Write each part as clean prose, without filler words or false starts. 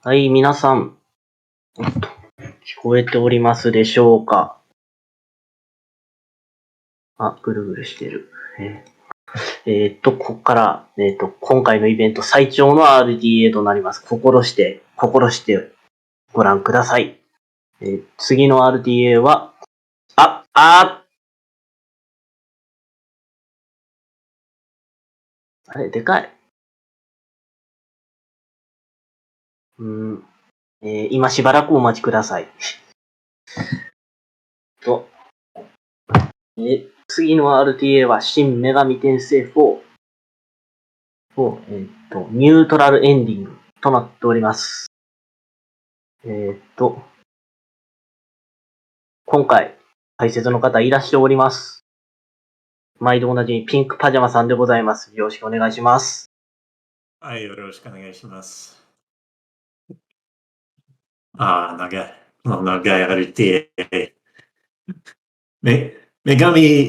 はい、皆さん、聞こえておりますでしょうか？ぐるぐるしてる。ここから、今回のイベント最長の RTA となります。心してご覧ください。次の RTA は、あれ、でかい。今しばらくお待ちください。次の RTA は、新女神転生4。ニュートラルエンディングとなっております。今回、解説の方いらしております。毎度おなじみ、ピンクパジャマさんでございます。よろしくお願いします。はい、よろしくお願いします。長い RTA。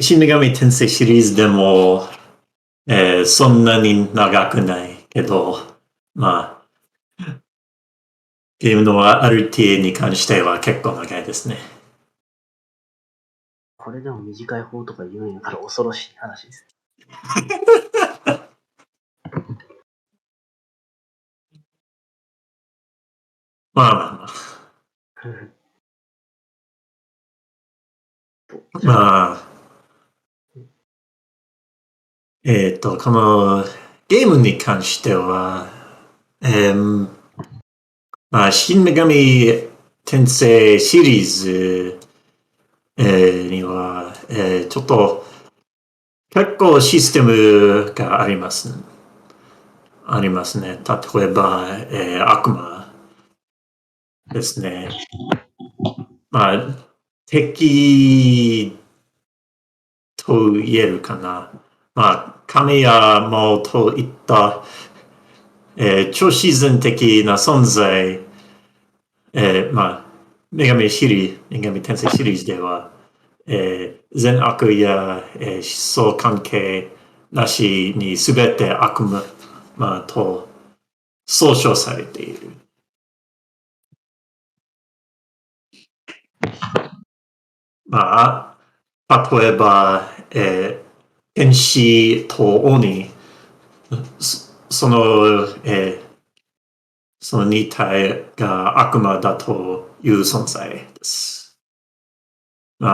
新女神転生シリーズでも、そんなに長くないけど、ゲームの RTA に関しては結構長いですね。これでも短い方とか言うんやから恐ろしい話です。このゲームに関しては、新女神転生シリーズ、には、ちょっと結構システムがありますね。例えば、悪魔ですね。敵と言えるかな。神や魔といった、超自然的な存在、女神転生シリーズでは、善悪や、思想関係なしにすべて悪魔、と総称されている。例えば、天使と鬼、その二体が悪魔だという存在です。違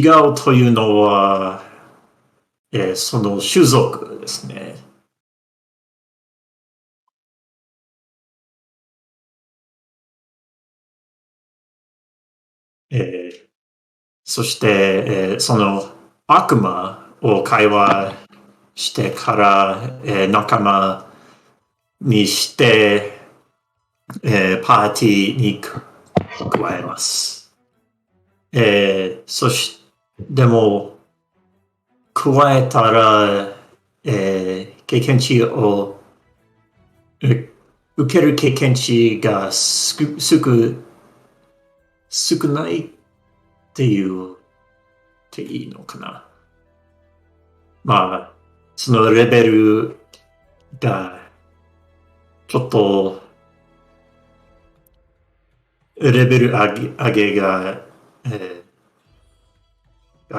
うというのは、その種族ですね。そして、その悪魔を会話してから、仲間にして、パーティーに加えます。でも、加えたら、経験値を受ける経験値が少ないっていうっていいのかな。そのレベルがちょっとレベル上げが、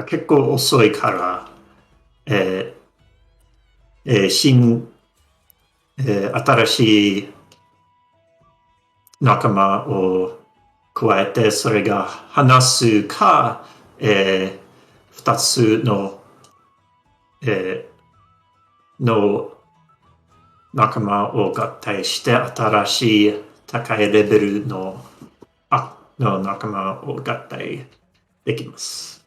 結構遅いから、新しい仲間を加えて、それが話すか、二つの仲間を合体して、新しい高いレベルの仲間を合体できます。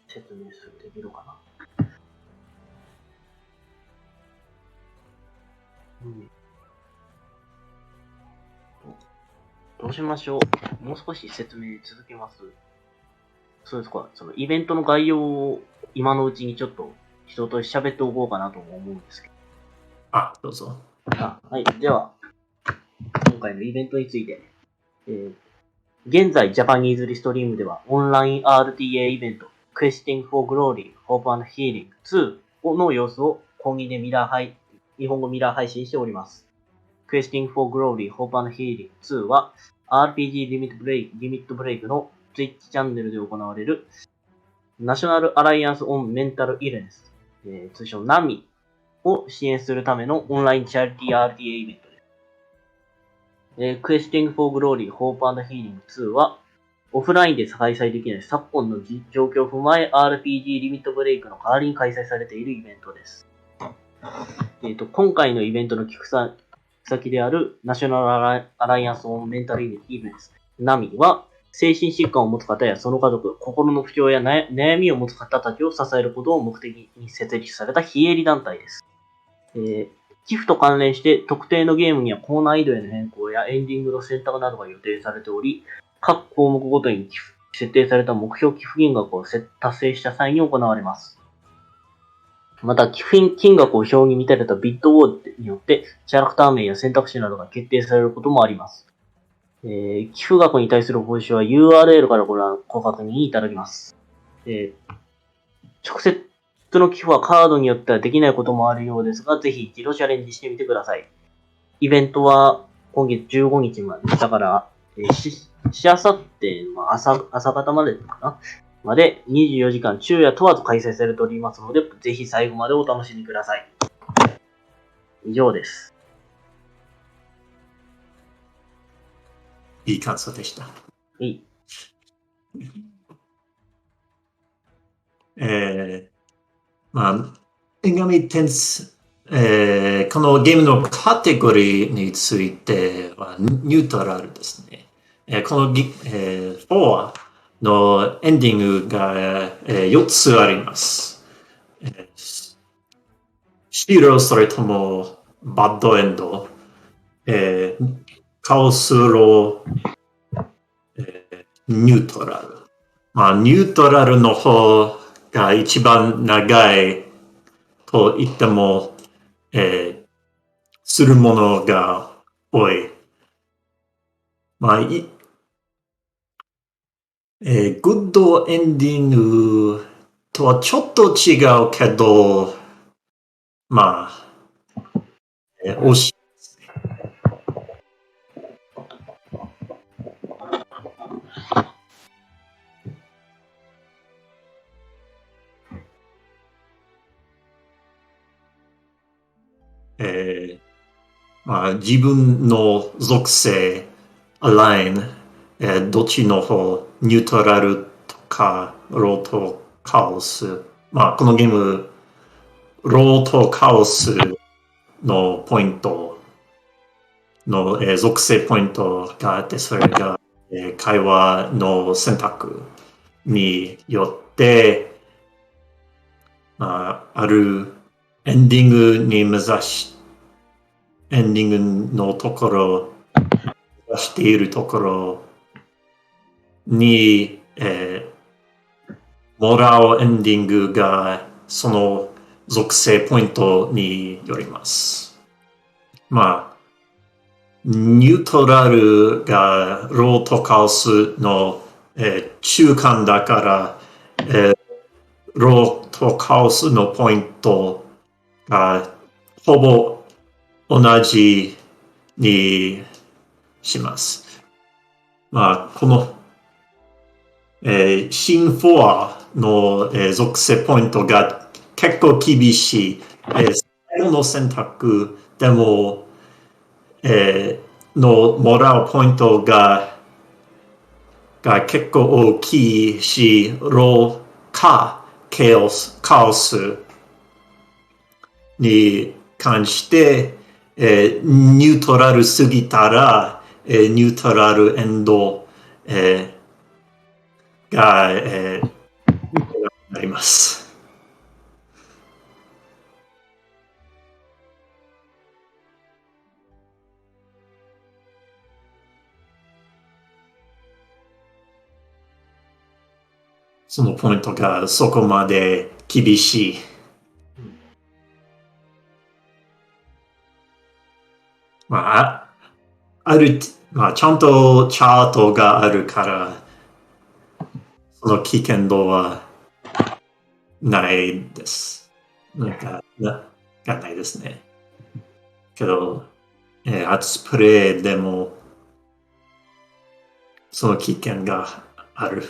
説明するできるかな。どうしましょう。もう少し説明続けます。そうですか。そのイベントの概要を今のうちにちょっと人と喋っておこうかなとも思うんですけど。どうぞ。はい。では、今回のイベントについて。現在、ジャパニーズリストリームではオンライン RTA イベント Questing for Glory, Hope and Healing 2の様子を講義で日本語ミラー配信しております。Questing for Glory, Hope and Healing 2は RPG リミットブレイクの Twitch チャンネルで行われるナショナルアライアンス・オン・メンタル・イレンス、通称 NAMI を支援するためのオンラインチャリティー RTA イベントです。Questing for Glory, Hope and Healing 2はオフラインで開催できない昨今の状況を踏まえ RPG リミットブレイクの代わりに開催されているイベントです。今回のイベントの寄付先であるナショナルアライアンス・オン・メンタル・イベント NAMI は精神疾患を持つ方やその家族、心の不調や悩みを持つ方たちを支えることを目的に設立された非営利団体です。寄付と関連して特定のゲームにはコーナー移動への変更やエンディングの選択などが予定されており、各項目ごとに設定された目標寄付金額を達成した際に行われます。また、寄付金額を表に見立てたビットウォーによってキャラクター名や選択肢などが決定されることもあります。寄付額に対する報酬は URL からご確認いただきます。直接の寄付はカードによってはできないこともあるようですが、ぜひ一度チャレンジしてみてください。イベントは今月15日まで、だから、しあさっての朝方までかなまで24時間昼夜問わず開催されておりますので、ぜひ最後までお楽しみください。以上です。いい感想でした。いい。女神転生、このゲームのカテゴリーについてはニュートラルですね。この4のエンディングが、4つあります。白それともバッドエンド、カオスロニュートラル。ニュートラルの方が一番長いと言っても、するものが多い。グッドエンディングとはちょっと違うけど、惜しいですね。自分の属性、アライン、どっちの方、ニュートラルとか、ローとカオス。このゲーム、ローとカオスのポイントの、属性ポイントがあって、それが、会話の選択によって、あるエンディングに目指し、エンディングのところ、目指しているところに、もらうエンディングがその属性ポイントによります。ニュートラルがローとカオスの、中間だから、ローとカオスのポイントがほぼ同じにします。この、新4の、属性ポイントが結構厳しい。最後の選択でも、もらうポイントが結構大きいし、ローかカオスに関して、ニュートラルすぎたら、ニュートラルエンド、が、なります。そのポイントがそこまで厳しい。ちゃんとチャートがあるから、その危険度はないです。ないですね。けど、初プレイでもその危険がある。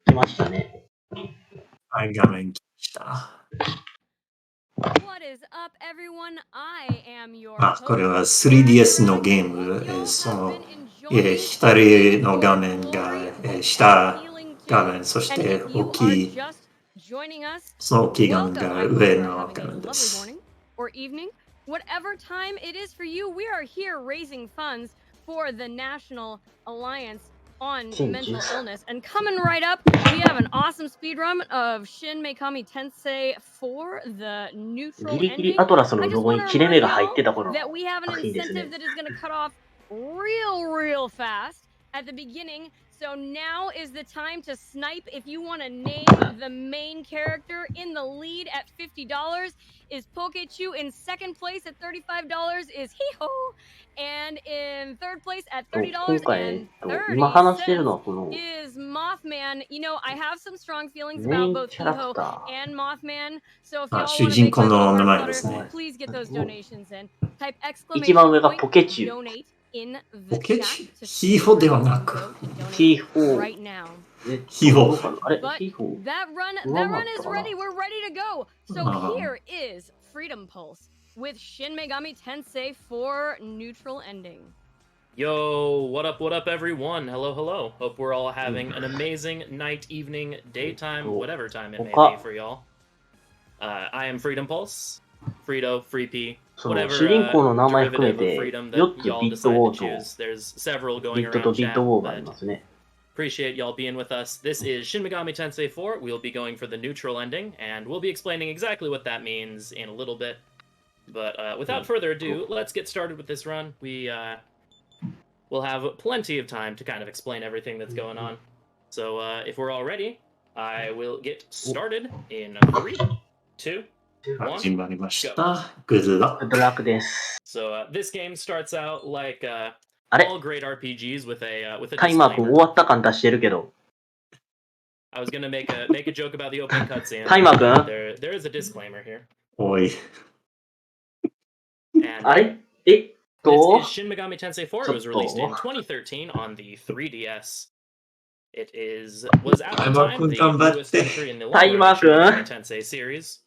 来ましたね。はい、画面来ました。これは 3DS のゲーム、その、左の画面が、下画面、そして大きい、その大きい画面が上の画面です。Whatever time it is for you, we are here raising funds for the National Alliance on Mental Illness. And coming right up, we have an awesome speedrun of Shin Megami Tensei 4, the neutral ギリギリ ending. アトラスの I just ロゴ want に to 切れ目 remind が入ってた y'all 頃の that we have an 作品ですね。 incentive that is going to cut off real fast at the beginning. So now is the time to snipe. If you want to name the main character, in the lead at $50 is Pokechu. In second place at $35 is Hiho. And in third place at $30 and 今話してる 30のはこの is Mothman. You know, I have some strong feelings メイ about ン both キャラク Hiho ター。 and Mothman. So if あ、 y'all 主 want to 人 make 公 my の little 名 heart 前です flutter, ね。 please get those もう donations in. Type 一番 exclamation 上が point ポケチュウ。 donate in ポ the ケ chat チ to ヒーホ see で where は you な can く、 go to donate ヒーホー。 right now. ヒーホどうかなあれ But ヒーホー that run 上回 is ったかな ready. We're ready to go. So あー here is Freedom Pulse with Shin Megami Tensei 4 neutral ending. Yo, what up, everyone? Hello. Hope we're all having an amazing night, evening, daytime, whatever time it may be for y'all. I am Freedom Pulse, Frito, Free P, その whatever 主人公の名前含め derivative of て freedom 4 that つ y'all ビットウ decide ォ to ーと choose. There's several ビ going ットと around ビット chat, ウォーがあり but ますね。 appreciate y'all being with us. This is Shin Megami Tensei 4. We'll be going for the neutral ending, and we'll be explaining exactly what that means in a little bit. But without further ado, let's get started with this run. We'll have plenty of time to kind of explain everything that's going on. So if we're all ready, I will get started in 3, 2, 1. 始まりました。グッドラック。グッドラックです。 So this game starts out like あれ all great RPGs with a タイマー君終 disclaimer. わった感出してるけど。 I was gonna make a joke about the opening cutscene. タイマー君 There is a disclaimer here. おい。 And あれ this is Shin Megami Tensei 4. It was released in ちょっと 2013 on the 3DS. It was at the time the 頑張って。 newest entry in the タイ long マ running ー Shin 君 Megami Tensei series,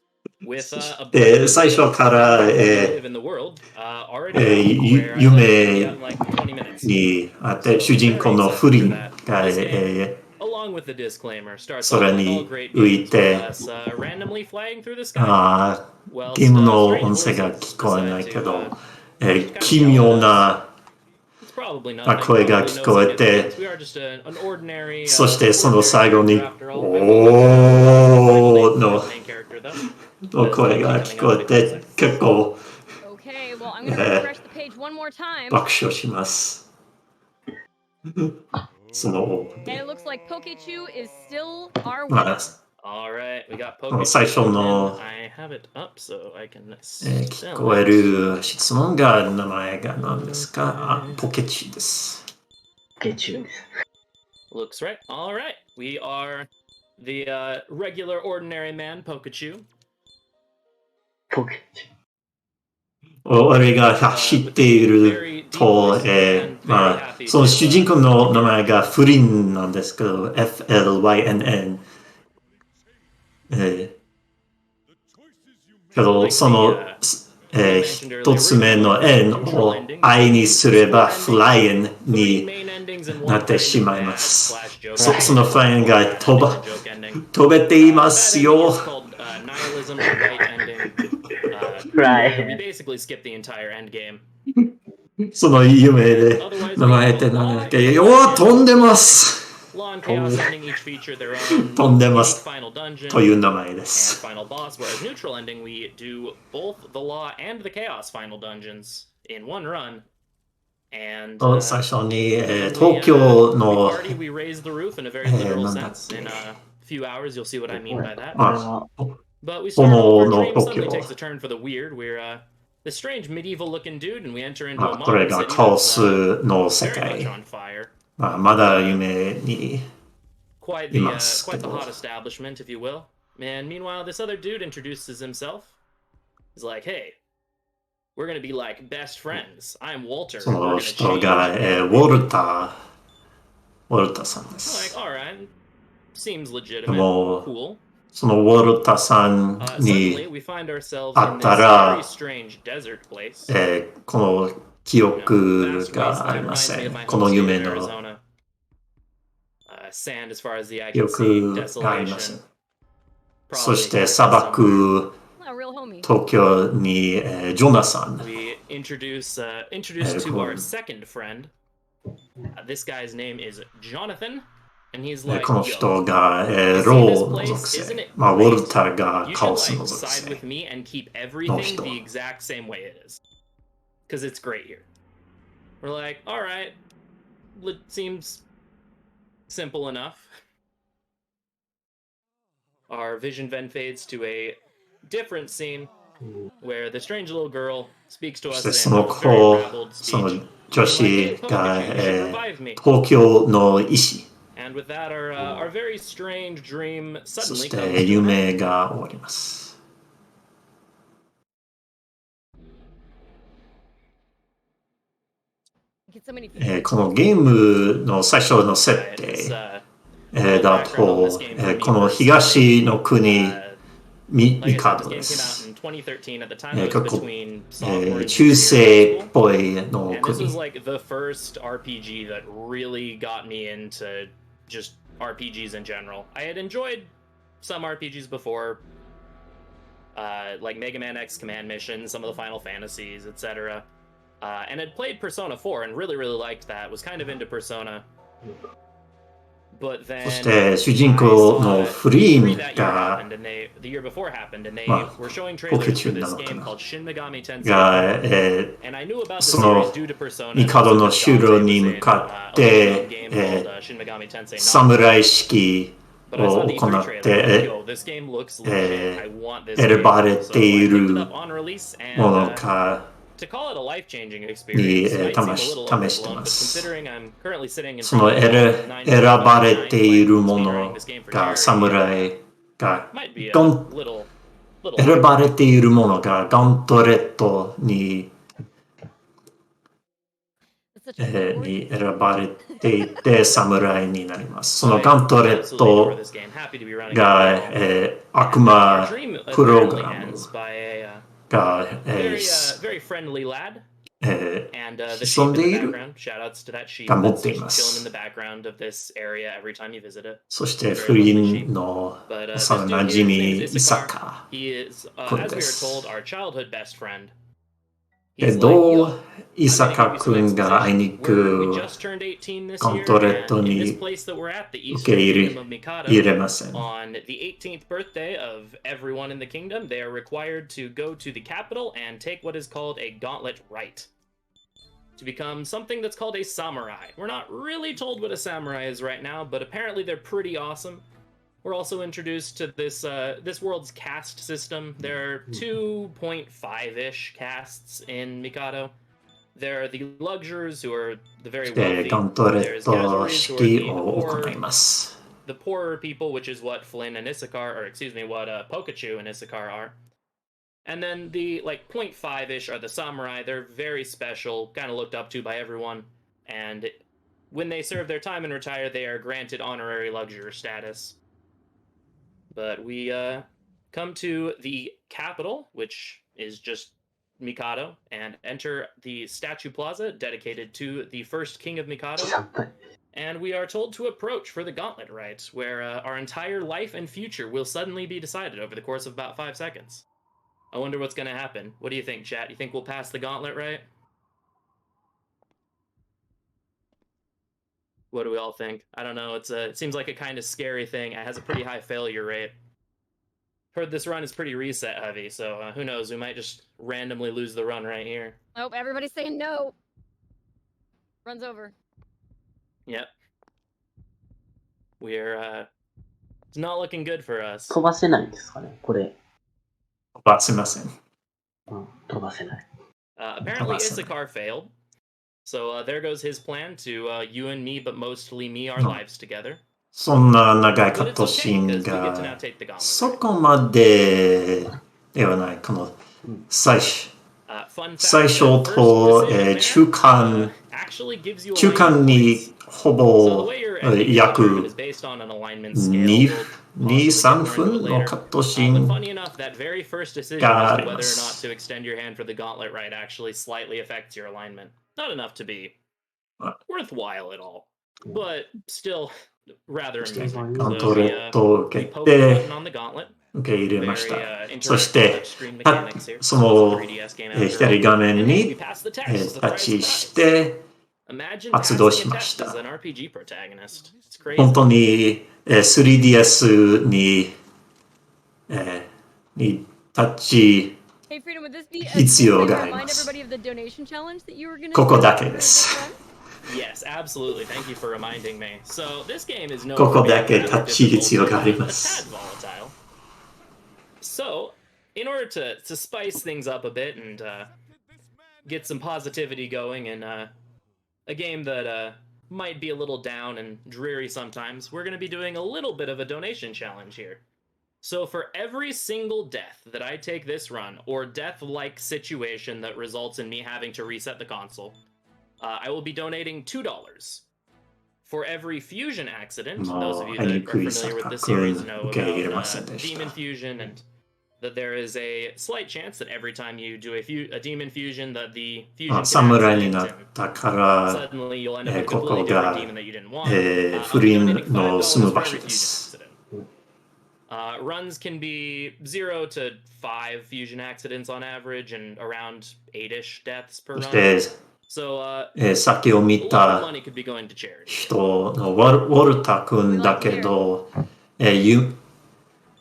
with a で、最初から、 live in the world already out, where I hope to be out in like 20 minutes. にあって主人公の不倫が、 This game, along with the disclaimer, starts 空 off like に all great 浮い games て、 with us randomly flying through the sky. あー Whilst ゲームの strange 音声が voices 聞こえない decide け to ど、 kind of 奇妙な It's probably nothing. 声が Probably 聞 no こえて、 significance. We are just an ordinary, そしてその ordinary 最後に character after お all. ーの Main character, though. 声が聞こえて、結構 Okay, well, I'm going to refresh the page one more time. 爆笑します。その And it looks like Pokechu is still our ま winner. あ All right, we got Pokemon. 最初の And I have it up so I can 聞 spell こえ it. る質問が名前が何ですか？あ、ポケチです。ポケチュウです。 Looks right. All right, we are the regular ordinary man, Pikachu. ポケチュウ。俺が知っていると、まあ、その主人公の名前がフリンなんですけど、FLYNN。けど、その、一つ目の N を I にすればフラインになってしまいます。そのフラインが飛べていますよ。We basically skip the entire end game. その夢で名前って何だっけ？お、飛んでます。 Law and Chaos Ending each feature their own 飛んでます final dungeon という名前で and す。 final boss, whereas Neutral Ending we do both the Law and the Chaos final dungeons in one run. And 最初に、東京 we の、 party, we raise the roof in a very literal なんだっ sense. け In a few hours, you'll see what I mean by that. まあ、 But we start off, our dream 東 suddenly 京 takes a turn for the weird. We're this strange medieval-looking dude, and we enter into ま a あ、これ modern が city カオ that's スの世 very much 界。 on fire. まあ、まだ夢に Quite い the ますけ quite the ど。 hot establishment, if you will. And meanwhile, this other dude introduces himself. He's like, "Hey, we're gonna be like best friends. I'm Walter. そ and we're の gonna 人 change が、 everything." ウォルターさんで I'm す。 like, all right, seems で legitimate, も、 cool. そのウォルターさん Suddenly, に、 we find ourselves in 会った this ら、 very strange desert place. この記 You know, 憶 vast があり wasteland ま reminds せ me of ん。 my こ home の state 夢 of の Arizona. Sand as far as the eye 記 can see, 憶がありません。 desolation. そ Probably して Kansas 砂 somewhere. 漠、 A real homie. 東京に、ジョナサン。 We introduce to cool. our second friend. This guy's name is Jonathan, and he's like, この "Yo, 人が、 you see ロ this ーの place? 属 Isn't 性 it。まあ、ウォル great? ターが You カ should オス like の属 side 性 with。me and keep everything the exact same way it is, because it's great here." We're like, "All right, seems simple enough." Our vision then fades to a different scene where the strange little girl speaks to そ us してそ in の a very 子、 babbled その speech. 女 Like, 子 "Hey, が、 Pokemon, you should revive me." 東京の医師。 And with that, our very strange dream そ suddenly し comes て to an end. 夢が終わります。Get so many このゲームの最初の設 Right, it's, 定、だ background on と this game for、me この personally. 東の国、 Like I ミカ said, ド this で game came out す。 in 2013. At the time, I was 結構、 between sophomore and 中 junior 世 in っ high school. ぽいの And this 国 was。like the first RPG that really got me into just RPGs in general. I had enjoyed some RPGs before, like Mega Man X Command Mission, some of the Final Fantasies, etc. And had played Persona 4 and really, really liked that. Was kind of into Persona. But そ then して主 I 人公 saw のフリ E3 ー that year が happened, and the year before happened, and they まあ were showing ボケ trailers 中 for な this のか game な called Shin Megami Tensei が、 4. And I knew about the その series due to Persona. ミ and カド also の because 修 Dante 路 was に in 向かっ a little て、 game called Shin Megami Tensei 侍 Nocturne. 式 But I saw を the 行 E3 っ trailer. て、 Yo, this game looks legit. I want this 選 game. ばれ So て I い picked it る up on release, も and のか to call it a life-changing に experience might seem a 試 little して overblown, ま but す。 considering I'm currently sitting in そ front の of 選ばれているも speedrunning の this game for が charity, 侍が might be a ガン little 選ばれているものがガントレットに、That's such a good に word. 選ばれていて侍になります。その I ガントレッ absolutely adore ト this game. Happy to be running it が、 now. 悪 And, 魔 our dream プロ apparently グラム ends by a が、very very friendly lad. And the 潜 sheep ん in で the いる background. Shout outs to that sheep が持っ that's てい just ま chilling in す。 the background of this area every time you visit it. そして Very 不 lovely 倫 sheep. の But this 幼 dude な here, じ his み name is イサ Issachar. カ。 He is, これ as で we are す。 told, our childhood best friend. で He's like, ど yo, うイ I'm サ gonna カ give you some 君が会いに exposition. 行 We く just turned 18 this ガン year, トレット and in に this place that we're at, the 受け Eastern 入 Kingdom れ of Mikado, 入れません。 on the 18th birthday of everyone in the kingdom, they are required to go to the capital and take what is called a gauntlet rite to become something that's called a samurai. We're not really told what a samurai is right now, but apparently they're pretty awesome. We're also introduced to this this world's caste system. There are 2.5-ish castes in Mikado. There are the luxuries who are the very で wealthy. ガントレッ There's ト Gazuris who are 式 the を行 poor, います。 the poorer people, which is what Flynn and Issachar, or excuse me, what Pokachu and Issachar are. And then the like 0.5-ish are the samurai. They're very special, kind of looked up to by everyone. And when they serve their time and retire, they are granted honorary luxury status. But we come to the capital, which is just Mikado, and enter the statue plaza dedicated to the first king of Mikado. And we are told to approach for the gauntlet rite, where our entire life and future will suddenly be decided over the course of about 5 seconds. I wonder what's going to happen. What do you think, chat? You think we'll pass the gauntlet rite? What do we all think? I don't know. It seems like a kind of scary thing. It has a pretty high failure rate. Heard this run is pretty reset heavy, so who knows? We might just randomly lose the run right here. Oh, everybody's saying no. Run's over. Yep. It's not looking good for us. 飛ばせないんですかね、これ。飛ばせません。飛ばせない。Apparently, Issachar failed. So there goes his plan to you and me, but mostly me, our lives together. そんな長いカットシーンがそこまでではない。この最初と中間にほぼ約2、3分のカットシーンがあります。Not enough to be worthwhile at all, but still rather amusing. ガントレットを受けて受け入れました。そしてその左画面にタッチして発動しました。本当に 3DS にタッチ必要があります。ここだけです。Yes, absolutely. Thank you for reminding me. So this game is no ここだけタッチ必要があります。So, in order to spice things up a bit and get some positivity going in a game that might be a little down and dreary sometimes, we're going to be doing a little bit of a donation challenge here. So for every single death that I take this run, or death-like situation that results in me having to reset the console, I will be donating $2. For every fusion accident, those of you that are familiar with the series know about demon fusion, and that there is a slight chance that every time you do a demon fusion, that the fusion suddenly you'll end up with a completely different demon that you didn't want. Runs can be 0 to 5 fusion accidents on average, and around 8-ish deaths per run. So, さっきを見た money could be going to charity. 人のウォルタ君だけど、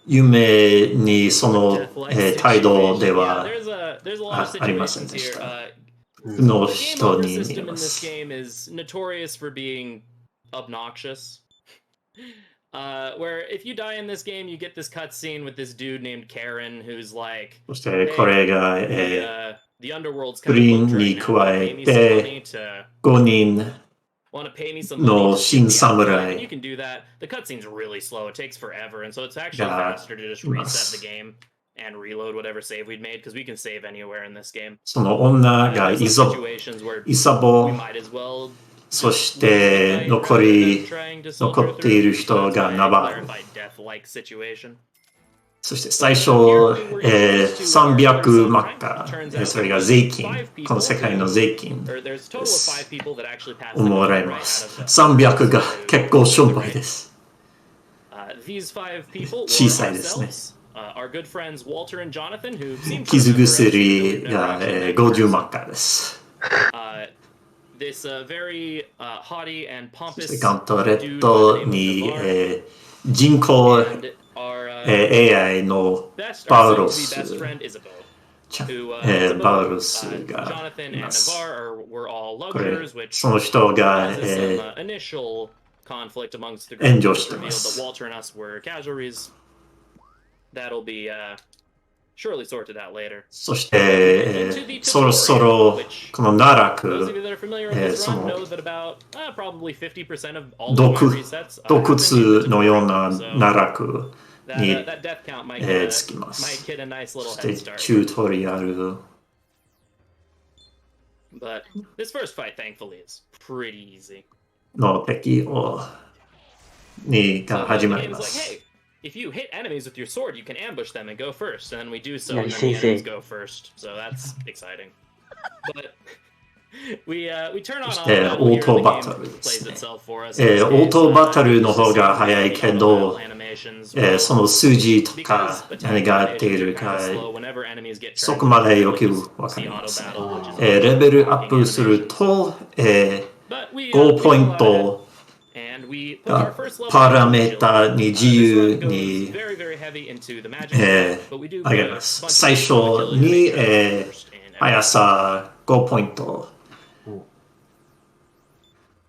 夢にその態度ではありませんでした。の人に見えます。This game is notorious for being obnoxious. Where if you die in this game, you get this cutscene with this dude named Karen who's like, そしてこれが the underworld's グリーンに加えて5人 want to pay me some No, money Shin Samurai. and you can do that. The cutscene's really slow. It takes forever, and so it's actually faster to just reset the game and reload whatever save we'd made, because we can save anywhere in this game. その女がイサボ、 we might as well そして残っている人がナバール。 そして最初、300マッカー、それが税金、この世界の税金です。もらいます。300が結構しょんぼいです。小さいですね。傷薬が50マッカーです。そしてガントレットに人工AI のバウロスがいます。これ、その人が炎上しています。そして、そろそろこの奈落、その洞窟のような奈落につきます。そしてチュートリアル。の敵が始まります。If you hit enemies with your sword, you can ambush them and go first, and then we do so, and then the enemies go first. So that's exciting. But we turn on all オートバトルですね。オートバトルの方が早いけど、その数字とか何があっているか、そこまでよくわかりません。レベルアップすると、5ポイントパラメータに自由に heavy into the え magic, ー but we do あげ put a ます。 bunch 最 of 初 utility to に、 make sure it's first in every 速さ5ポイント。うん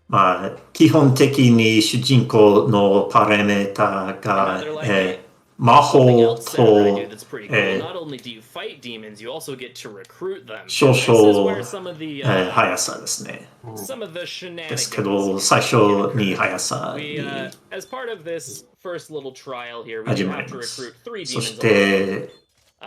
まあ、基本的に主人公のパラメータが、 Another like 魔 something 法 else that I do と that's pretty cool. えー Not only do you fight demons, you also get to recruit them. 少 And this is where 々、 some of the 速さですね。some of the で shenanigans すけど、最初 can に occur. 速さ We に as part of this first little trial here, we 始 do ま have り to ます。 recruit 3そ demons し along. て、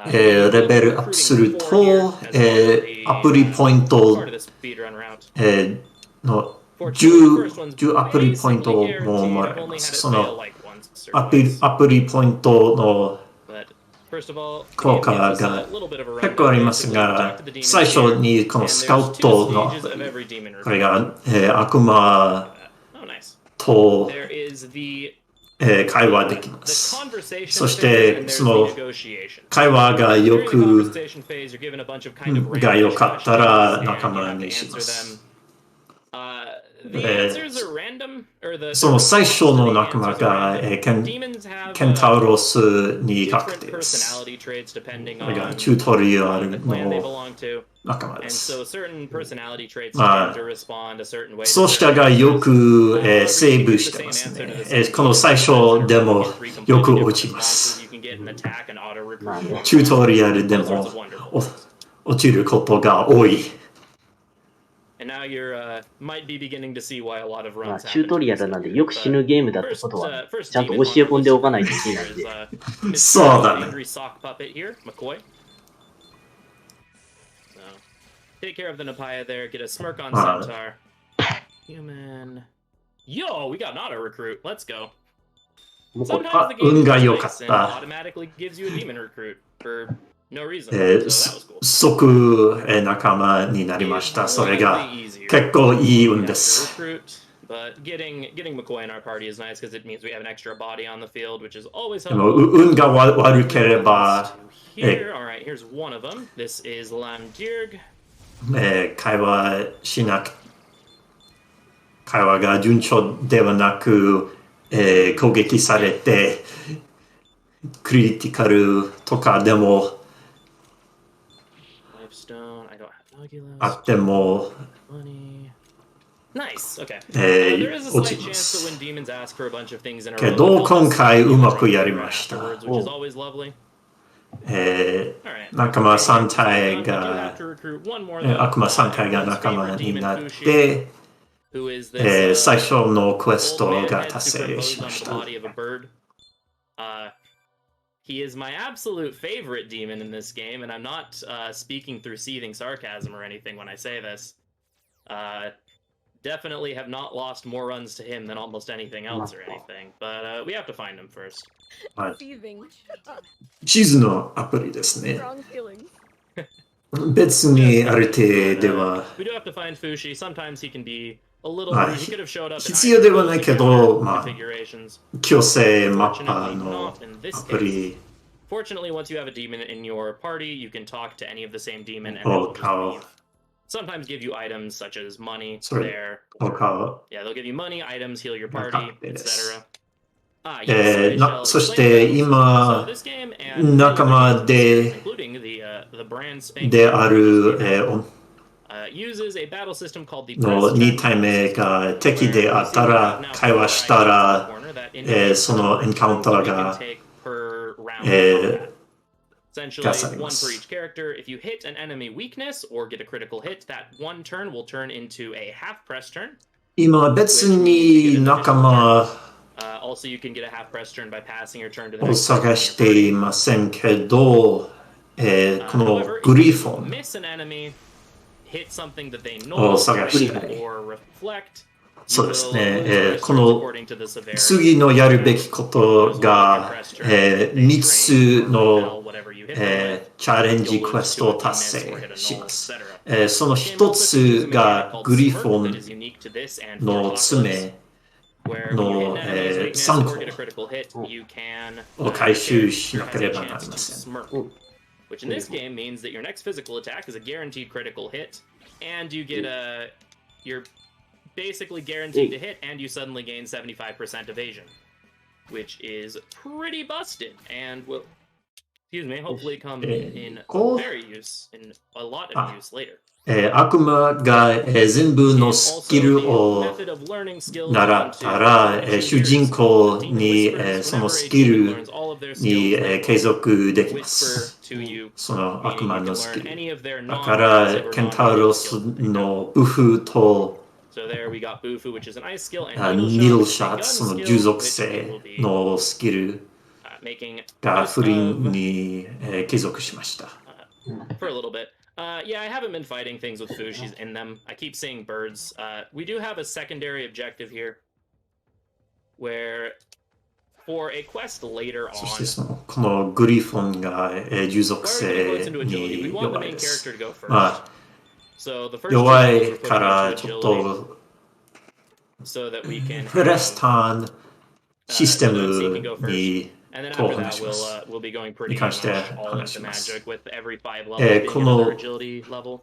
We レ will ベ be ルアップ recruiting する 4 here と、 as part of the アプリポイント part of this speedrun route. の Fortunately, the first one's 10アプリポイン basically トも guaranteed. も I've らえ only ま had す。 it そ fail の like once. ア certain ways. プリポイントの But first of all, the 効 game 果 gives us が a little bit of a 結構あり rundown. ます Basically, が talk to the demons 最初 here, にこの and スカ there's ウ two トのア stages プ of リ every demon これ recruit. が、悪魔 Oh, nice. と、 There is the 会話できま the す。 conversation そし phase, て and そ there's の the negotiation. 会話がよ During the く conversation phase, you're given a bunch of kind of が random 良かったら questions, 仲 and you 間 have to にし answer ま them. す。 The answers are random, or the その the 最 response 初 to の the 仲間 answers are が、 random. Demons have ケンタウロスに確 different 定です。 personality traits depending これが on チュートリアル the clan they の belong to. 仲間で And す。 so certain personality traits まあ tend to respond a certain way. そう to した certain がよ answers. く、 However, セ you ー can ブ give し the て same ます answer to ね。 the same この demon 最 several 初 times, で and も you get three よ completely く different 落ちま responses. す。 You can get an attack and auto recruit. チュートリアルで All も sorts of wonderful things. 落ちることが多い。 And now you're might be beginning to see why a lot of まあ runs チュー happen ト to リア this ルなんで game. よく死ぬ But ゲームだって first, ことは first ちゃんと demon 教え on 込 our んで list おかない to といけ recruit ないん here で is Mr. そうだね。 Angry Sock Puppet here, McCoy. So take care of the Napaya there, get a smirk on Centaur. Human. Yo, we got an auto recruit. Let's go. もうこれ Sometimes the game 運 is が just 良かっ nice and た。 automatically gives you a demon recruit for no reason. So that was cool. 即仲間になりました。それが Slightly easier. 結構いい We 運 have で to す。 recruit, but getting McCoy in our party is nice because it means we have an extra body on the field, which is always でも helpful. 運が悪ければ、 Here, all right, here's one of them. This is Lamdirg. 会話しなく会話が順調ではなく、攻撃されてクリティカルとかでも Lifestone. I don't have Nogulus. あっても Money. Nice. Okay. There is a 落 slight ちま chance that す when demons ask for a bunch of things in a け row, ど they'll 今 just 回 give う you ま a く drink やり afterwards, ました which is always lovely. 仲間3 Okay, 体 we do が have to recruit one more, though. 悪魔3体が Everyone's 仲間 favorite に demon なっ Fushi, て who is this 最初のクエス old ト man が head 達成 superimposed し onto まし the た body of a bird. He is my absolute favorite demon in this game, and I'm not speaking through seething sarcasm or anything when I say this. Definitely have not lost more runs to him than almost anything else or anything, but we have to find him first. はい Seething. 地図のアプリですね Strong feelings. 別にある程度では We do have to find Fushi. Sometimes he can be a little まあ rude. He could have showed up in 必要ではないけど either まあ configurations. 強制マッパ Fortunately ーの not in this アプ case. リ Fortunately, once you have a demon in your party, you can talk to any of the same demon and they Oh, will just cow. leave. Sometimes give you items such as money Sorry. there. とか Yeah, they'll give you money, items, heal your わ party, かってです etc. Yes, I shall そし explain て the battles. 今 So this game and 仲間で including the brand spanking である uses a battle system called the の press 2 turn 体目が敵であったら会話したらそのエンカウンターが Essentially, one for each character. If you hit an enemy weakness or get a critical hit, that one turn will turn into a half press turn. 今別に仲間 Also, you can get a half press turn by passing your turn to the を next person 探 in し your て party. いませんけど、この However, グ if リフ you ォン miss an enemy, hit something that they Oh, know 探してない or reflect, そう you です will ね、 lose こ press の according to the severity. 次のやるべきことが、3つの、チャレンジクエストを達成します。その1つがグリフォンの爪の、3個を回収しなければなりません。 Which in this game means that your next physical attack is a guaranteed critical hit, and you get you're basically guaranteed to hit, and you suddenly gain 75% evasion. which is pretty busted and will, excuse me, hopefully come in Cool. very use, in a lot of use later. 悪魔が、全部の And ス also キル the を method of learning skills 習 onto ったら、 choose 主人 yours. 公 Demon に、 whispers, その whenever ス a キ demon ル learns all of their に、 skills, they 継 will 続できま whisper す。 to you, その悪 meaning 魔 you の can スキ learn ル。 any of their だから、 non-passive or ケンタウ non-melee ロス skills that they のブフと、 So there we got Bufu, which is an ice skill, and ニド Needle ル Shot, シ which ャ is ツ、 a そ gun の従 skill, 属 which 性 we will be のスキル making が use フリ of ンに、継続しました。for a little bit. Yeah, I haven't been fighting things with Fu. She's in them. I keep seeing birds. We do have a secondary objective here, where for a quest later そして on, そのこのグリフォンが、従属 where are we going to 性 go into agility? We に want the 弱い main です。 character to go first. まあ、 So the first two 弱 levels い we're か putting ら into ちょっ agility と so that we can プレス have タンシステ so that Zeke can ム go first. に And then と after 話 that, します。 we'll be going pretty に関して much all 話し into ます magic with every 5 levels being この another agility level.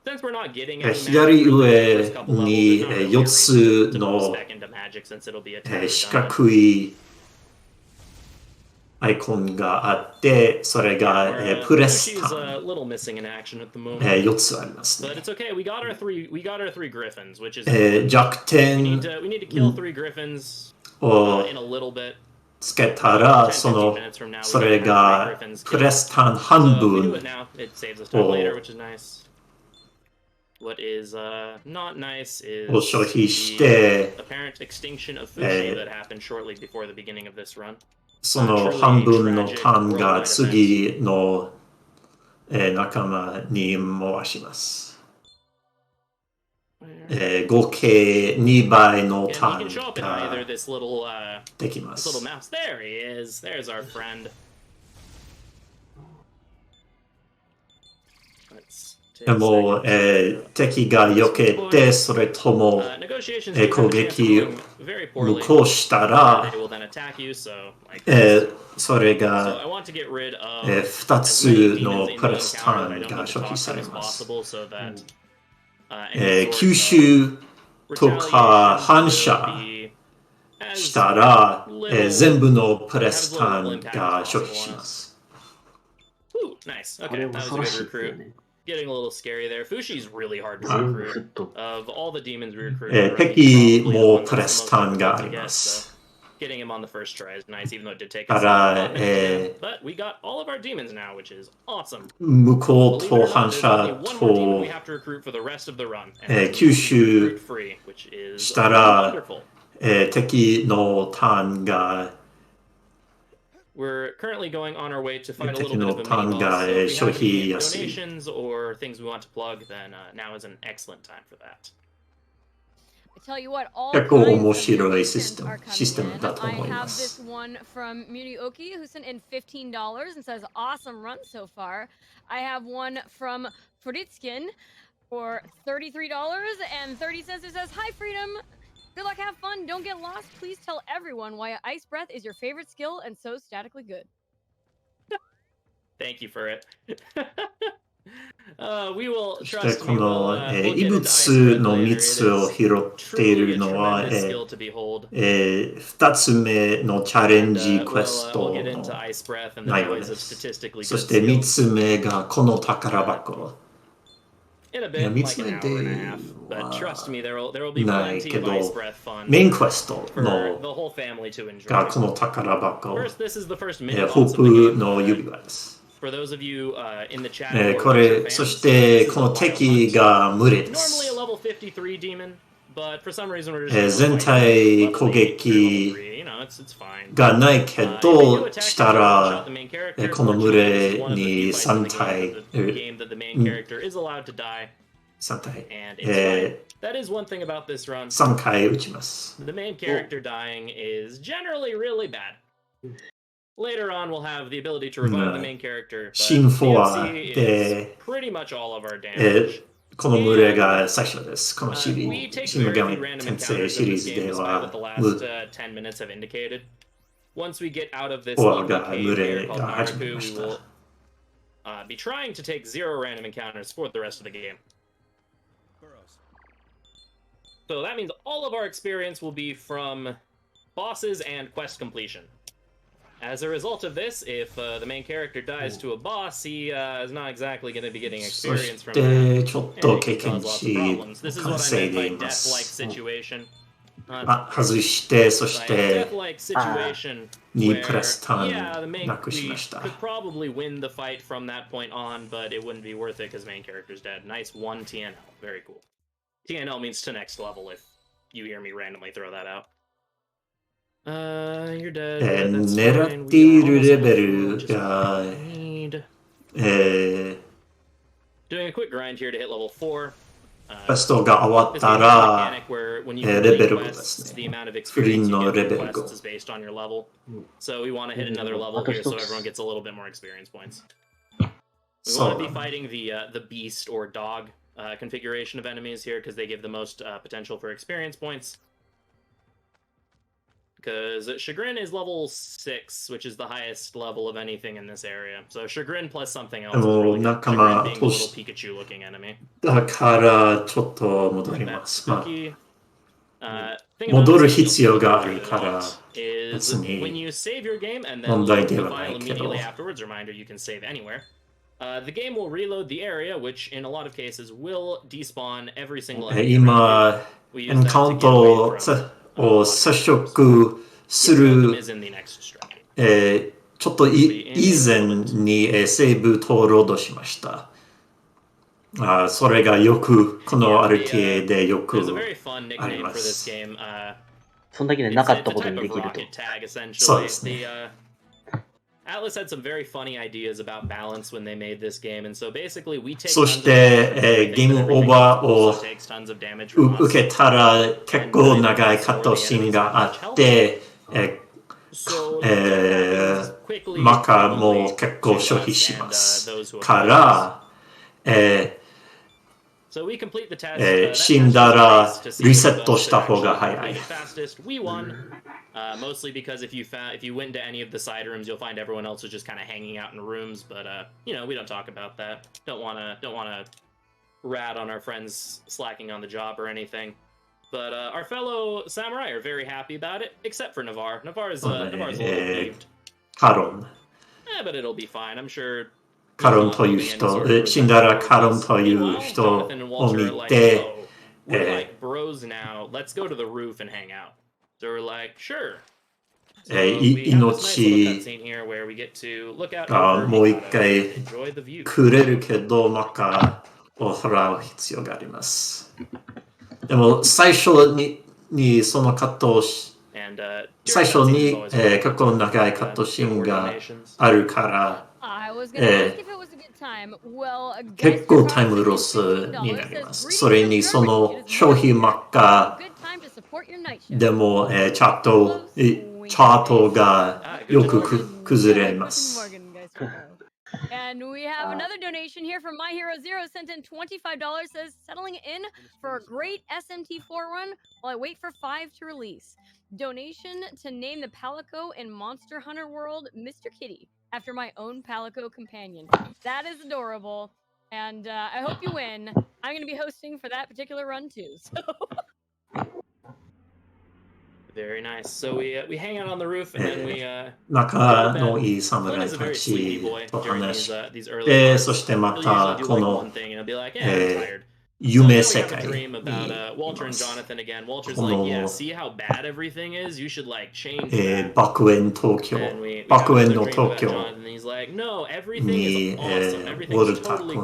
Since we're not getting any magic 左 really 上 in the first couple levels, に there's not really a 4 reason つ to の spec into magic since it'll be a tad 四 redundant. 角いアイコンがあって、それ Yeah, が where, プレス Sushi's タ a ン little missing in action at the moment. 4つありますね。 But it's okay. We got our three griffins, which is important. 弱 we 点 need to kill 3 griffins を in a little bit. つけたら、 10-15 minutes from now, we それ gotta have が 3 griffins プレ killed. スタン So 半 if we do 分 it now, it saves us time Oh. later, which is nice. What is not nice is を消費し the て、 apparent extinction of Fushi that happened shortly before the beginning of this run. その半分のターンが次の仲間に回します。合計2倍の And タ he can show ー up ン in が either this little できま this little す。 mouse. There he is. There's our friend. Let's take でも a second to- 敵が避けて、それとも negotiations do have a 攻 chance of 撃 going very 無 poorly. 効したら They will then attack you, so like それ so が I want to get rid of 2 as つ many の demons in プ the レス encounter タ that I ー don't ン need が to 消費 talk さ to れ as ます。 possible so that any sort 吸 of 収とか retaliation 反 will 射 be し as たら little 全部のプレスターンが消費します。 Ooh, nice. こ Okay, れ that was 恐 a ろ good しいですよ recruit. ね。 Getting a little scary there. Fushi's really hard to 全部 recruit. 吹っ飛ぶ。 Of all the demons we recruited, 敵 he's probably the も one プレ that's ス the タ most ーンが difficult あ to りま get, す。 so getting him on the first try is nice, even though it did take だ us か a ら lot minutes to get. But we got all of our demons now, which is awesome. 無効 Believe it と or 反 not, there's 射 only one more demon と we have to recruit for the rest of the run. And 吸 it's 収 recruit free, which is したら wonderful. 敵のターンが We're currently going on our way to fight a little 敵 bit の of a ターン mini が boss. So if we 消 have 費 any やすい。 donations or things we want to plug, then now is an excellent time for that. I tell you what, all 結構 kinds 面 of 白い donations システ are ム、システ coming ムだ in. と I 思いま have this す。 one from Murioki who sent in $15 and says, awesome run so far. I have one from Fritskin for $33.30. It says, hi, Freedom. Good luck, have fun, don't get lost. Please tell everyone why Ice Breath is your favorite skill and so statically good. Thank you for it. We will そして trust こ me. の We'll get 異 into 物 Ice Breath の later. 蜜 It を is 拾ってい truly る a のは tremendous skill to behold. 2つ目のチャレン And ジクエス we'll ト get の into Ice Breath and the 内容 noise で of す。 statistically そ good して3 skills つ目がこの宝箱。 in a いや bit, 3 like つ an 目 hour and a で half. But は trust me, there will be ない plenty け of Ice ど Breath fun メインクエスト for の the whole family to enjoy. がこの宝箱、 First, this is the first mini ホ boss ー of the プ game. の指輪です。 For those of you in the chat who are こ Witcher れ、そ fans, して this is こ a の wild 敵 hunt. が群れで Normally す a。level 53 demon, but for some reason we're just 全 gonna fight 体 level 攻 8 or level 撃 3. You know, it's fine. がないけ If they do ど attack し you, た one ら shot the main character. この群 Unfortunately, れ this is one of the に few fights in 3 the 体 game that the main character is allowed to die, 3体 and it's fine. That is one thing about this run. 3回撃ちます。 The main character dying is generally really bad. Later on, we'll have the ability to revive the main character, but シン4 DMC is で pretty much all of our damage. この群れが最初です。このシ We リ take シン very ガ few ミ random 転生 encounters シ in リー this ズ game, で despite は what the 無 last 10 minutes have indicated. Once we get out of this オア lovely が cave 群 here れ called が始ま Naraku, りま we し will た。 be trying to take 0 random encounters for the rest of the game. So that means all of our experience will be from bosses and quest completion. As a result of this, if the main character dies to a boss, he is not exactly going to be getting そ experience し from て that. ちょっ And と it 経 can 験 cause lots of 値 problems. This is 完 what I 成 meant で by いま death-like す。 situation. 外して、そし Like て death-like situation 2 where, プラスタ yeah, the ーン main なくし we ました。 could probably win the fight from that point on, but it wouldn't be worth it because main character's dead. Nice 1 TNL. Very cool. TNL means to next level if you hear me randomly throw that out. You're dead. But that's 狙 fine. って We い are る almost レ level ベ 4, ル just が、 what we need. え Doing a quick grind here to hit level 4. クエストが終わっ This た game has a ら、 mechanic where when you レ complete ベル5で quests, す the ね。 amount of フリー experience you の get レ from ベル quests 5。 is based on your level. So we want to hit another level here so everyone gets a little bit more experience points. We そ want う to だ be ね。fighting the beast or dog configuration of enemies here because they give the most potential for experience points. Because Chagrin is level 6, which is the highest level of anything in this area. So Chagrin plus something else is really good. Chagrin being a little Pikachu-looking enemy. だからちょっと戻り That ます。まあ spooky. Thing about 戻る this game 必要 you'll があ see るから is 別 when に you save your game and then 問題 load で the はない file けど immediately afterwards, reminder you can save anywhere. The game will reload the area, which in a lot of cases will despawn every single enemy. 今、 We エ use ン that カウ to ン get ト away を from を接触す Each of them る is in the next stretch. ちょっと以前にセーブ登録しました。それがよく、この RTA でよく There's a very fun あ nickname りま for this す。game. そんだけで It's, なかっ it's た a こと type にで of きると。 rocket tag, essentially. そうですね。 Atlas had some very funny ideas about balance when they made this game, and so basically we take そ tons し of て damage from everything, ゲー but ム everything オーバー else を also takes tons of damage from 受 us. けたら結構長いカットシーンがあって、So what happens is quickly マカ probably も結構 shoot 消 us 費し and ます。 those who か oppose us. ら、So we complete the test. That 死ん test だ was ら based to see リセ who ッ of ト us し could た方 actually が早 complete い。 it fastest. We won. Mostly because if you went into any of the side rooms, you'll find everyone else was just kind of hanging out in rooms. But you know, we don't talk about that. Don't wanna rat on our friends slacking on the job or anything. But our fellow samurai are very happy about it, except for Navarre. Navarre's a little peeved. カロン。But it'll be fine. I'm sure. カロンという人、死んだらカロンという人を見て、we're like bros now. Let's go to the roof and hang out. So we're like, sure. So we have this nice little cutscene here where we get to look out over もう一回 enjoy the view. くれるけど、マカを払う必要があります。でも最初にそのカットを最初に結構長いカットシーンがあるから、結構タイムロスになります。それにその商品マッカでもチャートがよく崩れます。And we have another donation here from My Hero Zero sent in $25. Says settling in for a great SMT4 run while I wait for 5 to release. Donation to name the Palico in Monster Hunter World Mr. Kitty after my own Palico companion. That is adorable, and I hope you win. I'm going to be hosting for that particular run too. So. Very nice. So we hang out on the roof and then we 仲のいい侍たちと話して、そしてまたこの夢世界にこの爆炎の東京にウォルタ君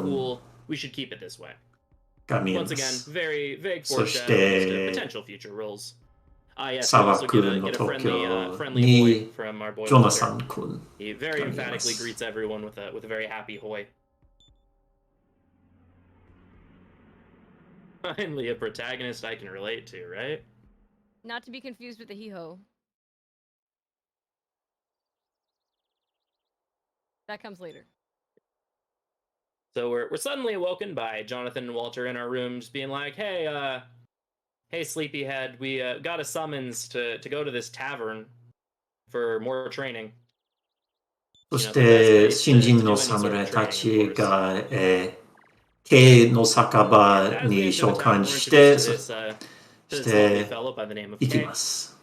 が見えます。そして砂漠の東京にジョナサン君 He very emphatically greets everyone with a very happy hoy. Finally, a protagonist I can relate to, right? Not to be confused with the hee-ho. That comes later. So we're suddenly awoken by Jonathan and Walter in our rooms being like, hey, sleepyhead, we got a summons to go to this tavern for more training. そして新人の侍たちが経の酒場に召喚して行きます。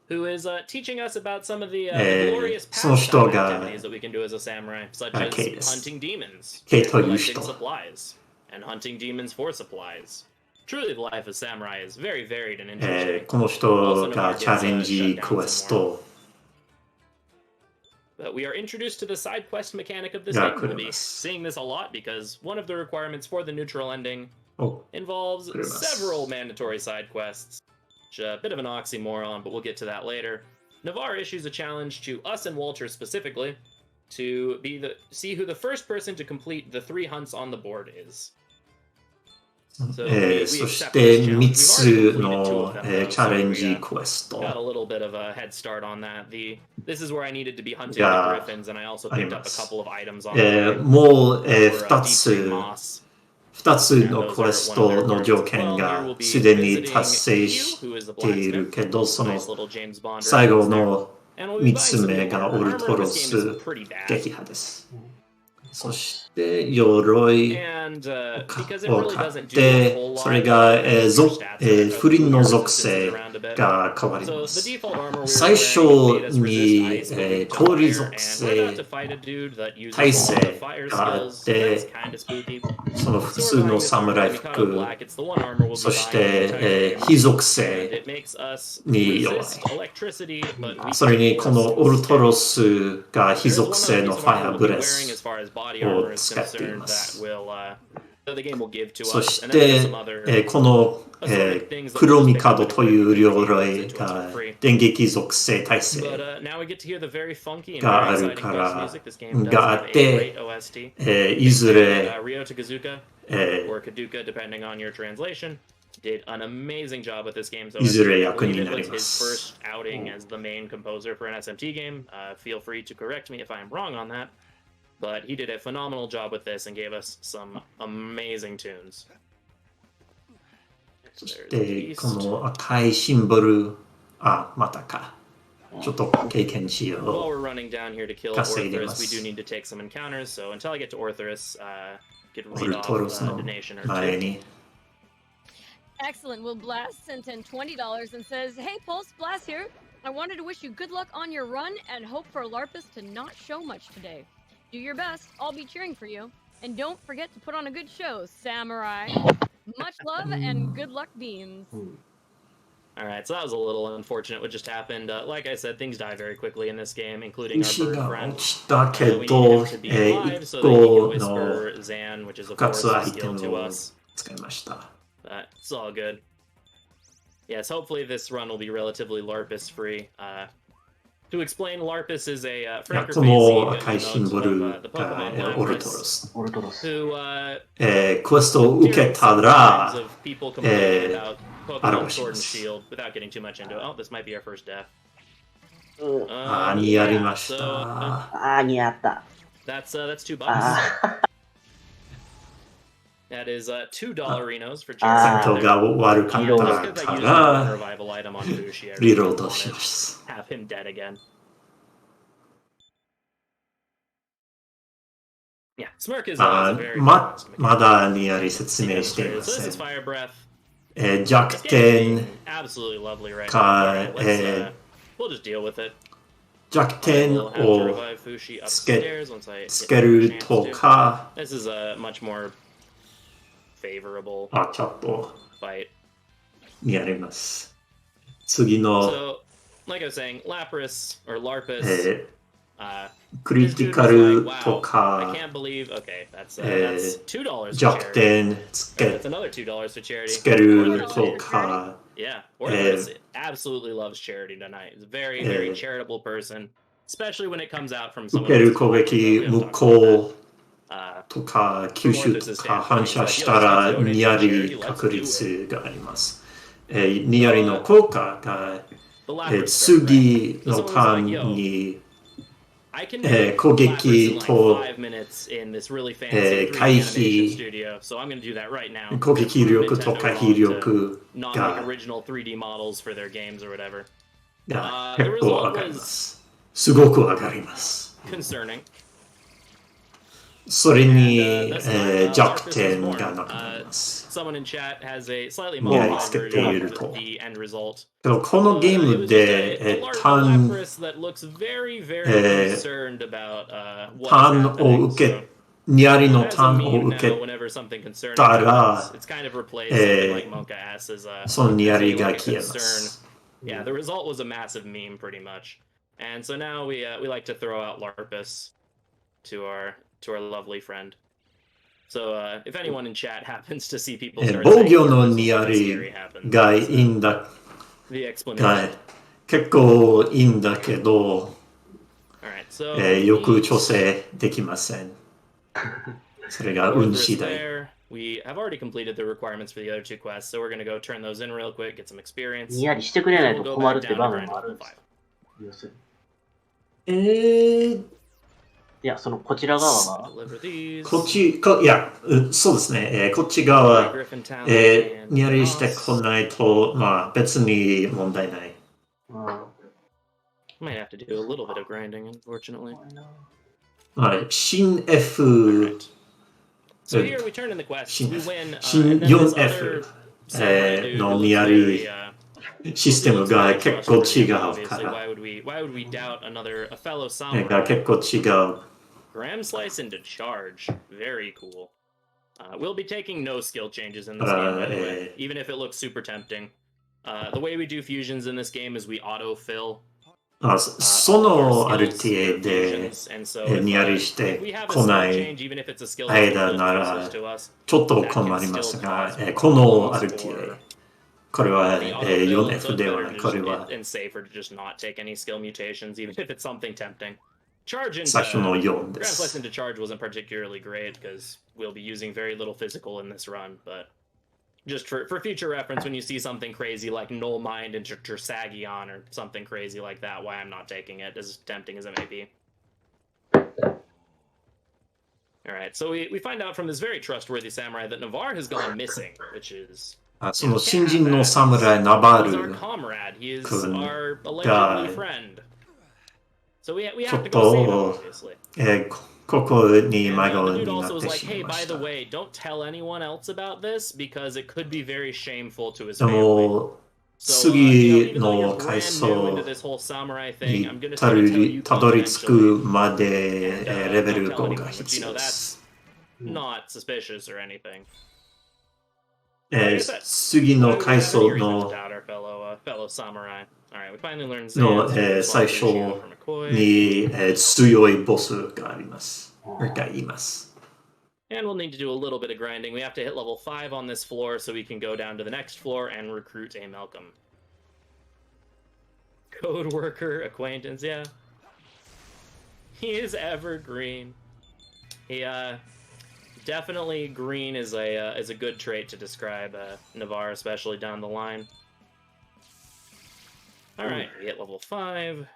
who is teaching us about some of the えー glorious その人 pastime が activities that we can do as a samurai, such ケイで as す。 hunting demons, ケイという collecting 人。 supplies, and hunting demons for supplies. Truly, the life of samurai is very varied and え interesting. ーこの人がチャレンジクエスト But we are introduced to the side quest mechanic of this が game. 来 We'll り be ます。 seeing this a lot because one of the requirements for the neutral ending お involves 来ります。 several mandatory side quests. Which, a bit of an oxymoron, but we'll get to that later. Navarre issues a challenge to us and Walter specifically to see who the first person to complete the 3 hunts on the board is. So え we ーそし accept て this 3 challenge. つ We've already completed 2の of them, えー though, チャ so レン we ジクエス got a ト little bit of a head start on that. This is where I needed to be hunting theが griffins, and I also あり picked ま up a す。 couple of items on え the ーもう way えー for 2 deep つ green moss. 2つ And の those クエ are ス one of ト their の requirements 条 as 件 well. Here が we'll be すでに visiting 達成 Q, し who is the ている blacksmith. けど、その Nice little James Bond 最後 reference there. の And we'll be 3 buying つ some 目 new が armor. オル Armor ト in ロ this game ス is pretty bad. 撃破です。そして鎧 And を because it 買 really っ doesn't do a て whole そ lot れ of が your stats are 不倫の your 属 resistances 性 around a bit. が変わり So ま the す。 default armor we were 最 wearing 初 made us に resist ice, but weak to 氷 fire, 属 and we're about to 性 fight a dude that uses 耐 all of the 性 fire があっ skills. So that's て kind of spooky. その普 So 通 we're の buying this armor, 侍 Mikado 服 Black. It's the one armor we'll be そし buying the て entire game. 非属 And 性 it makes us に弱い。 resist electricity, but we それにこのオルトロスが There 非 is one 属 other 性 piece の of ファイ armor ア we'll ブ be レ wearing ス as far as body を armor is 使ってい concerned ま that す。 will that the game will give to そ us. し And then we have て some other この assorted things that 黒 we'll ミ just pick カ up ド and という equip 鎧 if the game gives it to us が for free. 電撃属性耐 But 性 now we get to hear the very funky and が very ある exciting か quest ら music. This game does があ have っ a て great OST. いずれ Ryo Takazuka or Kaduka, depending on your translation, did an amazing job with this game's いず OST. れ I 役 believe に it なり was ま his す。 first outing as the main composer for an SMT game. Feel free to correct me if I'm wrong on that. But he did a phenomenal job with this and gave us some amazing tunes. そし There's て the こ beast. の赤いシンボルまたかちょっと経験しよ While う we're running down here to kill 稼いでま Orthrus, we す do need to take some encounters. So until I get to Orthrus, get オ read ル off トロス a の donation or 前 two. に Excellent. Will Blast sent in $20 and says, "Hey, Pulse, Blast here. I wanted to wish you good luck on your run and hope for Larpus to not show much today. Do your best. I'll be cheering for you. And don't forget to put on a good show, Samurai. Much love and good luck, Beans." All right, so that was a little unfortunate what just happened. Like I said, things die very quickly in this game, including our 石 bird が friend. 落ちたけ We need ど him to be alive 1 so that he can 個の whisper Zan, which is a 復活 force アイテ skill ム to を us. 使いました It's all good. Yes, hopefully this run will be relatively Larpus free. To explain, Larpus is a いや Franker この Fancy 赤いシンボ of ル the が Pokemon オルトロ Lapras, スオルトロス。 who クエストを受け hearing た some ら signs of people complaining about Pokemon Arrow Sword and Shields. Shield without getting too much into it. Oh, this might be our first death. にやりまし so た似合った。 that's 2 bucks. あ That is $2 Renos for 戦 Jared. 闘が悪かっ Reload. た Just because か I used one ら revival item on Fushi, I リ really ロー don't ド want し to ます have him dead again. Yeah, Smirk is, is a very ま fast まだにやり説明 mechanic. してい So ま this せ is ん Fire Breath. 弱 This game is 点 being absolutely lovely right now. か Alright, let's, we'll just deal with it. 弱点 We'll have to を revive Fushi つけ upstairs once I つ get け a る chance と to. か This is a much more favorable ちょっと fight. にやります次の So, like I was saying, Lapras or Larpus. クリ This ティ dude カ was ル like, と wow, I か can't believe. Okay, that's え $2 for 弱 charity. 点つ That's け another $2 for charity. つける Orthrus- とか Yeah, Orthrus absolutely loves charity tonight. He's a very, very charitable person, especially when it comes out from 受 someone け who's る攻撃 we haven't 無 talked about 効 that. とか吸収とか反射したらニヤリ確率がありますニヤリの効果が The Lapras 次 So の someone タ was ー like, ン yo, に I can make 攻 Lapras 撃 in like と 5 minutes in this really fancy 3D 回 animation 避 studio, so I'm going to do that right now. 攻撃 Prove 力と Nintendo 回 wrong 避 to 力 not が make original 3D models for their games or whatever. が The 結構 result 上がりま was すすごく上がります concerning. それに、 And, thus far, 弱 Marcus is 点 born. がなくなります。 Someone in chat has a slightly 見合い modified つけてい version る of と。 the end result. でもこのゲー It ム was just で、 a タ Lapras that looks very, very concerned about what タ is ーンを happening. 受 So, け、ニアリの as タ a ーンを meme 受 now, け whenever something concerning たら、 happens, it's kind of replaced something like Monka asks as a そのニア as a リが like 消えま concern. す。 Yeah, the result was a massive meme, pretty much. And so now we like to throw out Larpus to our lovely friend. So if anyone in chat happens to see people start 防 saying 御の Larpus ニ when ア something リ scary happens, が that's, いいんだ the が explanation. 結構いいんだけど、 Alright, so よく調整できません。それが運 Northrus 次第。 there. We have already completed the requirements for the other two quests, so we're going to go turn those in real quick, get some experience. にやりしてくれない Then と we'll go 困る back って down 場 to 面 grind もある level んです 5. 要するにいや、そのこちら側が、 Deliver these. こっち、いや、そうですね。こっち側、 Griffin Talon and ニアリしてこ Moss. ないと、まあ別に問題ない。Might have to do a little bit of grinding, unfortunately. はい、新 F、 Alright. So here we turn in the quests, we win, 新 and then this 4F other samurai dude の who ニ looks ア very, リシステムが結構違う obviously. から。 Why would we doubt a fellow が samurai? 結構違う。 Gram Slice into Charge. Very cool. We'll be taking no skill changes in this game, by the way, even if it looks super tempting. The way we do fusions in this game is we autofill. そのある程度でニアリしてこない間ならちょっと困りますが、このある程度、これは 4F ではない、これは safer to just not take any skill mutations, even if it's something tempting. Charge into 最初の4で Grand Slice す。 into Charge wasn't particularly great because we'll be using very little physical in this run, but just for future reference, when you see something crazy like Null Mind into Tersagion or something crazy like that, why I'm not taking it, as tempting as it may be. Alright, so we find out from this very trustworthy samurai that Navarre has gone missing, which is... その新人の侍ナバ He's ル our comrade, he is 君 our が allegedly friend. So we ちょ have っ to go save him, と obviously. ここに And 迷 the 子 dude にな also っ was て like, し hey, まいま by し the た。 way, don't tell anyone else about this because it could be very shameful to his で family. も So, 次 even though の you're 階 brand new into 層 this whole samurai thing, に I'm gonna try to tell you たどり着く confidentially. まで And, レベ don't ル tell 5 anyone, が but 必 you 要 know です。 that's not suspicious or anything. Like I said, 次 why の would we 階 have any 層 reason to の doubt our fellow samurai? All right, we finally learned の Zan's 最 response 初 ratio from McCoy. に強いボスがあります。がいます。 And we'll need to do a little bit of grinding. We have to hit level 5 on this floor so we can go down to the next floor and recruit a Malcolm. Code worker acquaintance, yeah. He is evergreen. He definitely green is a good trait to describe Navarre, especially down the line. All right, we hit level 5.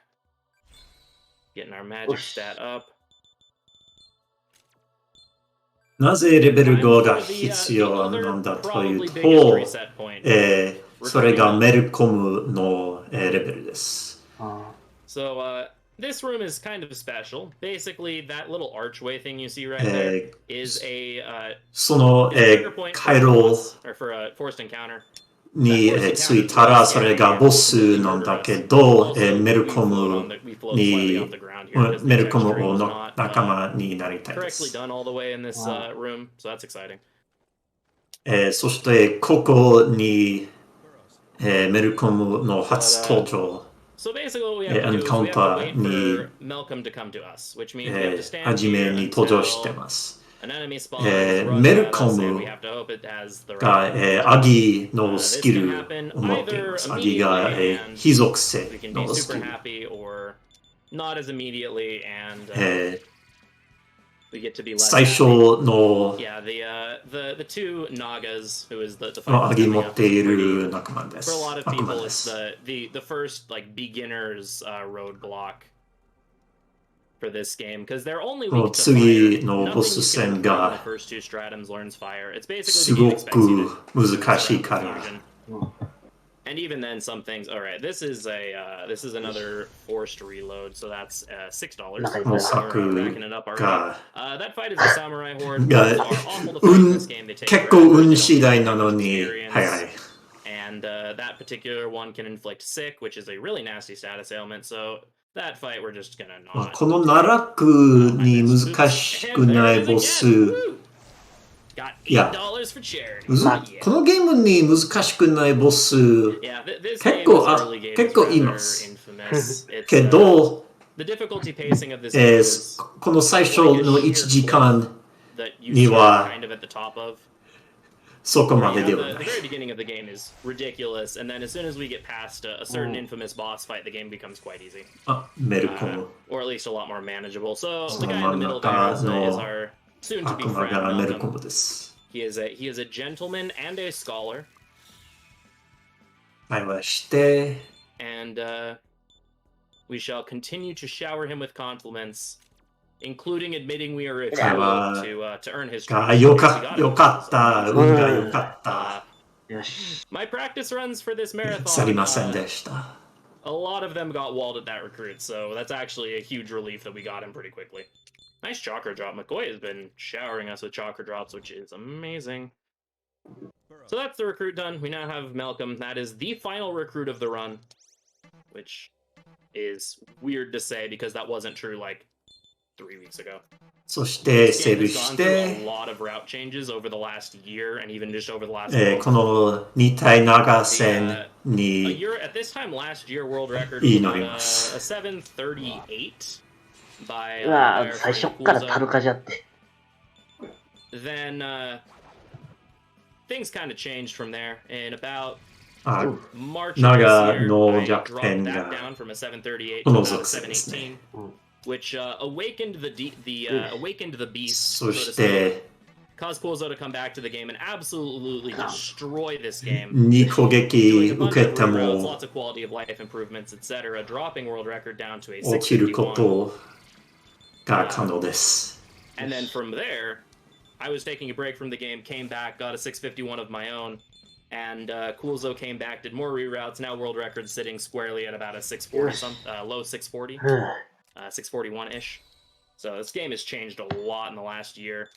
Getting our magic stat up. なぜレベル5が必要なんだというと、それがメルコムのレベルです。So, this room is kind of special. Basically, that little archway thing you see right there is a その回廊 for a forced encounter. についたらそれがボスなんだけど、メルコムの仲間になりたいで Correctly す。 done all the way in this room, so that's exciting. そしてここにメルコムの初登場 So basically what we have to do is we have to wait for Malcolm to come to us, which means we have to stand 初め here に登場して until ます。 an enemy spawns, runs メル at コ us, ム and we have to hope it has the が right アギの This スキ can ル happen を持っていま either す。アギが immediately and 非属性 we can の be スキ super ル。 happy, or not as immediately, and we get to be less 最初 happy. の Yeah, the two Nagas, who is the fight ア that's ギ coming 持 up, ってい is る pretty, 仲間で for a す。 lot of 悪魔 people, で it's す。 the first like beginner's roadblock for this game, because they're only weak to 次 fire. の Nothing ボ you ス can 戦 do in が the first two stratums learns fire. It's す basically the ご game expects you く to 難しいから。 fusion. And even then, some things. All right, this is another forced reload, so that's $6. Racking it up already. That fight is a samurai horde. Are awful to fight in this game. They take 結構運次第なのに、はいはい。 And that particular one can inflict sick, which is a really nasty status ailment. So that fight, we're just gonna not. この奈落に難しくないボス。いや、このゲームに難しくないボス、結構います。けど、この最初の1時間には、そこまでではない。The very beginning of the game is ridiculous, and then as soon as we get past a certain infamous boss fight, the game becomes quite easy. メルコム。Or at least a lot more manageable. So the guy in the middle there is our soon-to-be friend, Malcolm. He is a gentleman and a scholar. 会話して、 And we shall continue to shower him with compliments, including admitting we are a fool to earn his trust. よかった、運がよかった。My practice runs for this marathon. 去りませんでした。A lot of them got walled at that recruit, so that's actually a huge relief that we got him pretty quickly. Nice chakra drop. McCoy has been showering us with chakra drops, which is amazing. So that's the recruit done. We now have Malcolm. That is the final recruit of the run, which is weird to say because that wasn't true like 3 weeks ago. そしてセーブして、 a lot of route changes over the last year and even just over the last この2体長線に at this time last year world record いいのいます。 a 738 by 最初からタルカじゃって。 Then things kind of changed from there in about March of this year. I dropped that down from a 738 to about a 718. Which awakened the beast, so to speak. Caused Pulzo to come back to the game and absolutely destroy this game. 2攻撃受けても lots of quality of life improvements, etc., dropping world record down to a 起きるこ 651. とが可能です。 And then from there, I was taking a break from the game, came back, got a 651 of my own, and Coolzo came back, did more reroutes. Now world record sitting squarely at about a 640, low 640. 641-ish. So this game has changed a lot in the last year.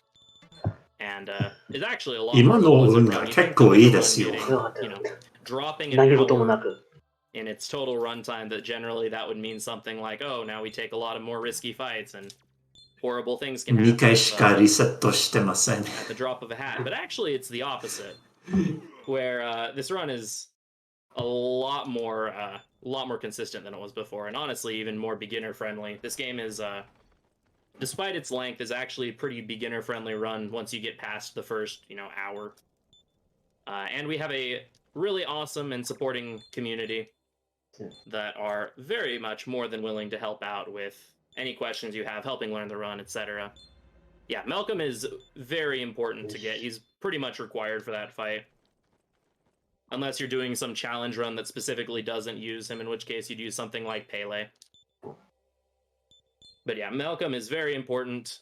And it's actually a lot 今の運が結構いいですよ。 dropping an hour in its total runtime, that generally that would mean something like, oh, now we take a lot of more risky fights and horrible things can happen 2回しかリセットしてません。 at the drop of a hat. But actually it's the opposite, where this run is a lot more consistent than it was before, and honestly even more beginner friendly. This game is despite its length is actually a pretty beginner friendly run once you get past the first hour. And we have a really awesome and supporting community that are very much more than willing to help out with any questions you have, helping learn the run, etc. Yeah, Malcolm is very important to get. He's pretty much required for that fight. Unless you're doing some challenge run that specifically doesn't use him, in which case you'd use something like Pele. But yeah, Malcolm is very important.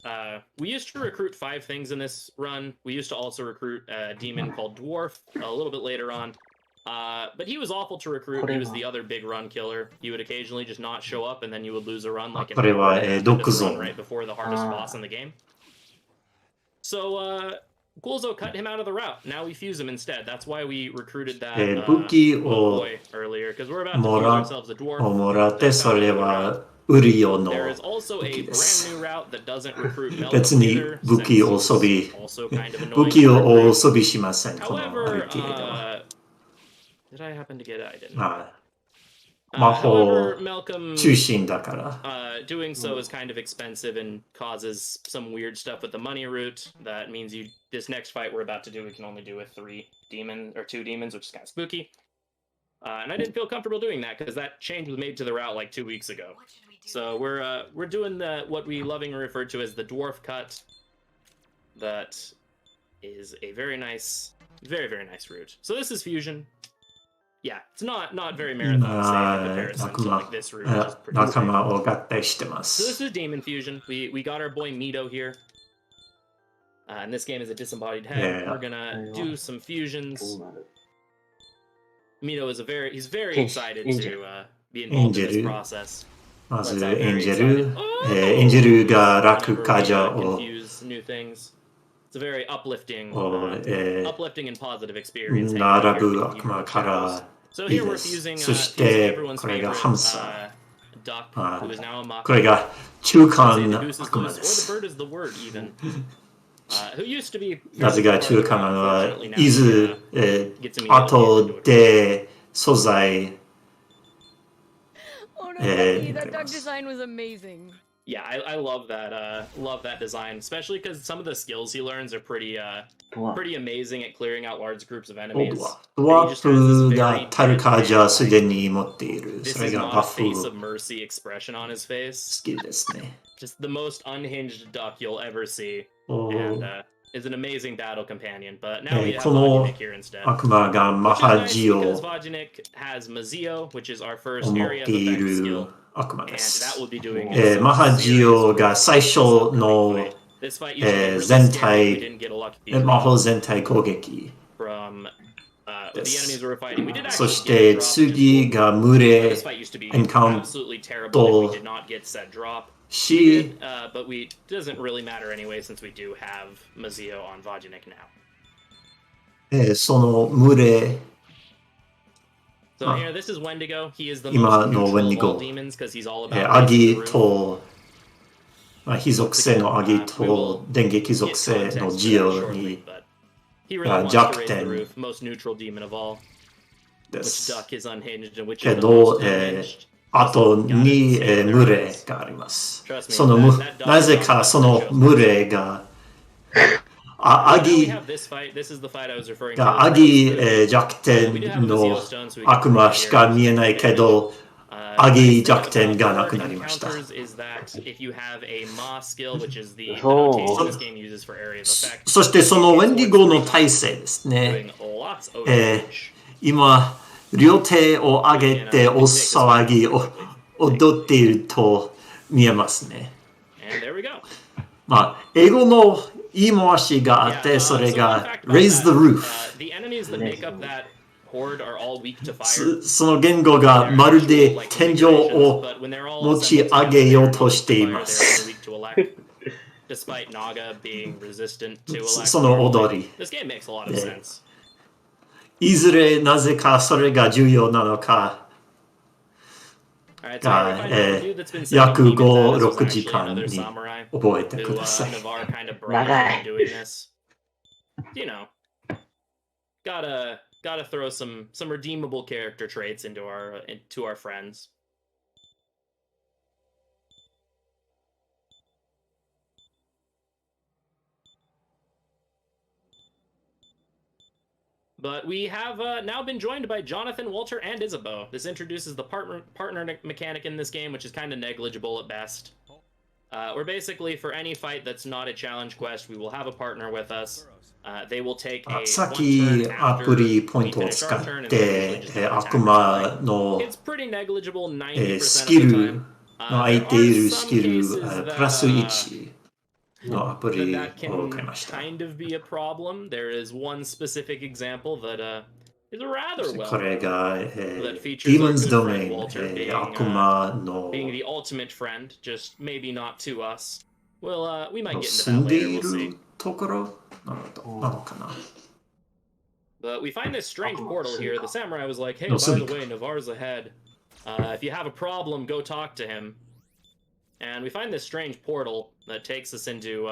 We used to recruit 5 things in this run. We used to also recruit a demon called Dwarf a little bit later on. But he was awful to recruit. He was the other big run killer. He would occasionally just not show up, and then you would lose a run like an run right before the hardest boss in the game. So, Gulzo cut him out of the route. Now we fuse him instead. That's why we recruited that boy earlier, because we're about to fuse ourselves a dwarf. もらってそれは売るようの There is also a brand new route that doesn't recruit Melon 別に either, 武器を装備 also kind of 武 annoying 器 to を recruit. 装備しませんこの However, RTA では did I happen to get it? I didn't. 魔法 However, Malcolm 中心だから doing so is kind of expensive and causes some weird stuff with the money route. That means this next fight we're about to do, we can only do with 2 demons, which is kind of spooky. And I didn't feel comfortable doing that because that change was made to the route like 2 weeks ago. So we're doing what we lovingly refer to as the dwarf cut. That is a very nice, very very nice route. So this is fusion. Yeah, it's not very marathon safe in comparison to like this route, which is pretty 仲間を合体してま So this す is Demon Fusion. We got our boy Mito here. And this game is a disembodied head. Yeah. We're gonna do some fusions. Mito is he's very excited Angel. to be involved in this Angel. process. まず Let's out エン very ジェル excited.、エンジェルが落 Whenever 下 we 者を confuse new things. It's a very uplifting, を、uplifting and positive experience. hanging out 並 here ぶ with 悪魔 you か shadows. ら So いい here で we're す。 using, そし using て everyone's これが favorite ハムサ duck, あ who is now a mock. これが中 Say 間 the 悪 goose is 魔 loose, で or the す。 bird is the word even. Who used to be なぜ fairly か far 中 to 間 run. は Fortunately now い he, ず、 gets immediately 後 into it. で素材 Oh no, Eh, Becky, that duck yes. design was amazing. Yeah, I love that design, especially because some of the skills he learns are pretty ドワーフ pretty amazing at clearing out large groups of ド enemies. ワーフがタルカージャーすでに持っている。 This それ is が not バ a フ face 好 of mercy expression on his face. きですね。 Just the most unhinged duck you'll ever see, お and is an amazing battle companion. But now we have この Vajinik here instead. 悪魔がマ Which is ハ nice ジ because を Vajinik has Mazio, which is our first 持っ area て of い effect る skill. 悪魔 And で that す。 will be doing some マハジ serious オ work が最 this 初 upcoming の fight. This fight used to be really 全 scary if we 体 didn't get a lucky 魔 drop 法全体攻撃 from the です enemies we were fighting. We did そ actually し get a て drop, which is 次 cool. が群 But れ this fight used to be エンカウン absolutely terrible if ト we did not get said drop. し But we doesn't really matter anyway since we do have Mazio on Vajinik now. その群れ So Huh. here, this is Wendigo. He is the 今 most の neutral of all Wendigo demons because he's all about ア raising ギ the roof. と非属性のアギと電撃 Get 属性 context の for ジ that オ shortly, に but he really wants to Jack raise the Ten. roof. Most neutral demon of all. で Which す duck is unhinged and which け is the ど most unhinged? あと Got it. に Stay with 群 their れ eyes. があります Trust me, その that dog なぜ is か on その that shows 群れがア Now we ギ have this fight. This is the fight I was referring to. がア It's ギ fairly spooky. 弱 We 点 do have の Mazio stone, so we 悪 can 魔 throw しか見えないけど nice thing 弱点 about がな Lord くなりました encounters is that if you have a Ma skill, which is the Oh. notation this game uses for area of effect, そしてそのウェンディゴの体勢ですね doing lots of え damage. 今両手を上げてお騒ぎを踊っていると見えますね And there we go. まあ英語の言い回しがあっ Yeah, てそれ so fun が fact about raise the that, roof the enemies that make up that horde are all weak to fire. その言語が They're まるで actual, like, 天井を configurations, but when they're all 持ち assembled 上げ together, よう they're と weak し to てい fire, ま they're す only weak to elect. Despite Naga being resistant to そ elect. の踊り This game makes a lot of で sense. いずれなぜかそれが重要なのか Alright, so here we find Eh, a dude that's been sending 約 demons at us 5、 was 6 actually 時間 another に samurai 覚えて who ください Navarre kind of bribed into doing this. You know, gotta throw some redeemable character traits into our friends. But we have now been joined by Jonathan, Walter, and Isabeau. This introduces the partner mechanic in this game, which is kind of negligible at best. We're basically, for any fight that's not a challenge quest, we will have a partner with us. They will take a さっ one き turn ア after プリ we ポイントを finish 使 our っ turn, and て they usually just don't 悪 attack us. 魔の It's pretty negligible 90% ス of キ the ル time. の空い There てい are るス some キル cases プラス that 1のアプリ that を can 買いました kind of be a problem. There is one specific example that is rather well これ known, が that features our Demon's good friend Domain Walter 悪魔の being the ultimate friend, just maybe not to us. Well, we might get into 住 that んで later. い We'll see. るところなのかな But we find this strange portal here. The samurai was like, "Hey, No, by the Sumika. way, Navarre's ahead. If you have a problem, go talk to him." And we find this strange portal that takes us into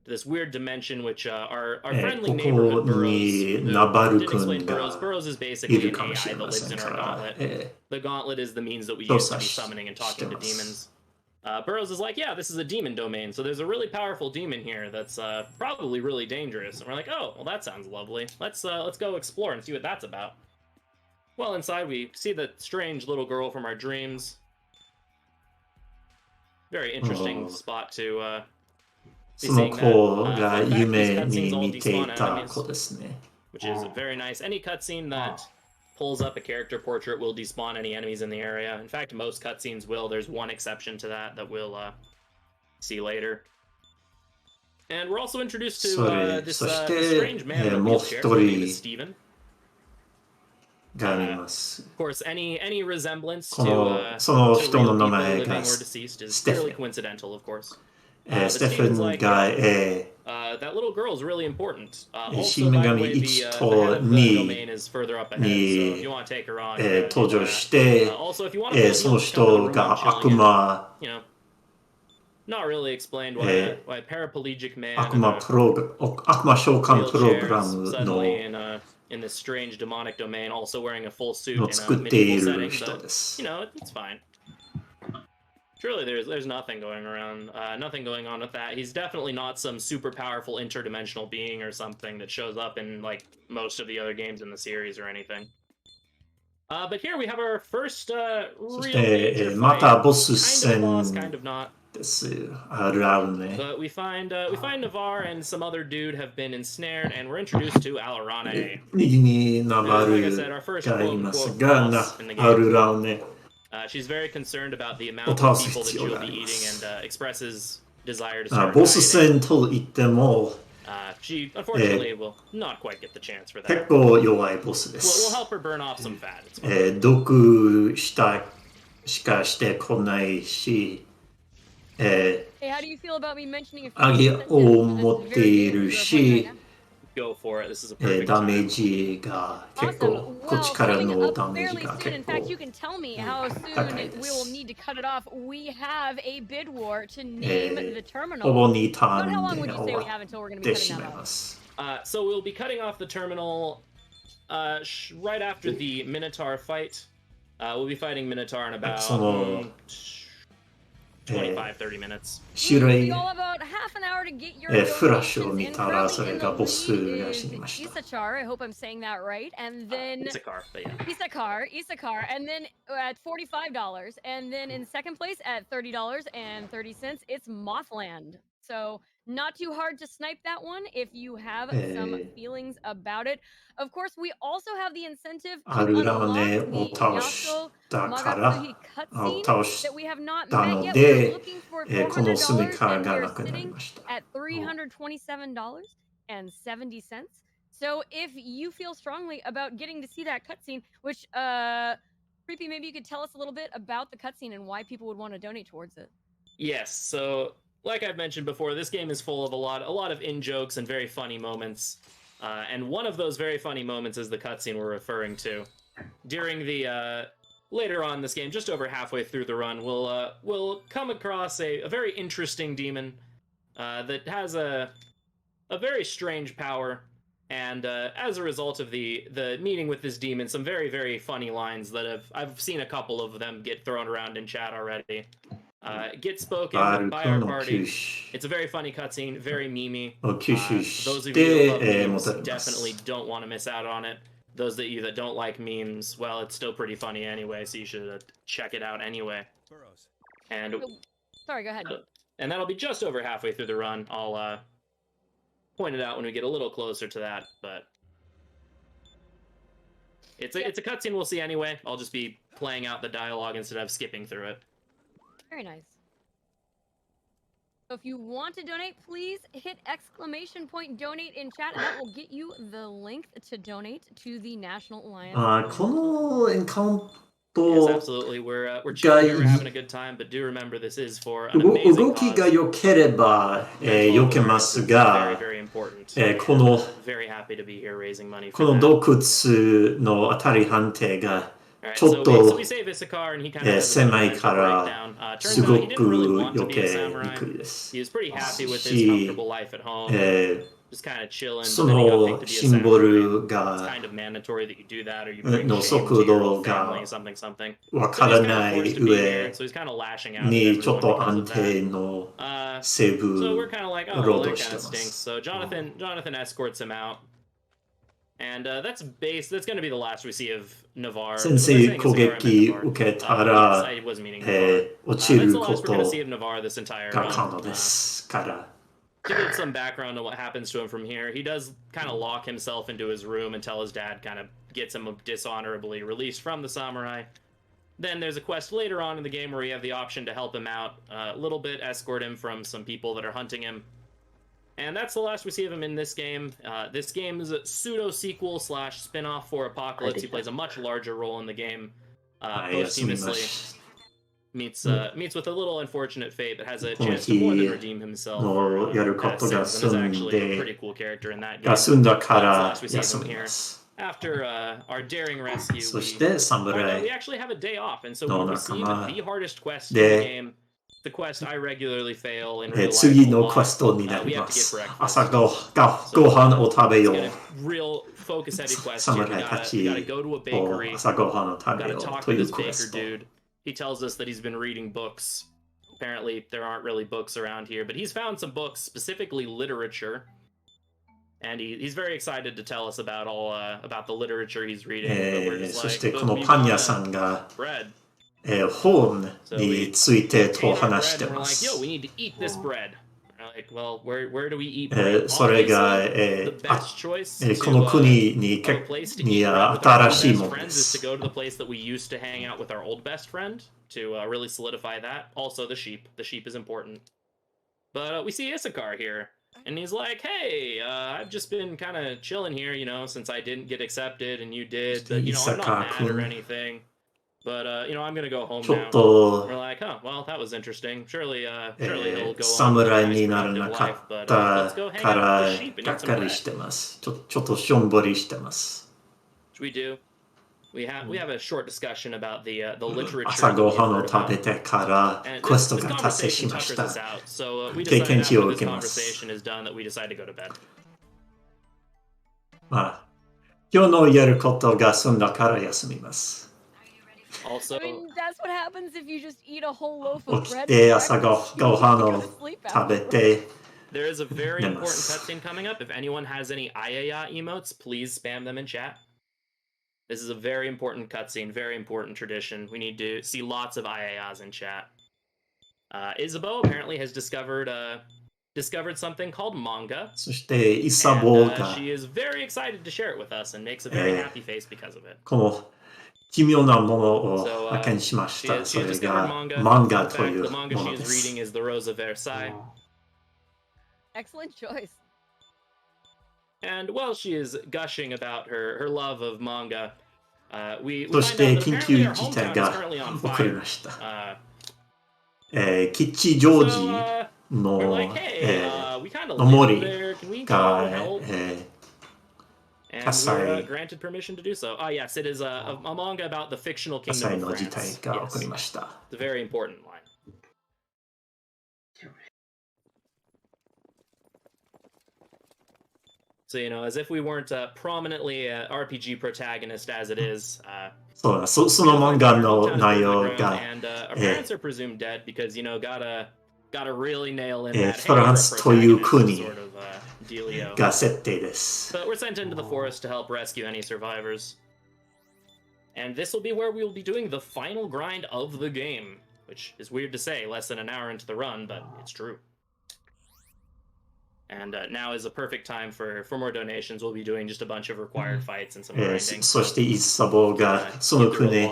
this weird dimension, which our friendly こ neighborhood こ Burrows. に who ナバル didn't 君 explain が Burrows. Burrows is い basically る an かもし AI れ that ませ lives ん in か our ら gauntlet. The gauntlet is the means that we 調 use to 査 be し summoning and して talking to ます demons. Burrows is like, yeah, this is a demon domain, so there's a really powerful demon here that's probably really dangerous. And we're like, oh, well, that sounds lovely. Let's go explore and see what that's about. Well, inside we see the strange little girl from our dreams. Very interesting Oh. spot to be その seeing that. 子が Fun fact, these 夢 cutscenes に all 見てい despawn た enemies, 子ですね which is very nice. Any cutscene that pulls up a character portrait will despawn any enemies in the area. In fact, most cutscenes will. There's one exception to that we'll see later. And we're also introduced to this strange man in a もう wheelchair. 一 His name 人 is Steven. があります。Of course, any resemblance こ to のその to 人 real の名 people 前 living が or deceased is ステフ purely ェン。coincidental, of course. ス But テフ seems ェン like が、 that little girl is really important. 新 Also, 女 by the 神 way, the 1 head と of the 2 domain is further up ahead. So if に you want to take her on, you're gonna 登 do 場 that. して、 Also, if you want to pull a その heel to come to the 人 room I'm が chilling 悪 in, 魔 you know, not really explained why why a paraplegic man 悪 in 魔 a 悪魔召喚プログ wheelchair ラ is ム suddenly の in this strange demonic domain, also wearing a full suit の in a 作ってい medieval る setting. 人 But です。 you know, it's fine. Surely there's nothing going around, nothing going on with that. He's definitely not some super powerful interdimensional being or something that shows up in like most of the other games in the series or anything. But here we have our first そし real て、 major また fight. ボス Kind of a boss, 戦 kind of not. です。あるあるね。 But we find Navarre and some other dude have been ensnared, and we're introduced to Alarane. 右にナバ Like I ル said, our first がいます quote-unquote が、 boss in the あ game. るあるね。 She's very concerned about the amount を of 倒す people that 必要 she'll があ be りま eating す。 and expresses desire to あ start ボス dieting. 戦と言っても She unfortunately will not quite get the chance for 結 that. 構弱いボスで We'll す。 help her burn off some fat. It's fine. 毒したしかしてこないし、 Hey, how do you feel about me mentioning a few アゲ sentences を for 持 this って very い game る that we're playing right し、 now? Go for it. This is a perfect ダメ time. ージが結 Awesome. 構こっち Well, から coming の up ダメージ fairly が soon. 結 In fact, 構 you can tell me how 高 soon いで we will す。 need to cut it off. We have a bid war to name the ほ terminal. ぼ2タ About ー how ン long で would you 終 say わ we have until we're going っ to be てし cutting ま that いま off? す。So we'll be cutting off the terminal right after the Minotaur fight. We'll be fighting Minotaur in about その 25, 30 minutes. 種 So 類 you all have about half an hour to get your フラッシュを donations 見 in. たら Currently それ in が the ボス lead が is 死にました。 Isachar. I hope I'm saying that right. And then Isakar, but yeah. Isakar, and then at $45, and then in second place at $30.30, it's Mothland. So not too hard to snipe that one if you have some feelings about it. Of course, we also have the incentive to アルラ unlock ネ the を倒し Yaso たから Magatsuhi を cutscene 倒し that we have not た met の yet. We're で looking for この住み $400, か and が we're なくなり sitting ました。 at $327.70. So if you feel strongly about getting to see that cutscene, which Creepy, maybe you could tell us a little bit about the cutscene and why people would want to donate towards it. Yes, so like I've mentioned before, this game is full of a lot of in-jokes and very funny moments. And one of those very funny moments is the cutscene we're referring to. During the later on in this game, just over halfway through the run, we'll come across a very interesting demon that has a very strange power. And as a result of the meeting with this demon, some very, very funny lines that I've seen a couple of them get thrown around in chat already. Get spoken by our party. It's a very funny cutscene, very memey. Those of you who love memes definitely don't want to miss out on it. Those of you that don't like memes, well, it's still pretty funny anyway, so you should check it out anyway. And sorry, go ahead. And that'll be just over halfway through the run. I'll point it out when we get a little closer to that, but it's a cutscene we'll see anyway. I'll just be playing out the dialogue instead of skipping through it. Very nice. So if you want to donate, please hit !donate in chat, and that will get you the link to donate to the National Alliance. このエンカウン Yes, ト absolutely. We're chilling here, we're having a good time, but do remember this is for an amazing 動きが cause. 良ければ避けますが Very, very important. この Very happy to be here raising money こ for の that. 洞窟の当たり判定が Alright, ちょっ so と we save Isakar, and he kind of has a bit of a 狭い mental から breakdown. す Turns ご out he く didn't really want to 余 be a 計に samurai. くいです He was pretty happy with his し comfortable life at home. え Just kind of chilling. そ But then he got の picked to be a シンボ samurai. ル It's が kind of mandatory that you do that, or you bring の shame to 速 your 度 whole が family, something, something. わ So か he's ら kind な of い forced to be here, 上 and so he's kind of lashing out at にちょっ everyone と because 安 of 定 that. の So セーブ we're kind of like, oh, 労 well, that 働し kind て of ま stinks. す So Jonathan escorts him out. And that's going to be the last we see of Navarre. 先制攻撃受けたら I was meaning Navarre. 落ち That's る the こ last we're going to と see of Navarre this entire が run. 可能ですから To get some background on what happens to him from here, he does kind of lock himself into his room until his dad kind of gets him dishonorably released from the samurai. Then there's a quest later on in the game where you have the option to help him out a little bit, escort him from some people that are hunting him. And that's the last we see of him in this game. This game is a pseudo-sequel / spin-off for Apocalypse. He plays a much larger role in the game. Posthumously meets with a little unfortunate fate, but has a chance to more than redeem himself. And is actually a pretty cool character in that game. That's the last we see of him here. After our daring rescue, we actually have a day off, and so we received the hardest quest in the game. The quest I regularly fail in real life. 次のクエストになります。朝ごはんを食べよう。 Real focus-heavy quest. 侍たち gotta go to a bakery. 朝ごはんを食べよ Gotta う talk と to いう this クエ baker スト。 dude. He tells us that he's been reading books. Apparently, there aren't really books around here, but he's found some books, specifically literature. And he's very excited to tell us about about the literature he's reading. But we're just そして like, このパン屋さんが bread. 本についてと話して And we're ま like, す。 yo, we need to eat this bread. We're like, well, where do we eat bread? それが The best choice この国に a place to eat bread with our 新しい best もので friends is to す。 go to the place that we used to hang out with our old best friend to really solidify that. Also, the sheep. The sheep is important. But we see Issachar here, and he's like, hey, I've just been kind of chilling here, you know, since I didn't get accepted and you did. But, you know, I'm not mad or anything. But, you know, I'm going to go home ちょ now. っと We're like, huh, well, that was interesting. Surely he'll go on with a 侍 nice になら productive なか life. っ But た let's go hang か out ら with the sheep and が eat っ some かり bread. してます。ちょっとしょんぼりしてます。Which we do. We have a short discussion about the literature. 朝ごはんを食べ and てから this, クエスト this が達成し conversation まし tuckers た。 us out. So we 経 decide 験値を after 受 this けます。 conversation is done that we decide to go to bed. まあ、今日のやることが済んだから休みます。 Also, I mean, that's what happens if you just eat a whole loaf of 起き bread. て for 朝 breakfast. ごはん You を go to sleep 食べ afterwards. て there is a very important Nemas. cutscene coming up. If anyone has any Ayaya emotes, please spam them in chat. This is a very important cutscene, very important tradition. We need to see lots of Ayayas in chat. Isabeau apparently has discovered something called manga. そしてイサボ And が she is very excited to share it with us and makes a very happy face because of it. この奇妙なものを So, 発見しまし She た。 has, そ she has れ discovered が manga. 漫画 In と fact, いう the manga も she ので is す。 reading is The Rose of Versailles. Excellent choice. And while she is gushing about her love of manga, we そ find して out that 緊 apparently 急 our 事態 hometown is が currently on 起こり fire. ました。 So, 吉祥寺 we're の like, hey, we kind of の live 森 there. Can we go が help? And we're 火災 granted permission to do so. Ah, yes, it is a manga about the fictional 火 kingdom 災 of の事 France. 態が起こ Yes, りました。 it's a very important line. So, you know, as if we weren't prominently an RPG protagonist as it is, そうだ、その漫画の内容 and が our parents are presumed dead because, you know, gotta really nail in that フランスという国 sort of dealio. が設定です。 But we're sent into the forest to help rescue any survivors. And this will be where we will be doing the final grind of the game, which is weird to say less than an hour into the run, but it's true. And now is a perfect time for more donations. We'll be doing just a bunch of required fights and some grinding. そしてイサボがその国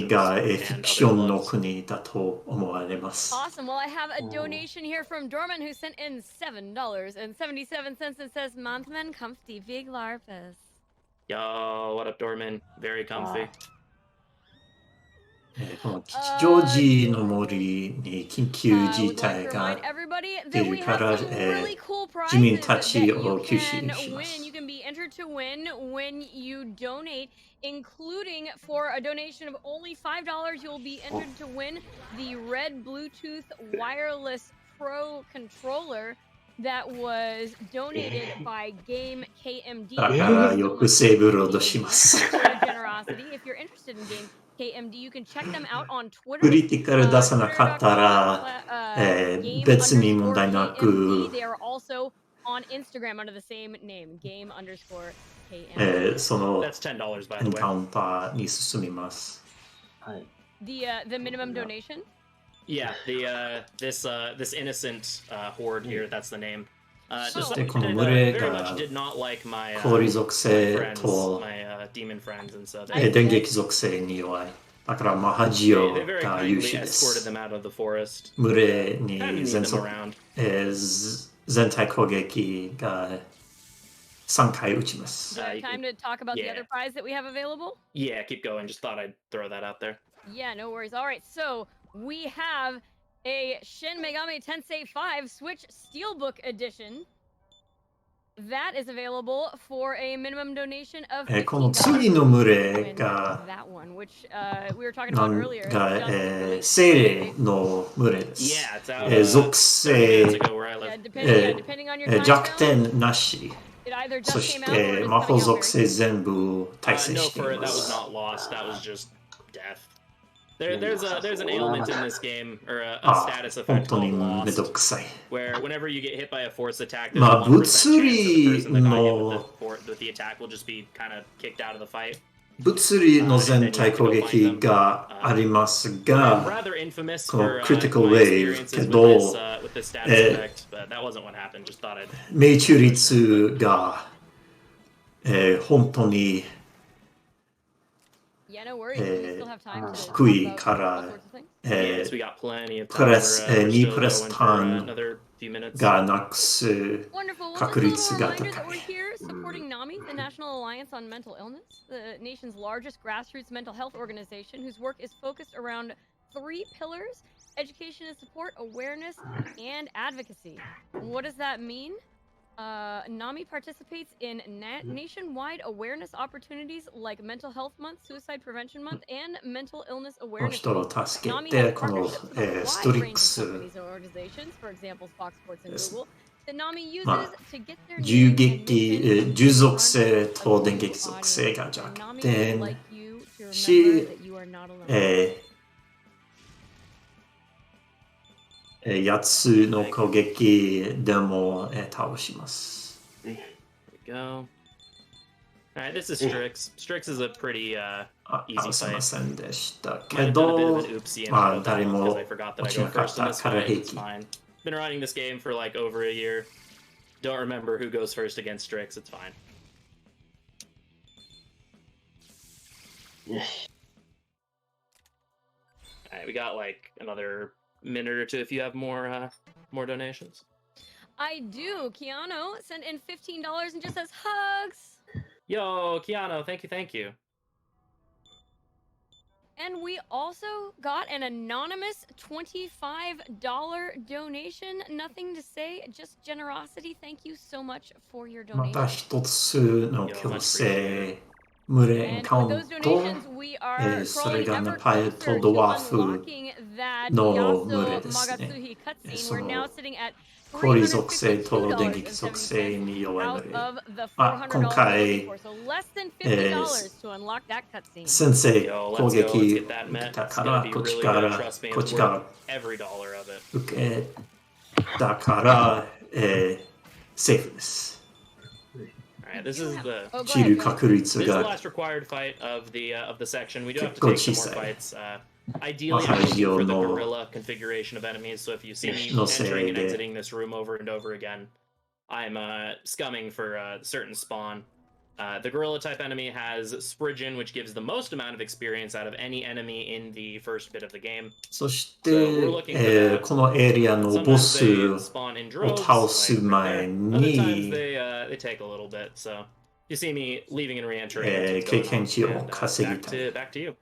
がフィクションの国だと思われます。 Awesome. Well, I have a donation here from Dorman who sent in $7.77 and says, Montman comfy big larpus. Yo, what up, Dorman? Very comfy. この吉祥寺の森に緊急事態 I would が like to remind everybody 出 that る we か have ら some really cool 住民 prizes た that ち you を吸収 can しま win. す。 You can be entered to win when you donate, including for a donation of only $5, you'll be entered to win the red Bluetooth wireless Pro controller that was donated by Game KMD. だからよくセーブロードします。 Generosity. If you're interested in Game KMD, you can check them out on Twitter. クリティカル出さなかったら、別に問題なく、 They are also on Instagram under the same name, game underscore KMD. その That's $10, by エ the ン way. カウンターに進みます。はい。 The minimum donation? Yeah, this innocent horde here, that's the name. So- Just で、この very 群れ much が did not like my 氷属 my 性 friends, と my demon friends, and so they 電撃属性に弱い。だからマハジオ very が kindly 優秀で escorted す。 them out of the forest. 群れに Kind of moved 全 them 速 around. 全体攻撃が3回打ちます。Do you have time to talk about the other prize that we have available? Yeah, keep going. Just thought I'd throw that out there. Yeah, no worries. All right, so we have a Shin Megami Tensei 5 Switch Steelbook Edition. That is available for a minimum donation of $15. この次の群れ Win が that one, which we were talking about earlier. 精霊の群れです Yeah, it's out 属 30 性 minutes ago where I Yeah, live. depending on your time 弱 zone, 点なし it either そ just し came out or て is 魔 coming 法 out 属 very 性 soon. 全部対戦 No, してい that ま was す not lost. That was just death. There's an ailment in this game, or a status 本 effect 当に called めんど lost, くさい where whenever you get hit by a force attack, there's ま a あ 1% chance that 物 the 理 person that got hit の with the attack will just be kind of kicked out of the fight. 物理の全体攻撃があります I'm が rather infamous この for critical my wave experiences け with ど this status effect, but that wasn't what happened. Just thought I'd 命中率が本当に Yeah, no worries. We still have time to talk 低い about か all ら sorts of things. yes, we got plenty of time. プラス We're 2 still プラス going for 単 another few minutes. がなくす Wonderful. Well, 確 just a 率 little が reminder 高 that we're い here supporting NAMI, the National Alliance on Mental Illness, the nation's largest grassroots mental health organization whose work is focused around 3 pillars: education and support, awareness, and advocacy. What does that mean? NAMI participates in nationwide awareness opportunities like Mental Health Month, Suicide Prevention Month, and Mental Illness この Awareness 人を Week. 助け NAMI て has この partnerships with a ス wide トリッ range ク of ス companies and organizations, for example, Fox Sports and です Google, that NAMI uses まあ to get their 銃 name and 撃 mission 銃 in 属 front 性 of と a 電 new 撃属性 audience. が And 弱 NAMI would 点 like you to し remember that you are not alone. 8つの攻撃でも倒します There we go. Alright, this is Strix. Strix is a pretty あ easy すいま fight. せんでしたけ Might have done a bit ど of an oopsie and まあ failed that 誰 one も because I forgot that 落 I ち go なかっ first in た this から fight. 平 It's 気 fine. Been running this game for like over a year. Don't remember who goes first against Strix. It's fine. Alright, we got like another minute or two if you have more donations. I do. Keanu sent in $15 and just says hugs. Yo, Keanu, thank you. And we also got an anonymous $25 donation. Nothing to say, just generosity. Thank you so much for your ま donation. た一つの強制群れエン And カウ with ン those ト donations, we are それ crawling が ever ネパイ closer とド to ワーフ unlocking that の群れ Yaso ですね Magatsuhi cutscene. そ We're の now sitting at 氷属性と電撃 $352.70 属性に弱いの out で of the あ $400 今 we're looking 回 for. So less than $50 to unlock that cutscene. 先生 Yo, 攻 let's go. Let's 撃 get that 受け met. た It's か gonna ら be こっち really か good. ら Trust me, こっ it's ちから worth every dollar of it. 受けたからセーフです Alright, this is the Oh, go 散 ahead, る Joe. 確率 this is the が last required fight of the section. We do have to Go take some more Chisai. fights. Ideally, I'm looking Mahajio for the no- gorilla configuration of enemies. So if you see me No entering and seide. exiting this room over and over again, I'm scumming for a certain spawn. The gorilla type enemy has Sprigin, which gives the most amount of experience out of any enemy in the first bit of the game. そし So て we're looking for that. このエリアのボ Sometimes ス they spawn in を droves, 倒す like right 前 there. Other times に they take a little bit. So you see me leaving and re-entering. it keeps 経 going 験 on. 値を And, 稼ぎたい back to you.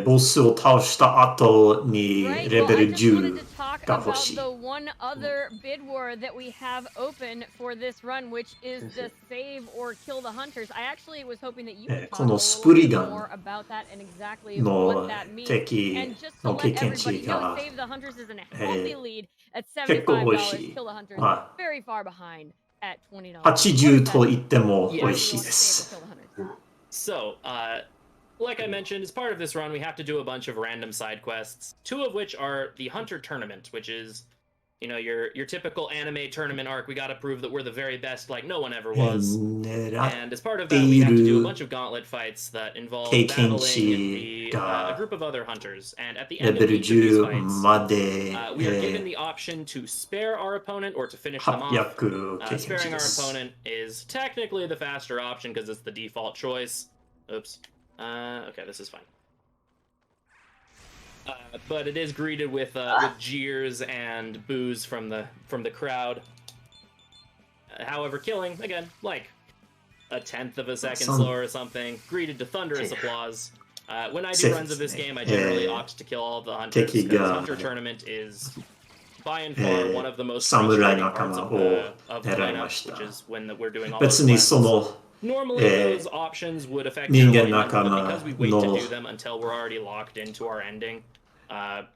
ボスを倒した後に Right. レ Well, ベ I ル just wanted 10 to talk が欲 about しい the one other bid war that we have open for this run, which is the save or kill the hunters. I actually was hoping that you would talk こ a の little スプリ bit ガン more about that and exactly の what that means. 敵 And just to の let 経験 everybody 値 know, が save the hunters is in a healthy lead at 結構美味 $75. しい Kill the hunters ま very far behind at $20. あ What does 80 that と mean? 言っても Yeah. 美 Why 味 do し you い want で to save す or kill the hunters? So, like I mentioned, as part of this run, we have to do a bunch of random side quests, 2 of which are the Hunter Tournament, which is, you know, your typical anime tournament arc. We gotta prove that we're the very best, like no one ever was. 狙 And as part of that, we have to do a bunch of gauntlet fights that involve 経験 battling 値が a group of other hunters. And at the レ end ベ of ル each of these 10 fights, まで we are given the option to spare our opponent or to finish them off. 800経験値 Sparing で our す opponent is technically the faster option because it's the default choice. Oops. Okay, this is fine. But it is greeted with jeers and boos from the crowd. However, killing, again, like a tenth of a second Some- slower or something, greeted to thunderous applause. When I do runs of this game, I generally opt to kill all the hunters, because Hunter Tournament is by and far one of the most frustrating parts of the lineup, which is when we're doing all 別 those に quests. その Normally, those options would affect 人 your 間 alignment, but 仲間 because we wait to の do them until we're already locked into our ending,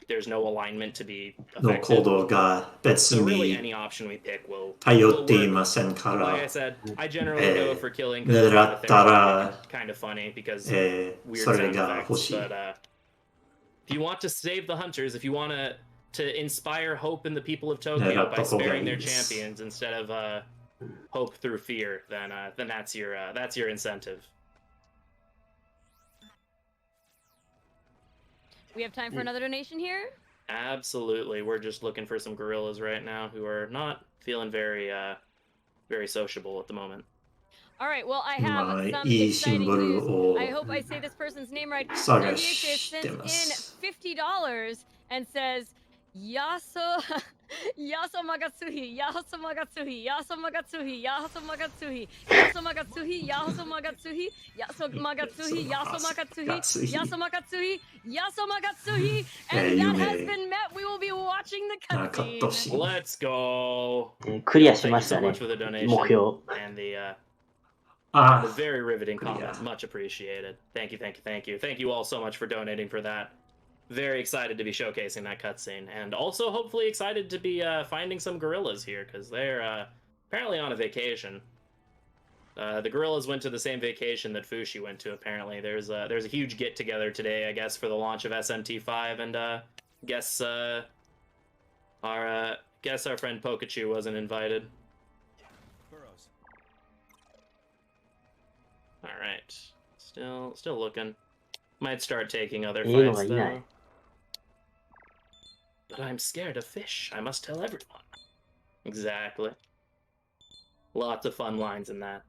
there's no alignment to be の affected. 行動が別 So really, に any option we pick will 頼 will ってい work. ませんか Like ら I、said, I generally go for killing because it's 狙 not っ a たら、 therapeutic, kind of funny because そ weird れ sound が欲 effects. しい。 But if you want to save the hunters, if you want to inspire hope in the people of Tokyo by 狙った方がいいです。 sparing their champions instead of hope through fear, then that's your incentive. We have time for another donation here. Absolutely, we're just looking for some gorillas right now who are not feeling very sociable at the moment. All right, well, I have まあ some いいシン exciting ボル news. を I hope I say this person's name right. 探 Q4GH&H して sent ま in す。 $50 and says, Yaso Magatsuhi, Yaso Magatsuhi, Yaso Magatsuhi, Yaso Magatsuhi, Yaso Magatsuhi, Yaso Magatsuhi, Yaso Magatsuhi, Yaso Magatsuhi, Yaso Magatsuhi, Yaso Magatsuhi, and that has been met. We will be watching the なかったし cutscene. Let's go. クリアし Thank ま you した so ね much for the donation 目標 and the あ very riveting Clear. comments. Much appreciated. Thank you, thank you, thank you. Thank you all so much for donating for that. Very excited to be showcasing that cutscene, and also hopefully excited to be finding some gorillas here, because they're apparently on a vacation. The gorillas went to the same vacation that Fushi went to, apparently. There's a huge get-together today, I guess, for the launch of SMT5, and guess our friend Pokachu wasn't invited. Alright. Still looking. Might start taking other いいの fights がいない though. But I'm scared of fish. I must tell everyone. Exactly. Lots of fun lines in that.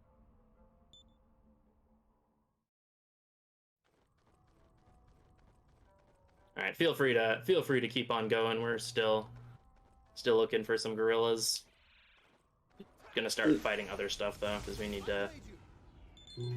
Alright, feel free to keep on going. We're still looking for some gorillas. Gonna start fighting other stuff though, because we need to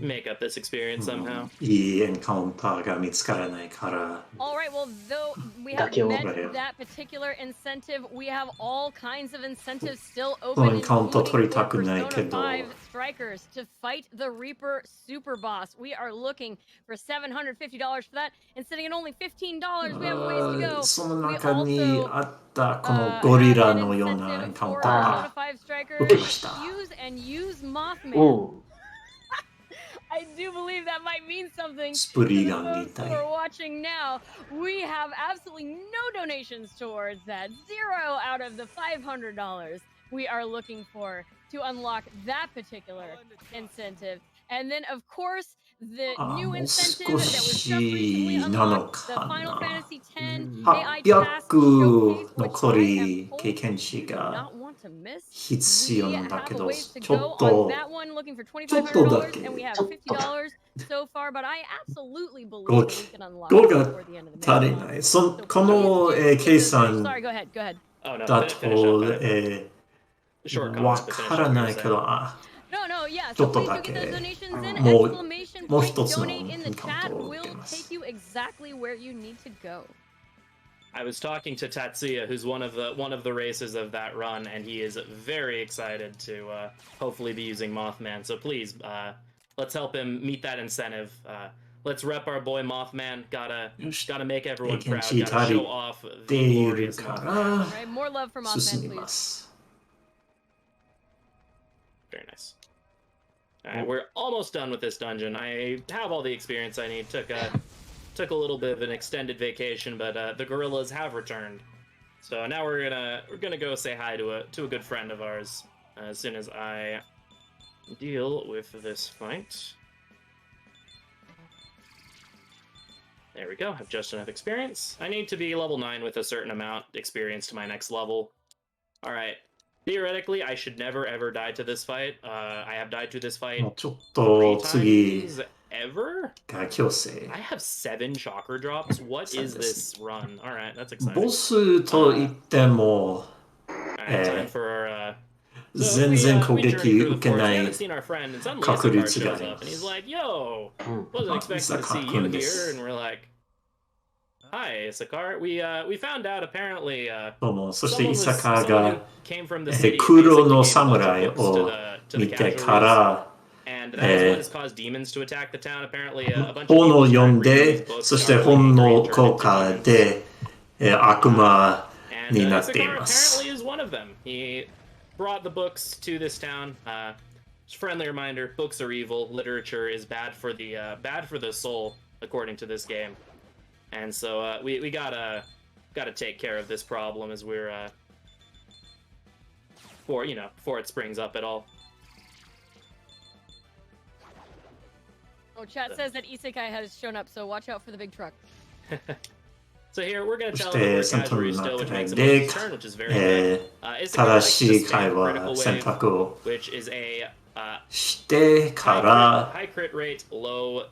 make up this experience somehow. いいエンカウンターが見つからないから All right, well, though we have Dake met over. that particular incentive, we have all kinds of incentives still こ open, のエンカウント取り including た for くないけ Persona ど 5 strikers to fight the Reaper Super Boss. We are looking for $750 for that, and sitting at only $15, we have a ways to go. その We 中に also あったこの have ゴリラ an のようなエン incentive カウン for ター Persona が 5 strikers 受けました to use and use Mothman. おう I do believe that might mean something スプ to リ the ガンみ folks た who い are watching now. We have absolutely no donations towards that. 0 out of the $500 we are looking for to unlock that particular incentive. And then, of course, the あ new もう incentive 少 that was just recently しなの unlocked, the か Final な Fantasy X うん AI Task Showcase, 800 which 残 I り am 経 wholly 験値 do が not want to miss. 必 We 要なんだ have け a ど ways to ちょ go っ on と that one, looking for ちょっとだ $2,500, け and we have ちょっとだ $50 so far, but I absolutely believe 5 that we can unlock 5 it が before the end of the 足り marathon. ない So この please do get 計 those 算 donations. Sorry, go ahead. Oh no, だ finish up. と Short わ comment to finish から up what な you're いけ saying. どあ No, yeah. ちょ So っと please だ do け get those donations in. もう Exclamation もう point 一つの donate in the エンカウン chat トを will 受けます take you exactly where you need to go. I was talking to Tatsuya, who's one of the racers of that run, and he is very excited to hopefully be using Mothman. So please, let's help him meet that incentive. Let's rep our boy Mothman. Gotta make everyone proud. Gotta show off the ている glorious か Mothman. ら Right, more love for 進 Mothman, みま please. す Very nice. Alright, we're almost done with this dungeon. I have all the experience I need. Took a little bit of an extended vacation, but the gorillas have returned. So now we're gonna go say hi to a good friend of ours as soon as I deal with this fight. There we go. Have just enough experience. I need to be level 9 with a certain amount experience to my next level. Alright. Theoretically, I should never ever die to this fight. I have died to this fight もうちょっ 3と次 times ever? が強制 I have 7 chakra drops? What is this run? Alright, that's exciting. ボスと言っても Alright, time for 全然攻撃受けない確率がありま And he's す。 like, yo, うん。 wasn't expecting to see Isakar-kun you です here. And we're like, hi, Isakar. We found out apparently どうも、そして someone イ was サカ someone who が came from the city 黒 basically の gave a bunch 侍 of books to を the 見て casualties. から、 And that is what has caused demons to attack the town. Apparently, a bunch of 本を people 読 started ん reading で、 these books, そして got really 本 angry の and turned 効 into 果 demons. で悪魔 And になっていま Isakar す。 apparently is one of them. He brought the books to this town. Just a friendly reminder: books are evil. Literature is bad for the soul, according to this game. And so we gotta take care of this problem as we're before it springs up at all. Oh, chat says that Isekai has shown up, so watch out for the big truck. So here we're gonna そ tell し him て we're セントル casual に still, which makes him なって、 lose his turn, which is very good. Isekai 正 likes し to い会 spam 話 critical 選 wave, 択を which is a してから high crit rate, low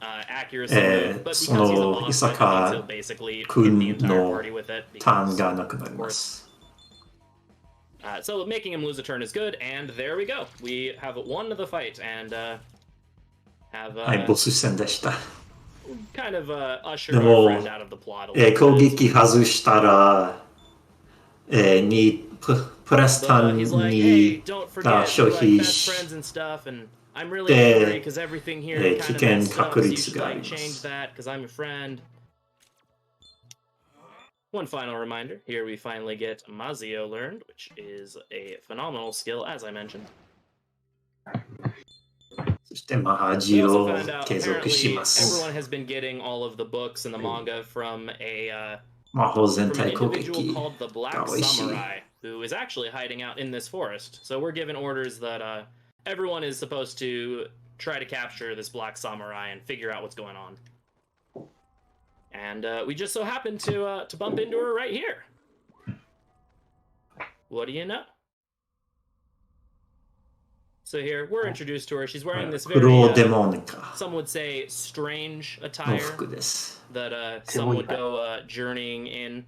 accuracy move, but because he's a その boss, イサ that means カ he'll basically 君 hit the entire の party with it. ターン Because, がなくなり of ま course. す。 So making him lose a turn is good, and there we go. We have won the fight, and have はい、ボス戦でした。 kind of ushered で our も friend out of the plot a little 攻 bit. 撃外したら、プラスタ But ン he's like, に hey, don't forget, 消 we're like 費 best し friends and stuff, and I'm really angry because everything here kind of 危険 messed up, 確 so you 率 should があ like りま change す。 that because I'm a friend. One final reminder, here we finally get Mazio learned, which is a phenomenal skill, as I mentioned. そしてマハ We ジ also を found out 継続し apparently ます。 everyone has been getting all of the books and the manga from a 魔法全 from an 体攻 individual 撃 called the Black が美味しい。 Samurai, who is actually hiding out in this forest. So we're given orders that everyone is supposed to try to capture this Black Samurai and figure out what's going on. And we just so happened to bump into her right here. What do you know? So here we're introduced to her. She's wearing this ク very ローデモニカ some would say strange の attire 服です。 that some would go journeying in.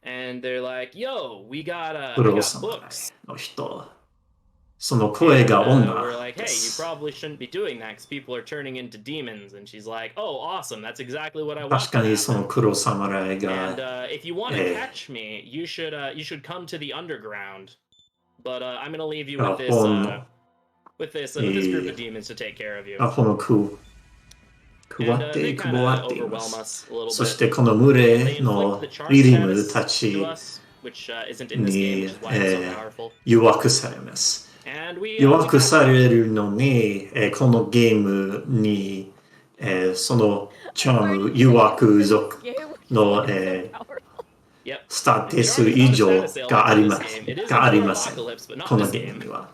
And they're like, yo, we got クロー books. 侍の人。その声が And, 女 we're like, で hey, you す。 probably shouldn't be doing that because people are turning into demons. And she's like, oh, awesome. That's exactly what I want 確 to かにその happen. 黒侍 And が if you want to catch me, you should come to the underground. But I'm gonna leave you with this with this group of demons to take care of you. この配 And って they 配 kind ってい of ま overwhelm す。 us a little そし bit. てこの They 群れ inflict の the charm リリム status た to ち us, which isn't in this game, に which is why it's so powerful. 誘惑されます。 And we 誘惑されるのに、このゲームに、そのチャーム誘惑族の、Yep. スター定数以上があります。がありません。このゲームには。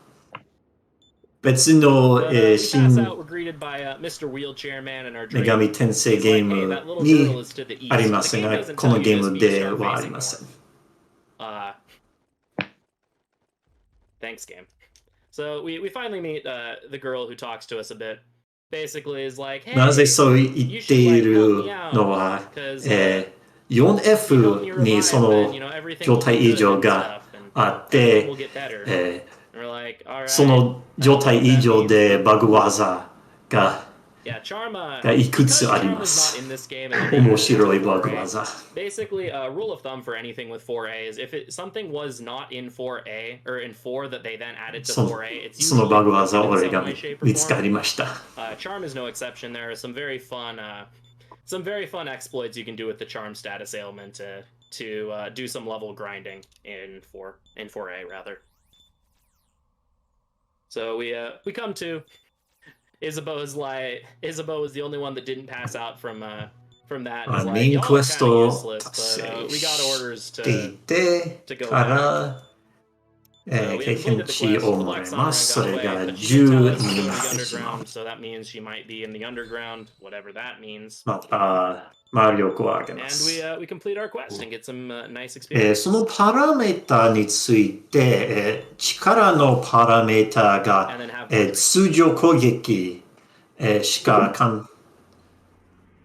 別の、But, we pass 新 out, we're greeted by Mr. Wheelchair Man in our 女 dream. 神転生 He's ゲ like, ー hey, ム that little に girl is to the east. ありま The す game が、 doesn't この tell ゲ you ー this ム because で you're はあり facing ません。 Thanks, game. So we finally meet the girl who talks to us a bit. Basically is like, hey, なぜそう言っているのは、4F にその状態異常があって、その状態異常でバグ技がいくつあります。面白いバグ技。Basically, a rule of thumb for anything with 4A is if something was not in 4A or in 4 that they then added to 4A, it's その usually バグ技 in 俺 some が way, shape, or 見つかり form. ました。Charm is no exception. There are some very fun exploits you can do with the charm status ailment to do some level grinding in 4A rather. So we come to Isabeau is the only one that didn't pass out from that. He's like, メイン y'all クエ are ス kind ト of を useless, 達 but 成 we got orders してい to て go か back. ら、 We 経 completed 験 the 値 quest. を The もら Black いま Samurai す。そ got れ away, が but she did tell 10 us to に go な to っ the てしまう。 underground, so that means she might be in the underground, whatever that means. また、魔力を上げま And す。 we complete our quest and get some nice experience. そのパラメータについて、力のパラメータが And then have fun. 通常攻撃しか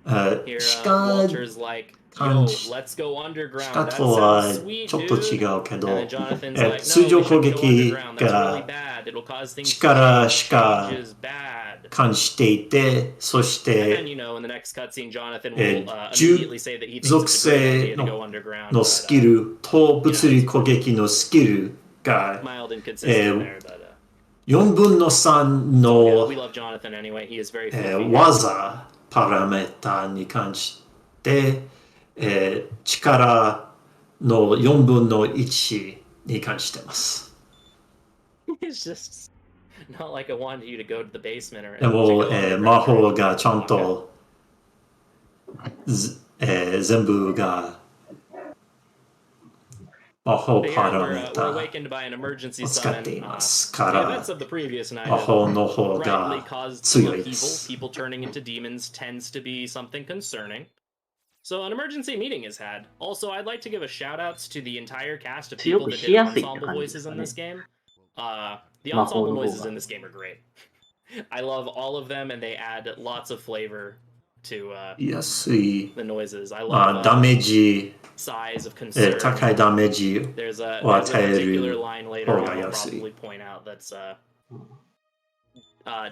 Here, Walter's like, 感じ let's go underground. 方 That は sounds sweet, ちょっと dude. 違うけど、 And then Jonathan's like, 通 no, 常 we 攻 should go 撃 underground. That's really が bad. It'll cause things to 力 change. しか Change is bad. 感じていて、そし And then, て you know, in the next cutscene, Jonathan え will ー immediately say that he thinks 属 it's a great 性 idea to go underground. の But, スキルと物理攻撃のスキルが mild inconsistent there, but 4分の3 yeah, の we love Jonathan anyway. He is very fluffy. 技パラメータに関して、力の4分の1に関してます。It's just not like I wanted you to go to the basement or でも、 to go underground 魔 or 法 anything. がちゃんと、全部が魔法 But パ here ラメ we're ータ awakened by an emergency を使って summon. いますか The ら events of the previous night 魔 have 法の方 rightly が caused 強 some いで upheaval. す。 People turning into demons tends to be something concerning. So an emergency meeting is had. Also, I'd like to give a shout outs to the entire cast of people that did ensemble voices in this game. The ensemble noises in this game are great. I love all of them, and they add lots of flavor to 安い、 the noises. I ま love あ、ダメージ、 size of concern. 高いダメージ There's a を与え particular る line later 方 on が I'll 安い。 probably point out that's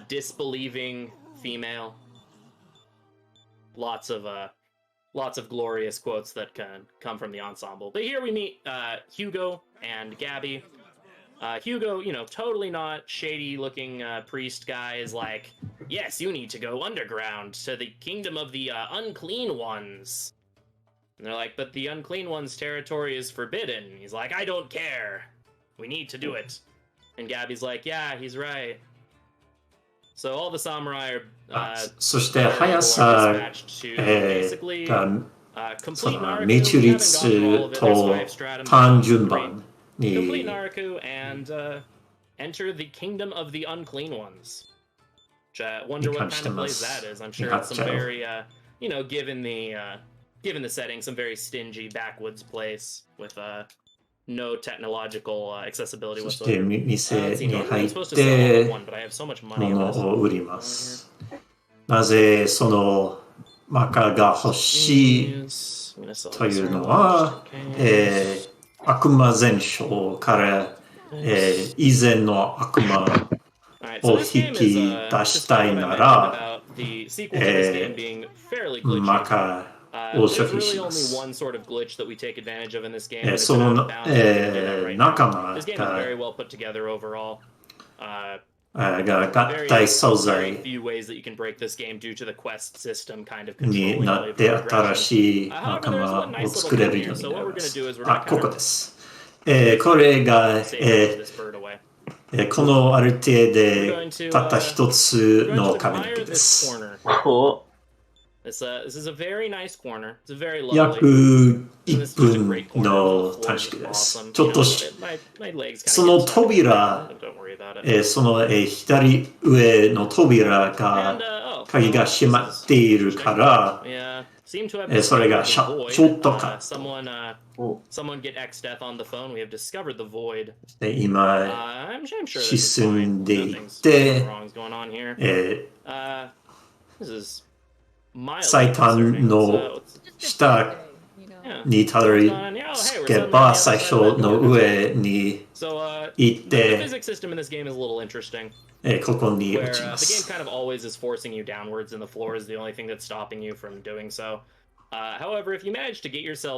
disbelieving female. Lots of glorious quotes that can come from the ensemble. But here we meet Hugo and Gabby. Hugo, you know, totally not shady-looking priest guy is like, yes, you need to go underground to the kingdom of the unclean ones. And they're like, but the unclean one's territory is forbidden. He's like, I don't care. We need to do it. And Gabby's like, yeah, he's right. So all the samurai are そして速さ dispatched to basically が そ complete の Naruto. 命 We haven't 率 gone through all of it. There's と five stratum 単 bombs, 順 great. 番 Complete に Naruto and enter the kingdom of the unclean ones. Which I wonder what kind of place that is. I'm sure it's some very, you know, given the setting, some very stingy backwoods place with no technological accessibility そして whatsoever. 店 Let's see, に normally 入 I'm っ supposed to sell て one, but I have so much も money in の this. を売ります。なぜそのマカが欲しい I'm gonna sell と this いうの one. は、 Okay. 悪魔全書から、以前の悪魔 Alright, so を this 引 game き is 出 just した kind い of what I な mentioned ら、 about the sequel to this game being fairly glitchy. マカを There's 消費 really しま only す。 one sort of glitch that we take advantage of in this game. And it's その about bounds. We can do that right now. 仲間 This game is very well put together overall. が合 Very, 体素 very 材 few ways that you can break this game due to the quest system kind of に controlling な all っ of て your 新 progression. しい However, 仲 there's 間 one を nice 作 little れ thing るよ here. うに So な what り we're ま gonna す。 do is we're あ、 gonna ここ kind で of す。これが、 save this bird away. このある程 We're で going to たった一つ we're の going to 壁 admire で this す。 corner. お This is a very nice corner. It's a very lovely. 約 And this 1 is just a 分 great corner. の The floor 短 is 縮 just です。 awesome. ちょ You っと know, my legs kind そ of の get stuck. 扉、 Don't worry about it. その左上の扉 And が oh, 鍵が閉まっているから、 we seem to have それが discovered the ちょっ void. とカット。 Someone get X death on the phone. We have discovered the void. で今、 I'm sure this is 進 fine. んでいっ Nothing's て、 wrong's going on here. This is mildly 最短 concerning. の Just a下 bad day, you know. Yeah. にたどり Oh, hey, we're 着 suddenly け on the ば other 最 side 初 of that の door. 上に So 行っ the て、 physics system in this game is a little interesting. ここに Where 落ちま the game す。 kind of always is forcing you downwards, and the floor is the only thing that's stopping you from doing so. However, if you manage to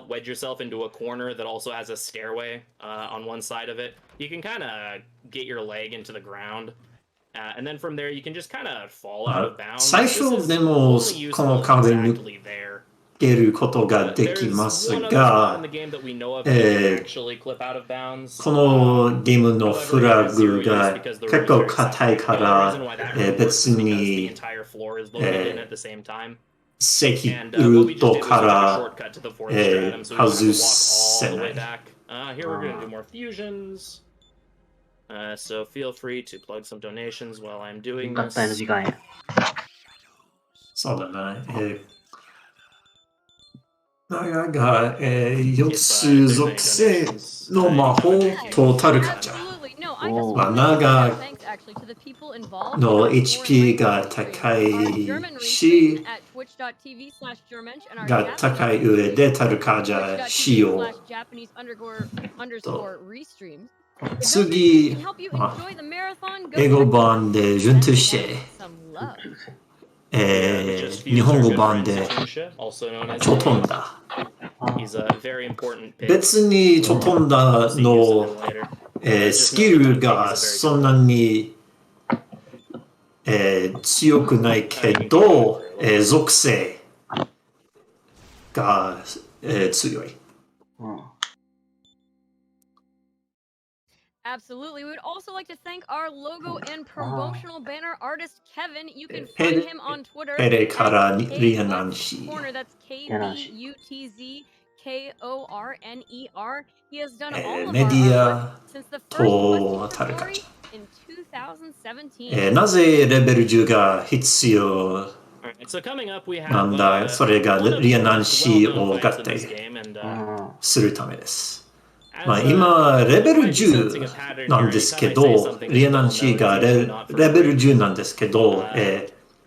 wedge yourself into a corner that also has a stairway on one side of it, you can kind of get your leg into the ground. And then from there, you can just kind of fall out of bounds. 最 This 初 is でも only この useful 壁に exactly there. けることがで There's きます one other spot が in the game that we know of that you can actually clip out of bounds. このゲームのフラグが結構硬いから、別にセキュルトから、外せない。Here we're going to do more fusions. So feel free to plug some donations while I'm doing 合 this. 体の時間や。そうだな。が、4つ属性の魔法トータルガチャ。 Absolutely. No, I just Oh. wanted to Managa- say thanks actually to the people involved. No in our HP foreign が language stream. 高い Our German し region at twitch.tv/Germensch and our が高い上でタルカージャ仕様。 Japanese_restreams. 次、英語版で準として、日本語版でちょとんだ。別にちょとんだの、スキルがそんなに、強くないけど、属性が、強い。Absolutely. We would also like to thank our logo and promotional banner artist Kevin. You can find him on Twitter. ペレからリアナンシー。 Corner. That's KBUTZKORNER. He has done all of メデ our ィ artwork ア since the と first タルカージ in 2017. ャ。なぜレベル10が必要 So coming up, we have, なんだ、それが one of リア the ナン most シー well-known を fights 合 in 体 this game, and するためです。 as まあ、 a- 今、レベル sensing a 10 pattern なん here, ですけ anytime I say ど、 something リア that ナ you'll ンシー know が is レ usually not for ベル free. 10なんですけど、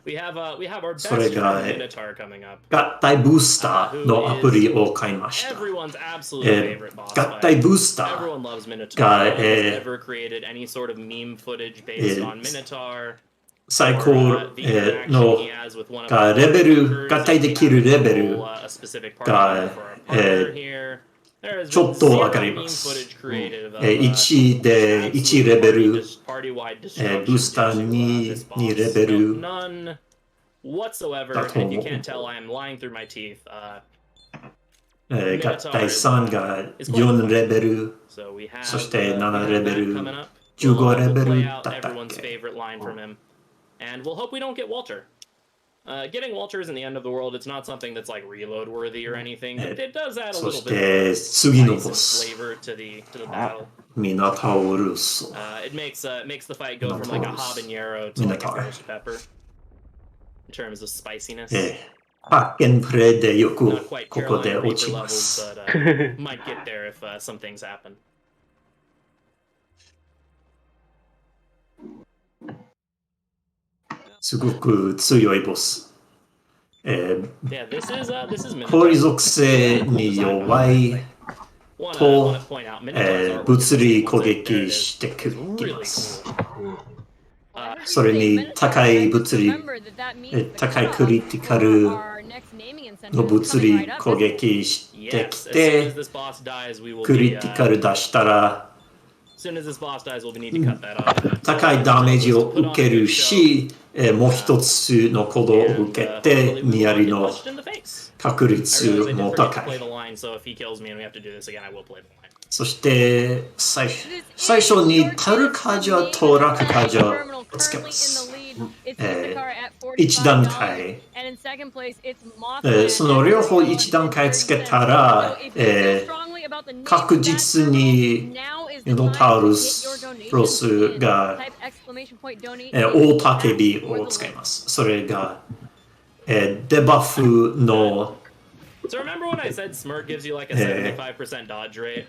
We have our best それが friend Minotaur coming up. 合体ブースターのアプリを買いました。 Everyone's absolute favorite boss 合体 fight. ブースター Everyone loves Minotaur. が、 No one has ever created any sort of meme footage based on Minotaur. 最 Or, 高 the interaction の he has with one of が our レベル characters. 合体できるレベル A specific partner が for our partner here. There has ちょ been っと zero わかり meme ます footage created of, 1で absolute 1レベル party-wide ブ destruction ースター to, 2 this boss. 2レベル No, none whatsoever. だと And if you 思う can't tell, I am lying through my teeth. 合体3が4レベル So we have, そして we 7 have レベ that ル coming up. 15レベ We'll play ル out だったっ everyone's け favorite line from him. And we'll hope we don't get Walter. Getting Walter isn't the end of the world. It's not something that's like reload worthy or anything. But it does add a そ little し bit て of 次の spice ボ and ス flavor to the battle. ミナタウルス It makes the fight go from like a habanero to like a Minotaur. ghost pepper in terms of spiciness. パッケンプレイでよく Not quite ここで Carolina 落ち Reaper ま levels, す but might get there if some things happen. すごく強いボス Yeah, this is 氷 Minotaur. 属性に弱い Wanna point out Minotaur's artwork 物理 once 攻 it- there it 撃 is. してく It's き really ます cool. それに高い物理高いクリティカルの物理攻撃してき Yes, as soon て as this boss dies, we will ク be, リティカル出したら as soon as this boss dies, we'll need to cut that off. 高いダメージを受けるしもう一つの行動を受けてニヤリの Punched in the face. 確 I 率 realize I did も forget 高 to play い the line, so if he kills me and we have to do this again, I will play the line. そして最初にタルカジャとラクカジャをつけます1段階その両方1段階つけたら確実にミノタウルスロスが大たけびを使いますそれがデバフの So remember when I said Smirk gives you like a 75% dodge rate?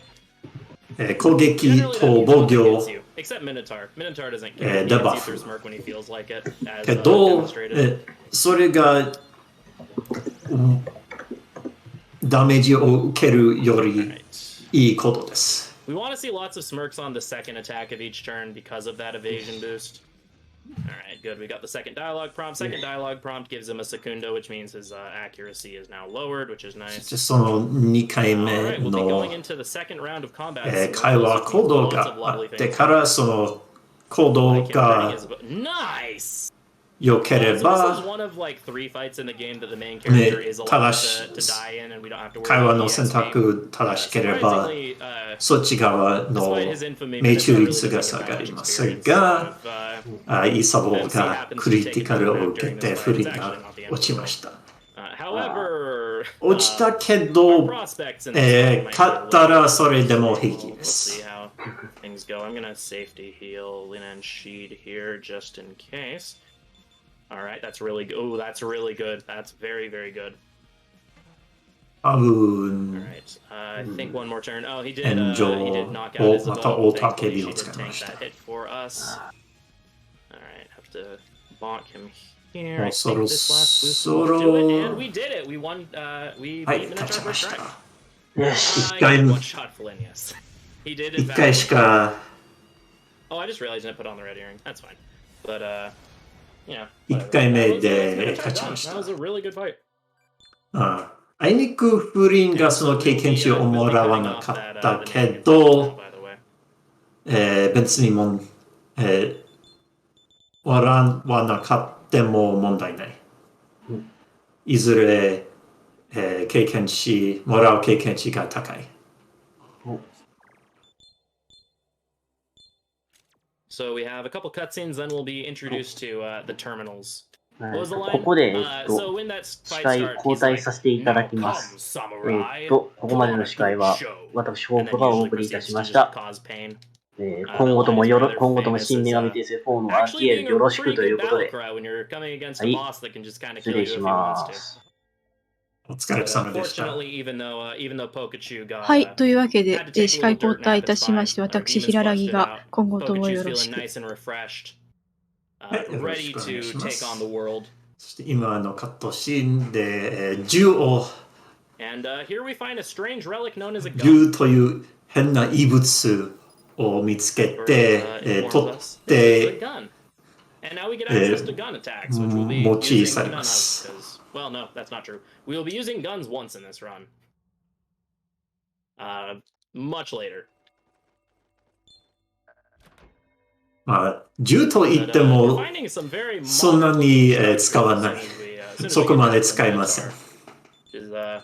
攻撃 Generally, と that 防 means no one 御 hits you, except Minotaur. Minotaur doesn't care. He デ gets バ you フ through Smirk when he feels like it, as けど demonstrated. それがダメージを受けるより Alright. いいことです We want to see lots of Smirks on the second attack of each turn because of that evasion boost. Alright, good. We got the second dialogue prompt. Second dialogue prompt gives him a secundo, which means his accuracy is now lowered, which is nice. その2回目 Alright, we'll be の going into the second round of combat. 会話行動 Lots of があ lovely って things. からその行動 Like him hurting が his nice! 良けれ So this is ば one of like 3 fights in the game that the main character is allowed 正し to die in, and we don't have to worry 会話 about の the 選 EXP. 択正しければ Surprisingly, そっち側の despite his infamy, 命 Minotaur 中 really 率 does が like 下 a が bad ります experience が of, イサボがクリティカルを受けて不利が落ちました however, 落ちたけ our ど prospects in this fight might be 勝 a った little ら bit それでも better. 平気で We'll す see how things go. I'm gonna safety heal Lin and Sheed here just in case. Alright, that's really good. Oh, that's really good. That's very, very good. 多分 Alright, I think one more turn. Oh, he did, 炎 he 上 did knock を out his また abode. 大竹 Thankfully, 火 she を did 使いま take した that hit for us. Alright, have to bonk him Here, I そ think ろ this last boost そ will ろ do it, and we did it. We won. We はい、 beat 勝ち Minotaur ま first し try. た。よし。一回 One shot Felinius. He did in 一 fact. 回しか、 Oh, I just realized I didn't put on the red earring. That's fine. But you know. 一 whatever. 回目 That was, で Minotaur 勝ち done. まし That た。 was a really good fight. あいにくフリンがその経験値をもらわなかったけど、別にももらわなかっても問題ない。いずれ、経験値、もらう経験値が高い。So we have a couple cutscenes, then we'll be introduced to the terminals. ここで、So when that 司 fight 会 starts, 交 he's 代 like, させていただ "Now きま come, す。 samurai. ここまで Put の on a 司会 good は show." 私、ホー And プ then がお usually 送りいた proceeds し to ま just した。 cause pain. 今後とも新女神転生4の Actually RTA being よ a ろしく pretty とい good うこと battle で、 cry when you're coming against は a い、 boss that can just kind of 失 kill 礼 you し if he ま wants to. す。お疲れ But 様でした。 unfortunately, even though Pikachu got はい、というわけで had to、take a 司会 little 交 dirt 代い nap, た it's しまして、 fine. Our 私、 demons 平良木 flushed it が out. 今後とも Pikachu's よろ feeling しく。 nice and refreshed, はい、よろ ready しくお願い to しま take す。 on the world. そして今のカットシーンで、銃を、 And here we find a strange relic known as a gun. 銃という変な異物を見つけて、取っ This is a て、 gun. And now we get access to gun attacks, which we'll be 持ち using 去り none ま of す。 because, well, no, that's not true. We will be using guns once in this run. Much later. まあ、銃と言っ But て we're も、 finding some very そんな modern に looking 使わ structures ない。 as soon as we そ get こま down で to the 使いません。 Minotaur, which is a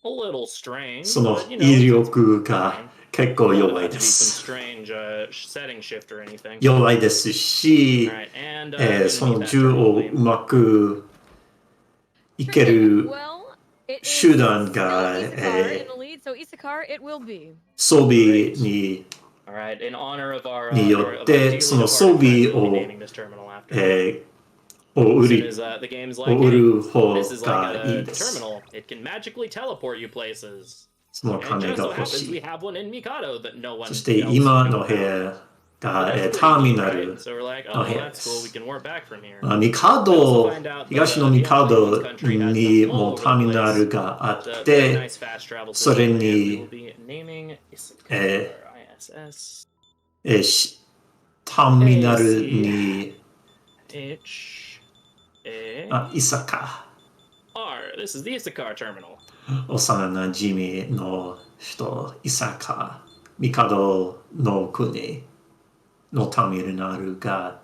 little strange. その but, you know, 威 it's 力が fine. 結構 Doesn't 弱 have い to で be some す。 strange setting shift or anything. 弱いですし、 Alright, and gonna そ need の that 銃 terminal を name. うまくいける Well, it is 手段 still が、 Isakar in the lead, so Isakar it will be. 装備に Alright, in honor of our によって、 dearly その departed 装備 friend, we'll を be naming this terminal after. を売 As soon り as the game's を like, 売 hey, る方 this is like がいい a です terminal. It can magically teleport you places. その And 金 just が so 欲 happens し we い have one in Mikado that no one そ else して knew 今の about. 部屋 So が that's ター pretty ミ neat, ナ right? ル So we're like, の oh, 部屋で that's cool. We す can warp back from here. ミカ We also ド find out that 東の the ミカ Unplayed ド Ones country has に them も all ターミ over the ナ place. ルがあ It's a っ very て nice fast travel それ system, and に we will be naming Isakar, ISS ターミナルに H A イサカ R. This is the Isakar terminal. 幼なじみの人イサカミカドの国のターミナルが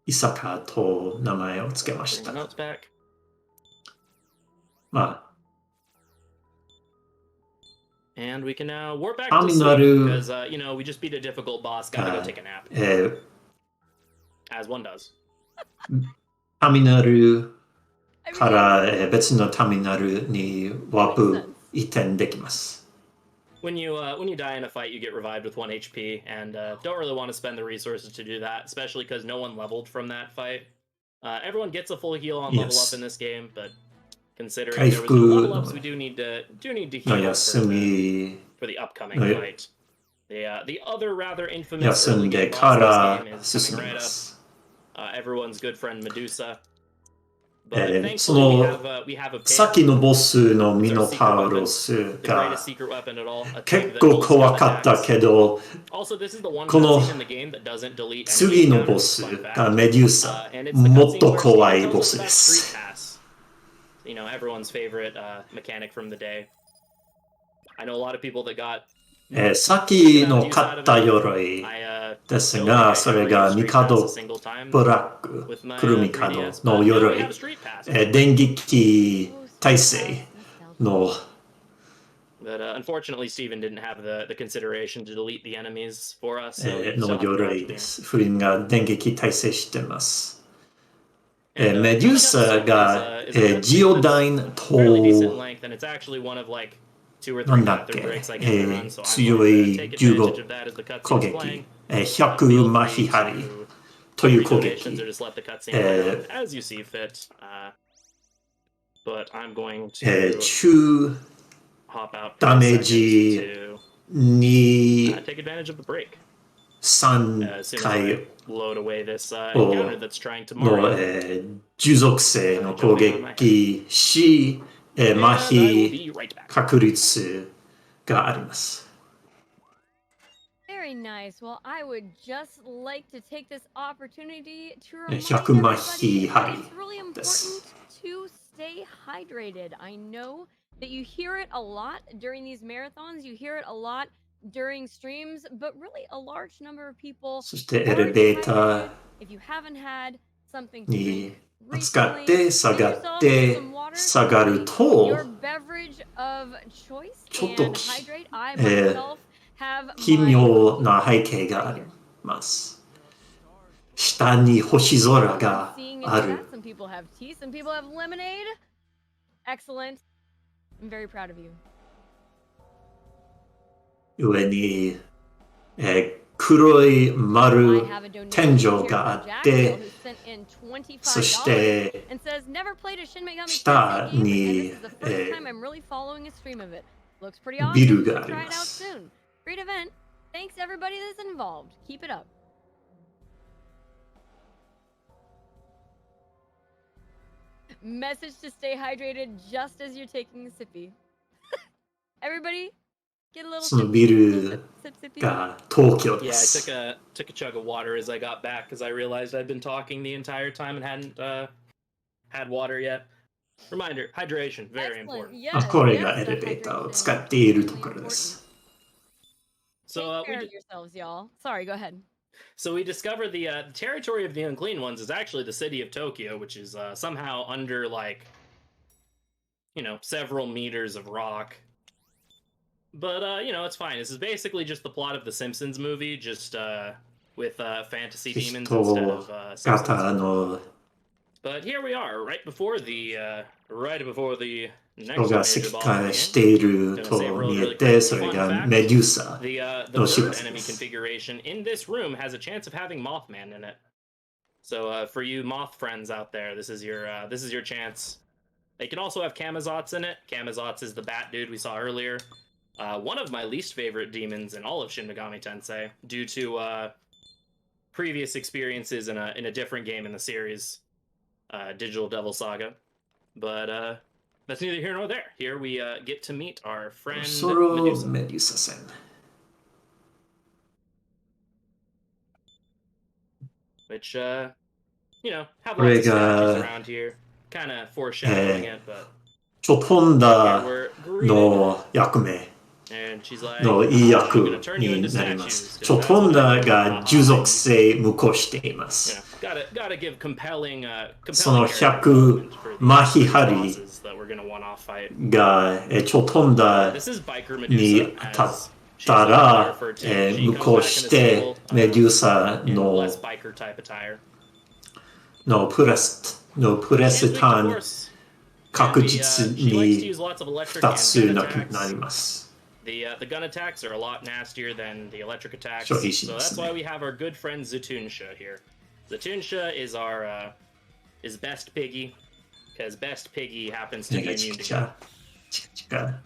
イサカと名前をつけまし Bring た the notes back. まあ And we can now warp back to Terminal. sleep because, you know, we just beat a difficult boss. Gotta go take a nap, タ as one does. ーミナル I か mean, ら別のターミナルにワープ移転できます。 When you die in a fight, you get revived with 1 HP, and don't really want to spend the resources to do that, especially because no one leveled from that fight. Everyone gets a full heal on level Yes. up in this game, but considering there was no level ups, we do need to の heal 休み for the upcoming No, yeah. fight. The other rather infamous 休 early んで game か boss ら this game is 進 coming み right ま up. す。 Everyone's good friend Medusa. そ But の thankfully, we have a pair. さっきのボスのミ It's ノ our タ secret ウロ weapon, ス the が greatest secret weapon at all. A thing 結 that 構 pulls 怖 down かった attacks. けど Also, this is the one この cutscene in the game that doesn't delete 次 enemy のボ encounters. ス Fun fact. がメデューサ And it's the もっ cutscene と where 怖 Steven い tells ボ us ス about で Street す。 Pass. You know, everyone's favorite mechanic from the day. I know a lot of people that got さっきの買った鎧 I です don't think が I そ ever れ used が Street ミ Pass カ a ド single time ブラック with my クルミカ 3DS, ド but の now we 鎧 have Street Pass. 電撃耐性の But unfortunately, Steven didn't have the consideration to delete the enemies for us. So we の still have to 鎧 crouch で beam. す。フリンが電撃耐性してます。 And, メデューサが ジオダイン fairly decent と length, and it's actually one of like 2 or 3なんだっ method け breaks I get to run. So I'm 強 going to い take 15 advantage of that as the 攻 cutscene's 撃 playing. 100 Feel マ free ヒハリ to という read 攻 donations 撃 or just let the cutscene play out as you see fit. But I'm going to 中 hop out for ダ a メー second ジ to に take advantage of the break. 3 回 load away this を encounter that's trying to の、 Mario. 従属性の攻撃し、麻 And I will 痺 be right back. 確率があります。 Very nice. Well, I would just like to take this opportunity to remind 100麻 everybody 痺 that 針 it's really です。 important to stay hydrated. I know that you hear it a lot during these marathons, you hear it a lot during streams, but really a large number of people そしてエ are レベータ dehydrated. ー If you haven't had something to に drink 使っ recently, て下 get がっ yourself て some water, 下がる your と beverage of choice ちょっと and hydrate. I myself have 奇 my 妙な背景があります。下に星空 I'm が seeing in あ chat る。 some people have tea, some people have lemonade. Excellent. I'm very proud of you. 上に、黒い I 丸 have a donation 天井 here があ from っ Jack て who sent in そし $25て and says never played a Shin Megami 下 Tensei game, に and this is the first time I'm really following a stream of it. Looks pretty ビル awesome. が Should あり try ま it out す。 soon. Great event. Thanks everybody that's involved. Keep it up. Message to stay hydrated just as you're taking a sippy. Everybody, get a little その sip, ビ little ル sip, sip, sippy. が東京 Yeah, で I す。 took a chug of water as I got back because I realized I'd been talking the entire time and hadn't had water yet. Reminder, hydration, very Excellent. important. あ Yes, これ yes, がエ the レベーターを hydration. 使っていると Extremely ころで important. す。 So Take we care of yourselves, y'all. Sorry, go ahead. so we discovered the territory of the unclean ones is actually the city of Tokyo, which is somehow under like several meters of rock. But it's fine. This is basically just the plot of the Simpsons movie, just with fantasy demons 人 instead of 型 Simpsons. の But here we are, right before the next 人が major 石 boss of 化 the し game. ている Gonna と say a really, 見え really て quick それ fun が fact. メデューサ The の third 知らせ enemy です。 configuration in this room has a chance of having Mothman in it. So for you Moth friends out there, this is your chance. They can also have Camazotz in it. Camazotz is the bat dude we saw earlier. One of my least favorite demons in all of Shin Megami Tensei, due to previous experiences in a different game in the series, Digital Devil Saga. But that's neither here nor there. Here we get to meet our friend ソロ Medusa. メデューサ戦。 Which have lots of これ statues が around here. Kind of foreshadowing it, but ちょっと飛ん here だ we're greeted. の役目 And she's like, のいい I'm 役 gonna turn you に into なります。 statues. ちょっと飛んだが従属性無効していま You す。 know, gotta give compelling その character 100 development for 麻 these 痺針 bosses that we're gonna one-off fight. がちょっと飛んだ This is Biker に Medusa, 当た as っ she's たら referred to. She 無 comes 効 back in し a て single, メデューサ in の less biker type attire. プレス She's タ weak to ーン force. 確 And 実 she likes to に use lots of electric 2 and つ gun な attacks. ります。 The gun attacks are a lot nastier than the electric attacks, Sure, so he should that's listen. why we have our good friend Zatunsha here. Zatunsha is our is Best Piggy, because Best Piggy happens to ね be がチ immune ク to チ gun. ャチクチカ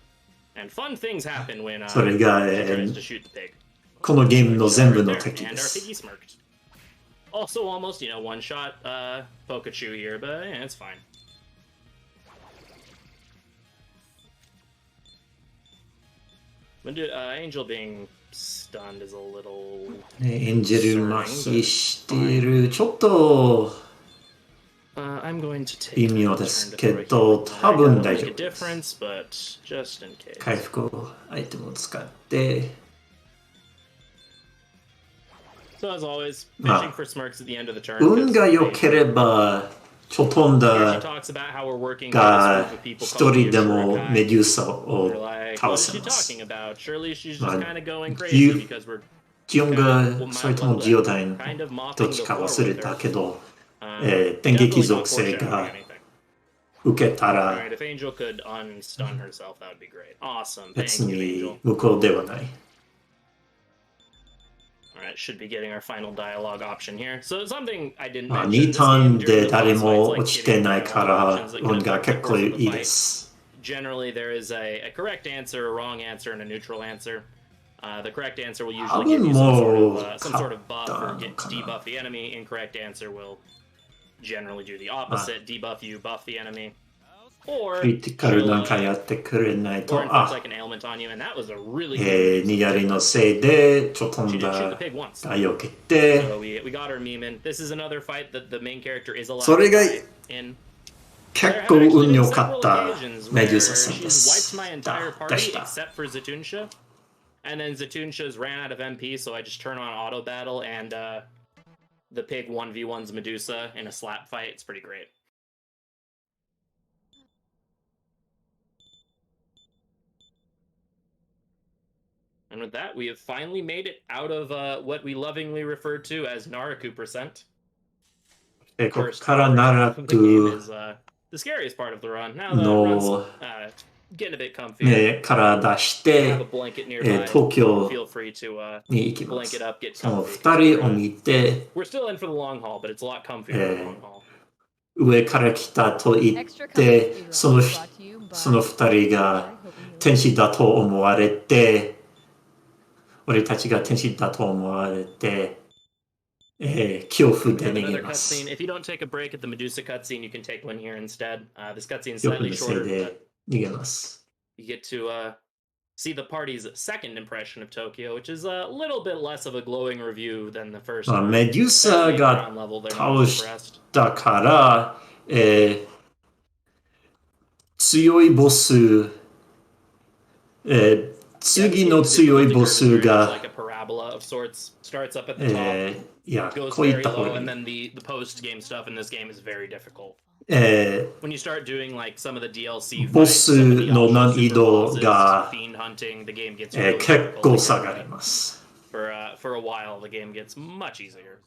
And fun things happen when それが she tries to shoot the pig. このゲームの全部 Right の there, 敵 and で our す。 piggy smirked. Also, almost one shot Pikachu here, but yeah, it's fine. Angel being stunned is a little エンジェル麻痺している。ちょっと I'm going to take 微妙ですけど、多分大丈夫です。 difference, but just in case. 回復アイテムを使って、 So as always, まあ fishing for smirks at the end of the turn. 運が良ければ、ちょっと飛ん Here she だ talks about how we're working with this が group of people 一 called the 人でも Ashura メ Kai. デューサ We're を like, 倒 what is せ she ます talking。about? Surely she's just まあ kind of going ジ crazy ュ because we're ジオン kind が of それともジオダイン kind of ど mopping っ the ちか floor 忘れ with た her. けど、 Definitely 電撃 not 属性 foreshadowing が anything. 受けたら Alright, if Angel could unstun herself, that would be great. Awesome. 別 Thank you, に Angel. 無効ではない。 Alright, should be getting our final dialogue option here. So something I didn't まあ mention 2 this ター game ン during で the 誰 boss も fights, 落 like ちて giving ない dialogue から options that 運 can が affect the 結構 course of い the い fight. です。 Generally, there is a correct answer, a wrong answer, and a neutral answer. The correct answer will usually give you some sort of buff or debuff the enemy. Incorrect answer will generally do the opposite, debuff you, buff the enemy. Or クリティカルなんかやってくれないと、or inflict like an ailment on you, and that was a really good にやりのせいでちょっと飛 She ん did だ shoot the pig once. が避けて、 So we got her meme in. This is another fight that the main character is allowed それが to die in. 結 There 構 have actually 運 been 良か several った occasions メデュ where ーサさんで she's す。 wiped my で entire party した。 except for Zatunsha. And then Zatunsha's ran out of MP, so I just turn on auto battle and the pig 1v1s Medusa in a slap fight. It's pretty great. And with that, we have finally made it out of what we lovingly refer to as Naraku%. でここ First から part ナラ of the ト game ゥ is the scariest part of the run. Now the No. run's getting a bit comfy. ねから出し If you have a て blanket nearby, 東京 feel free to に行きま blanket す。 up, get その comfy. 二人を見て We're still in for the long haul, but it's a lot comfier for the long haul. 上から来たと言ってその二人が天使だと思われて俺たちが天使だと思われて恐怖で We have 逃げ another ます cutscene. If you don't take a break at the Medusa cutscene, you can take one here instead. This cutscene is 恐怖 slightly のせい shorter, で but 逃げます you get to see the party's second impression of Tokyo, which is a little bit less of a glowing review than the first まあ one. メデューサ Especially が ground level, they're 倒 not し impressed. たから強いボス次の強いボスが like a parabola of sorts. Starts up at the top, いや goes こういっ very た方 low, がい and い then the post-game stuff in this game is very difficult. え When you start doing like some of the DLC ボ fights, ス some of the の optional 難易 super 度 bosses, が fiend hunting, the game gets really 結 difficult 構 again, 下がり but ます for a while the game gets much easier.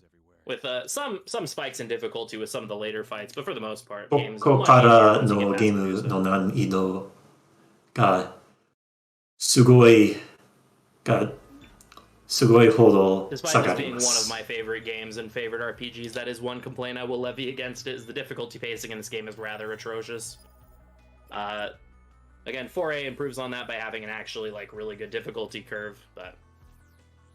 With some spikes in difficulty with some of the later fights, but for the most part, こ game's こ much か easier ら once you の get ゲー past ム Medusa. の難易度がすごいほど Despite 下 this がり being ま one of す my favorite games and favorite RPGs, that is one complaint I will levy against it, is the difficulty pacing in this game is rather atrocious. Again, 4A improves on that by having an actually like really good difficulty curve, but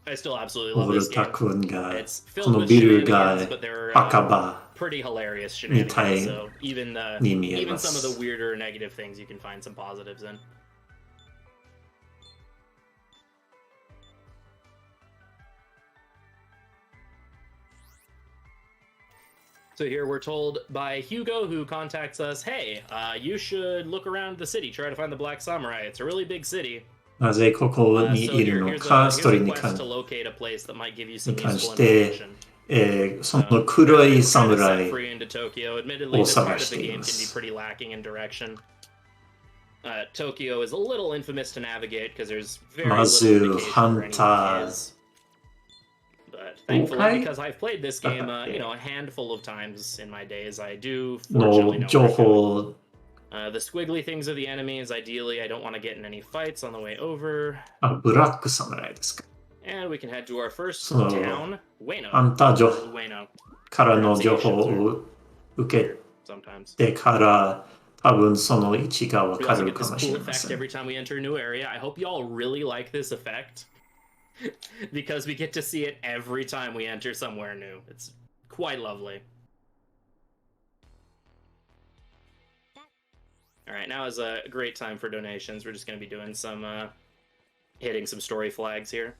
I still absolutely オ love ル this タ game. 君が It's こ filled の with ビルが shenanigans, but they're 赤羽 pretty hilarious みたい shenanigans. So even に見えま even some of the す weirder negative things you can find some positives in. So here we're told by Hugo, who contacts us, hey, you should look around the city, try to find the Black Samurai. It's a really big city. なぜここ So にいるの here's か a ストーリー here's に a 関 quest to locate a place that might give you some に関 useful して information. その黒い Kind of set 侍 free into Tokyo. Admittedly, this part of the game can be を探しています。 pretty lacking in direction. Tokyo is a little infamous to navigate because there's very ま little ず indication ハ where ンタ anyone ー is. But thankfully, Okay. because I've played this game, Okay. a handful of times in my days, I do の fortunately know 情 where to go. 報 The squiggly things are the enemies. Ideally, I don't want to get in any fights on the way over. ブラック侍ですか And we can head to our first So, town, Ueno. ハンター情 Ueno, からの情報を受け sometimes. てから多分その位置がわ We か also る get か this もし cool れま effect せん every time we enter a new area. I hope y'all really like this effect. Because we get to see it every time we enter somewhere new. It's quite lovely. Alright, now is a great time for donations. We're just going to be doing some, hitting some story flags here.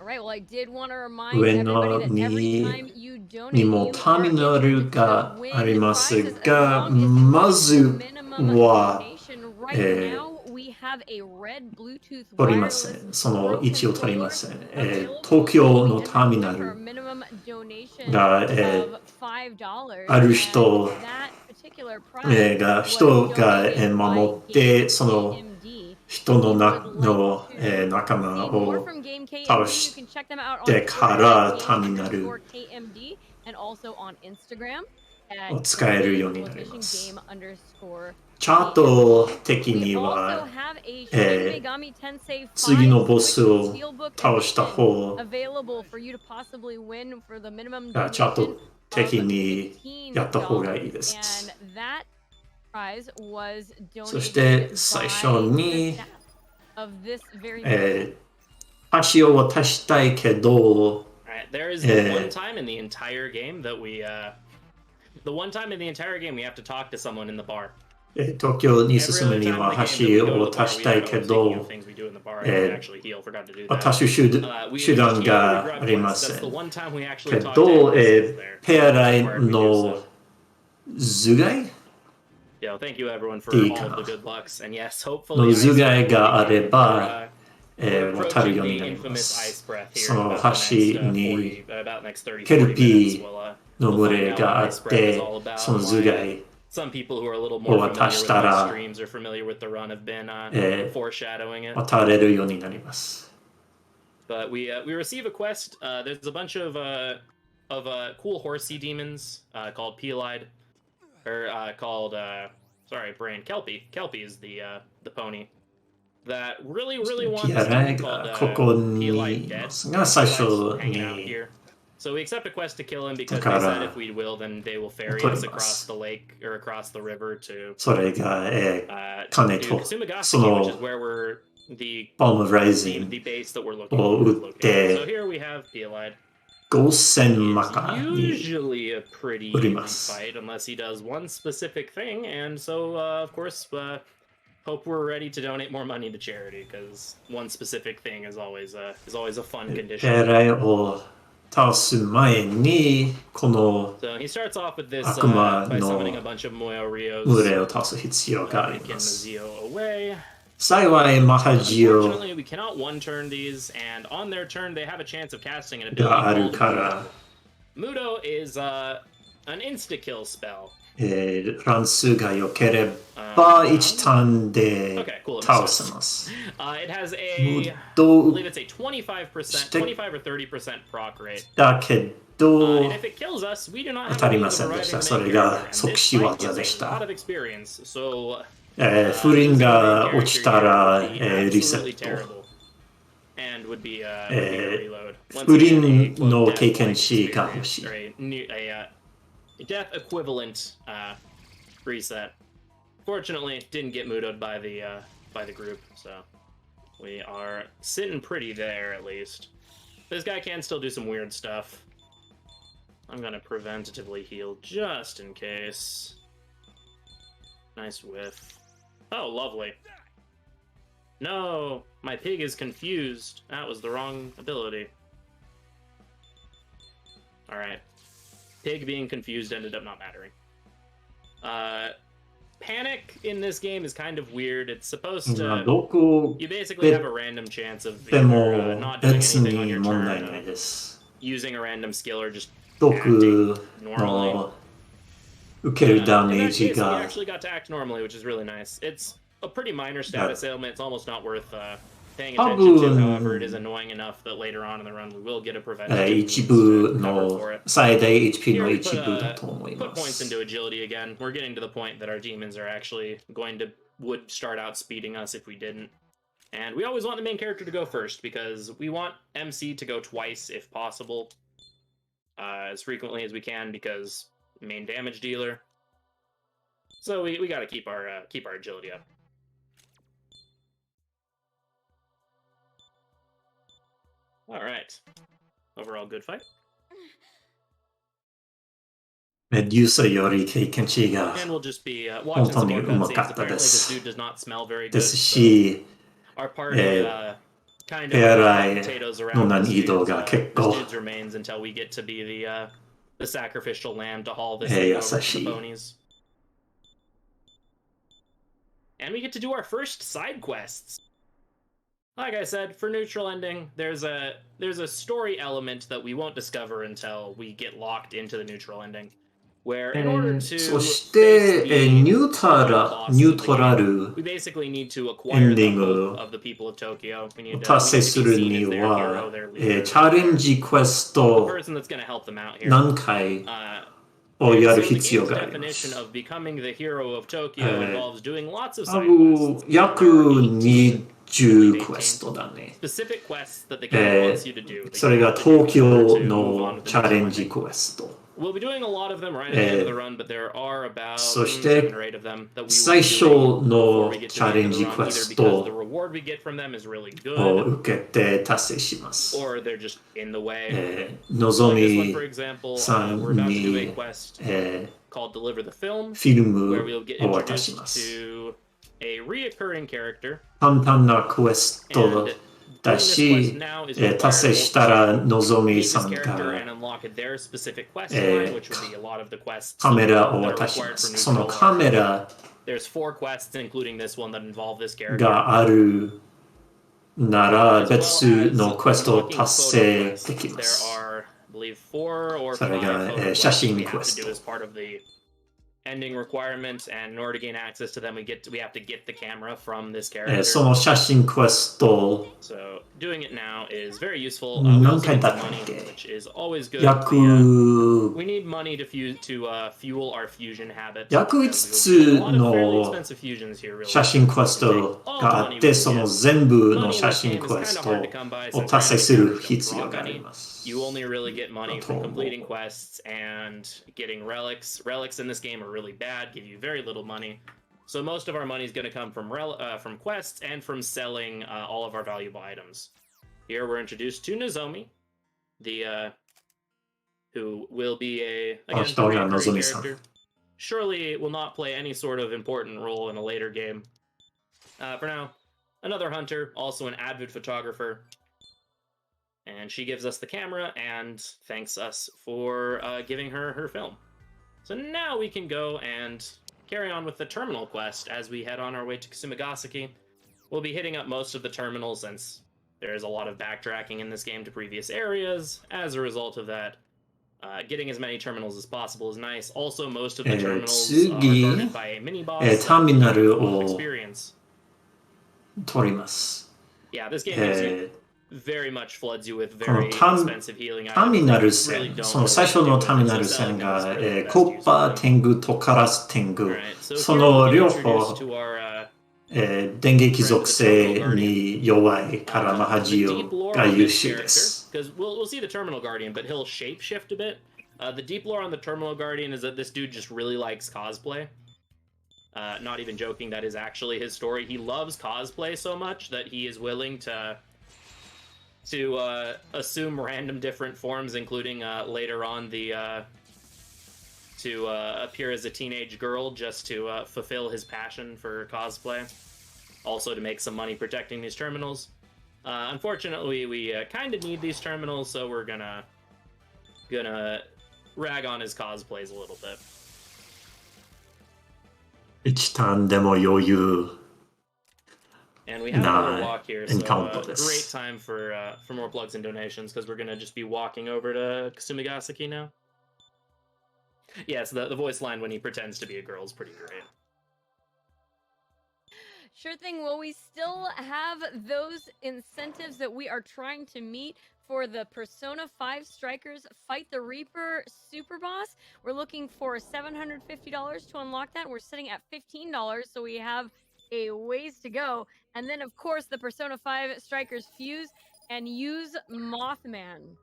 All right, well, I did want to remind 上 everybody の that every に time you donate, にも you ター are ミナル entered が to あり win ます prizes as が long as you ま hit ず the minimum は donation. Right now, we have a red Bluetooth 取りませ wireless んその Pro 位置を取りま controller せん available 東京 to の enter ターミ to ナ win for a ル minimum donation が of $5. ある人 And that particular prize が was 人が donated 守 by ってその GameKMD. 人の仲間 See more を from GameKMD. 倒 You し can check them out on て Twitter から at ターミナル game_KMD and also on Instagram at を使えるようになります game_KMD. チャート的 We に also は have a Shin Megami Tensei 次の 5ボスを Steelbook 倒した Edition 方 available for you to possibly win for the minimum がチャー donation ト of 的にやった方がいいです $15. And that prize was そして donated 最初 by に the staff of this very 橋を渡したいけど、Alright, there is the one time in the entire game that we the one time in the entire game we have to talk to someone in the bar. 東京に進むには橋を渡したいけど、渡す手段がありません。けど、ペアラインの頭蓋 Yo, thank you everyone for all of the good lucks, and yes, の hopefully 頭蓋があれば、 we're 渡る approaching ように the なりま infamous す。 ice breath here そ in の about the 橋 next に about next 30, ケル 40 minutes. ピ We'll, ーの群れがあって、その頭蓋 some people who are a little more familiar with 渡したら、 the streams or familiar with the run have been foreshadowing it. 渡れるようになります。 But we receive a quest. There's a bunch of cool horsey demons called Pelide, or called sorry, brain Kelpie. Kelpie is the pony that really wants Piarai something ga called koko ni Pelide dead. imasu ga saisho Hanging out ni here. So we accept a quest to kill him because they said if we will, then they will ferry us across the lake or across the river to それが、金 to と Kasumagashiki, そ which の is where we're the Palm of Rising the base that we're looking を for. 打って So here we have Pelide. 5000マカ It's に usually a pretty easy fight unless he does one specific thing, and so of course hope we're ready to donate more money to charity because one specific thing is always a fun ペ condition. アライを倒す前にこの So he starts off with this Akuma by no summoning a bunch of Moyo 群 Rios. れを倒す必要があり Taking ます Mazio away. 幸いマハジオ Unfortunately, we cannot one turn these, and on their turn they have a chance of casting an があ ability る called から Mudo is an insta-kill spell. 乱数が良ければ1ターンで Okay, cool. It 倒 makes せ sense. ます It has ム a, ッ I ド believe it's a 25%, 25 or 30% proc rate. だけど And if it kills us, we do not 当 have た a り means ま of せんで arriving した the そ main れ character. が And 即 this 死 fight 技で is し a lot た of experience, so 不倫が losing the main 落ちたら character here would be リセ absolutely ット terrible. And would be a reload. Once 不 again, 倫 a, quote, の death 経験 point 値が欲 experience, しい or a death equivalent reset. Fortunately, didn't get mooted by the group, so we are sitting pretty there at least. This guy can still do some weird stuff. I'm gonna preventatively heal just in case. Nice whiff. Oh, lovely. No, my pig is confused. That was the wrong ability. Alright. Pig being confused ended up not mattering. Panic in this game is kind of weird. It's supposed 今 to... どこ You basically have a random chance of で either, も not doing 別 anything on に your 問 turn, 題ないです using a random skill, or just 毒 acting normally. の受けるダ In メ that ージ case, we が actually got to act normally, which is really nice. It's a pretty minor status ailment. It's almost not worth paying attention to. However, it is annoying enough that later on in the run we will get a preventative 一 means 部 to cover の for it. 最大 HP Here の we 一 put, 部だと思い put ま points す into agility again. We're getting to the point that our demons are actually would start outspeeding us if we didn't. And we always want the main character to go first because we want MC to go twice if possible, as frequently as we can because main damage dealer. So we got to keep our agility up. All right. Overall, good fight. メデューサより経験値が And we'll just be watching some more 本当にうまか cutscenes. った Apparently, で this す dude does not smell very で good. す So し our party kind of 手洗い potatoes の around 難 this 易度 dude's, が this 結構 dude's remains until we get to be the sacrificial lamb to haul this 優 thing over to し the い ponies. And we get to do our first side quests. Like I said, for neutral ending, there's a story element that we won't discover until we get locked into the neutral ending. Where in order to そして face the ニュートラル we basically need to acquire エン the ディン hope グ of the people of Tokyo. We need to, 達成 we す need to る be seen に as their hero, は their leader, チャレンジクエス the ト person that's going to help them out here. 何回 So をやる the 必要 game's がありま definition す of becoming the hero of Tokyo involves doing lots of 多 side 分 quests. 約 There are 18 20クエストだね specific quests that the game wants you to do. それが東京のチャレンジクエスト We'll be doing a lot of them right at the end of the run, but there are about そして 7 or 8 of them that we will 最 be 初 doing の before we get チ to ャ the レ end ン of ジ the クエ run, ス either ト because the reward we get from them is really を good, 受けて達成します。 or they're just in the way. のぞ Like this one, み for example, さ we're ん about to do a に quest フ called Deliver the Film, ィル where ム we'll get を渡し introduced ます。 to a reoccurring character. 簡単なクエスト And だ doing this し quest now is 達成 required したら to のぞみ meet さ this ん character が and unlock their specific quest line, which would be a lot of the quests カメラを that are 渡し required ま for す。 neutral そのカメラ There's 4 quests, including this one, that involve this character. があるなら As well 別 as のクエストを unlocking 達 photo 成 quests. できま There す。 are, I believe, 4 or それ 5 が photo 写 quests 真 we ク have エ to ス do ト as part of the ending requirements, and in order to gain access to them, we have to get the camera from this character. その写真クエスト So doing it now is very useful. 何 We also 回 need だ some ったっ money, け which is always good. 約 We need money to fuel our fusion habits. 約 because 5 we'll do a つ lot of fairly の expensive fusions here, really. 写真クエストがあってその全部の写真クエストを達成する必要があります。 You only really get money from completing quests and getting relics. Relics in this game are really bad, give you very little money. So most of our money is going to come from quests and from selling all of our valuable items. Here we're introduced to Nozomi, the who will be a recurring character. Surely will not play any sort of important role in a later game. For now, another hunter, also an avid photographer. And she gives us the camera and thanks us for giving her her film. So now we can go and carry on with the terminal quest as we head on our way to Kasumigaseki. We'll be hitting up most of the terminals since there is a lot of backtracking in this game to previous areas. As a result of that, getting as many terminals as possible is nice. Also, most of the terminals are guarded by a mini-boss experience. 取ります。 Yeah, this game gives you very much floods you with very expensive healing items. ターミナル線、その最初のターミナル線がコッパー天狗とカラス天狗、その両方電撃属性に弱いからマハジオが優秀です。Because we'll see the Terminal Guardian, but he'll shapeshift a bit. The deep lore on the Terminal Guardian is that this dude just really likes cosplay. Not even joking, that is actually his story. He loves cosplay so much that he is willing to assume random different forms, including later on to appear as a teenage girl just to fulfill his passion for cosplay. Also to make some money protecting these terminals. Unfortunately, we kind of need these terminals, so we're gonna rag on his cosplays a little bit. 1ターンでも余裕。 And we have another walk here, so encounter great time for more plugs and donations, because we're going to just be walking over to Kasumigaseki now. Yes, the voice line when he pretends to be a girl is pretty great. Sure thing. Well, we still have those incentives that we are trying to meet for the Persona 5 Strikers Fight the Reaper Super Boss. We're looking for $750 to unlock that. We're sitting at $15, so we have a ways to go. And then, of course, the Persona 5 Strikers Fuse and use Mothman.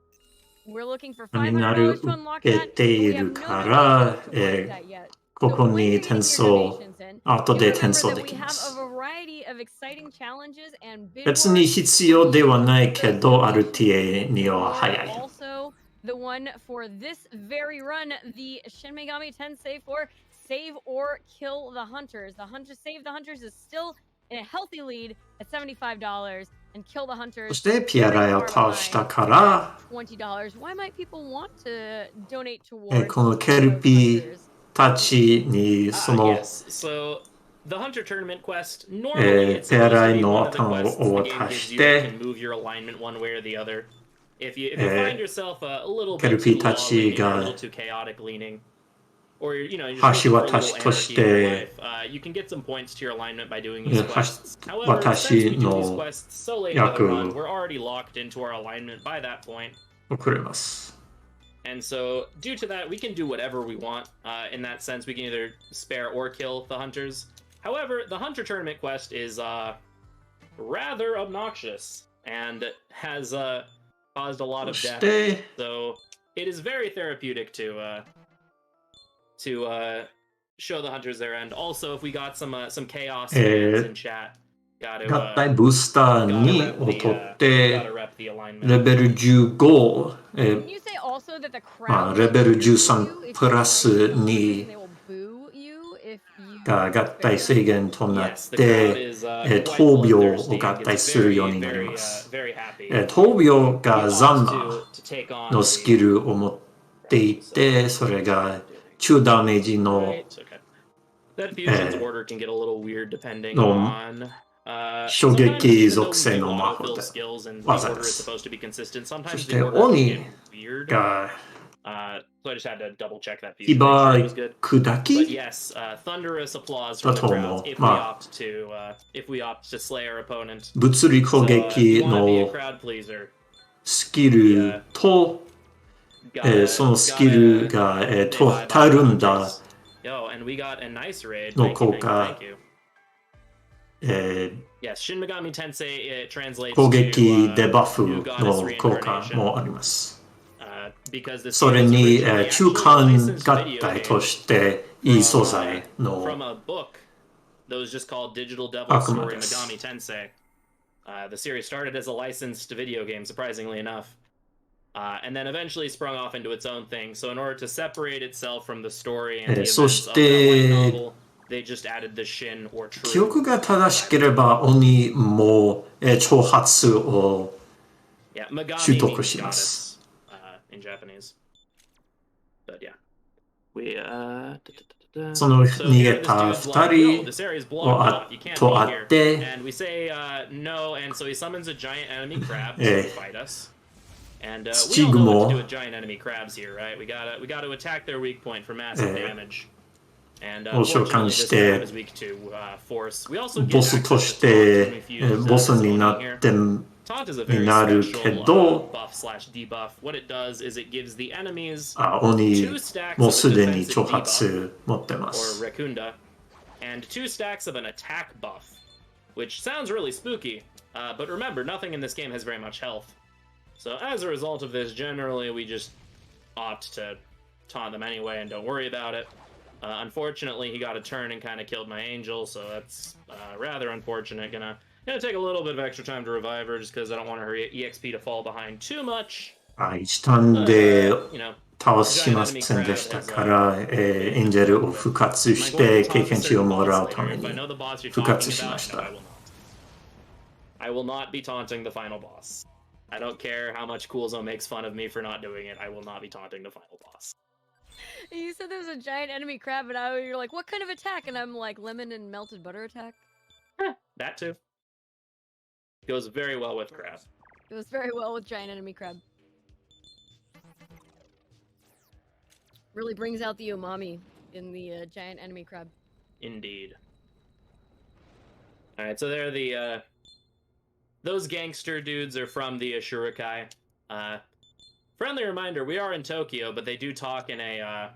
We're looking for $500 to unlock that. But we have no donations to unlock that yet. ここに転送、後で転送できます。別に必要ではないけど、RTA には早い。Also, the one for this very run, the Shin Megami Tensei 4 Save or Kill the Hunters. Save the Hunters is still in a healthy lead at $75, and Kill the Hunters. そしてピアライを倒したから$20. Why might people want to donate towards このケルピーたちにその So the Hunter Tournament quest, normally it's ペアライ supposed to be の one of the 頭 quests を the game 渡 gives し you て that can move your alignment one way or the other. If you find yourself a little ケ bit ルピ too ーた law ち leaning, a が little too chaotic leaning, or you know, you're just 橋 looking for a 渡 little しとし anarchy in your て life, you can get some points to your alignment by doing these 橋 quests. However, 渡 since we し do these の quests so late in the 役 run, we're already locked into our alignment by that point. 送れます。 And so, due to that, we can do whatever we want. In that sense, we can either spare or kill the hunters. However, the Hunter Tournament quest is rather obnoxious and has caused a lot of death. So, it is very therapeutic to show the hunters their end. Also, if we got some chaos fans in chat, 合体ブースター2を取って、レベル15、Can you say also that the まあ、 crowd レベル will boo you 13 if プラス you 2 they will boo you if you が合体 fail? 制限となっ Yes, the て crowd is quite 闘病を bloodthirsty 合 and 体 gets するよう very, になり very, ます。 very happy. 闘病が We ザン opt マ to take on のスキルを持っていて、それが中ダメージの Right, okay. That fusion's order can get a little weird depending の on 衝 sometimes 撃 even though 属 we 性 do の魔法 autofill で skills and the 技 order で is す。 supposed to be consistent, そ sometimes し the て order can 鬼 get weird. が So I just had to double check that 火 fusion, make sure it ば was good. 砕 But き yes, thunderous applause だ from the と思 crowd う。 if we まあ if we opt to slay our opponent. 物理攻 So, if 撃 you want to be a の crowd pleaser, スキルと、そのスキルが、たるんだ Yo, and we got a nice raid. の Thank you, 効 thank you, 果 thank you. え Yes, Shin Megami Tensei it translates 攻 to 撃デバフ new の goddess 効果 reincarnation. もあります。 Because this そ game れ was に、 originally 中 actually a 間 licensed 合 video 体 game としていい素 from, 材 from の a book that was just called Digital Devil 悪魔 Story です。 Megami Tensei. The series started as a licensed video game, surprisingly enough, and then eventually sprung off into its own thing. So in order to separate itself from the story and the そ events し of that light て novel, they just added the Shin or 記 True. 憶が正しければ鬼も、挑発を Yeah, Megami 習得 means します。 goddess in Japanese. But yeah, we その So 逃 here げ this た dude's like, yo, 2 this area's 人 blocked を off. You can't と be あ here. って、 And we say no, and so he summons a giant enemy crab to fight us. And we all know what to do with giant enemy crabs here, right? We gotta attack their weak point for massive damage. And を召 fortunately, 喚 this し crab て is weak to force. We also ボ get スと access し to taunt when て we fuse ボスに this な Oni って here. Taunt is a very になる special けど、 buff slash debuff. What it does is it gives the enemies 鬼 two stacks も of うす a でに defensive 挑 debuff, 発持ってま or す。 Rekunda, and 2 stacks of an attack buff, which sounds really spooky, but remember, nothing in this game has very much health. So as a result of this, generally we just opt to taunt them anyway and don't worry about it. Unfortunately, he got a turn and kind of killed my angel, so that's rather unfortunate. Gonna take a little bit of extra time to revive her just because I don't want her EXP to fall behind too much. 1ターンで You know, 倒しませんでしたから、エンジェルを復活して経験値をもらうために復活しました。I will not be taunting the final boss. I don't care how much Coolzo makes fun of me for not doing it. I will not be taunting the final boss. You said there was a giant enemy crab, and you're like, what kind of attack? And I'm like, lemon and melted butter attack. That too. Goes very well with crab. It was very well with giant enemy crab. Really brings out the umami in the giant enemy crab. Indeed. All right, so they're the those gangster dudes are from the Ashurikai. Friendly reminder: we are in Tokyo, but they do talk in a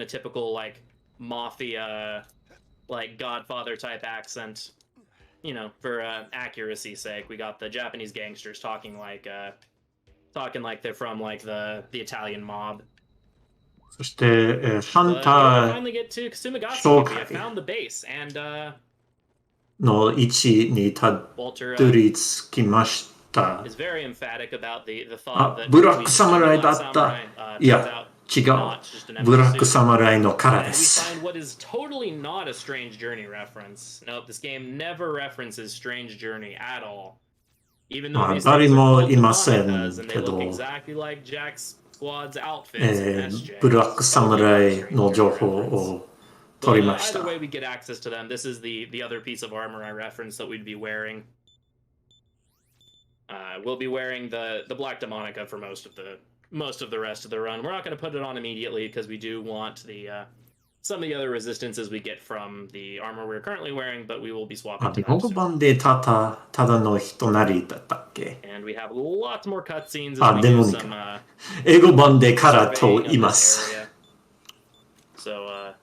typical like mafia, like Godfather type accent. You know, for accuracy's sake, we got the Japanese gangsters talking like they're from like the Italian mob. そして、ハン But タ we ー finally get to Kasumigatsuki. 紹 We have 介 found the base, and の位置にた Walter どり着きました。 is very emphatic about the あ thought that ブラック we サムライ Black だった Samurai, いや turns 違 out う not just an ブ empty ラック suit. サムライのカラ And で we す find what is totally not a Strange Journey reference. Nope, this game never references Strange Journey at all. Even though these things are 誰も called いません Demonitas, and け they look ど exactly like Jack's squad's outfits in SJ. ブラックサムライ Totally not a の Strange 情 Journey 報 reference. を But, 取りました either way, we get access to them. This is the other piece of armor I referenced that we'd be wearing. We'll be wearing the Black Demonica for most of the rest of the run. We're not going to put it on immediately because we do want the some of the other resistances we get from the armor we're currently wearing, but we will be あ swapping to 日 them 本語 soon. 版でただの人なりだったっけ And we have lots more cutscenes あ as we デ do モニ some カ英語版でカラと surveying of 言いま this す area. So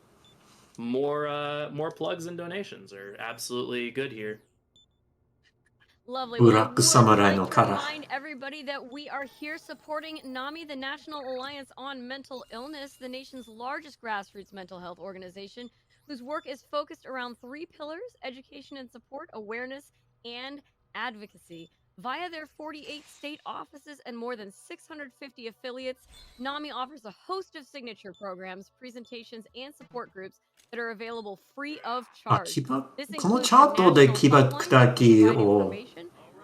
more plugs and donations are absolutely good here. Lovely. ブ Well, ラ I ック would サムライ like の to カラー。 remind everybody that we are here supporting NAMI, the National Alliance on Mental Illness, the nation's largest grassroots mental health organization, whose work is focused around 3 pillars: education and support, awareness, and advocacy. Via their 48 state offices and more than 650 affiliates, NAMI offers a host of signature programs, presentations, and support groups that are available free of あ、 charge. このチャートでキバクタキを、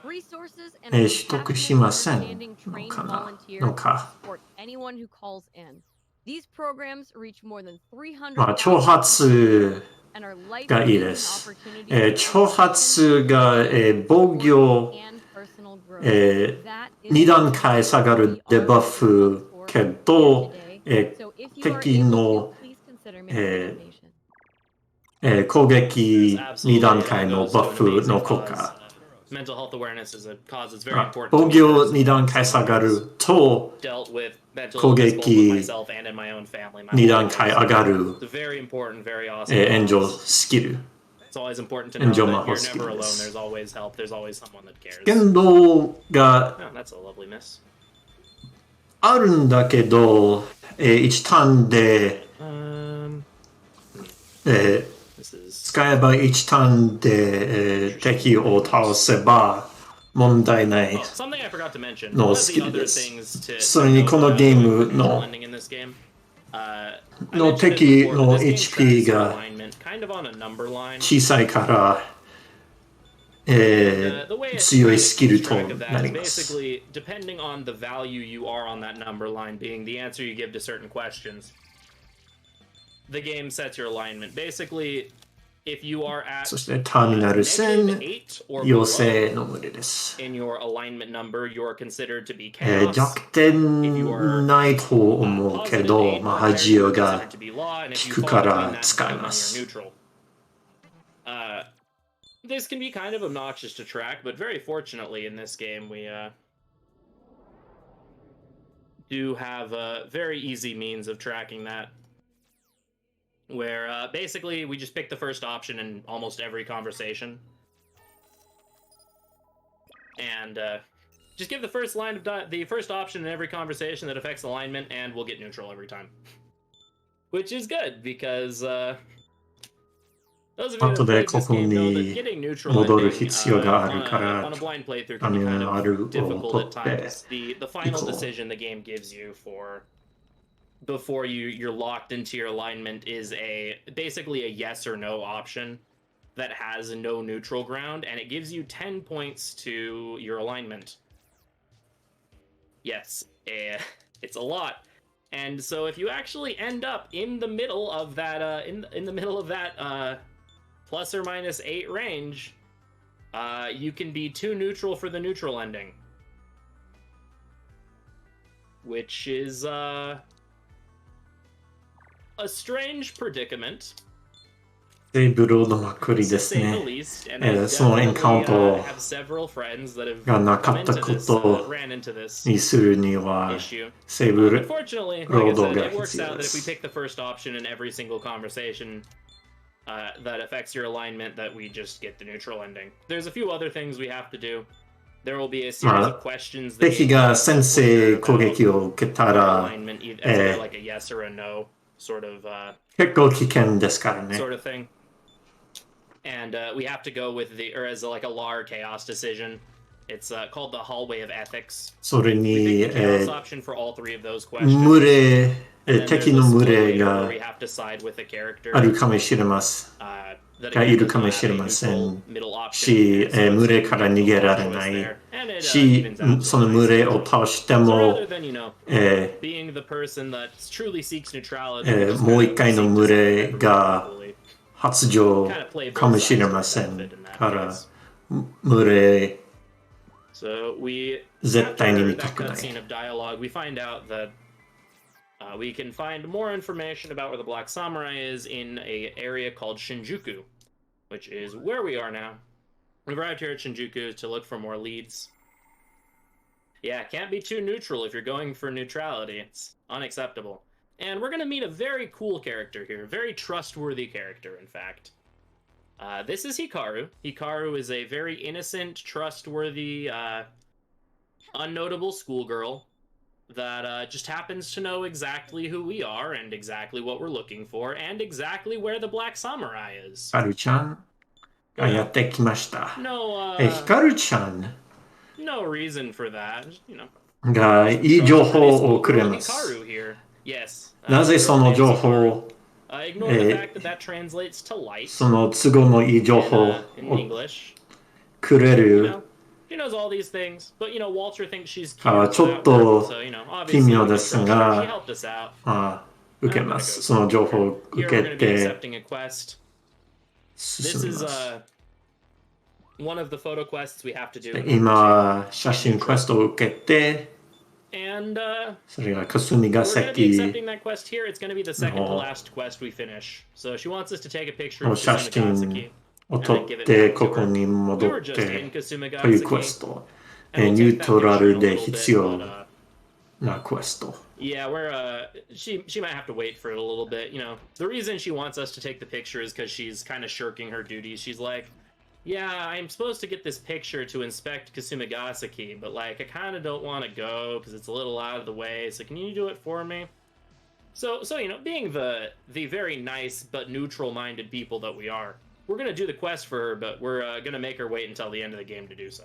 resources and 取 a 得し compassionate, ません understanding の trained かな volunteer の to か。 support anyone who calls in. These programs reach more than まあ、 300,000 挑発 and are life がいい changing です。 opportunities 挑 for 発が、防御、 and personal growth. 2 That 段 is 階下が what る we デ are バ here フ for け here ど、 today. So if you are 敵 able の to, please consider making a donation. 攻撃 This 2 absolutely 段 all 階の goes バ to an フ amazing の効 cause. 果。 Mental health awareness is a cause that's very まあ important 防 to me 御 2 personally. 段 As 階下 someone が who's ると dealt with mental 攻 illness both with 撃 myself and in my own family. My 2 whole 段 life. 階上がる It's a very important, very awesome 援助 cause. スキル。 It's always important to 援 know 助 that 魔法 you're スキ never ルで alone. す。 There's always help. There's always someone that cares. 剣道が Oh, that's a lovely miss. あるんだけど、1ターンで、This is 使えば1ターンで、敵を倒せば問題ない oh, something I forgot to mention. の One of ス the キル other です。 things to それに note この about ゲー going ム for neutral の ending in this game. I の mentioned it 敵 before, の but this game HP tracks your が alignment kind of on a number line. 小さいから、 The way it 強 kind い of スキル keeps と track of な that り is ます。 basically depending on the value you are on that number line being the answer you give to certain questions. The game sets your alignment. Basically, if you are at そしてターミナル戦、 -8 or 妖 below 精の群れです。 in your alignment number, you are considered to be chaos. 逆転ないと思うけ Positive ど、 8 まあ、 or ハ higher, ジ you オ are が considered to be law, and if you 効く fall か between ら that 使い zone, then ま you're す。 neutral. This can be kind of obnoxious to track, but very fortunately in this game we do have a very easy means of tracking that. Where basically we just pick the first option in almost every conversation. And just give the first line of the first option in every conversation that affects alignment, and we'll get neutral every time. Which is good because those of you that have played this game know that getting neutral ending on a blind playthrough can be kind of difficult at times. The final decision the game gives you for before you're locked into your alignment is basically a yes or no option that has no neutral ground, and it gives you 10 points to your alignment. Yes, it's a lot. And so if you actually end up in the middle of that in the middle of that plus or minus 8 range, you can be too neutral for the neutral ending, which is a strange predicament. テーブルのまくりですね。そのエンカウントがなかったことにするには、セーブロードが必要です。That affects your alignment, that we just get the neutral ending. There's a few other things we have to do. There will be a series of questions. 敵が先制攻撃を受けたら、 like a yes or a no sort of 結構危険ですからね。 sort of thing. And we have to go with as like a law or chaos decision. It's called the hallway of ethics. それに、 chaos option for all 3 of those questions. 群れ、敵の群れが we have to side with a character. あるかもしれません。がいるかもしれませんし、群れから逃げられないし、その群れを倒しても、もう一回の群れが発情かもしれませんから、群れ絶対に見たくない。We can find more information about where the Black Samurai is in an area called Shinjuku, which is where we are now. We've arrived here at Shinjuku to look for more leads. Yeah, can't be too neutral if you're going for neutrality. It's unacceptable. And we're going to meet a very cool character here, a very trustworthy character, in fact. This is Hikaru. Hikaru is a very innocent, trustworthy, unnotable schoolgirl that just happens to know exactly who we are and exactly what we're looking for and exactly where the Black Samurai is. ヒカルちゃんがやってきました。 No, ヒカルちゃん no reason for that. You know. がいい情報をくれます。 Hikaru here. Yes. なぜその情報を Ignore the fact that that translates to light. その都合のいい情報を in English. くれ You る know, she knows all these things, but you know, Walter thinks she's ちょっと so, you know, 奇 obviously 妙 we で can す trust her. が She helped us out. 受けます。その情報を Here 受 we're け going to be て accepting a quest. This 進み is ます。 one of the photo quests we have to do. 今、写真クエストを受けて、 And それが霞ヶ we're going to be 関 accepting that quest here. It's going to be the second to last quest we finish. So she wants us to take a picture of の写 Kasumigaseki 真を撮ってここに戻ってというクエスト。ニュートラルで必要なクエスト。 Yeah, she might have to wait for it a little bit. You know, the reason she wants us to take the picture is because she's kind of shirking her duties. She's like, yeah, I'm supposed to get this picture to inspect Kasumigaseki, but like I kind of don't want to go because it's a little out of the way. So can you do it for me? So you know, being the very nice but neutral-minded people that we are, we're gonna do the quest for her, but we're gonna make her wait until the end of the game to do so.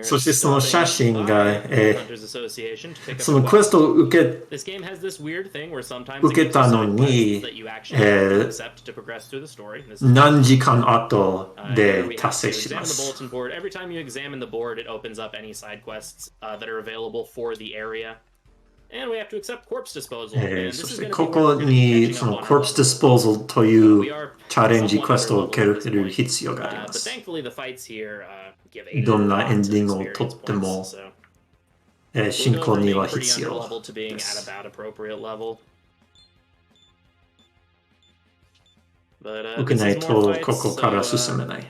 そしてその写真が、 Hunters Association to pick up そのクエストを受け This game has this weird thing where sometimes it 受け gives た you の side に quests that you actually have to accept to progress through the story. This is 何時間後 here で we have 達 to 成し examine ま the す。 bulletin board. Every time you examine the board, it opens up any side quests that are available for the area. And we have to accept corpse disposal. And this そ is して going to こ be こ where we're gonna be に catching そ up の on our Corpse levels. Disposal という We are チャレンジ somewhat クエストを underleveled 受け at this る point. 必要がありま But す。 thankfully, the fights here give どん Angel なエン lots ディ of ングをと experience っても points. So 進 we'll 行 go from に being は pretty 必要 underleveled to being で at す。 about appropriate level. But 受け this ない is more とこ fights, こから so 進めない。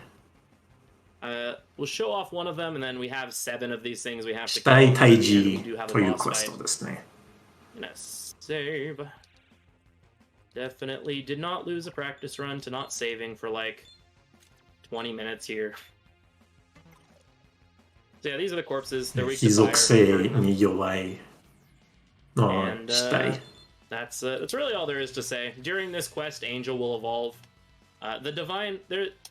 we'll show off one of them, and then we have 7 of these things we have to 死体 kill. 退 And 治 we do have と a いう boss クエス fight. トですね。 Gonna save. Definitely did not lose a practice run to not saving for like 20 minutes here. So yeah, these are the corpses. They're weak 非 to 属 fire. 性に弱いの And 死体。 that's really all there is to say. During this quest, Angel will evolve. The divine,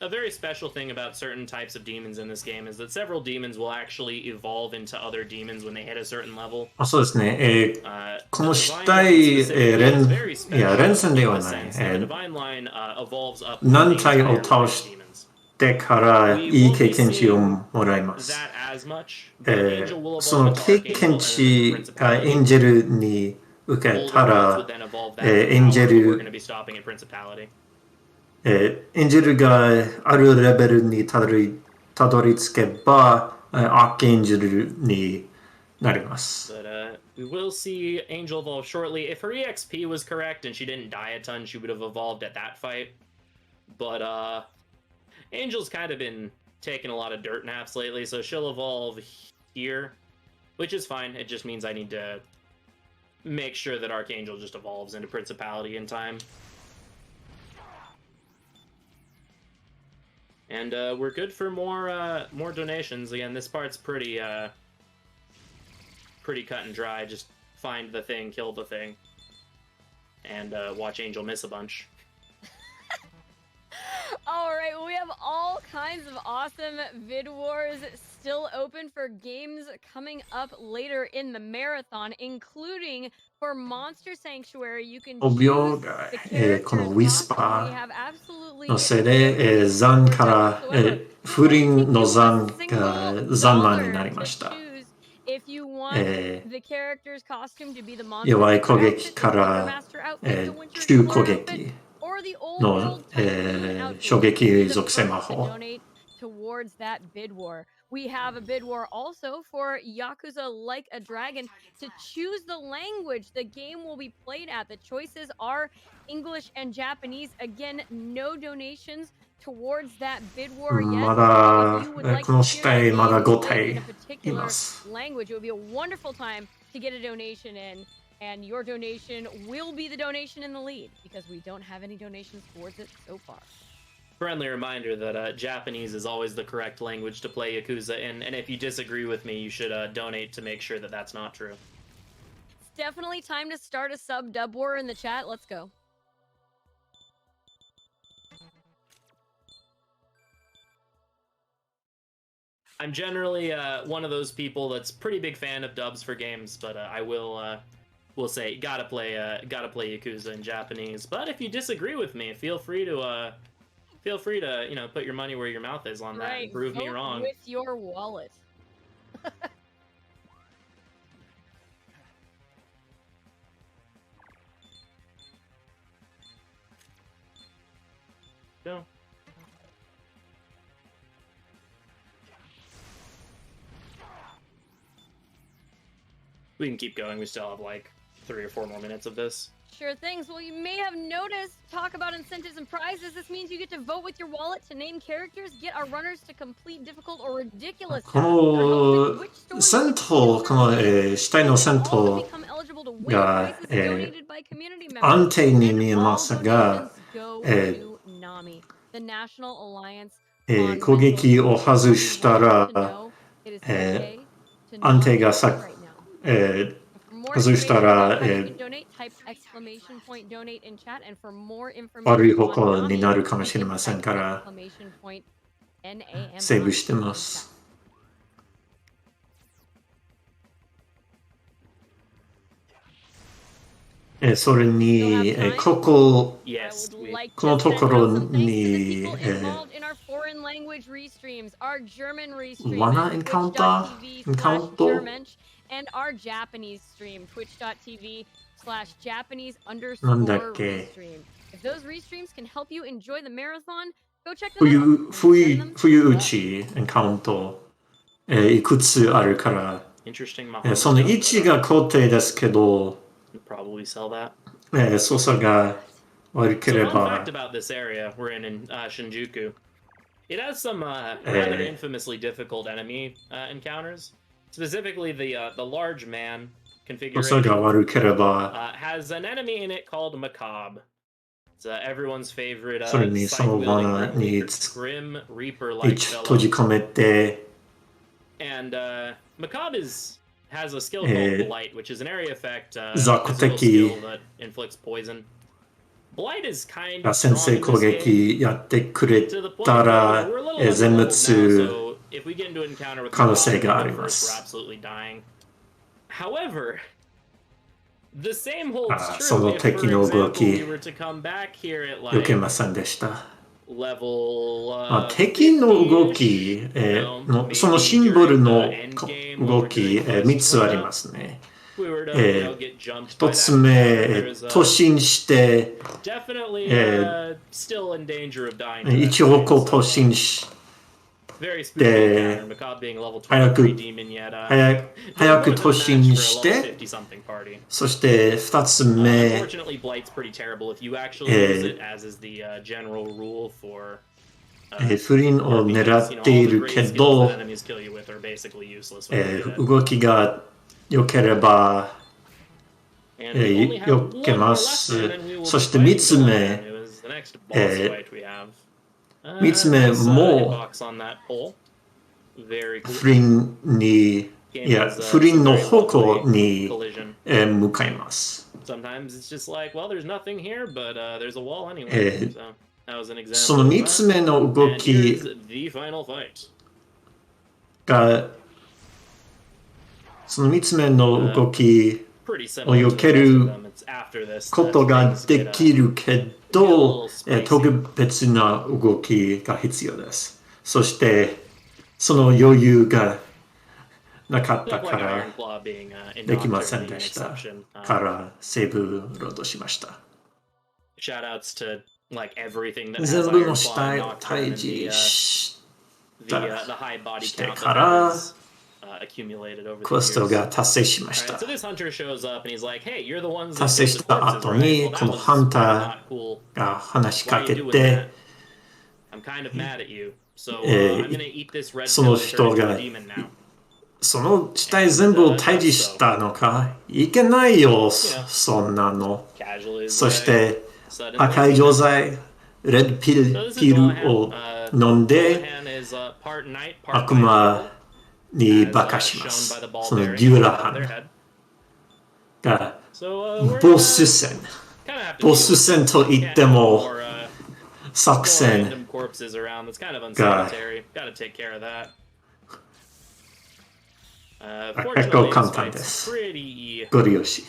a very special thing about certain types of demons in this game is that several demons will actually evolve into other demons when they hit a certain level. そうですね。この The 死 divine 体 line specifically is very いや special 連戦で in は the ない。 sense that the divine line evolves up 何 the 体を entire 倒 line し of demons. てからいい経験値をもらいます。 That as much, but Angel will その evolve into 経 Archangel 験 and 値 then が Principality. エンジェルに受け Older た ones ら would then evolve that エンジェ power, but we're ル going to be stopping at Principality. エンジェルがあるレベルにたどり着けばアーケンジェルになります。 But we will see Angel evolve shortly. If her EXP was correct and she didn't die a ton, she would have evolved at that fight. But Angel's kind of been taking a lot of dirt naps lately, so she'll evolve here, which is fine. It just means I need to make sure that Archangel just evolves into Principality in time. And we're good for more donations. Again, this part's pretty cut and dry. Just find the thing, kill the thing, and watch Angel miss a bunch. All right, well, we have all kinds of awesome vid wars still open for games coming up later in the marathon, including for Monster Sanctuary. You can 5 choose 秒が the この characters Whisper We have absolutely のせいで残から不倫の残が残マンになりました。 If you want the character's costume to be the monster 弱い攻 outfit, 撃 the から Master outfit, the Winter 中 Dweller 攻 outfit, 撃 or the old の world Typhoon outfit, 衝撃 be the 属性 first 魔 to 法 donate towards that bid war. We have a bid war also for Yakuza Like a Dragon to choose the language the game will be played at. The choices are English and Japanese. Again, no donations towards that bid war yet. まだ If you would like この to 死 hear 体 the まだ game 5 played 体 in a い particular ます。 language, it would be a wonderful time to get a donation in. And your donation will be the donation in the lead because we don't have any donations towards it so far. Friendly reminder that Japanese is always the correct language to play Yakuza in, and if you disagree with me, you should donate to make sure that that's not true. It's definitely time to start a sub-dub war in the chat. Let's go. I'm generally one of those people that's pretty big fan of dubs for games, but I will say gotta play Yakuza in Japanese. But if you disagree with me, feel free to put your money where your mouth is on that and prove me Vote wrong. with your wallet. No. We can keep going. We still have like 3 or 4 more minutes of this. Sure things. Well, you may have noticed, talk about incentives and prizes. This means you get to vote with your wallet to name characters, get our runners to complete difficult or ridiculous この銭湯、この、死体の銭湯が、安定に見えますが、攻撃を外したら、安定が外したら、悪い方向になるかもしれませんから、セーブしてます。それに、このところに、罠エンカウンターand our Japanese stream, twitch.tv/Japanese_restream. なんだっけ If those restreams can help you enjoy the marathon, go check them out. 不意打ちエンカウント、いくつあるから、その位置が固定ですけど、操作が悪ければ。So fun fact about this area we're in Shinjuku, it has some rather infamously difficult enemy encounters. Specifically, the large man configuration has an enemy in it called Macabre. It's everyone's favorite scythe-wielding grim reaper-like fellow. And Macabre has a skill called Blight, which is an area effect physical skill that inflicts poison. Blight is kind of strong in this game, to the point where we're a little unsettled now, so if we get into an encounter with Macabre, we're absolutely dying. However, the same holds true if, for example, we were to come back here at like level 敵の動き、そのシンボルの動き、3つありますね。1つ目、突進して、一応突進して、早く突進して、そして2つ目、不倫を狙っているけど、動きが良ければ避けます。そして3つ目、3つ目も不倫の方向に向かいます。その3つ目の動きがその3つ目の動きを避けることができるけど、特別な動きが必要です。そして、その余裕がなかったからできませんでしたからセーブロードしました。全部の死体を退治してからクエストが達成しました。達成した後にこのハンターが話しかけて、その人がその地帯全部退治したのかいけないよ、そんなの。そして、赤い錠剤、レッドピルを飲んで、悪魔に化かします。そのデューラハンが、ボス戦。ボス戦と言っても、作戦が結構簡単です。ご利用し。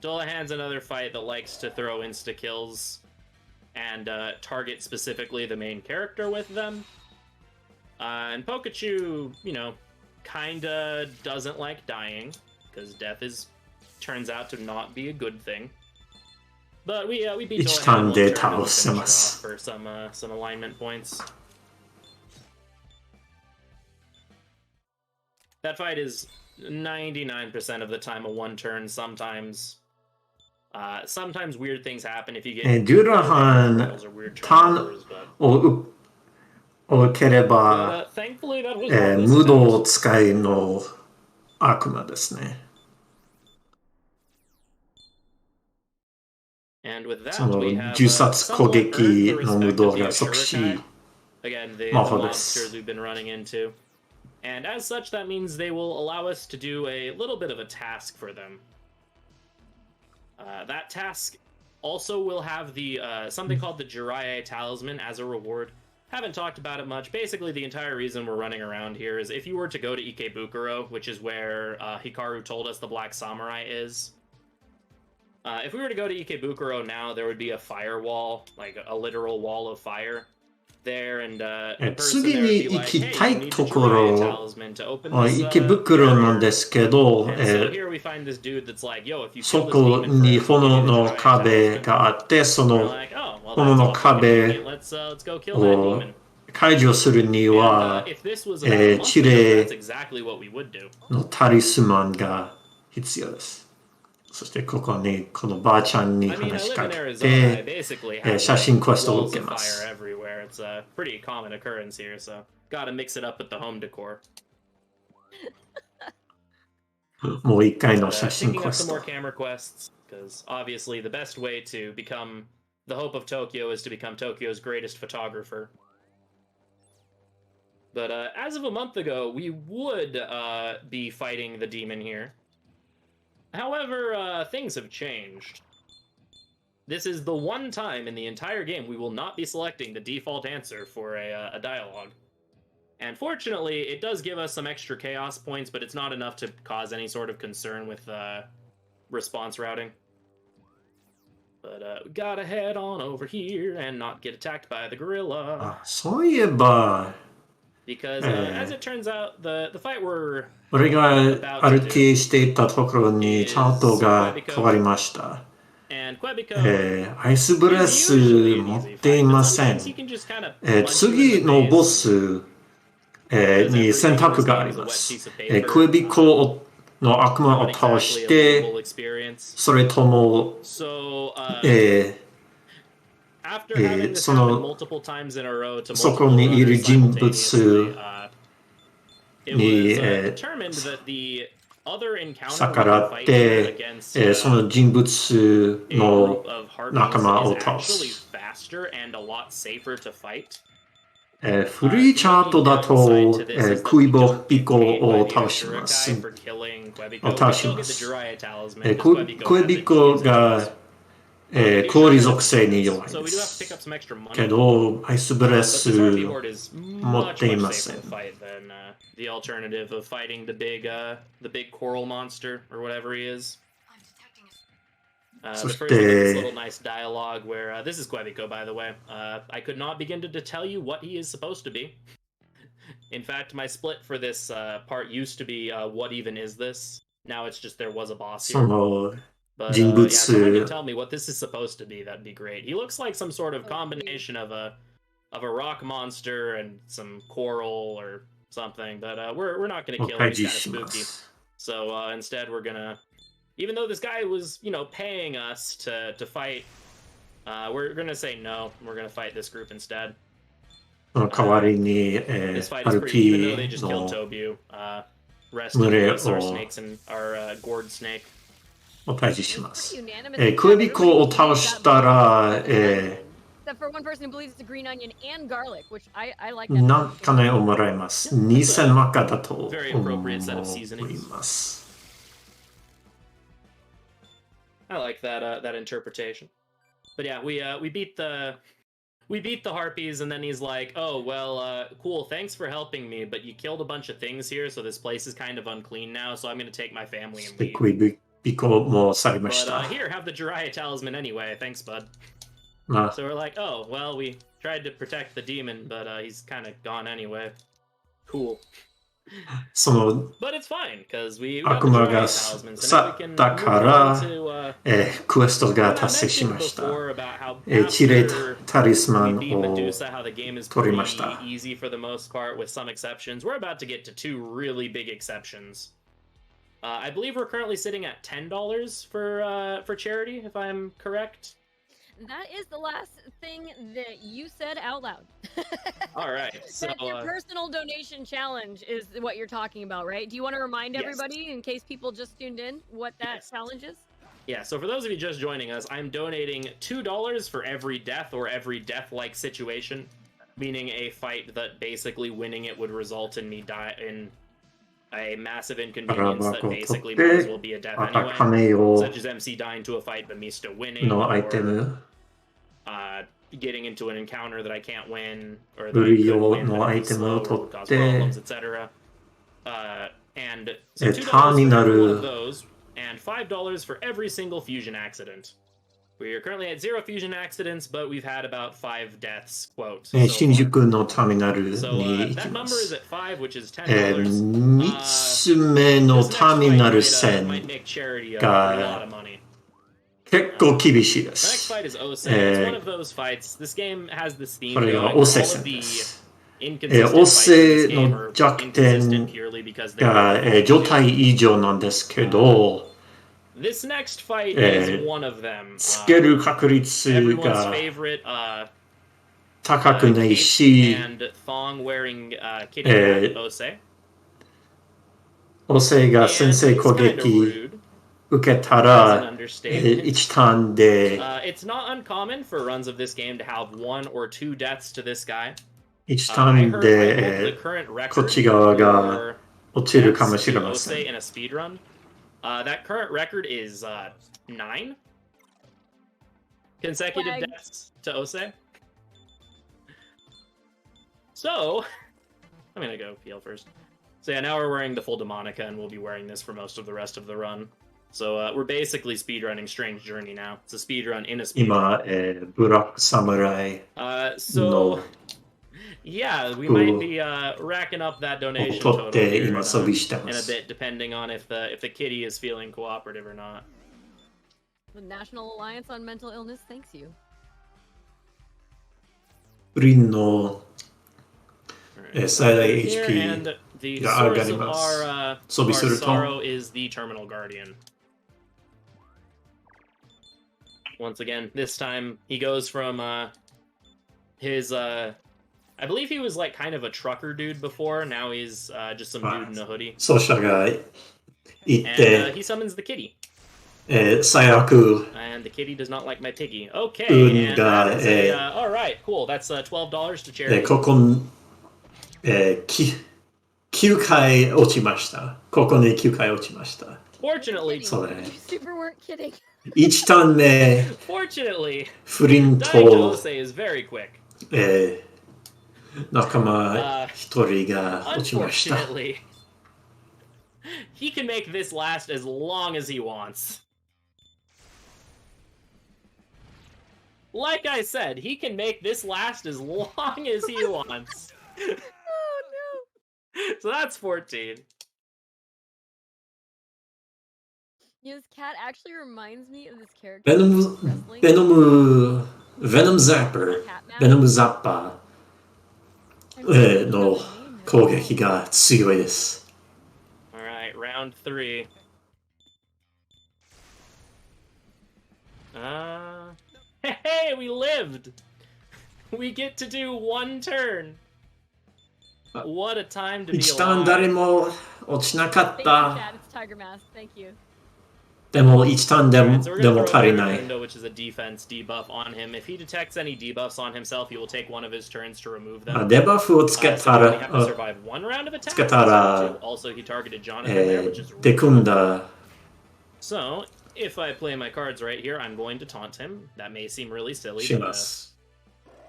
Dullahan's another fight that likes to throw insta kills and target specifically the main character with them. And Pikachu, you know, kinda doesn't like dying because death turns out to not be a good thing. But we beat Dullahan for some alignment points. That fight is 99% of the time a one turn. Sometimes weird things happen if you get デュラハン、ターンを多ければ、無道使いの悪魔ですね。その銃殺攻撃の無道が即死魔法です。And as such, that means they will allow us to do a little bit of a task for them. That task also will have the something called the Jiraiya Talisman as a reward. Haven't talked about it much. Basically, the entire reason we're running around here is if you were to go to Ikebukuro, which is where Hikaru told us the Black Samurai is. If we were to go to Ikebukuro now, there would be a firewall, like a literal wall of fire. There and 次に行きたいところ、池袋なんですけど、そこに炎の壁があって、その炎の壁を解除するには、地霊のタリスマンが必要です。そしてここにこのばあちゃんに話しかけて、写真クエストを受けます。It's a pretty common occurrence here, so gotta mix it up with the home decor. もう一回の写真クエ Picking up ス some ト。 more camera quests, because obviously the best way to become the hope of Tokyo is to become Tokyo's greatest photographer. But as of a month ago, we would be fighting the demon here. However, things have changed. This is the one time in the entire game we will not be selecting the default answer for a dialogue. And fortunately, it does give us some extra chaos points, but it's not enough to cause any sort of concern with response routing. But we gotta head on over here and not get attacked by the gorilla. そういえば、Because as it turns out, the fight we're 俺が歩きしていたところにチャートが変わりました。アイスブレス持っていません。次のボス、に選択があります。クエビコの悪魔を倒して、それとも、そこにいる人物に、逆らって、その人物の仲間を倒す。古いチャートだと、クイボピコを倒します。クエビコが、氷属性に弱いです。けど、アイスブレス持っていません。The alternative of fighting the big coral monster or whatever he is. The first one is this little nice dialogue where this is Quebico, by the way. I could not begin to tell you what he is supposed to be. In fact, my split for this part used to be what even is this? Now it's just there was a boss here. But yeah, someone can tell me what this is supposed to be. That'd be great. He looks like some sort of combination of a rock monster and some coral or something, but we're not gonna kill him. He's kind of spooky. So instead, we're gonna, even though this guy was, you know, paying us to fight, we're gonna say no. We're gonna fight this group instead. その代わりに、This fight ハ is ル pretty, even though ピ they just killed の Tobu. Rest in 群れ peace, our を snakes and our gourd snake. を退治しま It's す。 pretty unanimous in chat. クエビ Everybody コを believes 倒 that したら、 except for one person who believes it's a green onion and garlic, which I like that. なん金をもらいます。2000マカだと思 Very い appropriate set of seasonings. ます。 I like that that interpretation. But yeah, we beat the harpies, and then he's like, "Oh well, cool. Thanks for helping me, but you killed a bunch of things here, so this place is kind of unclean now. So I'm gonna take my family and で leave." クエビコも去りまし But た。 here, have the Jiraiya talisman anyway. Thanks, bud. まあ、 So we're like, "Oh well, we tried to protect the demon, but he's kind of gone anyway." Cool. その But it's fine because we got the 悪魔 Jiraiya が talisman, so now we 去 can った move か on ら、 to. クエスト I が達成し mentioned ました。 before about how チレ after タリスマ we ン beat を Medusa, how the game is 取り pretty ました。 easy for the most part, with some exceptions. We're about to get to two really big exceptions. I believe we're currently sitting at $10 for charity, if I'm correct. That is the last thing that you said out loud. All right, so That's your personal donation challenge is what you're talking about, right? Do you want to remind Yes. everybody, in case people just tuned in, what that Yes. challenge is? yeah. So for those of you just joining us, I'm donating $2 for every death or every death-like situation, meaning a fight that basically winning it would result in me in a massive inconvenience that basically might as well be a death また anyway. 金を Such as MC dying to a fight but me still winning, のアイテ or ム getting into an encounter that I can't win, or that I ブリ could オ win の but ア it'd イ be テム slow を or 取 would っ cause て problems, etc. And so $2 for ターミナ every one ル of those, and $5 for every single fusion accident. We are currently at 0 fusion accidents, but we've had about 5 deaths, quote. So 新 far. 宿のターミナルに So 行き that ま number is す。 at 5, which is $10. 3つ目の This タ next ーミ fight ナル might 線 make charity a Got pretty it. lot of money. 結構厳しいで The next す。 fight is Ose. It's one of those fights. This game has this theme これ going. が All オセ of 戦 the です。 inconsistent オ fights in this セ game の are 弱 inconsistent 点 purely because が they're 状態異常なんですけど、 This next fight is one of them. つける確率 Everyone's が favorite 高くない cape し、 and thong wearing kitty cat Ose. オセ And が先制 he's 攻 kind of 撃 rude. 受けた That's an ら、 understatement. 1ターンで、 It's not uncommon for runs of this game to have 1 or 2 deaths to this guy. 1タ I ーン hope で the current こっ record ち側が for 落ちるか deaths もしれ to ま Ose せん。 in a speedrun. That current record is 9 consecutive Flag. deaths to Ose. So, I'm gonna go heal first. So yeah, now we're wearing the full Demonica, and we'll be wearing this for most of the rest of the run. So we're basically speedrunning Strange Journey now. It's a speedrun in a speedrun. 今、ブラックサムライ So, の yeah, we might be racking up that を donation 取 total って here 今装備してま in a す。 bit, depending on if the kitty is feeling cooperative or not. The National Alliance on Mental Illness thanks you. グリーンの Alright, 最大 here, HP and the が上が source り of ます。 our 装備すると sorrow is the Terminal Guardian. Once again, this time he goes from his I believe he was like kind of a trucker dude before. Now he's just some dude in a hoodie. 奏者が行っ And て、 he summons the kitty. 最悪 And the kitty does not like my piggy. Okay, Un and guy, that is a, all right, cool. That's $12 to charity. ここ、9回落ちました。ここに9回落ちました。 Fortunately, それ You super weren't kidding. 1ターン目、 fortunately, フリン dying to と、 Ose is very quick. 仲間1人が落ちました。 Unfortunately, he can make this last as long as he wants. Like I said, he can make this last as long as he wants. Oh no. So that's 14. You know, this cat actually reminds me of this character. ベノム、ベノム、ベノムザッパー、ベノムザッパーの攻撃が強いです。 Alright, round 3. Hey, we lived! We get to do one turn! What a time to be 一旦 alive. 誰も落ちなかっ Thank you, た。 Chad. It's Tiger Mask. Thank you. でも一旦で Alright, も so we're で gonna も throw 足り a ない。 window, which is a defense debuff on him. If he detects any debuffs on himself, he will take one of his turns to remove them. デバフをつけ So た he only ら、 have to survive one round of attack. つけたら、 Also, he targeted Jonathan there, which is で really 組ん cool. だ。 So, if I play my cards right here, I'm going to taunt him. That may seem really silly, し but ます。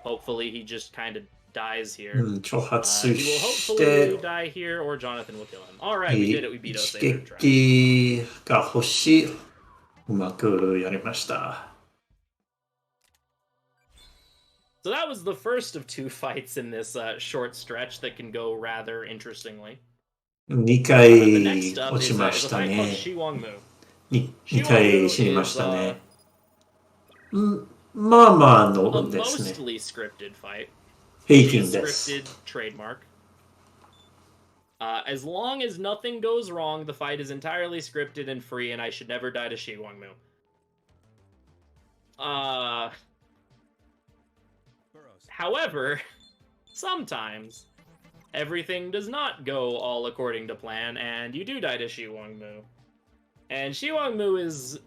hopefully he just kind of dies here. 挑発 He will し hopefully て、 die here, or Jonathan will kill him. Alright, we did it. We beat 一 Osei. 撃が欲しい。うまくやりました。 So that was the first of 2 fights in this short stretch that can go rather interestingly. 2 The 回 next up 落 is ち a ました fight called ね。 Shiwangmu. 2回死にましたね。まあまあ A のですね。 mostly scripted fight. 平均です Scripted。trademark. As long as nothing goes wrong, the fight is entirely scripted and free, and I should never die to Shiwangmu. However, sometimes everything does not go all according to plan, and you do die to Shiwangmu. And Shiwangmu is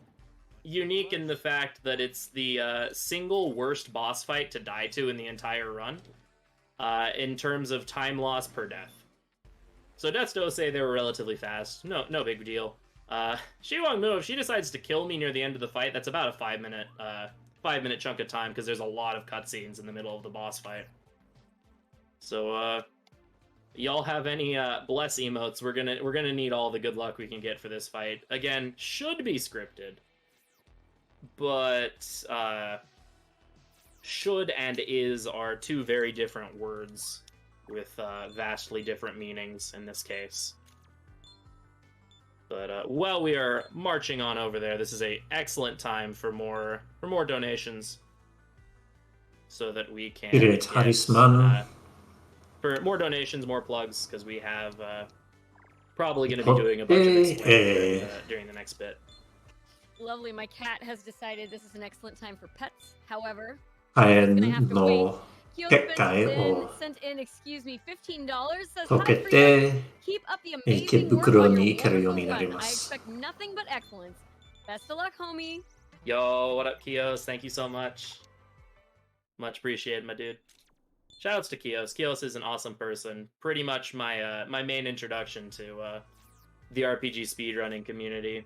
unique in the fact that it's the single worst boss fight to die to in the entire run, in terms of time loss per death. So deaths to Osei, they were relatively fast. No big deal. Shiwangmu, if she decides to kill me near the end of the fight, that's about a 5-minute chunk of time, because there's a lot of cutscenes in the middle of the boss fight. So, y'all have any bless emotes? We're gonna need all the good luck we can get for this fight. Again, should be scripted, but should and is are 2 very different words with vastly different meanings in this case. But while we are marching on over there, this is a excellent time for more donations, so that we can get, for more donations, more plugs, because we have probably going to be doing a bunch of this during the next bit. Lovely. My cat has decided this is an excellent time for pets. However, の Kyo 結界を sent in, excuse me, $15. Says, 溶 hi け for you. て Keep up the 池 amazing work 袋 on に your 行けるよう wonderful になり run. ま I す。 expect nothing but excellence. Best of luck, homie. Yo, what up, Kios? Thank you so much. Much appreciated, my dude. Shoutouts to Kios. Kios is an awesome person. Pretty much my my main introduction to the RPG speedrunning community.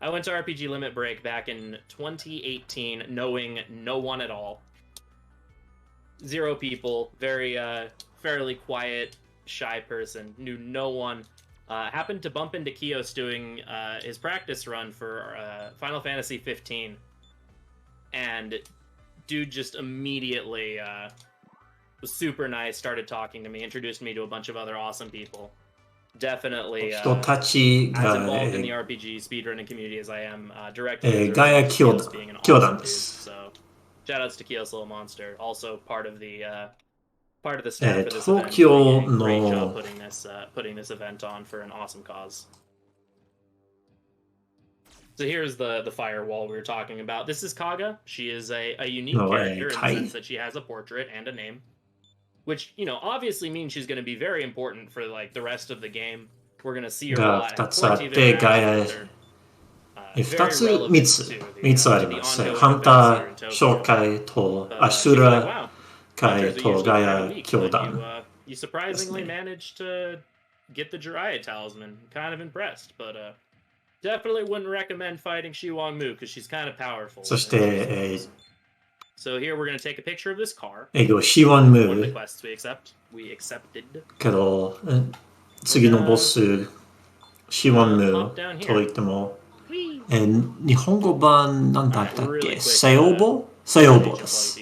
I went to RPG Limit Break back in 2018, knowing no one at all. 0 people, very fairly quiet, shy person, knew no one. Happened to bump into Kios doing his practice run for Final Fantasy 15, and dude just immediately was super nice, started talking to me, introduced me to a bunch of other awesome people. Definitely 人たち as が involved in the RPG speedrunning community as I am directly. ガヤ教 being an 団 awesome で dude. す。 So shoutouts to Kios Little Monster, also part of the staff for this event. 東京 Doing a great の job putting this event on for an awesome cause. So here's the firewall we were talking about. This is Kaga. She is a unique No, character in the Kai. sense that she has a portrait and a name, which, you know, obviously means she's going to be very important for like the rest of the game. We're going to see her a が lot. 2 have つあっ plenty of て、ガ interactions ヤ with her. 2 Very つ、 relevant 3つ、 to 3つあ the ります。 ongoing ハン events タ here ー in Tokyo. 紹介と But, アシ she ュ was ラ like, wow, 会 hunters are と usually ガ kind ヤ of weak, 教 but 団。 you surprisingly Yes, managed to get the Jiraiya talisman. Kind of impressed, but definitely wouldn't recommend fighting Shiwangmu because she's kind of powerful. そして、So here we're going to take a picture of this car. シワンム One of the ー quests we accepted. けど、次のボス、シワンムーといっても、日本語版なんだったっけ、セオボです。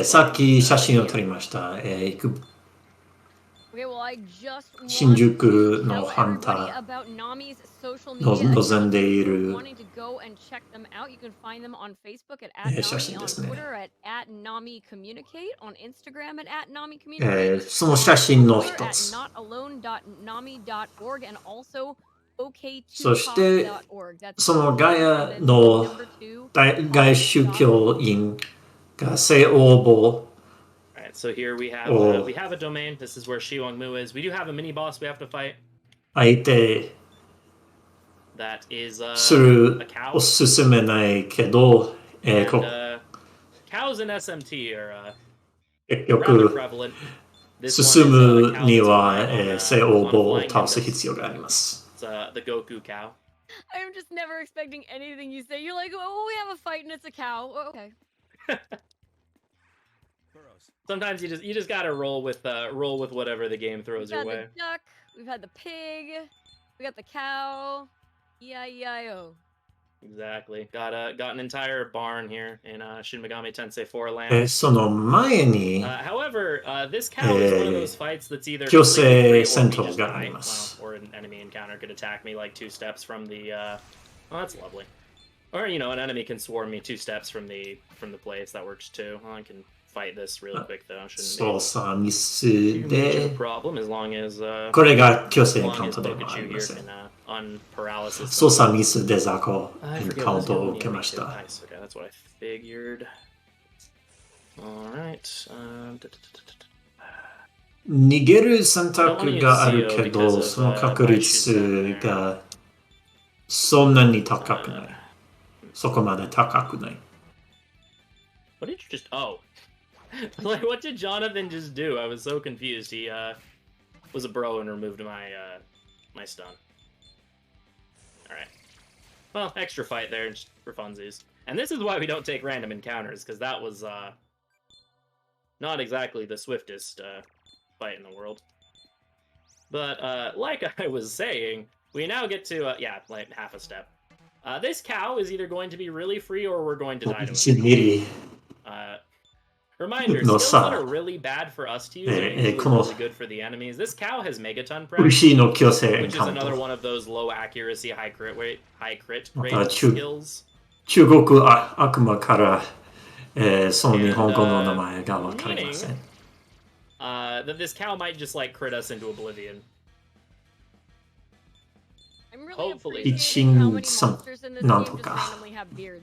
さっき写真を撮りました。新宿のハンター望んでいる写真ですね。その写真の一つ。そして、そのガヤの大宗教員が性応募 right, so here we have a domain. This is where Shiwangmu is. We do have a mini boss we have to fight. 相手 That is する a cow. おすすめないけど、And, こ cows in SMT are 結局 rather prevalent. This one 進 is, む a cow に that's は、 flying on, 聖王 on a 母を flying 倒す nimbus. 必要があります。It's the Goku cow. I'm just never expecting anything you say. You're like, oh, we have a fight and it's a cow. Oh, okay. Sometimes you just gotta roll with whatever the game throws We've your had way. the duck. We've had the pig. We got the cow. E-I-E-I-O. Exactly. Got an entire barn here in Shin Megami Tensei 4 land. その前に、 However, this cow is one of those fights that's either 強 completely 制 free 戦 or, 闘がありま well, す。 or an enemy encounter could attack me like 2 steps from the. Oh, that's lovely. Or an enemy can swarm me 2 steps from the place. That works too. Well, I can fight this really quick though. Shouldn't 操作ミス be too much of a で、 problem as long as これが強 as 制 long カウン as トでもあ Pikachu りま here せん。 can unparalysis. 操作ミスで雑魚 I に forget カウ what ン this トを one 受けまし did. た。 Nice. Okay, that's what I figured. All right. 逃げる選択があるけど、その確率がそんなに高くない。そこまで高くない。What did you just? Oh, like what did Jonathan just do? I was so confused. He was a bro and removed my stun. All right. Well, extra fight there just for funsies. And this is why we don't take random encounters, because that was not exactly the swiftest fight in the world. But like I was saying, we now get to like half a step. This cow is either going to be really free or we're going to die to it. Reminder, skills that are really bad for us to use are usually really good for the enemies. This cow has Megaton Press, 牛の強制 which is カウン another ト。 one of those low accuracy, high crit rate Ah, skills. 中国悪魔から、その日本語の名前がわかりません。 That this cow might just like crit us into oblivion. I'm really Hopefully. appreciating how many 1、3 monsters in this なん game と just か。 randomly have beards.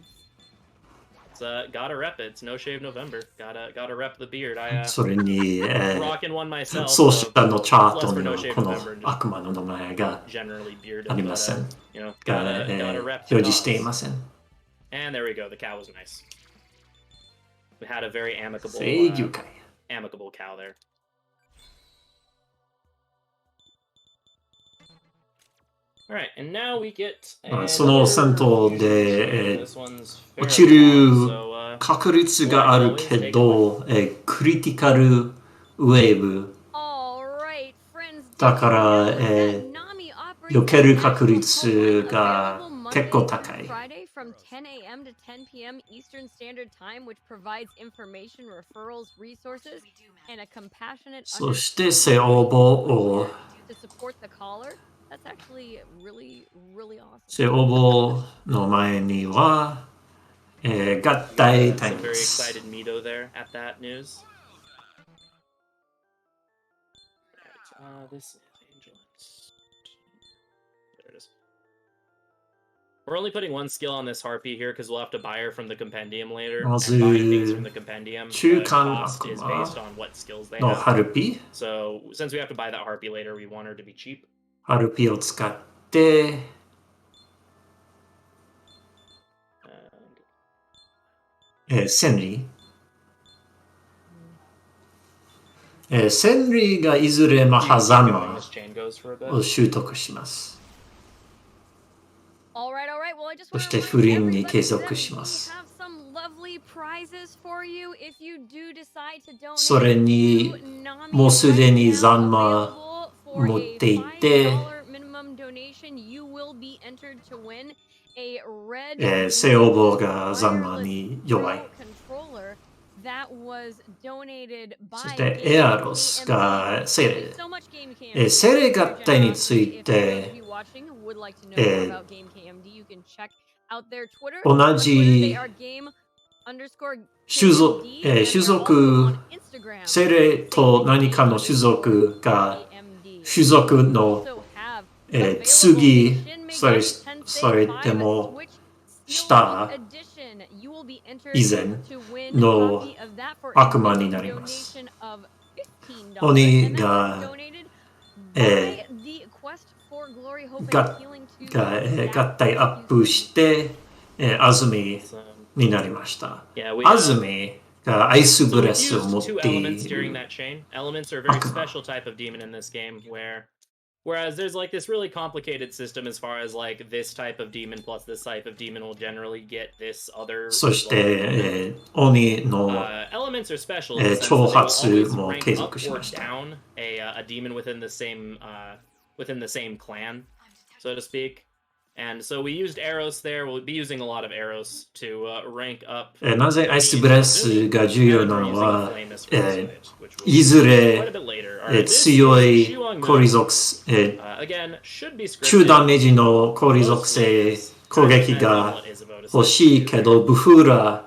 It's gotta rep it. It's no shave November. Gotta rep the beard. I それに、 rocking one myself. 奏者のチャー Plus ト for に no は shave この November. 悪魔の名前が Generally bearded. ありません。 You know, が、 gotta rep 表示してい the ません。 And there we go. The cow was nice. We had a very amicable, 正義会。 amicable cow there. All right, and now we get. その戦闘で、 This one's 落ち fairly る long, so, 確率があるけど、クリティカルウェーブ Alright, friends. だから、 Nami 避ける確率が結構高い。 Friday from 10 a.m. to 10 p.m. Eastern Standard Time, which provides information, referrals, resources, and a compassionate そして聖応募を to support the caller. That's actually really, really awesome. 聖応募の前には、合体タイ some ム very です。 excited Mito there at that news. Right, this is Angel. There it is. We're only putting one skill on this harpy here because we'll have to buy her from the compendium later. And buying things from the compendium, the cost is based on what skills they の have. ハルピ So since we have to buy that harpy later, we want her to be cheap. ハルピを使って、 千里千里がいずれマハザマ This chain goes for a bit. を習得します。 Alright, alright. Well, I just そ want し to て remind 不倫に everybody 継 that 続しま we す。 have some lovely prizes for you if you do decide to donate それに to Nami もうすでに right now ザンマ available for 持 a っていて、 $5 minimum donation. You will be entered to win a red 聖応募がザンマに弱い。 controller that was donated そ by してエアロスがセレ。 so much Game KMD. セレ合体につい If て those of you watching would like to know more about Game KMD, you can check out their Twitter. 同 On Twitter, じ they are game_KMD, 種族 and they're 種 also 族 on Instagram. セレと何かの種族が KMD. 種族の Also have 次 available Shin それ Megami Tensei それで 5 も Switch した Steel Edition. 以前の悪魔になります。鬼が、合体アップして、安住になりました。安住がアイスブレスを持っている悪魔。Whereas there's like this really complicated system as far as like this type of demon plus this type of demon will generally get this other. そして、鬼の、elements are special. 挑発も継続しました。Down a demon within the same clan, so to speak. And so we used arrows there. We'll be using a lot of arrows to rank up. なぜアイスブレスが重要なのは、いずれ強い氷属性、中ダメージの氷属性攻撃が欲しいけど、ブフーラ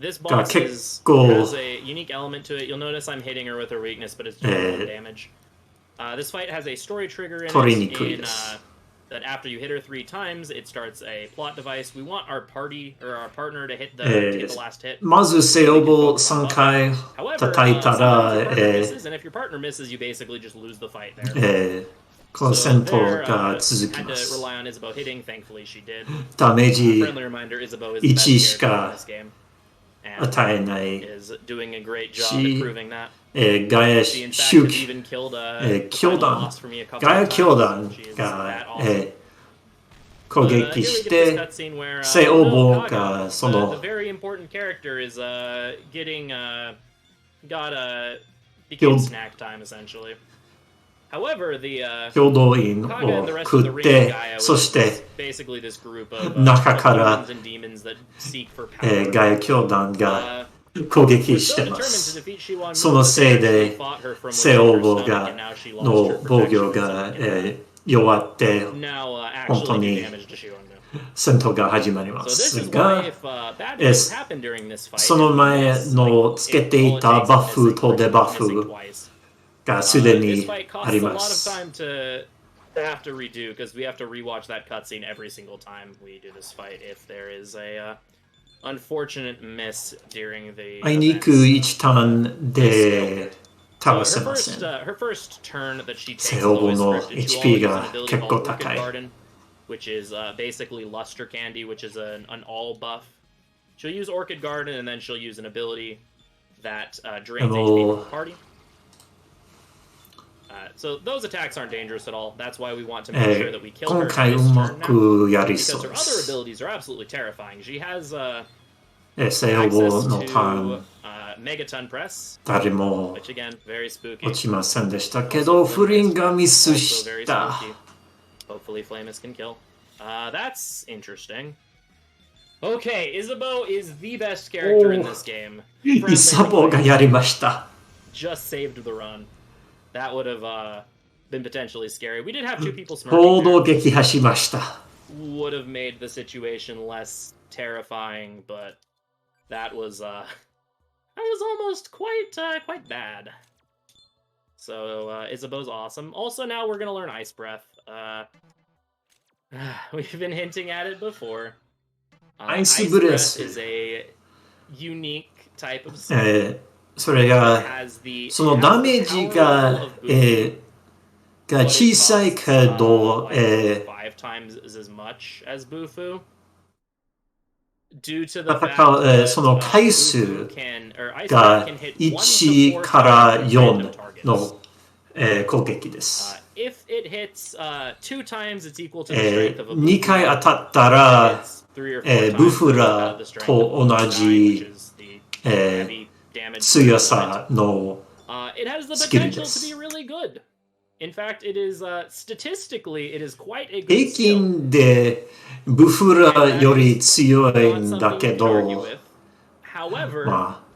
が結構、There's a unique element to it. You'll notice I'm hitting her with her weakness, but it's just one damage. This fight has a story trigger in it. That after you hit her 3 times, it starts a plot device. We want our party or our partner to hit the last hit. まずセオボ3回叩いたら、and if your partner misses, you basically just lose the fight there. この戦闘が続きます。 rely on Isabeau hitting. Thankfully, she did. ダメージ Friendly reminder: Isabeau is the best 1し character か in this game. 与えない Is doing a great job at proving that. ガヤ She in fact 周 has 期 even killed教 a 団 loss for me a couple ガヤ of 教 times. 団 She is が that awesome. 攻撃して聖王母がその the very important character is getting got became Killed. snack time essentially. However, the 共同員 Kaga を and the rest 食 of the っ ring て Gaia そして was basically this group of 中から demons and demons that seek for power. ガヤ教団が攻撃してます。そのせいで聖王母がの防御が弱って本当に戦闘が始まりますが、その前のつけていたバフとデバフがすでにあります。Have to redo because we have to rewatch that cutscene every single time we do this fight if there is a unfortunate miss during the あいにく1ターンで倒せません。 her first turn that she takes 聖王母の is scripted. HP She always が has an ability 結構 called 高 Orchid い。 Garden, which is basically luster candy, which is an all buff. She'll use Orchid Garden and then she'll use an ability that drains HP from the party. So those attacks aren't dangerous at all. That's why we want to make sure that we kill her 今回 this うま turn now. くやり Because そう her で other す。 abilities are absolutely terrifying. She has 聖王母 access のター to ン Megaton Press, 誰も which again, very spooky. 落ちませんでしたけど、フリンがミス Also し very た。 spooky. Hopefully Flamus can kill. That's interesting. Okay, Isabeau is the best character in this game. イサボがやりました。 Just saved the run. That would have been potentially scary. We did have 2 people 報 smirking 道 there. 撃破しました。 Would have made the situation less terrifying, but that was almost quite bad. So Isabeau's awesome. Also, now we're gonna learn Ice Breath. We've been hinting at it before. Ice Breath Breath is a unique type of spell. それが Has the そのダメージが、が小さいけど、 5 times as much as Bufu. Due to the fact 戦う、 that その回数 Bufu can, or Ice が Breath can hit 1 1か to ら 4 4 targets. の、攻撃です。 If it hits 2 times, it's equal to the strength of a 2 Bufu. 回当たったら、 3 or 4 times, ブフ it's ラ about the strength と of a 同 Bufu, じ which is the heavy damage 強さの it has the スキル potential で to す。 be really good. In fact, it is statistically, it is quite a good 平 skill. 均でブフラより強いんだけ Not something we can argue ど、 with. However, まあ、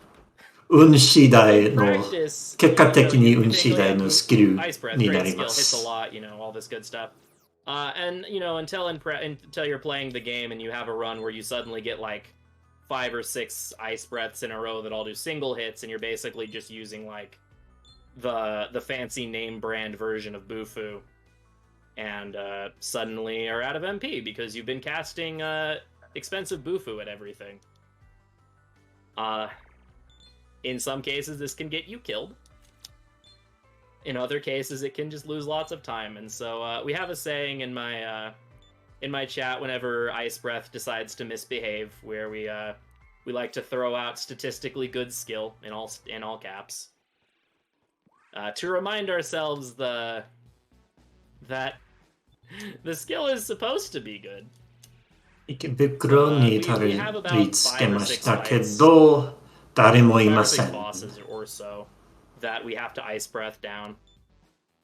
運次第 in の practice, 結果的に you know, 運 you 次 think, 第 oh, の yeah, スキル Ice Breath, にな great り skill, ま hits a す。 lot, you know, all this good stuff. And you know, until you're playing the game and you have a run where you suddenly get like 5 or 6 Ice Breaths in a row that all do single hits, and you're basically just using like the fancy name brand version of Bufu, and suddenly are out of MP because you've been casting expensive bufu at everything. In some cases, this can get you killed. In other cases, it can just lose lots of time. And so we have a saying in my chat whenever Ice Breath decides to misbehave, where we like to throw out statistically good skill in all caps, to remind ourselves that the skill is supposed to be good. 池袋にたどり着けましたけど、誰もいません。 bosses or so that we have to Ice Breath down.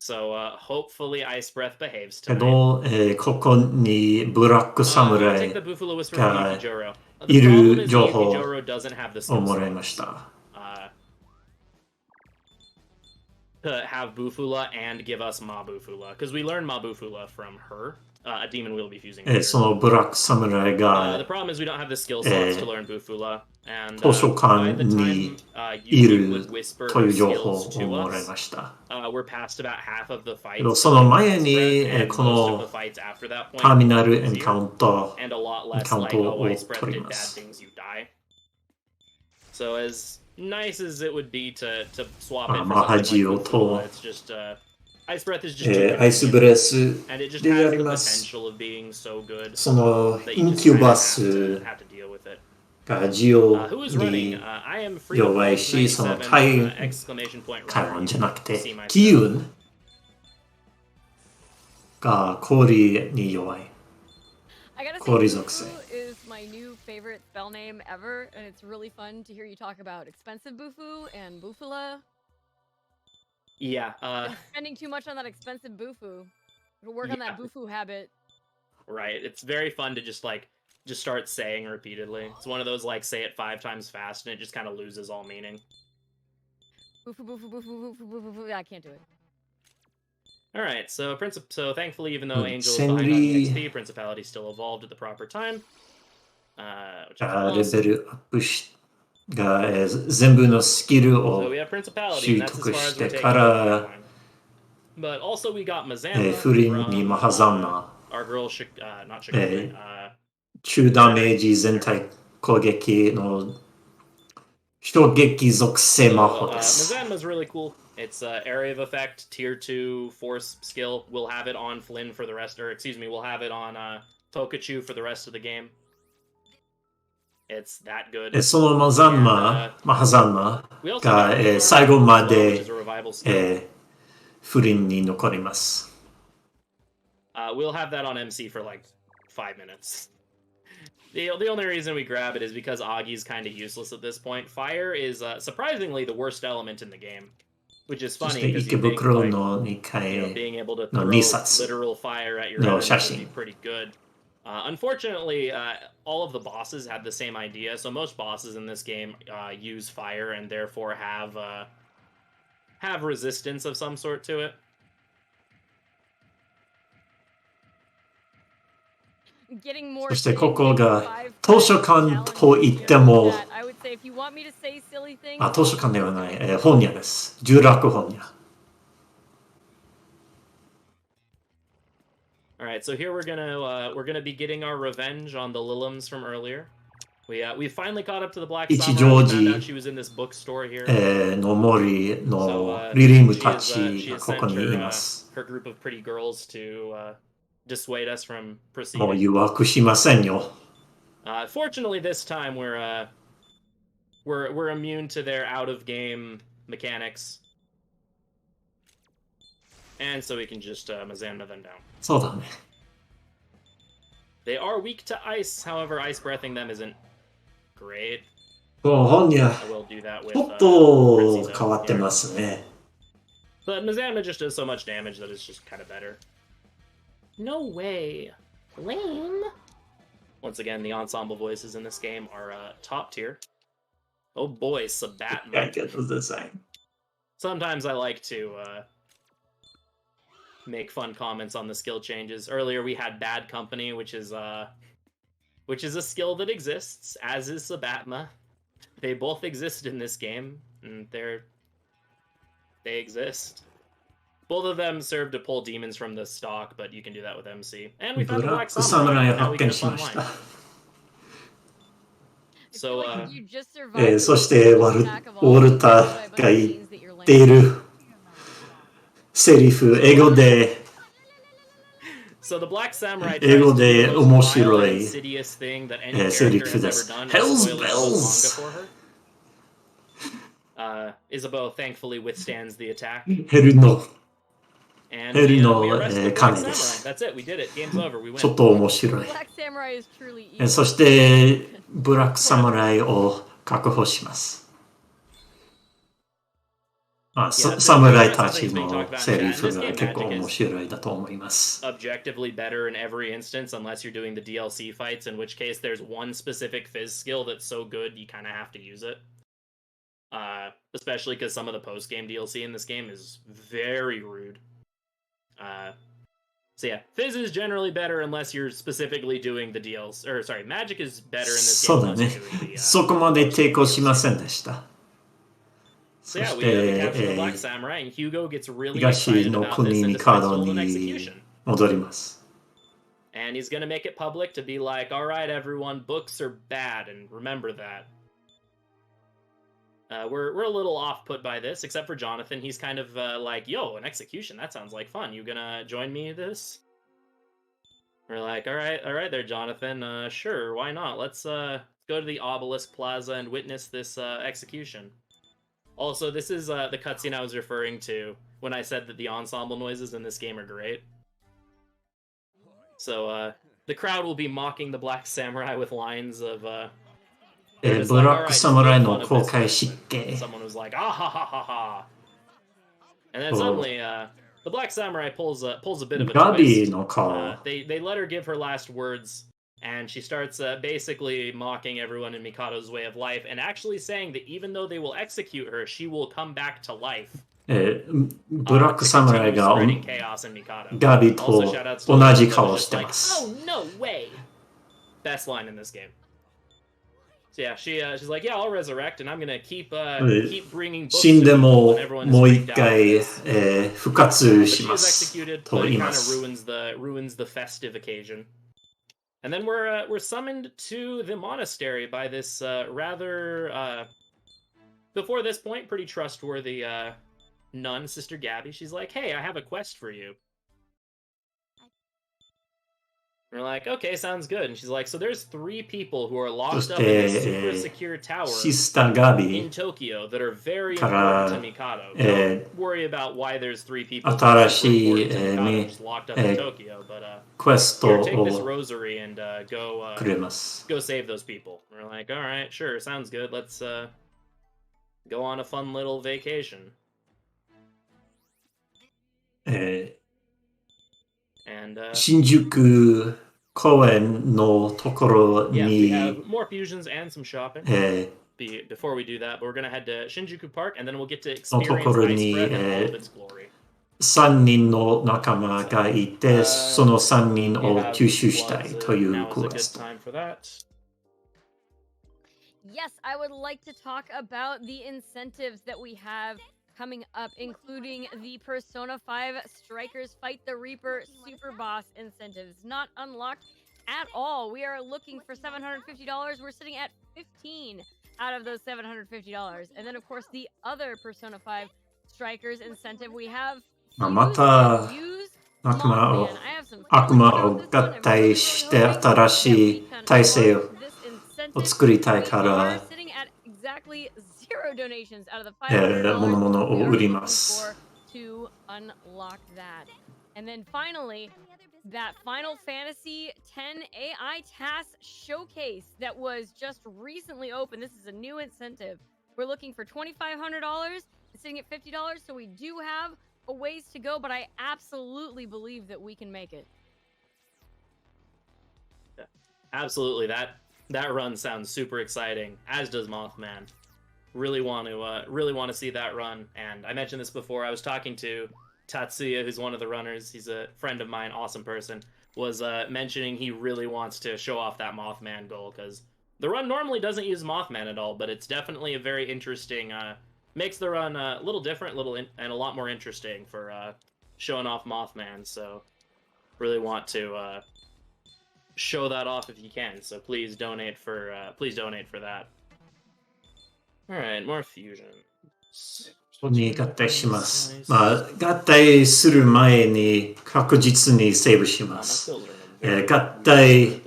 So hopefully Ice Breath behaves け tonight. ど、ここにブラックサム I'll ラ take イ the Buffalo Whisper が from Yukijoro. い The problem る is 情報 Yukijoro doesn't have the を skill もらいま slots した。 to have Bufula and give us Mabufula, because we learned Mabufula from her, a demon we'll be fusing. そのブラックサムライ The が problem is we don't have the skill slots to learn Bufula, and 図書 by 館 the に time い Yuki る would whisper とい her う情報 skills を to もらい us, ました。 we're past about half of the けど fights. その前に and こ most of の the fights after that point ターミナル are エン easier, カウント and a lot エン less カウン like, ト oh, を Ice Breath 取り did ま bad す。 things, you die. So as nice as it would be to swap ま it あ for マハ something ジ like オ Bufula, と it's just Ice Breath is just too アイス convenient. ブレス And it just でや has り the ます。 potential of being so good その that イ you ン just キュ kind バ of ス have to deal with it. がジオ Who is running? に I am free 弱いし、その 97 exclamation point 体 runner. 温じゃなく See て my 気運が氷に弱い。 I gotta say, Cody's Oxy. Bufu is my new favorite spell name ever, and it's really fun to hear you talk about expensive Bufu and Bufula. Yeah, Been spending too much on that expensive Bufu. It'll work on that Bufu habit. right. It's very fun to just start saying repeatedly. It's one of those like say it 5 times fast and it just kind of loses all meaning. Bufu, Bufu, Bufu, Bufu, Bufu, Bufu. I can't do it. All right, so so thankfully, even though Angel is Senri- behind on the XP, Principality still evolved at the proper time. Which is がレ awesome. ベルアップしが、全部のスキル So を we have Principality, 習 and that's as 得 far し as we're て taking か it. ら、 But also we got Mazama フリン from にマハザンナ our girl, not Shikori. 中ダメージ全体攻撃の衝撃属性魔法です。 Mazama's really cool. It's area of effect, tier 2 force skill. We'll have it on Flynn for the rest, or excuse me, we'll have it on Tokachu for the rest of the game. It's that good. そのマザンマ、マハザンマが、最後まで、フリンに残ります。We'll have that on MC for like 5 minutes. The only reason we grab it is because Agi's kind of useless at this point. Fire is surprisingly the worst element in the game, which is そし funny て because 池 you think 袋 like, の2回 being able to の throw 2冊 literal fire at your の enemies 写 would be 真。 pretty good. Unfortunately, all of the bosses had the same idea, so most bosses in this game use fire and therefore have resistance of some sort to it. Getting more そしてここ silly が things, 図書館と言っても、 I would say if you want me to say silly things, あ、図書館ではない、本屋です。重楽本屋。 All right, so here we're gonna be getting our revenge on the Lilims from earlier. We finally caught up to the Black Samurai. We found out she was in this bookstore here. の森のリリムたち she が has ここ sent にい her, ます。 her group of pretty girls to dissuade us from もう proceeding. 誘惑しませんよ。 Fortunately, this time we're immune to their out of game mechanics, and so we can just Mazanda them down. そうだね。 They are weak to ice, however, ice breathing them isn't great. この本屋、 I will do that with ちょっと Fritzy, though. 変わってますね。 But Mazanda just does so much damage that it's just kind of better. No way. Lame. Once again, the ensemble voices in this game are top tier. Oh boy, Sabatman. いけどデザイン。 Sometimes I like to make fun comments on the skill changes. Earlier we had Bad Company, which is a skill that exists, as is Sabatma. They both exist in this game, and they exist. Both of them serve to pull demons from the stock, but you can do that with MC. And we ブ found the ラッ Black クサムライ Samurai. を Now 発 we can 見しま fun した line.。So, You just survived そしてウォルターが言っているセリフ、英語で So the Black Samurai 英 tries 語 to do で the most 面 vile 白 and い insidious thing that any セリ character フ has で ever す。 done. Hell's Spoil the manga bells! for her. Isabeau thankfully withstands the attack. ヘルの And ヘル we の arrest the Black 亀で Samurai. す。 That's it. We did it. Game's over. We ちょっ win. と面白い。 Black Samurai is truly evil. そしてブラックサムライを確保します。侍たちのセリフが結構面白いだと思います。Objectively better in every instance, unless you're doing the DLC fights, in which case there's one specific Fizz skill that's so good you kind of have to use it. Especially because some of the post-game DLC in this game is very rude. So yeah, Fizz is generally better unless you're specifically doing the DLC. Or sorry, Magic is better in this game そうだ unless ね you're doing the. そこまで抵抗しませんでした。 So そ yeah, し we て capture the Black Samurai, and Hugo gets really 東 excited の about this 国 and に decides カー to ド hold an に execution. 戻ります。 And he's gonna make it public to be like, all right, everyone, books are bad, and remember that. We're a little off put by this, except for Jonathan. He's kind of like, yo, an execution, that sounds like fun. You gonna join me in this? We're like, all right there, Jonathan. Sure, why not? Let's go to the Obelisk Plaza and witness this execution. Also, this is the cutscene I was referring to when I said that the ensemble noises in this game are great. So, the crowd will be mocking the Black Samurai with lines of, ブラックサムライの公開執権。 someone was like, ah ha ha ha ha. And then suddenly, the Black Samurai pulls a bit of a ガビ twist. の顔。 They let her give her last words, and she starts basically mocking everyone in Mikado's way of life, and actually saying that even though they will execute her, she will come back to life. ブラックサムライが spreading chaos in Mikado. ガビと Also, shout outs to 同じ Mikado, 顔 just して like, ます。 oh no way! Best line in this game. So yeah, she's like, yeah, I'll resurrect, and I'm gonna keep bringing books 死んで to も people when everyone is もう freaked 一 out. 回、復活 But し she ま was す executed, と but 言い it ま kind す。 of ruins the festive occasion. And then we're summoned to the monastery by this rather before this point pretty trustworthy nun, Sister Gabby. She's like, hey, I have a quest for you. We're like, okay, sounds good. And she's like, so there's 3 people who are locked up in this super secure tower シスターガビ in Tokyo that are very から important to Mikado. Don't worry about why there's 3 people that 新 are し super い important to Mikado just locked up in Tokyo. But クエスト here, take this を rosary and go くれます。 go save those people. We're like, all right, sure, sounds good. Let's go on a fun little vacation. And 新宿公園のところ yeah, we に、 have more fusions and some shopping. え Before we do that, but we're gonna head to Shinjuku Park, and then we'll get to のと experience ころ Ice に、 Breath in all of its glory. 3人の仲間がいて、その3人 We を have 吸収したい floods, という now is ク a エ good スト。 time for that. Yes, I would like to talk about the incentives that we have coming up, including the Persona 5 Strikers Fight the Reaper Super Boss incentives. Not unlocked at all. We are looking for $750. We're sitting at 15 out of those $750. And then, of course, the other Persona 5 Strikers incentive we have. また Fuse 仲間 Mothman. を I have some 悪 feelings 魔 about を this one. 合 I'm 体 really, して really hoping 新し that い we can 体制 unlock を this incentive. を作りたいか We are ら、 sitting at exactly 0 donations out of the 物 $500 を we are 売り looking ます。 for to unlock that. And then finally, that Final Fantasy X AI Task Showcase that was just recently opened. This is a new incentive. We're looking for $2,500. It's sitting at $50, so we do have a ways to go, but I absolutely believe that we can make it. Yeah, absolutely. That run sounds super exciting, as does Mothman. Really want to see that run. And I mentioned this before. I was talking to Tatsuya, who's one of the runners. He's a friend of mine, awesome person. Was mentioning he really wants to show off that Mothman goal because the run normally doesn't use Mothman at all, but it's definitely a very interesting. Makes the run a little different, and a lot more interesting for showing off Mothman. So really want to show that off if you can. So please donate for that. All right, more fusion. に合体します。まあ、合体する前に確実にセーブします。合体、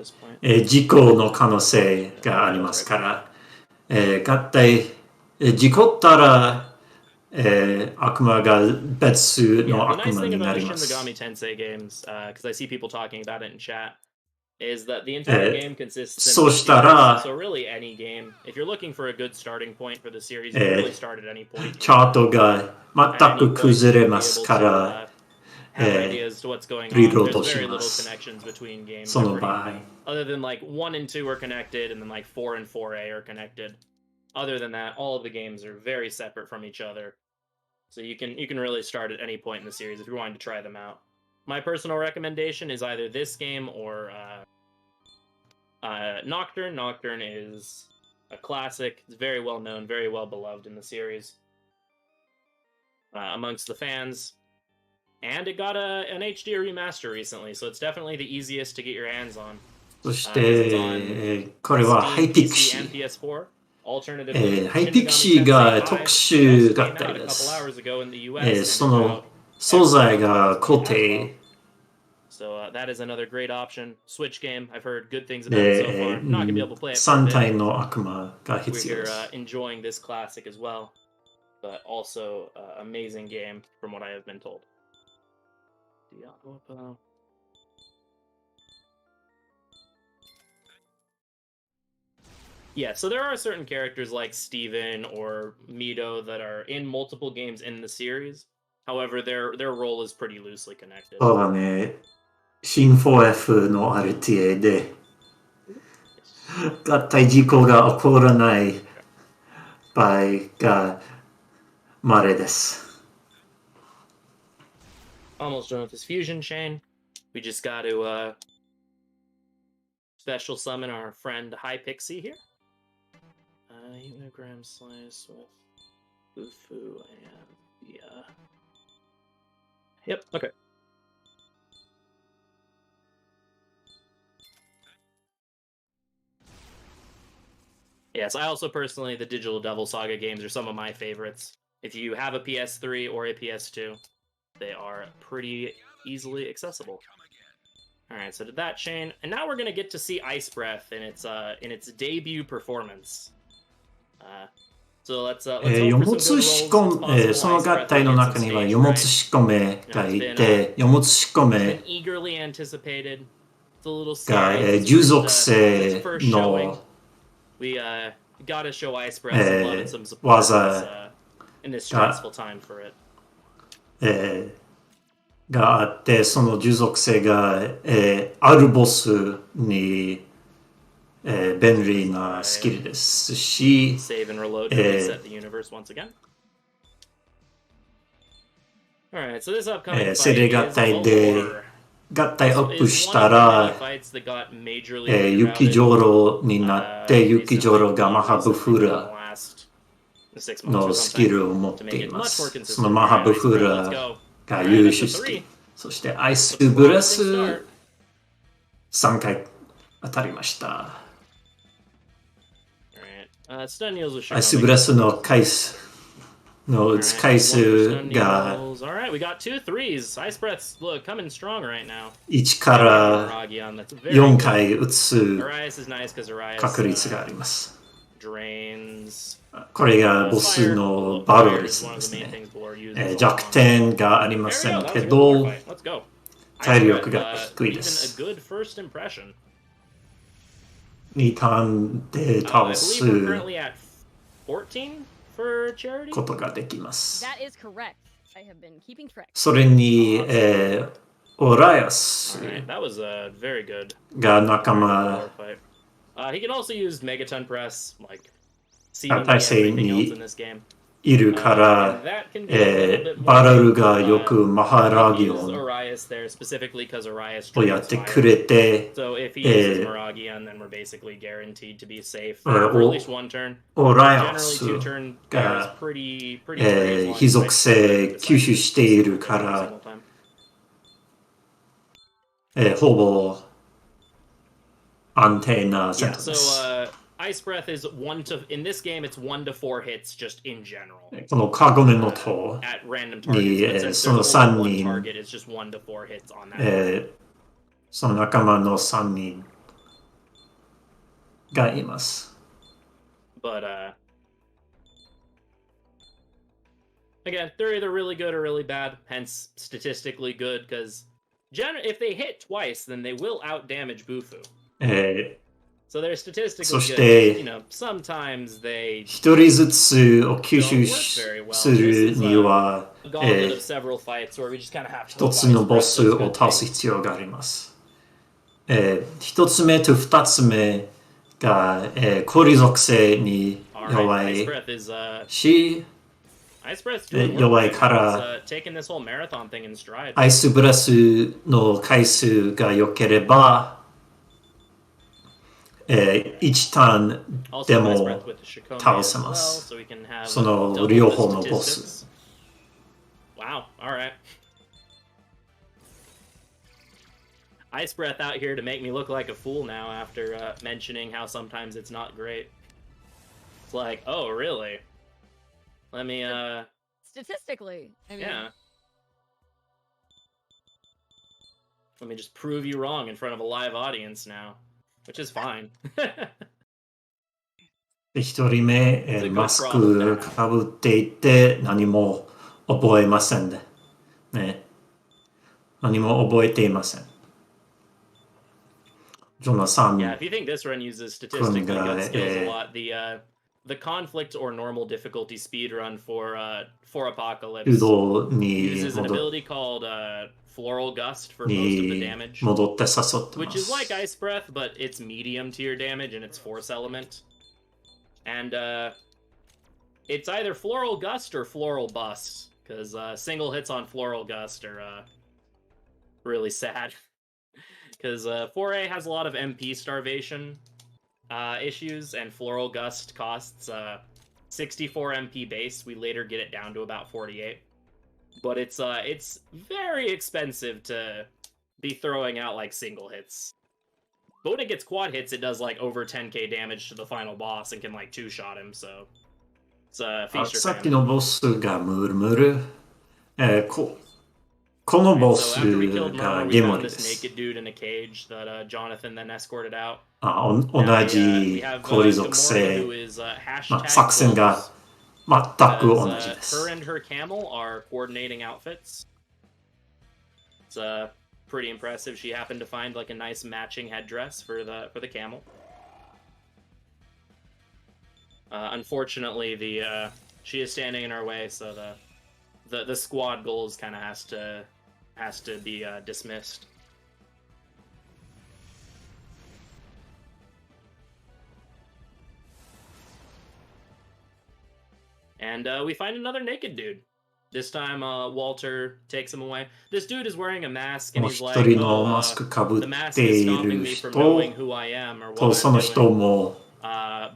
事故の可能性がありますから、合体、事故ったら、悪魔が別の悪魔になります。The nice thing about the Shin Megami Tensei games, because I see people talking about it in chat, is that the entire game consists in so really any game. If you're looking for a good starting point for the series, you can really start at any point. チャートが全く崩れますから、ideas to what's going on. There's very little connections between games. その場合。Other than like 1 and 2 are connected, and then like 4 and 4A are connected. Other than that, all of the games are very separate from each other. So you can really start at any point in the series if you're wanting to try them out. My personal recommendation is either this game or Nocturne. Nocturne is a classic. It's very well known, very well beloved in the series amongst the fans. And it got an HD remaster recently, so it's definitely the easiest to get your hands on. そして、これはハイピクシー。ハイピクシーが特殊合体です。その素材が固定。So that is another great option. Switch game. I've heard good things about it so far. Not gonna be able to play it. 3体の悪魔が必要です。We're enjoying this classic as well, but also amazing game from what I have been told. Yeah, so there are certain characters like Steven or Mito that are in multiple games in the series. However, their role is pretty loosely connected. そうだね。新 4F の RTA で合体事故が起こらない場合が稀です。Almost done with this fusion chain. We just got to special summon our friend High Pixie here. Unigram slice with Bufu and yeah. Yep, okay. Yes, I also personally, the Digital Devil Saga games are some of my favorites. If you have a PS3 or a PS2, they are pretty easily accessible. Alright, so did that chain. And now we're going to get to see Ice Breath in its debut performance. So let's 四物仕込め、その合体の中には四物仕込めがいて、四物仕込めが従属性の技があって、その従属性があるボスに便利なスキルですし、それ合体で合体アップしたら、雪じょうろになって、雪じょうろがマハブフラのスキルを持っています。そのマハブフラが優秀スキル。そしてアイスブレス3回当たりました。アイスブレスの回数が1から4回打つ確率があります。これがボスのバトルですね。弱点がありませんけど、体力が低いです。2ターンで倒すことができます。それに、オライアスが仲間体制にいるから、バラルがよくマハラギオンをやってくれて、オライアスが非属性吸収しているから、ほぼ安定なセッ Yeah, トで so す。 Ice Breath is in this game, it's 1 to 4 hits just in general. このカゴメの塔 At random に targets, but since その there's only 3 one 人 target, it's just 1 to 4 hits on that. その仲間の3人がいます。But again, they're either really good or really bad, hence statistically good, because if they hit twice, then they will outdamage Bufu. So they're statistically そし good. て You know, sometimes they 一人ずつを吸 don't 収 work very well. するには A gauntlet of several fights where we just kind of have to 一つのボスを倒す必要があります。一つ目と二つ目が、氷属性に弱いし、弱いからアイスブラスの回数が良ければ、1ターンでも倒せます。その両方のボス。Wow, alright. Ice Breath out here to make me look like a fool now after mentioning how sometimes it's not great. It's like, oh, really? Let me, Statistically, I mean, yeah. Let me just prove you wrong in front of a live audience now, which is fine. 一人目、マスクかぶっていて何も覚えませんね。何も覚えていません。Yeah, if you think this run uses statistically good skills a lot, the conflict or normal difficulty speed run for Apocalypse uses an ability called Floral Gust for most of the damage, which is like Ice Breath, but it's medium tier damage and it's Force Element. And it's either Floral Gust or Floral Bust, because single hits on Floral Gust are really sad. Because 4A has a lot of MP starvation issues, and Floral Gust costs 64 MP base. We later get it down to about 48. But it's very expensive to be throwing out like single hits. But when it gets quad hits, it does like over 10k damage to the final boss and can like two-shot him, so it's a feature. さっきのボスがムルムル。このボスがゲモリです。同じ氷属性、作戦が全く同じです。Her and her camel are coordinating outfits. It's pretty impressive. She happened to find like a nice matching headdress for the camel. Unfortunately, she is standing in our way, so the squad goals kind of has to be dismissed. And we find another naked dude. This time, Walter takes him away. This dude is wearing a mask, and he's like, the mask is stopping me from knowing who I am or what I'm doing.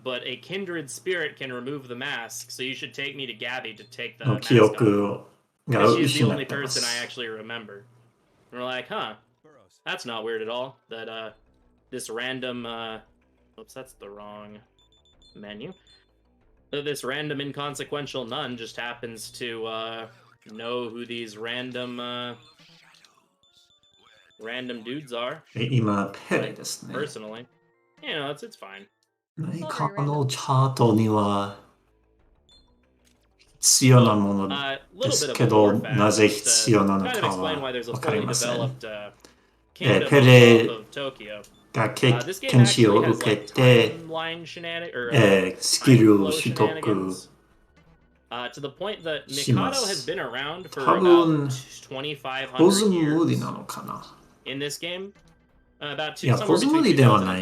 But a kindred spirit can remove the mask, so you should take me to Gabby to take the mask off. Because she's the only person I actually remember. And we're like, huh, that's not weird at all. That this random, oops, that's the wrong menu. This random inconsequential nun just happens to know who these random dudes are. 今ペレですね。Personally, you know, it's fine. 何かのチャートには必要なものですけど、なぜ必要なのかはわかりません。ペレが検視を受けて、スキルを取得します。多分、コズムリなのかな。いや、コズムリではない。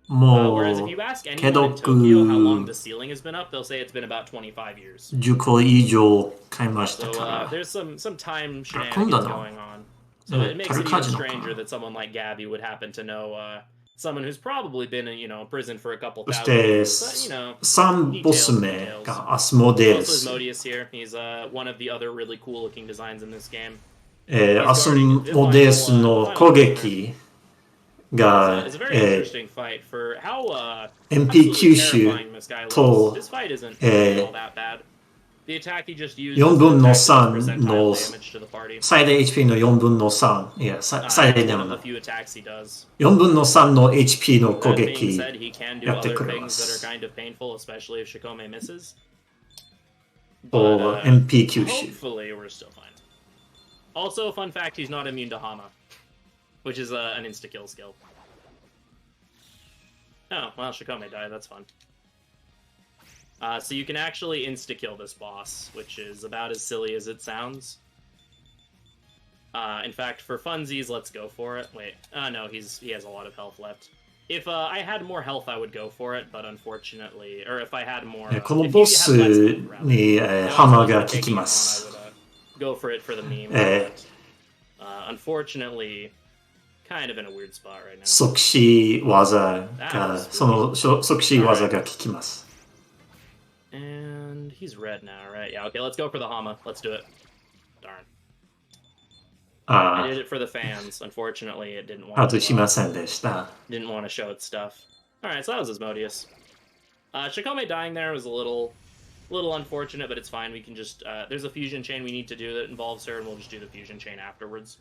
もう、けど、10個以上買いましたから。今度のSo it makes it even stranger that someone like Gabby would happen to know someone who's probably been in, prison for a couple thousand years. But, 3ボス目がアスモデウス。Asmodeus here. He's one of the other really cool looking designs in this game. アスモデウスの攻撃が、 It's a very interesting fight for how MP absolutely 9 terrifying this guy と looks. This fight isn't all that bad. The attack he just used 4 is 分 an の attack that 3 does percentile の damage to the party. 最大 HP の4分の3。いや、最 That's 大で one も of ない。 the few attacks he does. 4分の3の HP の攻 That being 撃 said, he can do やって other くれま things that are す。 kind of painful, especially if Shikome misses. お But MP 吸収。 hopefully we're still fine. Also, fun fact, he's not immune to Hama, which is an insta-kill skill. Oh, well, Shikome died, that's fun. So you can actually insta-kill this boss, which is about as silly as it sounds. In fact, for funsies, let's go for it. Wait, no, he has a lot of health left. If I had more health, I would go for it, but unfortunately, or if I had more, この if ボ you ス had less health, rather, に if I ハマ was が taking 効き him ま on, I す。 would go for it for the meme. え But, unfortunately, kind of in a weird spot right now. 即死技が、その即死技が効きます。And he's red now, right? Yeah, okay, let's go for the Hama. Let's do it. Darn. I did it for the fans. Unfortunately, it didn't want 外しませんでした。 didn't want to show its stuff. Alright, so that was Asmodeus. Shikome dying there was a little unfortunate, but it's fine. We can just there's a fusion chain we need to do that involves her, and we'll just do the fusion chain afterwards.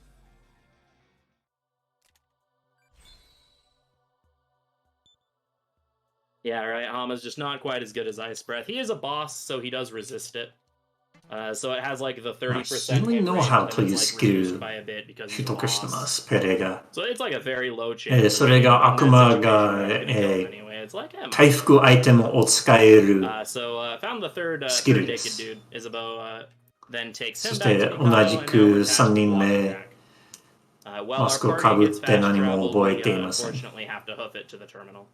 Yeah, right. Hama's just not quite as good as Ice Breath. He is a boss, so he does resist it. So it has like the 30% really hit know rate, how and to it's, use like, reduced skill by a bit because 取 he's a 得してま boss. す、ペレが。 So it's like a very low chance. それが悪魔が、 anyway. It's like, 回復アイテムを使える so found the third スキル third で naked す。 dude. Isabeau then takes そ him し back て to 同 Mikado, じ and now く we're 3 tasked with 人 walking 目 back. While マ our スクを party かぶっ gets て fast 何も traveled, 覚え we ていません。 unfortunately have to hoof it to the terminal.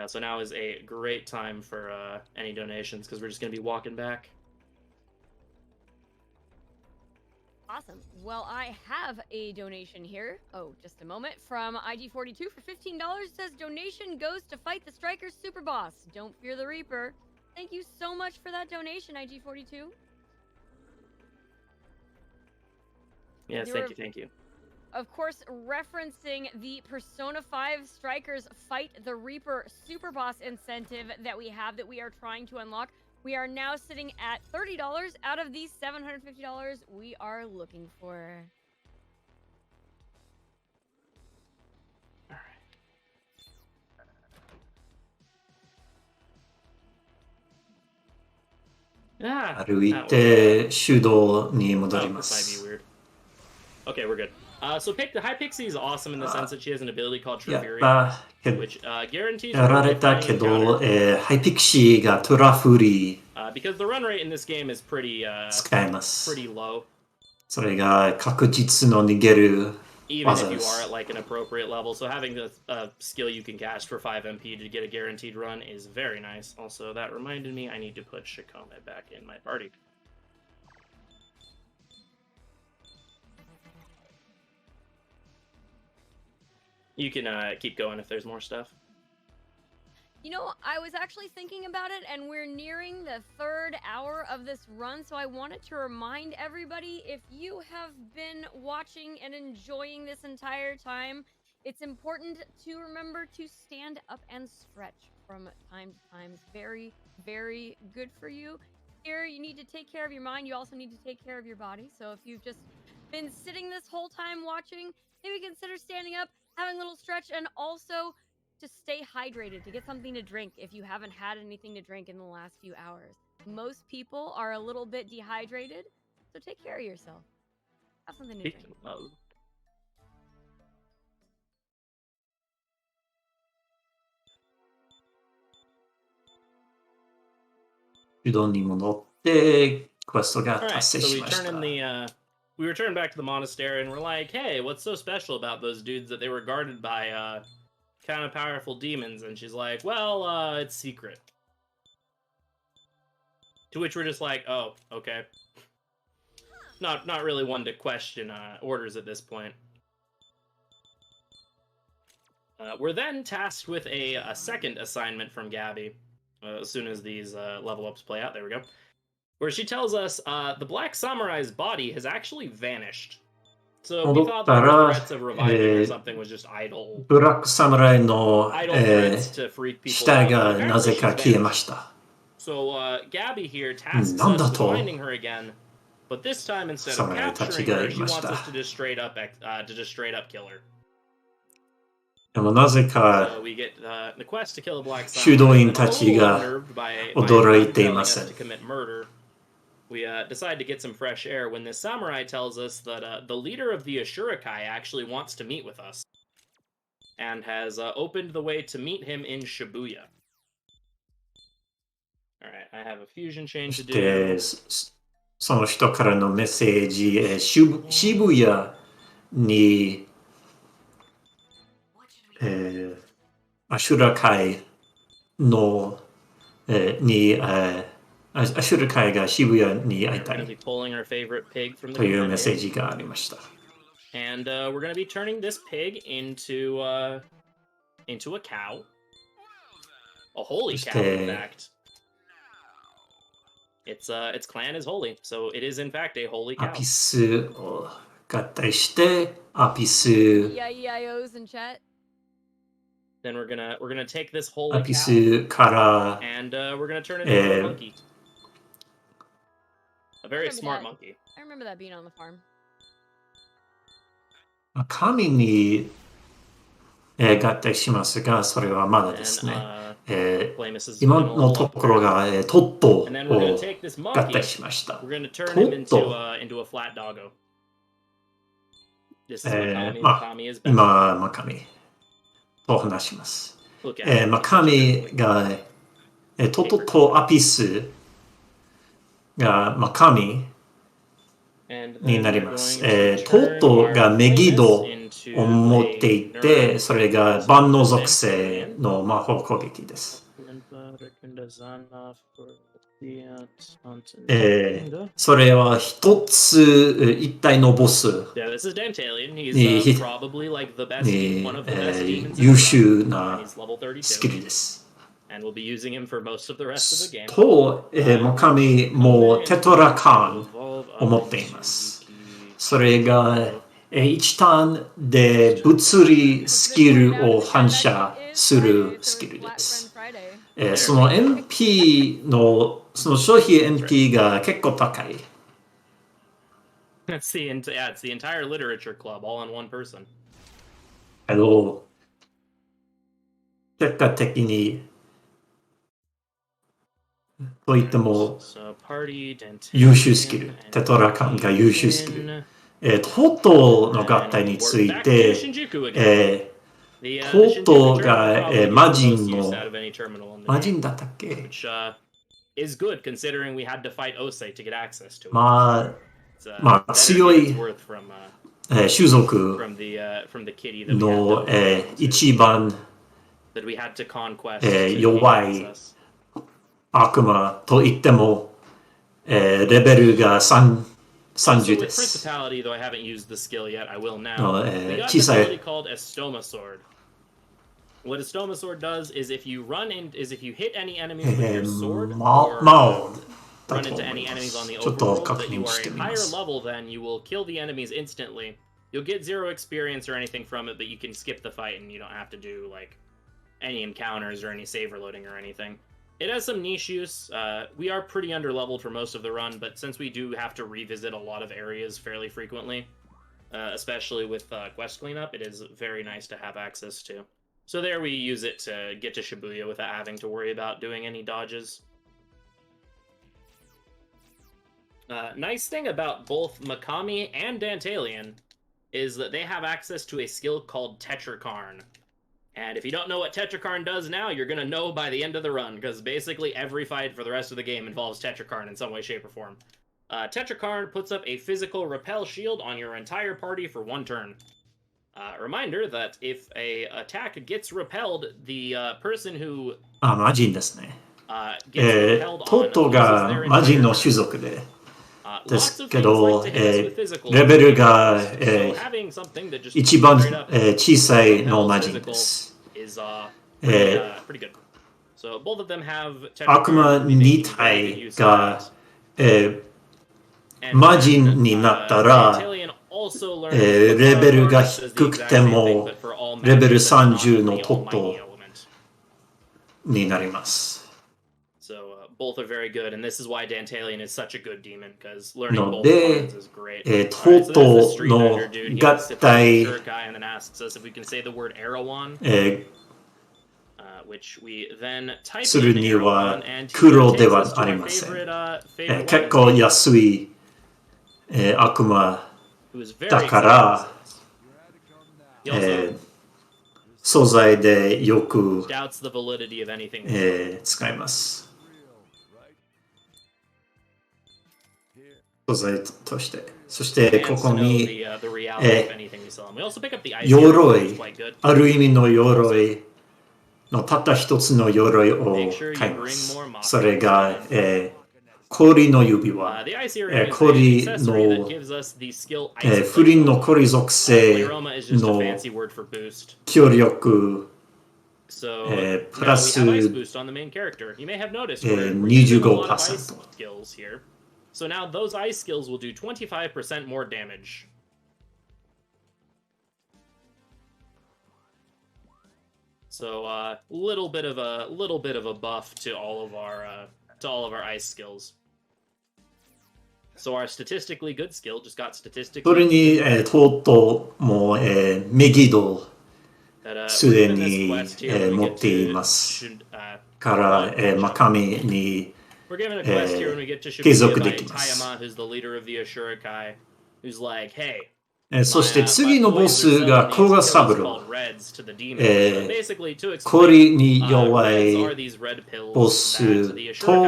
So now is a great time for any donations because we're just going to be walking back. Awesome. Well, I have a donation here. Oh, just a moment. From IG42 for $15. It says donation goes to fight the Strikers super boss. Don't fear the Reaper. Thank you so much for that donation, IG42. Yes, thank you. Of course, referencing the Persona 5 Strikers Fight the Reaper Super Boss incentive that we have that we are trying to unlock. We are now sitting at $30 out of these $750 we are looking for. Ah, 歩いて手動に戻りま this might す。 be weird. Okay, we're good. So the High Pixie is awesome in the sense that she has an ability called やっ Trifuri, たけど、 which guarantees やられたけど、ハイピクシーがトラフリー because the run rate in this game is pretty 使えます。 pretty low. それが確実の逃げる Even if 技 you で are す。 at like an appropriate level, so having a skill you can cast for 5 MP to get a guaranteed run is very nice. Also, that reminded me I need to put Shikome back in my party. You can keep going if there's more stuff. You know, I was actually thinking about it, and we're nearing the 3rd hour of this run, so I wanted to remind everybody, if you have been watching and enjoying this entire time, it's important to remember to stand up and stretch from time to time. It's very, very good for you. Here, you need to take care of your mind. You also need to take care of your body. So if you've just been sitting this whole time watching, maybe consider standing up, having a little stretch, and also to stay hydrated, to get something to drink if you haven't had anything to drink in the last few hours. Most people are a little bit dehydrated, so take care of yourself. Have something to drink. Oh. 手動に戻ってクエストが Alright, 達成 so し we まし turn た。 in the we return back to the monastery and we're like, hey, what's so special about those dudes that they were guarded by kind of powerful demons? And she's like, well, it's secret. To which we're just like, oh, okay. Not really one to question orders at this point. We're then tasked with a second assignment from Gabby as soon as these level ups play out. There we go. Where she tells us the Black Samurai's body has actually vanished. So we thought that the threats of reviving or something was just idle ブラックサムライの、 threats to freak people 死体 out. が Apparently なぜ she's か消え vanished. ました。 So Gabby here tasks us なんだ with と finding her again, but this time instead of 侍たち capturing が her, い she まし wants た。 us to just straight up kill her. でもなぜか So we get the quest to kill a black 修 samurai, 道 and 員 then た a ち little が unnerved by 驚 him いてい telling ま us せん。 to commit murder. We decide to get some fresh air when this samurai tells us that the leader of the Ashurakai actually wants to meet with us and has opened the way to meet him in Shibuya. Alright, I have a fusion chain そ to して do. その人からのメッセージ、渋谷に、アシュラ会の、に、アシュラ会が渋谷に会い We're た going to be い pulling our favorite pig from the というメッセー compendium. ジがありました。And we're going to be turning this pig into a cow. A holy cow, in fact. Its clan is holy, so it is in fact a holy ア cow. ピスを合体して、アピス、 E-I-E-I-O's in chat. Then we're gonna take this ア holy ピ cow スから、 and we're gonna turn it into a monkey. A very Remember smart that. monkey. I remember that being on the farm. 神に、合体しますが、それはまだ And ですね。 Blamus is 今 doing a の little ところ upgrade. が、トット And then we're gonna を take this 合 monkey. 体しました。 We're gonna turn him into Toto. into a flat doggo. This is ま Makami. あ Makami is best. 今、マカミと話します。 Look at it. マカミが、トトとアピスがマカミ And に then なり we're ます。 going to ト turn ト our がメギ Blamus ド into を持ってい a て、 nerd. それが万能属性の魔法攻撃です。それは一つ一体のボス Yeah, this is Dantalion. He's He- probably like the best, に one of the best demons in the 優 run. 秀 And な he's level スキ 32. ルです。 And we'll be using him for most of the rest of the game. と、マカミもテトラカンを持っています。それが1ターンで物理スキルを反射するスキルです。その MP の、その消費 MP が結構高い。It's the entire literature club all in one person. 結果的にといっても So party, Dantalion, 優秀スキル。テトラカンが優秀スキル。トトの合体について、トトが魔人の、魔人だったっけ Which is good considering we had to fight Osei to get access to it. ま It's, あ better 強 than い it's worth from 種族 from the kitty that we の had to, 一番 that we had to conquest to gain 弱い access. 悪魔といっても、レベルが30 So with です。 Principality, though I haven't used the skill yet, I will now. No, we got 小 an さい ability called Estoma Sword. What Estoma Sword does is if you hit any enemies with your sword, 魔 or 王だ run と into 思 any いま enemies す。 on the ちょっと overworld 確 that you 認 are して a みま higher す。 level, then you will kill the enemies instantly. You'll get 0 experience or anything from it, but you can skip the fight and you don't have to do like any encounters or any save reloading or anything. It has some niche use. We are pretty underleveled for most of the run, but since we do have to revisit a lot of areas fairly frequently, especially with quest cleanup, it is very nice to have access to. So there we use it to get to Shibuya without having to worry about doing any dodges. Nice thing about both Makami and Dantalion is that they have access to a skill called Tetrakarn. And if you don't know what Tetrakarn does now, you're going to know by the end of the run, because basically every fight for the rest of the game involves Tetrakarn in some way, shape, or form. Tetrakarn puts up a physical repel shield on your entire party for 1 turn. A reminder that if a attack gets repelled, the person who 魔人ですね。 gets repelled ト on ト loses が their 魔人 entire の turn. 種族で。で Lots す of け things ど、 like to hit us with physical レベルが、 so having something that just 一番、 straight up 小さいの repels 魔人 physical です。 is pretty good. So both of them have 悪魔 Tetrakarn. We'll be making 2 very good 体 use of が that. And 魔人になったら、 Dantalion also learn レベルが低くてもレベル30のトットになります。So both are very good, and this is why Dantalion is such a good demon, because learning both commons is great. トットの合体 and then asks us if we can say the word Erewhon, which we then type する in に Erewhon, は and 黒 he で takes は us to あり my ません。 favorite 結構安い悪魔 who is very だから He also 素材でよく doubts the validity of anything. 使います。素材として。そしてここに鎧、ある意味の鎧のたった一つの鎧を買います。それが、氷の指輪、氷の、不倫の氷属性の協力、プラス、25%。So now those ice skills will do 25% more damage. So little bit of a buff to all of our ice skills. So our statistically good skill just got statistically. それに、とうとうもう、メギドすでに、持っていますから、ま神に We're given a quest here when we get to Tayama, who's the leader of the Asurikai, who's like, hey, そして次のボスがコガサブロ。氷に弱いボスと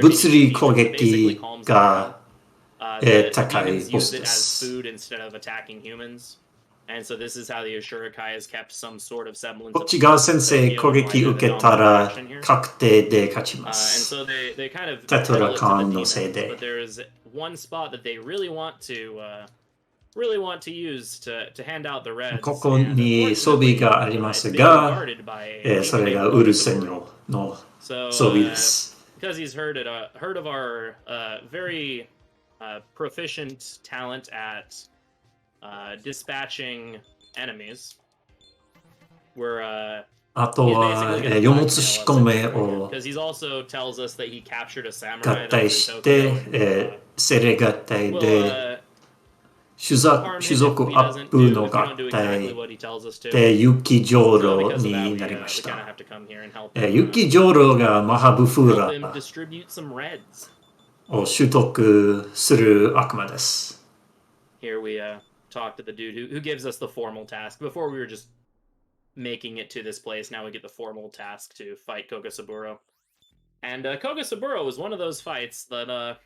物理攻撃が高いボスです。And so this is how the Asurikai has kept some sort of semblance こっちが先生攻撃受けたら確定で勝ちま and す。 so they kind of テトラ tell it to カ the ンの demons, せいで。 but there's one spot that they really want to use to hand out the reds. ここに装備がありますが、それがウルセニョの装備です。Because he's heard of our very proficient talent at dispatching enemies. We're あとは、四物仕込めを because he also tells us that he captured a samurai 合体して、セレ合体で、種族アップの合体で雪上路になりました。雪上路がマハブフーラを習得する悪魔です。 Here we talk to the dude who gives us the formal task. Before we were just making it to this place, now we get the formal task to fight Kogasaburo. And Kogasaburo is one of those fights that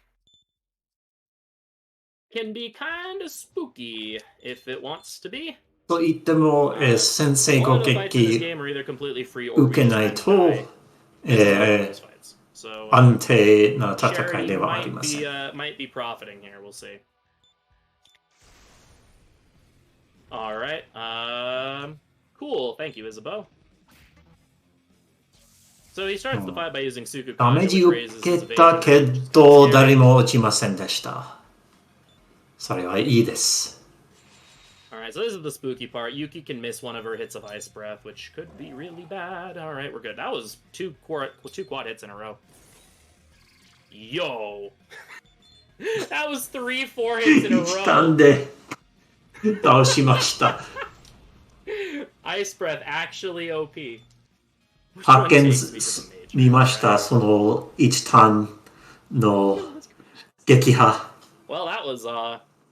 can be kind of spooky if it wants to be. と言っても、先制攻撃受けないと、安定な戦いではありません。Might be profiting here, we'll see. All right. Cool. Thank you, Isabeau. So he starts the fight by using Suku. ダメージ受けたけど、誰も落ちませんでした。それはいいです。Alright, so this is the spooky part. Yuki can miss one of her hits of Ice Breath, which could be really bad. Alright, we're good. That was two quad hits in a row. Yo! That was 3-4 hits in a row. 一旦で倒しました。Ice Breath actually OP. 発見見ました、その一旦の撃破。Well, that was,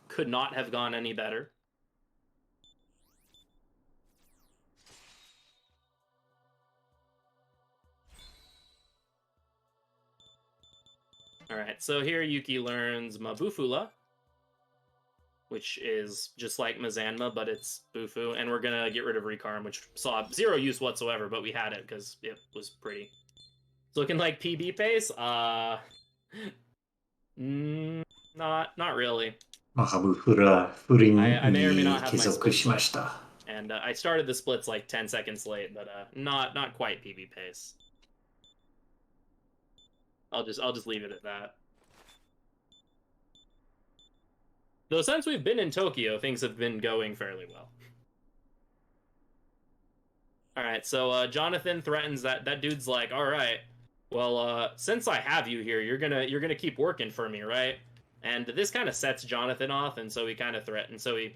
could not have gone any better. Alright, so here Yuki learns Mabufula, which is just like Mazanma, but it's Bufu, and we're gonna get rid of Recarm, which saw zero use whatsoever, but we had it because it was pretty. It's looking like PB pace? Not really. マハブフラ不倫に帰属しました。And I started the splits like 10 seconds late, but not quite PB pace. I'll just leave it at that. Though since we've been in Tokyo, things have been going fairly well. Alright, so Jonathan threatens that dude's like, alright, well, since I have you here, you're gonna keep working for me, right? And this kind of sets Jonathan off, and so he kind of threatens, so he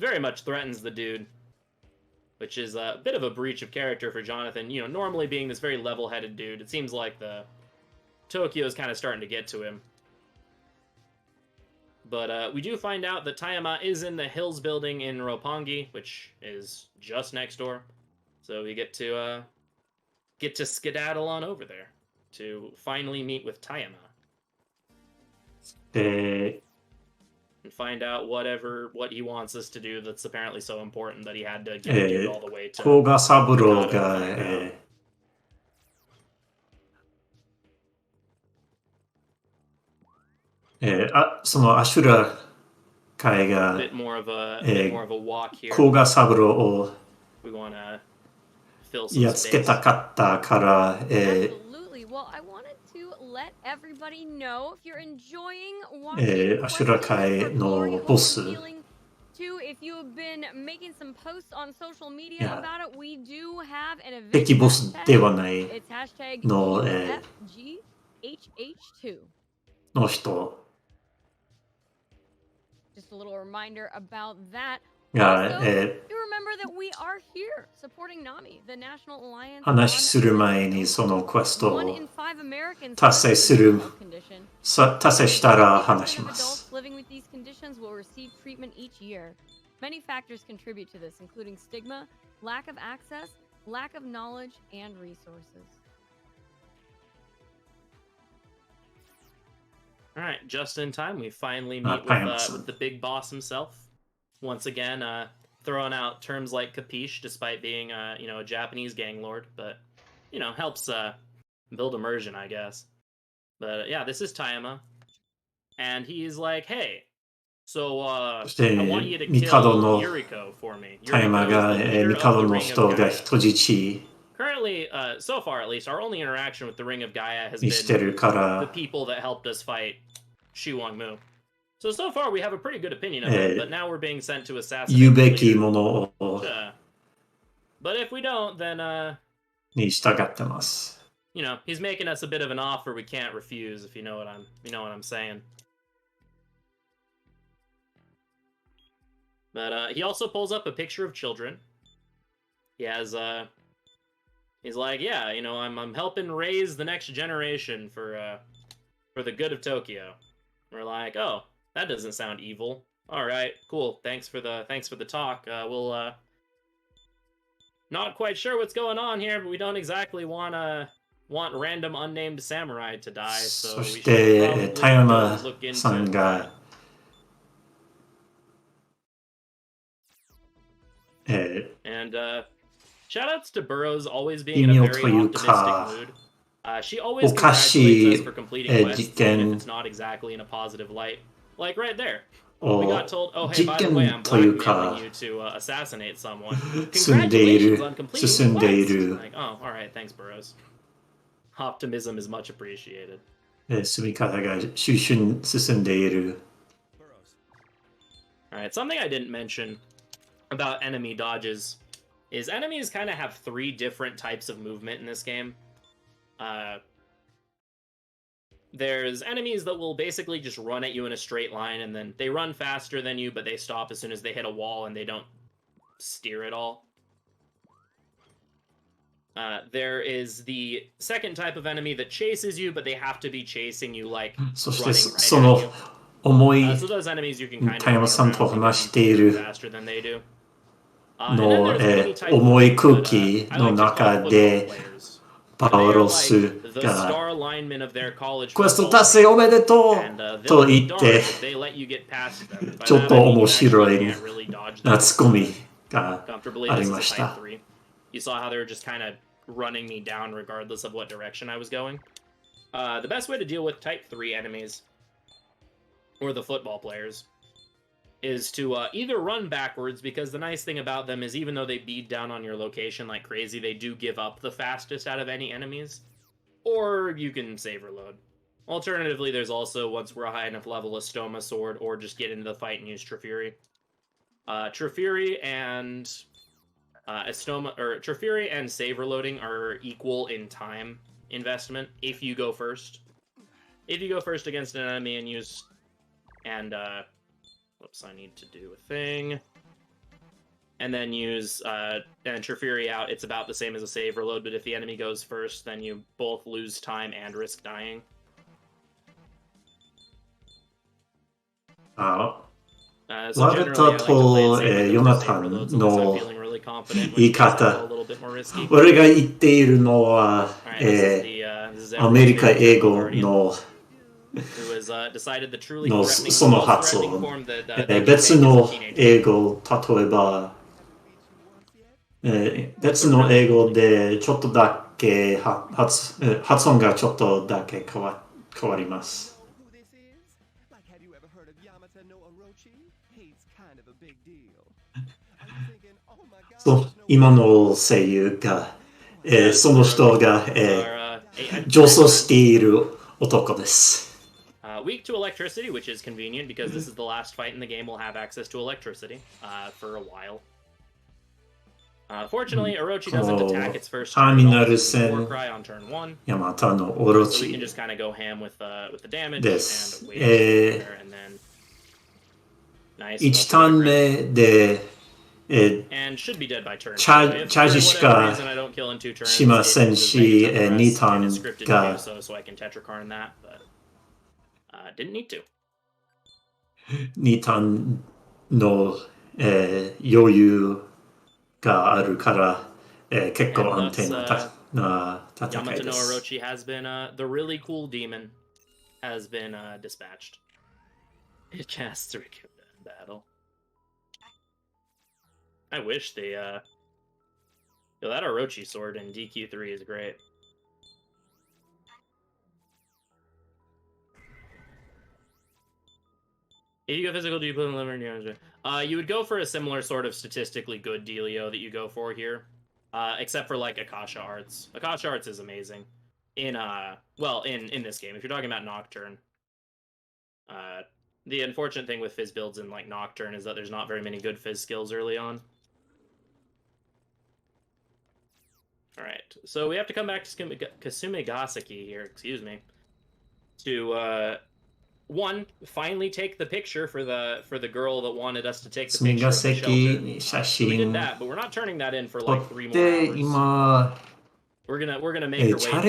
very much threatens the dude, which is a bit of a breach of character for Jonathan. You know, normally being this very level-headed dude, it seems like the Tokyo's kind of starting to get to him. But we do find out that Tayama is in the Hills building in Roppongi, which is just next door. So we get to skedaddle on over there to finally meet with Tayama で、 and find out what he wants us to do that's apparently so important that he had to get all the way to 甲賀三郎 Okada が、 to find out. そのアシュラ会が bit more of a walk here. 甲賀三郎を We want to fill some やっつけ space. たかったから、 Absolutely. Well, I wanted to let everybody know if you're enjoying watching アシュラ会のボス Too, if you have been making some posts on social media Yeah. about it, we do have an event. 敵ボスではない It's hashtag の、Q4GH&H2. の人 Just a little reminder about that. が、 Also, you remember that we are here supporting NAMI, the National Alliance. 話する前にそのクエスト One を in 5 Americans 達成する have a condition. 達成したら 50% 話し of ます adults living with these conditions will receive treatment each year. Many factors contribute to this, including stigma, lack of access, lack of knowledge, and resources. All right, just in time, we finally Ah, meet Pajamas. with the big boss himself. Once again, throwing out terms like capiche, despite being a Japanese gang lord, but helps build immersion, I guess. But yeah, this is Tayama, and he's like, "Hey, so I そして want you to ミ kill カドの Yuriko for me." タイマ Yuriko が is the leader ミ of カド the の Ring 人 of が Gaia. 人質 Currently, so far at least, our only interaction with the Ring of Gaia has にして been るか the ら people that helped us fight Shu Wangmu. So far we have a pretty good opinion of him, but now we're being sent to assassinate 言う the べき leader. ものを But if we don't, then, に従ってます he's making us a bit of an offer we can't refuse, if you know what I'm saying. But he also pulls up a picture of children. He has he's like, yeah, I'm helping raise the next generation for the good of Tokyo. We're like, oh, that doesn't sound evil. All right, cool. Thanks for the talk. We'll not quite sure what's going on here, but we don't exactly want random unnamed samurai to die. So そ we し should て probably タイマ go look さん into が、And shoutouts to Burroughs always being in a very という optimistic か mood. She always おかしい congratulates us for completing quests, 実験 even if it's not exactly in a positive light. Like right there. We を got told, oh hey, 実 by the way, I'm 験というか blackmailing you to assassinate someone. 進んでい Congratulations る on completing the 進んでい quest. る Like, oh, alright, thanks Burroughs. Optimism is much appreciated. 進み方が進んでいる Alright, something I didn't mention about enemy dodges is enemies kind of have 3 different types of movement in this game. There's enemies that will basically just run at you in a straight line, and then they run faster than you, but they stop as soon as they hit a wall, and they don't steer at all. There is the second type of enemy that chases you, but they have to be chasing you like そして running right そ at の you. 重い So those enemies you can kind of タイマ run さん around と and 話している faster than they do. And then の there's many types of 重い enemies 空 that, 気 I の like to call 中 football で players. パ They ウ are ロ like ス the が star linemen of their college クエスト football 達成おめでと and う they'll と be 言っ darned て if they let you get past them. By ちょっ that と I mean you 面白 actually い can't really dodge them ツッコミが comfortably. あ This り is ま a し type た 3. You saw how they were just kind of running me down regardless of what direction I was going. The best way to deal with type 3 enemies, or the football players, is to either run backwards, because the nice thing about them is even though they beat down on your location like crazy, they do give up the fastest out of any enemies, or you can save or load. Alternatively, there's also, once we're a high enough level, a Stoma Sword, or just get into the fight and use Trifuri. Trifuri and Trifuri and save reloading are equal in time investment if you go first. If you go first against an enemy and use... whoops, I need to do a thing. And then use and Trifuri out, it's about the same as a save reload, but if the enemy goes first, then you both lose time and risk dying. ワルタとヨナタンの言い方、俺が言っているのは、アメリカ英語のその発音。別の英語、例えば、別の英語でちょっとだけ発音がちょっとだけ変わります。今の声優が、その人が、上層している男です。Weak to electricity, which is convenient because this is the last fight in the game we'll have access to electricity for a while. Fortunately, Orochi doesn't attack its first turn. Warcry on turn 1. So we can just kind of go ham with the damage and wait there, and then nice. 1ターン目で and should be dead by turn. チャージしかしませんし、2ターンが so I can Tetrakarn that, but didn't need to. 2ターンの、余裕があるから、結構安定な戦いです。Yamato no Orochi has been the really cool demon has been dispatched. It casts a battle. I wish they that Orochi sword in DQ3 is great. If you go physical, do you put in liver? You would go for a similar sort of statistically good dealio that you go for here. Except for like Akasha Arts. Akasha Arts is amazing. In this game. If you're talking about Nocturne. The unfortunate thing with Fizz builds in like Nocturne is that there's not very many good Fizz skills early on. Alright, so we have to come back to Kasumigaseki here, excuse me. To one, finally take the picture for the girl that wanted us to take the picture of the shelter. So we did that, but we're not turning that in for like 3 more hours. We're gonna make our way for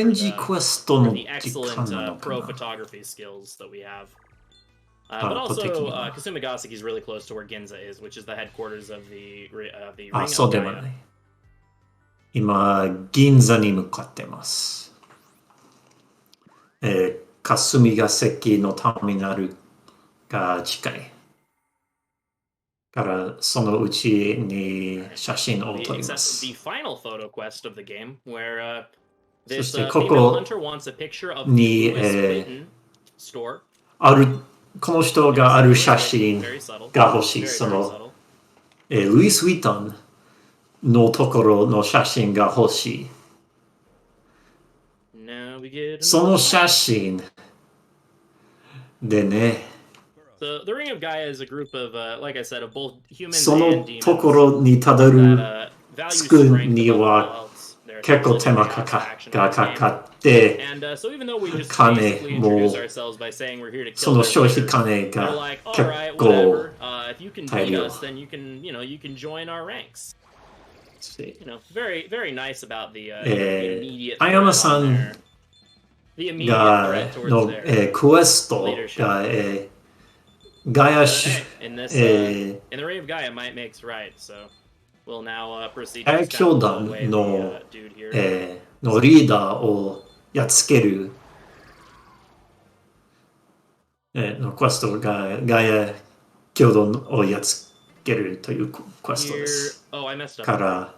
the excellent pro photography skills that we have. But also, Kasumigaseki is really close to where Ginza is, which is the headquarters of the Ring of Gaia. 今、銀座に向かってます。霞ヶ関のターミナルが近い。からそのうちに写真を撮ります。The final photo quest of the game, where そしてここに、この人がある写真が欲しい。その、ルイス・ヴィトンのところの写真が欲しい。その写真でね。So the Ring of Gaia is a group of, like I said, of both humans そ and の demons ところにたどる that value つく strength に above all は else. They're 結構 excellent 手間 in が the action か of the か game. って、 And so even though we just 金 basically も introduce ourselves by saying we're here to そ kill の their 消費 leaders, 金 they're が like, all 結 right, 構 whatever. If you can 大 beat 量。 us, then you can join our ranks. Very, very nice about the immediate あやまさ threat ん on their, the immediate が threat towards の their クエスト leadership. がガヤ Hey, in this, in the Ring of Gaia, might makes right, so we'll now proceed to 教 scout 団 away の the dude here. のリーダーをやっつけるのクエストがガヤ教団をやっつけるというクエストで Here, す。 oh, I messed up. から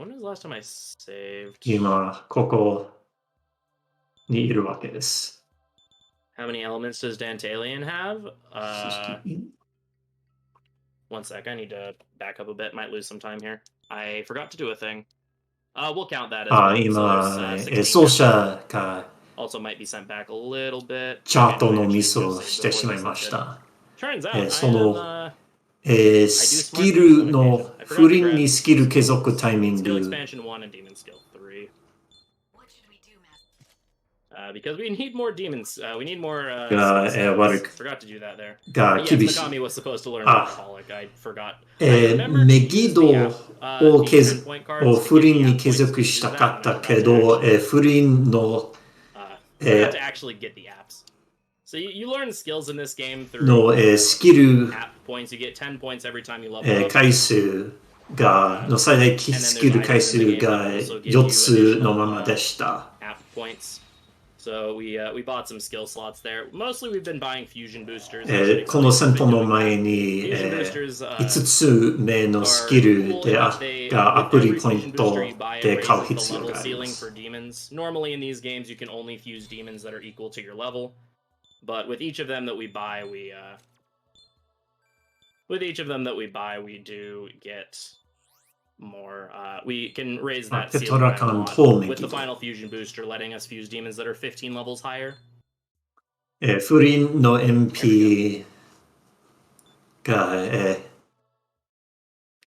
When was the last time I saved? 今ここにいるわけです。How many elements does Dantalion have? One sec, I need to back up a bit. Might lose some time here. I forgot to do a thing. We'll count that as one. So 今 there's, 16奏者が Also might be sent back a little bit. チャートのミスをしてしまいました。 Turns out, その I am, スキルの不倫にスキル継続タイミン Skill グ expansion 1 and demon skill 3. Because we need more demons. We need more. が、 skills. 悪く Forgot to do that there. が Yes, 厳しい。 Nakami was supposed to learn あ、 alcoholic. I forgot. I remembered to メ use ギ the ド app, を the 削 10 point cards を to 不 get the 倫に app 継 points to 続 use した that, か and った I け forgot ど、 to 不倫の forgot to actually get the apps. So you learn skills in this game through の、スキル app points. You get 10 points every time you level up. 回数がの最大スキル回数が4つのままでした。 App points. So we bought some skill slots there. Mostly we've been buying fusion boosters. この戦闘の前に、5つ目のスキルでがアプリポイントで買う必要があります。 Normally in these games you can only fuse demons that are equal to your level, but with each of them that we buy, we do get more. We can raise that ceiling by a lot with the final fusion booster, letting us fuse demons that are 15 levels higher. 不倫の MP が、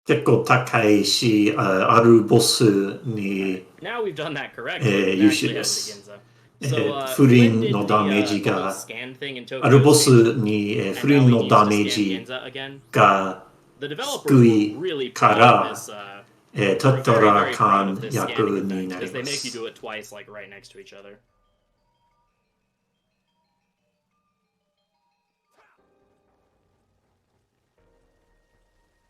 結構高いし、あるボスに、Now we've done that correctly. 優秀です。不倫のダメージが、あるボスに不倫のダメージが低いから、トトラカン役になります。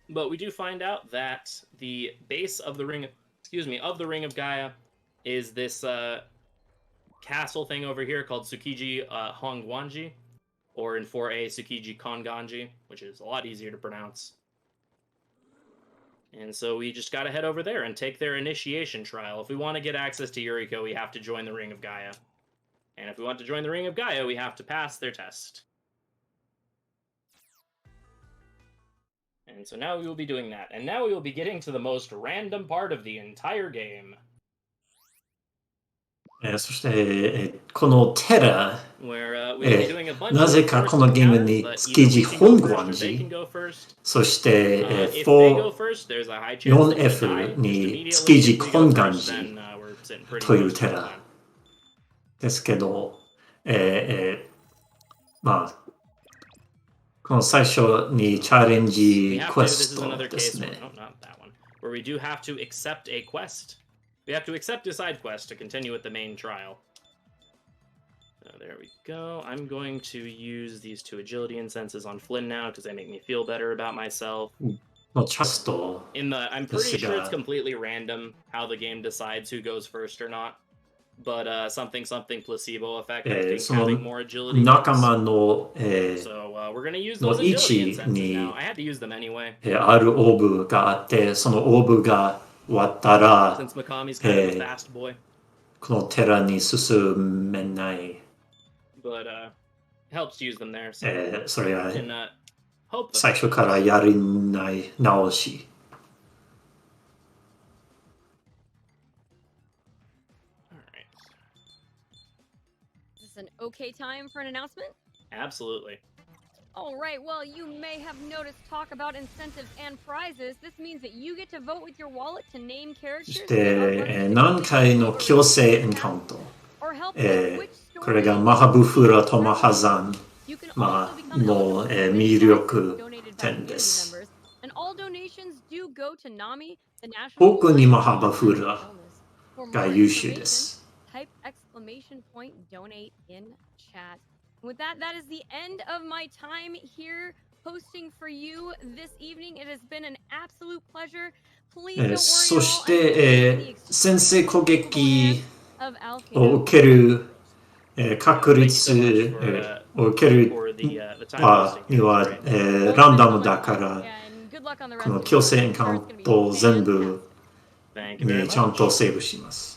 But we do find out that the base of the ring, of the Ring of Gaia, is this castle thing over here called Tsukiji Hongwanji, or in 4A Tsukiji Konganji, which is a lot easier to pronounce. And so we just gotta head over there and take their initiation trial. If we want to get access to Yuriko, we have to join the Ring of Gaia. And if we want to join the Ring of Gaia, we have to pass their test. And so now we will be doing that. And now we will be getting to the most random part of the entire game. そして、このテラ、なぜかこのゲームに築地本願寺、そして、4F に築地本願寺というテラですけど、まあ、この最初にチャレンジクエストですね。Where we do have to accept a quest. We have to accept a side quest to continue with the main trial. There we go. I'm going to use these 2 agility incenses on Flynn now because they make me feel better about myself. I'm pretty sure it's completely random how the game decides who goes first or not. But something placebo effect, I think having more agility. So we're going to use those agility incenses now. I had to use them anyway. あるオーブがあって、そのオーブが終わったら、Since Makami's kind of a fast boy. このテラに進めない。But helps to use them there. So それは hope 最初からやりない直し。Is this an okay time for an announcement? Absolutely. All right, well, you may have noticed talk about incentives and prizes. This means that you get to vote with your wallet to name そ characters. して、何回の強制エンカウント。これがマハブフラとマハザン、の、魅力点です。特にマハブフラが優秀です。With that, that is the end of my time here hosting for you this evening. It has been an absolute pleasure. Please don't worry. そして、先制攻撃を受ける確率を受けるにはランダムだから、この強制エンカウントを全部にちゃんとセーブします。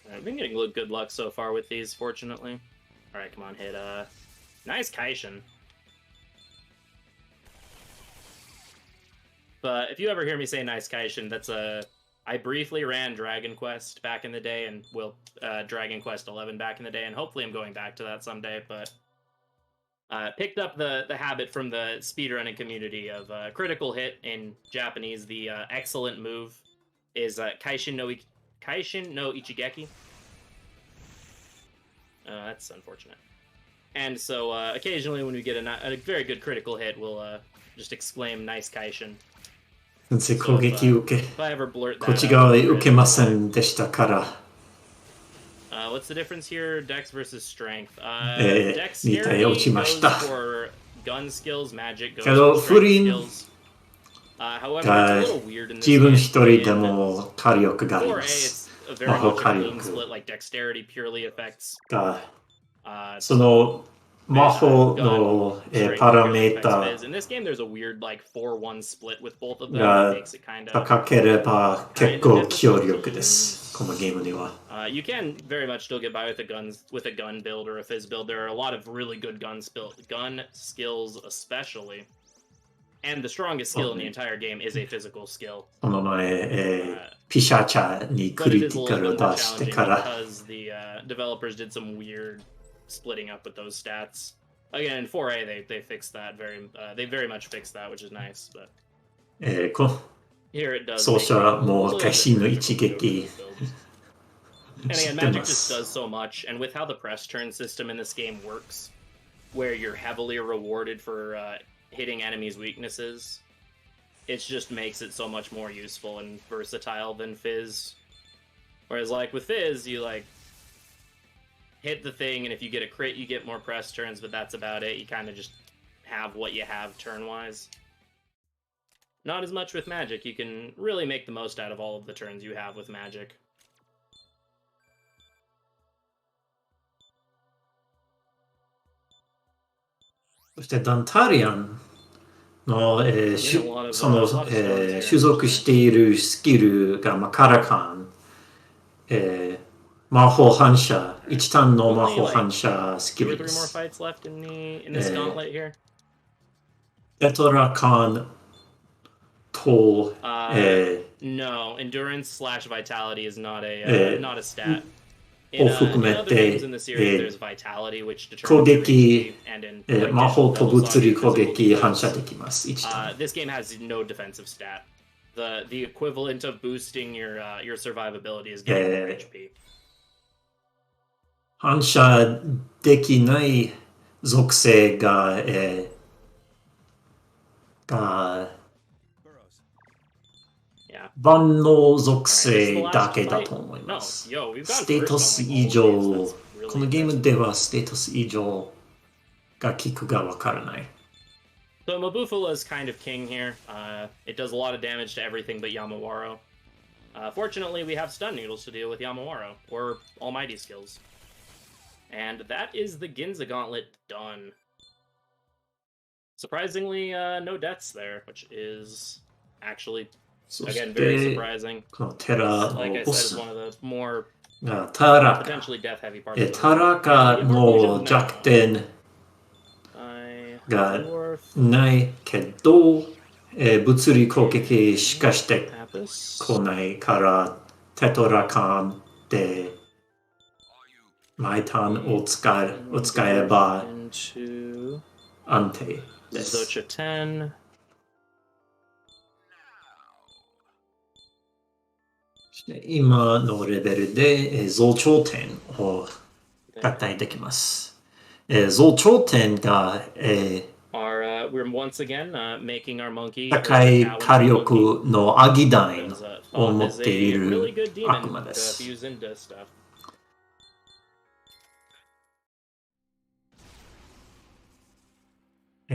I've been getting good luck so far with these, fortunately. Alright, come on, hit nice Kaishin. But if you ever hear me say nice Kaishin, that's I briefly ran Dragon Quest back in the day, and Dragon Quest 11 back in the day, and hopefully I'm going back to that someday. But picked up the habit from the speedrunning community of critical hit in Japanese. The excellent move is Kaishin no Ichigeki. That's unfortunate. And so occasionally when we get a very good critical hit, we'll just exclaim nice Kaishin. 先生攻撃を受け、 If I ever blurt こっ that ち out, 側へ受けませんでしたから、 what's the difference here? Dex versus strength. 2体落ちました。 Dexterity goes for gun skills, magic goes けど for 不 strength 倫 skills. However, が it's a little weird in this 自分 game. 一人でも火力があり 4A, ます。 it's a very 魔法 much a 火 clean 力 split, like dexterity purely affects が、 uh, その魔法 gun, の strength パラ purely メー affects タ Fizz. In this game, there's a weird like 4-1 split with both of them. が That makes it kind of 高ければ結構強力です。このゲームでは。you can very much still get by with a gun build or a Fizz build. There are a lot of really good gun skills, especially. And the strongest skill in the entire game is a physical skill. この前、ピシャチャにク But it リ is テ a ィカ little ル bit を more 出して challenging から、 because the developers did some weird splitting up with those stats. Again, in 4A, they fixed that they very much fixed that, which is nice. But here it does. そうしたらもう make it a little bit 会心の difficult 一 to go through 撃 those builds. And 知 again, って Magic ま just す。 does so much, and with how the press turn system in this game works, where you're heavily rewarded for hitting enemies' weaknesses, it just makes it so much more useful and versatile than Fizz. Whereas, like with Fizz, you like hit the thing, and if you get a crit, you get more press turns, but that's about it. You kind of just have what you have turn-wise. Not as much with Magic. You can really make the most out of all of the turns you have with Magic. そしてダンタリアンの、その、所属しているスキルが、カラカン、魔法反射、一単の魔法反射スキルです。テトラカンと、No, endurance / vitality is not a stat. を含めて、攻撃、魔法と物理攻撃反射できます。This game has no defensive stat. The equivalent of boosting your survivability is getting more HP. 反射できない属性が、万能属性だけだと思います。ステータス以上、このゲームではステータス以上が効くがわからない。So Mabufula is kind of king here. It does a lot of damage to everything but Yamawaro. Fortunately, we have stun needles to deal with Yamawaro, or almighty skills. And that is the Ginza Gauntlet done. Surprisingly, no deaths there, which is actually, again, very surprising. Like I said, it's one of the more potentially death-heavy parts of the game. タラカの弱点がないけど、物理攻撃しかしてこないから、テトラカンで毎ターンを使えば安定です。今のレベルで増長点を合体できます。増長点が、we're once again making our monkey 高い火力のアギダインを持っている悪魔です。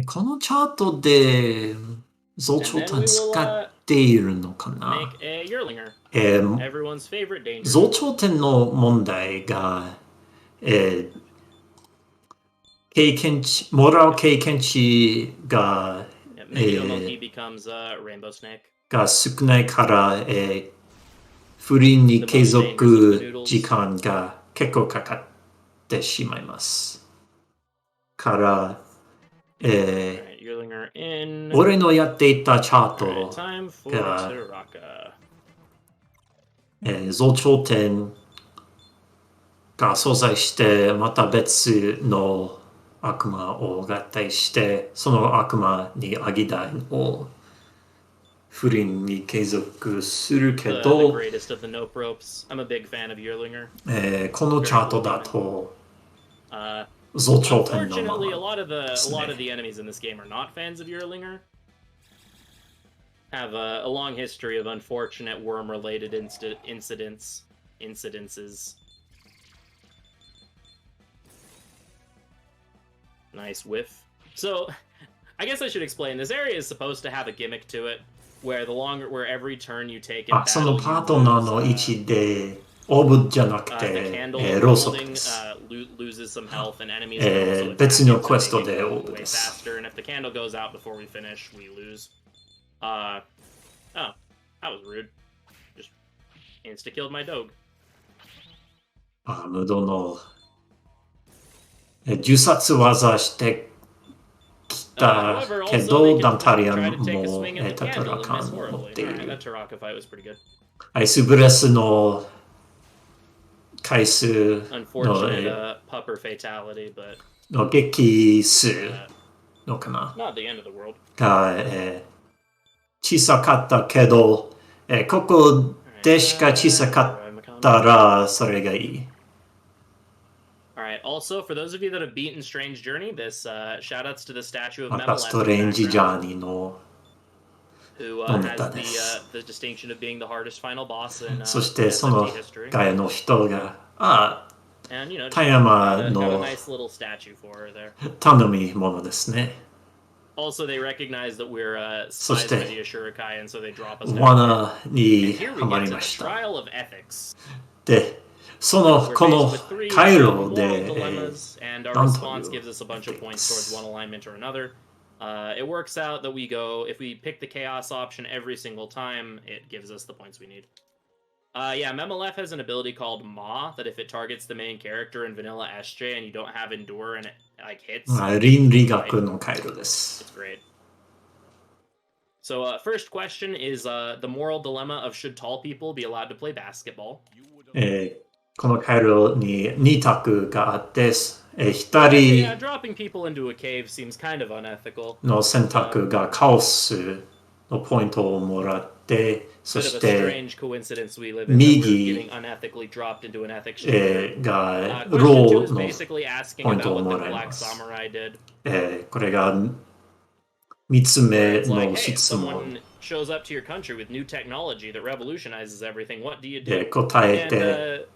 このチャートで増長点使っているのかな？増長点の問題が、もらう経験値が、が少ないから、不倫に継続時間が結構かかってしまいます。から、Yearlinger in. 俺のやっていたチャー Alright, ト time for が、 Taraka. 増長点が存在して、また別の悪魔を合体して、その悪魔にアギダイを不倫に継続するけ The ど、 greatest of the nope ropes. I'm a big fan of Yearlinger. このチャートだと Uh, 増長点のま unfortunately, a ま lot of the ですね。 enemies in this game are not fans of Yearlinger. Have a long history of unfortunate worm-related incidences. Nice whiff. So, I guess I should explain. This area is supposed to have a gimmick to it, where every turn you take in あ、その battle, パ you ートナー lose, の位置で、オーブじゃなく the て、 candle that ろ we're うそく holding です。 loses some health, and enemies can also attack 別 it, の so クエス they ト can で go オーブ way です。 faster. And if the candle goes out before we finish, we lose. Oh, that was rude. Just insta killed my dog. あ、無道の銃殺技してきた However, け also ど、 they ダン can タリア try ン to take a も swing at the タト candle ラ and カ miss ンを持っ horribly. てい Alright, る。 that Taraka fight was pretty good. アイスブレスの回数 Unfortunate の pupper fatality, but の撃数のかな not the end of the world. が、小さかったけど、ここでしか小さかったらそれがいい。Alright, also, for those of you that have beaten Strange Journey, this shoutouts to the statue of また Memelef ス in ト the レンジジャー background, ニーの who のネ has タです。 the distinction of being the hardest final boss in そしてその SFT history. ガヤの人が、あ、 And, you know, 田 just 山 got a の nice little statue for her there. 頼み物ですね。 Also, they recognize that we're そ spies して by the Ashurikai, and so they drop us down. 罠 And に here は we ま get り to ま the した trial of ethics. で、その We're こ faced の with three 回路 moral で、 dilemmas, and our なんと response いう gives us a bunch of points ethics towards one alignment or another. It works out that we go, if we pick the chaos option every single time, it gives us the points we need. Yeah, Memelef has an ability called Ma, that if it targets the main character in vanilla SJ and you don't have Endure and it like hits, 倫理学の回路です。 it's great. So, first question is the moral dilemma of should tall people be allowed to play basketball? この回路に2択があって、1 Yeah, 人 dropping people into a cave seems kind of unethical. の選択がカオスのポイントをもらって、そ Bit of し a て strange coincidence we live in that we're Migi, getting unethically dropped into an ethics chamber. が Question ロ two ー is の basically asking ポイント about を what も the らい Black ます。 Samurai did. これが3つ Where 目 it's like, の hey, if 質問 someone shows up to your country with new technology that revolutionizes everything, what do you do? で答え And て、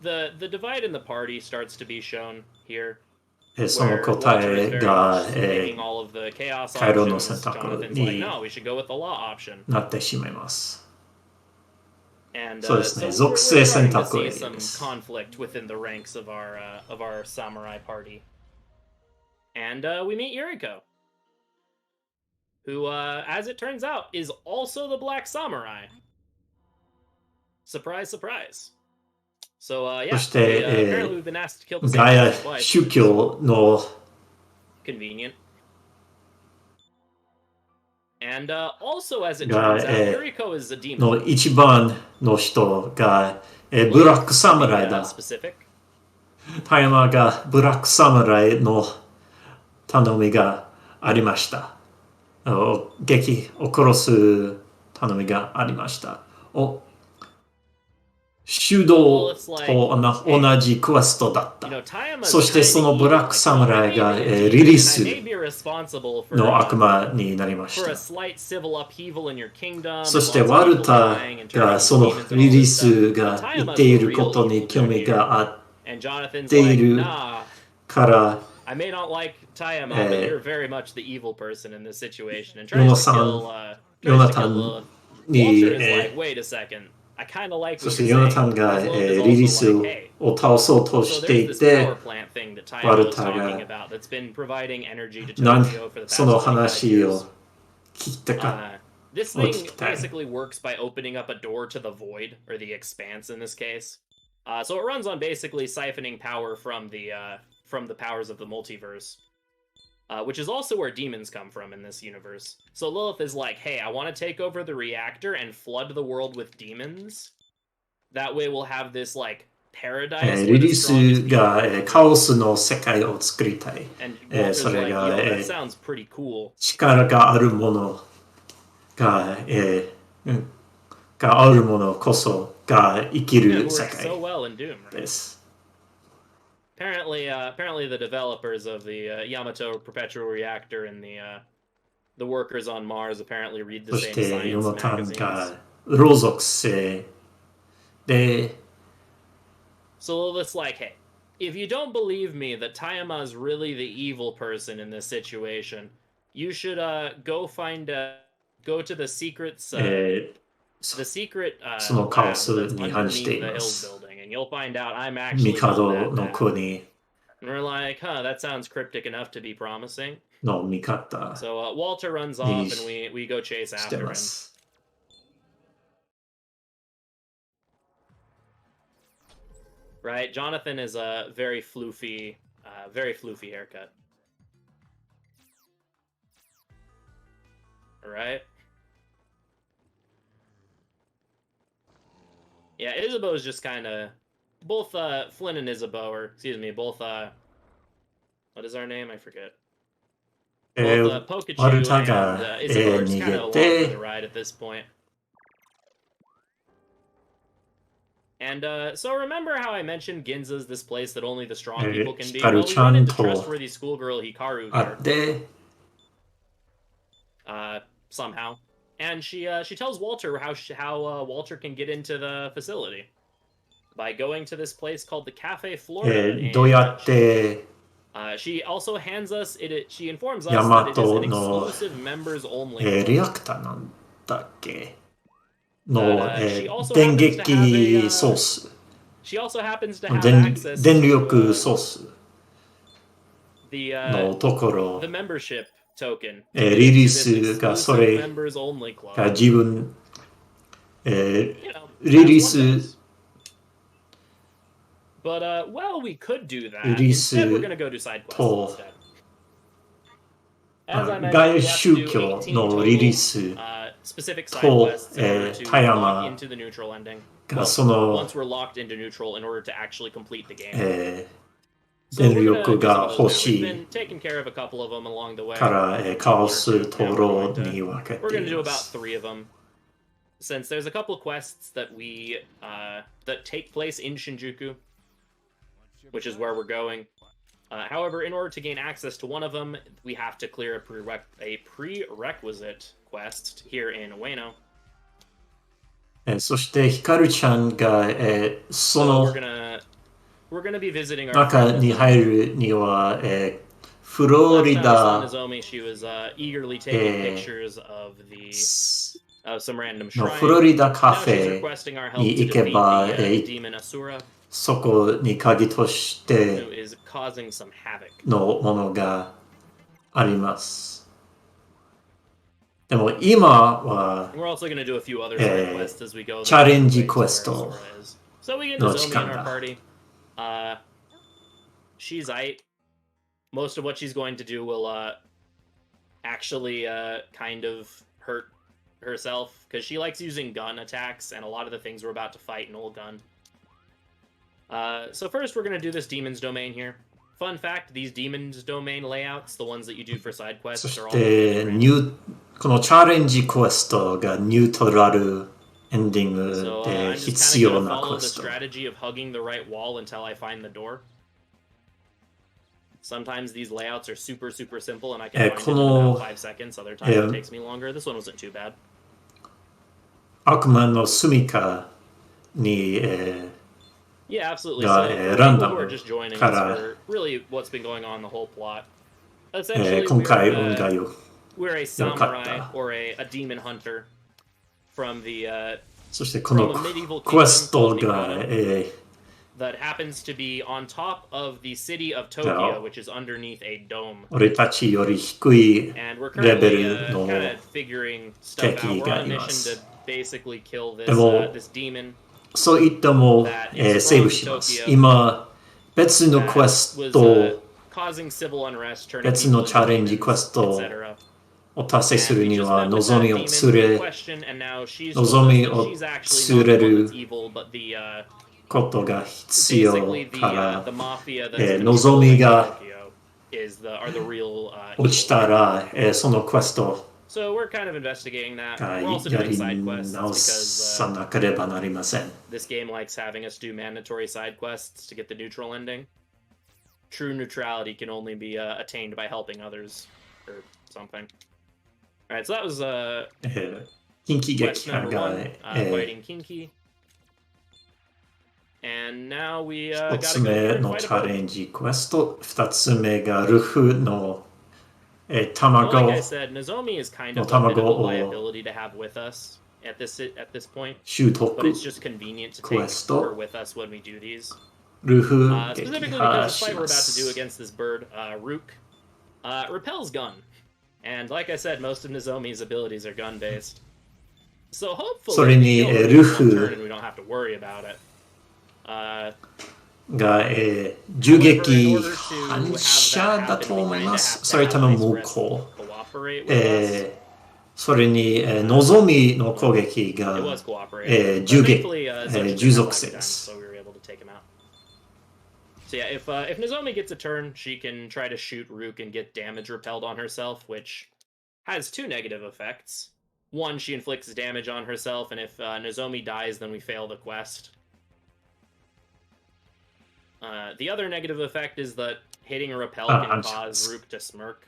the divide in the party starts to be shown here. その Where 答 Walter is え very が much taking all of the chaos 回路の options. 選択 Jonathan's like, に no, we should go with the law option. なってしまいます。 And そうですね、 so 属 we're 性選 starting to 択 see エリア some です。 conflict within the ranks of our samurai party. And we meet Yuriko, who, as it turns out, is also the Black Samurai. Surprise, surprise. So, yeah, そして apparently we've been asked to kill the ガ same ヤ person twice. 宗教の Convenient. And also, as it が turns out, Yuriko is a demon. の一番の人がブラックサムライ To be, だ。 specific. 田山がブラックサムライの頼みがありました。撃を殺す頼みがありました。手動と同じクエストだった。そしてそのブラックサムライがリリースの悪魔になりました。そしてワルタがそのリリースが言っていることに興味があっているから、I may not like Tayama, but you're very much the evil person in this situation. And ヨナ tries さ to ん、 kill, ヨナ tries to タ kill ン Lilith. に Walter is like, wait a second. I kind of like そ what して you're ヨナ saying. タンが Lilith リリー is ス also like, hey. を倒そうと So して there's い this て、 power plant thing that ワ Tayama ル was タ talking が about that's been providing energy to なん Tokyo for the そ past の 25話 years. を聞きたか This を thing 聞きたい。 basically works by opening up a door to the void, or the expanse in this case. So it runs on basically siphoning power from the powers of the multiverse. which is also where demons come from in this universe. So Lilith is like, hey, I want to take over the reactor and flood the world with demons. That way we'll have this, like, paradise. リリースがカオスの世界を作りたい。それが力があるものがあるものこそが生きる世界です。Apparently, the developers of the Yamato Perpetual Reactor and the workers on Mars apparently read the same science magazines. ロ属性で So Lilith's like, hey, if you don't believe me that Tayama is really the evil person in this situation, you should go to the secrets, the secret lab that's underneath the Hills building, and you'll find out I'm actually not that bad. And we're like, that sounds cryptic enough to be promising. So Walter runs off, and we go chase after him. Right, Jonathan is a very floofy haircut. Alright. Yeah, Isabeau is just kind of... Both Flynn and Isabeau, or excuse me, both... what is our name? I forget. Both Pikachu and Isabeau are just kind of along for the ride at this point. And so remember how I mentioned Ginza's this place that only the strong people can be? Well, we run into trustworthy schoolgirl Hikaru here. Somehow. And she tells Walter how Walter can get into the facility. By going to this place called the Cafe Florida. She also hands us, she informs us that it is an exclusive members only. の電撃ソース。電力ソースのところ、リリースがそれが自分、リリース、と外宗教のリリース specific side quests in order to lock into the neutral ending. Once we're locked into neutral in order to actually complete the game. 電力が欲しい been taking care of a couple of them along the way. からカオストロに分けて We're going to do about 3 of them. Since there's a couple of quests that that take place in Shinjuku, which is where we're going. However, in order to gain access to one of them, we have to clear a prerequisite quest here in Ueno. そしてヒカルちゃんがその中に入るにはフロリダ She was eagerly taking pictures of some random shrine. フロリダカフェに行けば demon Asura. そこに鍵としてのものがあります。でも今はチャレンジクエストの時間だ。She's aight. Most of what she's going to do will actually kind of hurt herself because she likes using gun attacks, and a lot of the things we're about to fight in old gun. So first we're going to do this Demon's Domain here. Fun fact, these Demon's Domain layouts, the ones that you do for side quests, are all... このチャレンジクエストがニュートラルエンディングで必要なクエスト。So I'm just kind of going to follow the strategy of hugging the right wall until I find the door. Sometimes these layouts are super simple and I can find it in about 5 seconds. Other times it takes me longer. This one wasn't too bad. 悪魔の住処に Yeah, absolutely. So for people who are just joining us for really what's been going on the whole plot. Essentially, we're a samurai or a demon hunter from the from a medieval kingdom that happens to be on top of the city of Tokyo, which is underneath a dome. 俺たちより低い And we're レベ currently ルの kind of figuring stuff out. We're on a mission to basically kill this this demon. そういったもセーブします。今別のクエスト causing civil unrest, turning 別の people チャレン into ジ demons, クエスト etc. を達成する And we に just は met with 望 that みを demon 連れ question, and now she's 望 told us み that を she's actually 連 not れ the one る that's evil, but the ことが必要 basically か the ら the mafia that's 望み controlling が Tokyo are the real 落ち evil. たらそのクエスト So we're kind of investigating that. が We're also や doing り side quests 直 because さなければなりません。 this game likes having us do mandatory side quests to get the neutral ending. True neutrality can only be attained by helping others or something. All right, so that was 近畿 quest 撃破 number が one, fighting Kinky. And now we 一 gotta つ go here 目 and の fight チ a ャ bird. レンジクエスト、二つ目がルフの Well, 卵 like I said, Nozomi is kind of a bit of a liability to have with us at this point, 習 but 得 it's just convenient to take Quest. her with us when we do these. ルフ Specifically 撃 because 破 this し fight we're ま about to do す。 against this bird, Rook, repels gun. And like I said, most of Nozomi's abilities are gun-based. So hopefully それに we kill her ル in フ one turn and we don't have to worry about it. が銃撃反射だと思います。それとも無効。それに望みの攻撃が銃属性です。So yeah, if Nozomi gets a turn, she can try to shoot Rook and get damage repelled on herself, which has two negative effects. One, she inflicts damage on herself, and if Nozomi dies, then we fail the quest. The other negative effect is that hitting a repel can cause Rook to smirk.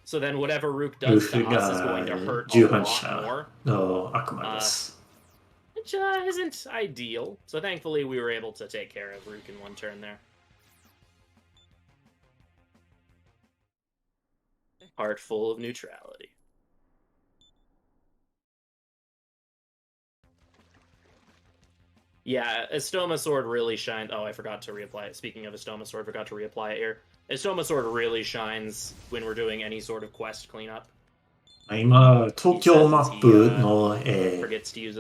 So then whatever Rook does to us is going to hurt a lot more. No, Which isn't ideal. So thankfully we were able to take care of Rook in one turn there. Heart full of neutrality. Yeah, Estoma Sword really shines. Oh, I forgot to reapply it. Speaking of Estoma Sword, forgot to reapply it here. Estoma Sword really shines when we're doing any sort of quest cleanup. 今、東京マップの forgets to use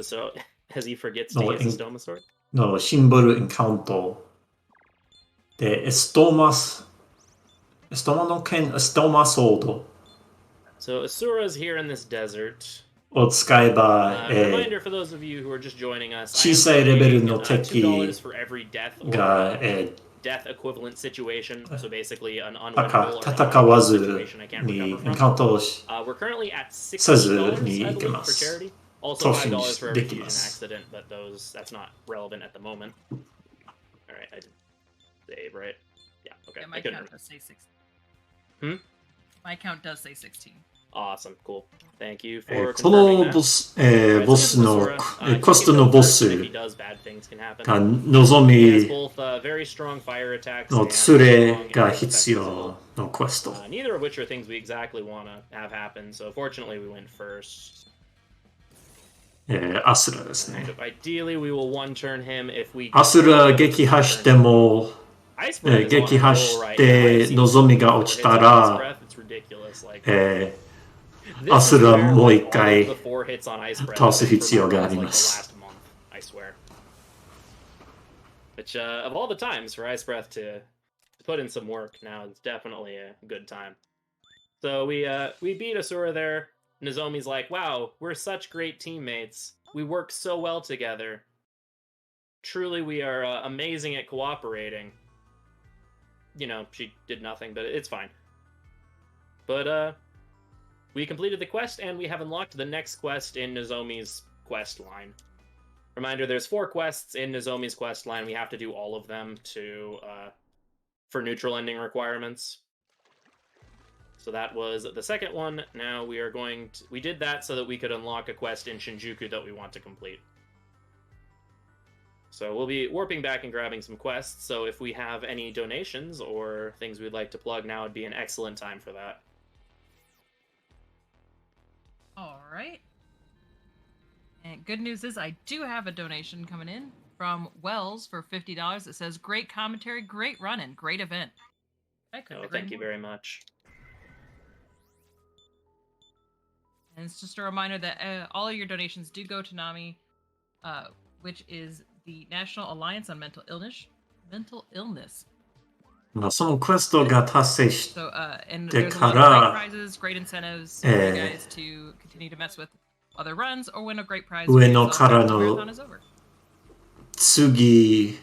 as he forgets to use Estoma Sword? のシンボルエンカウントでエストマの剣、エストマソード So Asura's here in this desert. を使えば、reminder for those of you who are just joining us, 小さいレベルの敵 $2 for every death or が、death equivalent situation. So basically an 戦わず situation I can't に recover エン from. カウントを We're currently at $60, せずに I いけ believe, ま for す。 charity. Also $5 for every でき fusion ます。 accident, but that's not relevant at the moment. Alright, I did save, right? Yeah, okay. Yeah, my I couldn't count remember. does say 16. Hmm? My count does say 16. Awesome, cool. Thank you for この confirming ボ that. ス、 Alright, ボ so ス this is の Asura. コスト He の can ボ go ス first, and if he does, bad things can happen. が望 He has み both very strong fire attacks の and 連れ strong が and 必 effective 要のクエスト。 neither of which are things we exactly want to have happen, so fortunately we went first. アスラですね。 Ideally we will one turn him if we アスラ撃破しても、 Ice breath is on 撃 a 破 roll し right now. て I've seen 望みが 4落ち hits た on Ice ら、 breath. It's ridiculous. Like, ア this ス is ラ where もう like, 一 all 回 of the 4 hits on Ice breath 倒す have been 必要 for があ like り the ます。 last month, I swear. Which of all the times for Ice breath to put in some work, now it's definitely a good time. So we beat Asura there. Nozomi's like, wow, we're such great teammates. We work so well together. Truly, we are amazing at cooperating. You know, she did nothing, but it's fine. But, we completed the quest, and we have unlocked the next quest in Nozomi's quest line. Reminder, there's 4 quests in Nozomi's quest line. We have to do all of them for neutral ending requirements. So that was the second one. Now we are going to... We did that so that we could unlock a quest in Shinjuku that we want to complete. So we'll be warping back and grabbing some quests, so if we have any donations or things we'd like to plug, now would be an excellent time for that. Alright. And good news is I do have a donation coming in from Wells for $50. It says, great commentary, great run-in, great event. I couldn't agree Thank you more. very much. And it's just a reminder that all of your donations do go to NAMI, which is the National Alliance on Mental Illness. まあ、そのクエストが達成し So, and De there's a lot of cara, great prizes, great incentives for you eh, guys to continue to mess with other runs or win a great prize 上 for の yourself から after the の marathon is over. 次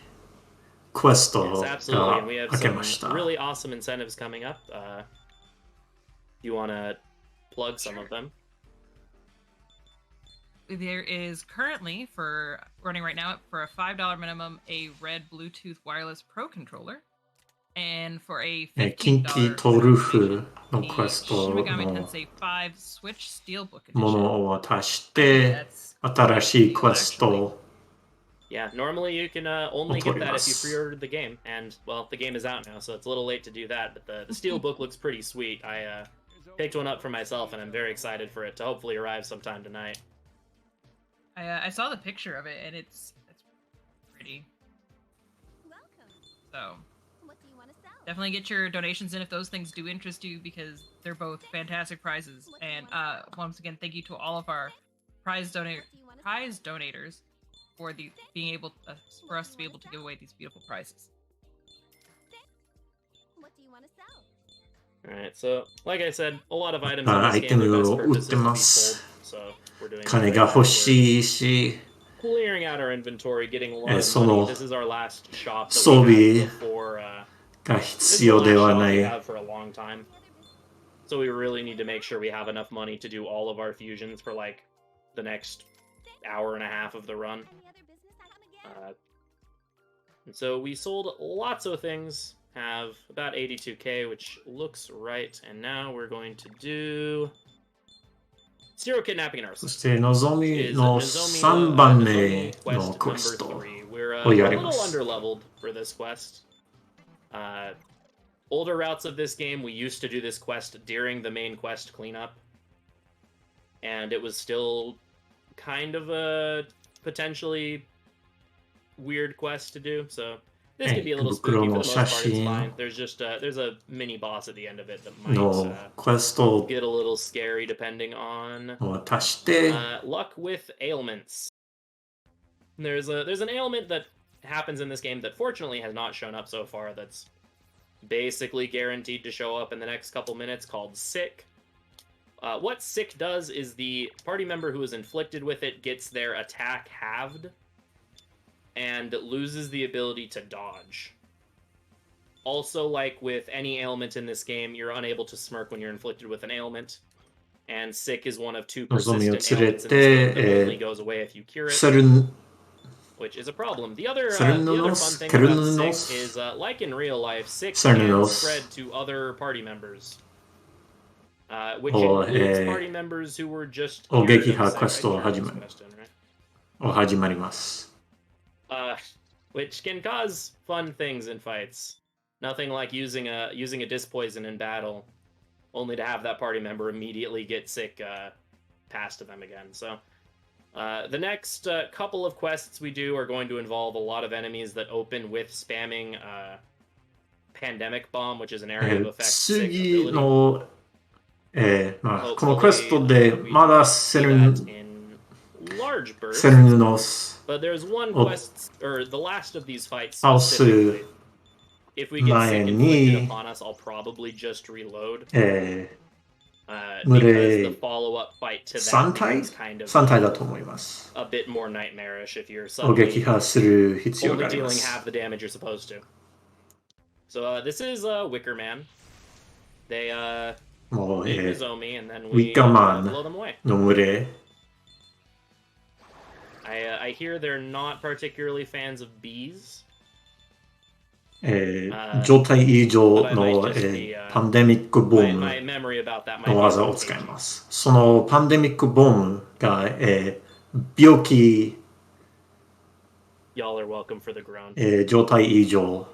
クエス Yes, ト absolutely. が And we have 開け some ました。 really awesome incentives coming up. You want to plug some of them? There is currently, for running right now, for a $5 minimum, a red Bluetooth wireless Pro controller. And for a 近 $15 畿トル donation, フの the クエスト Shin Megami の Tensei 5 Switch Steelbook も Edition. のを渡し Actually, て that's 新しいクエス actually. ト Yeah, normally you can only get that if you 取ります。 pre-ordered the game, and well, the game is out now, so it's a little late to do that. But the steel book looks pretty sweet. I picked one up for myself, and I'm very excited for it to hopefully arrive sometime tonight. I saw the picture of it, and it's pretty. So definitely get your donations in if those things do interest you, because they're both fantastic prizes. And once again, thank you to all of our prize donators for being able for us to be able to give away these beautiful prizes. All right, so like I said, a lot of items in まあ、ア this イテ game are ム best を売っ purchases て to ま be す。 sold. So we're doing 金が欲しいし、 clearing out our inventory, getting a lot of そ money. の This is our last shop that 装 we 備 had before. が This 必 is the 要で last は shop な we い。 have for a long time. So we really need to make sure we have enough money to do all of our fusions for like the next hour and a half of the run. And so we sold lots of things, have about 82k, which looks right. And now we're going to do Zero Kidnapping and そ Arson. してのぞみ Is の Nozomi, 3番 Nozomi 目の quest クエ number スト 3. We're a をやり little ます。 underleveled for this quest. Older routes of this game, we used to do this quest during the main quest cleanup, and it was still kind of a potentially weird quest to do. So this could be a little spooky. For the most part, it's fine. There's just there's a mini boss at the end of it that might のクエスト get a little scary depending on を渡して、 luck with ailments. There's an ailment that happens in this game that fortunately has not shown up so far. That's basically guaranteed to show up in the next couple minutes, called Sick. What Sick does is the party member who is inflicted with it gets their attack halved and loses the ability to dodge. Also, like with any ailment in this game, you're unable to smirk when you're inflicted with an ailment. And Sick is one of two のぞみを persistent 連れ ailments in this game て、 that only goes away if you cure it. セル Which is a problem. The other Cernunos, fun thing about Cernunos. Sick is, like in real life, Sick Cernunos. can spread to other party members. Which を、 includes party members who were just を cured 撃 of 破 Sick. クエストを I 始 think ま that's る the question, right? を始まります。 Which can cause fun things in fights. Nothing like using a disc poison in battle, only to have that party member immediately get sick passed to them again. So the next couple of quests we do are going to involve a lot of enemies that open with spamming Pandemic Bomb, which is an area of effect sick 次 ability. の、まあ、このクエストで Hopefully, まだ we セ do ル that in large bursts. セルノス But there's one Oh. quest, or the last of these fights I'll specifically. If we get sick inflicted 前に upon us, I'll probably just reload. 群 Because れ the follow-up fight to 3 that 体 is kind of 3体だと思います。 a bit more nightmarish if you're を撃 suddenly 破する必要 only がありま dealing す。 half the damage you're supposed to. So this is Wicker Man. They もう、 beat Nozomi, and then we Wicker Man blow them away. の群れ I hear they're not particularly fans of bees. 状態異常 But I might の、 just be, パンデミックボ my ム memory about that might の be 技 a を little 使い hazy. ます。そのパンデミックボムが、病気、 Y'all are welcome for the groan. 状態異常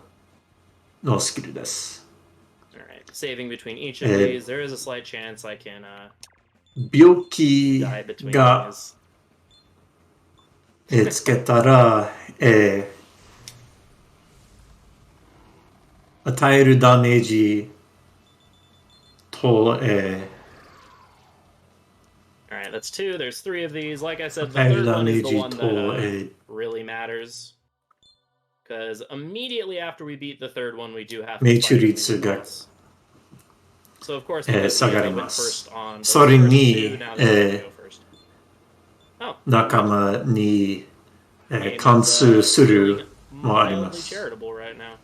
のスキルです。 Alright, saving between each of these, there is a slight chance I can 病気 die between が、 these. つけたら、与えるダメージと、 Alright, that's two. There's three of these. Like I said, the与える third ダ one メ is ー the ジ one と、 that really matters. Because immediately after we beat the third one, we do have to 命 fight 中 the 率 が mini-boss. So of course, because 下がり Leona ま went す。 first on those それ first に two, now they're gonna go first. Oh, 仲間に game 貫 is, 通す feeling るもありま mildly す。 charitable right now.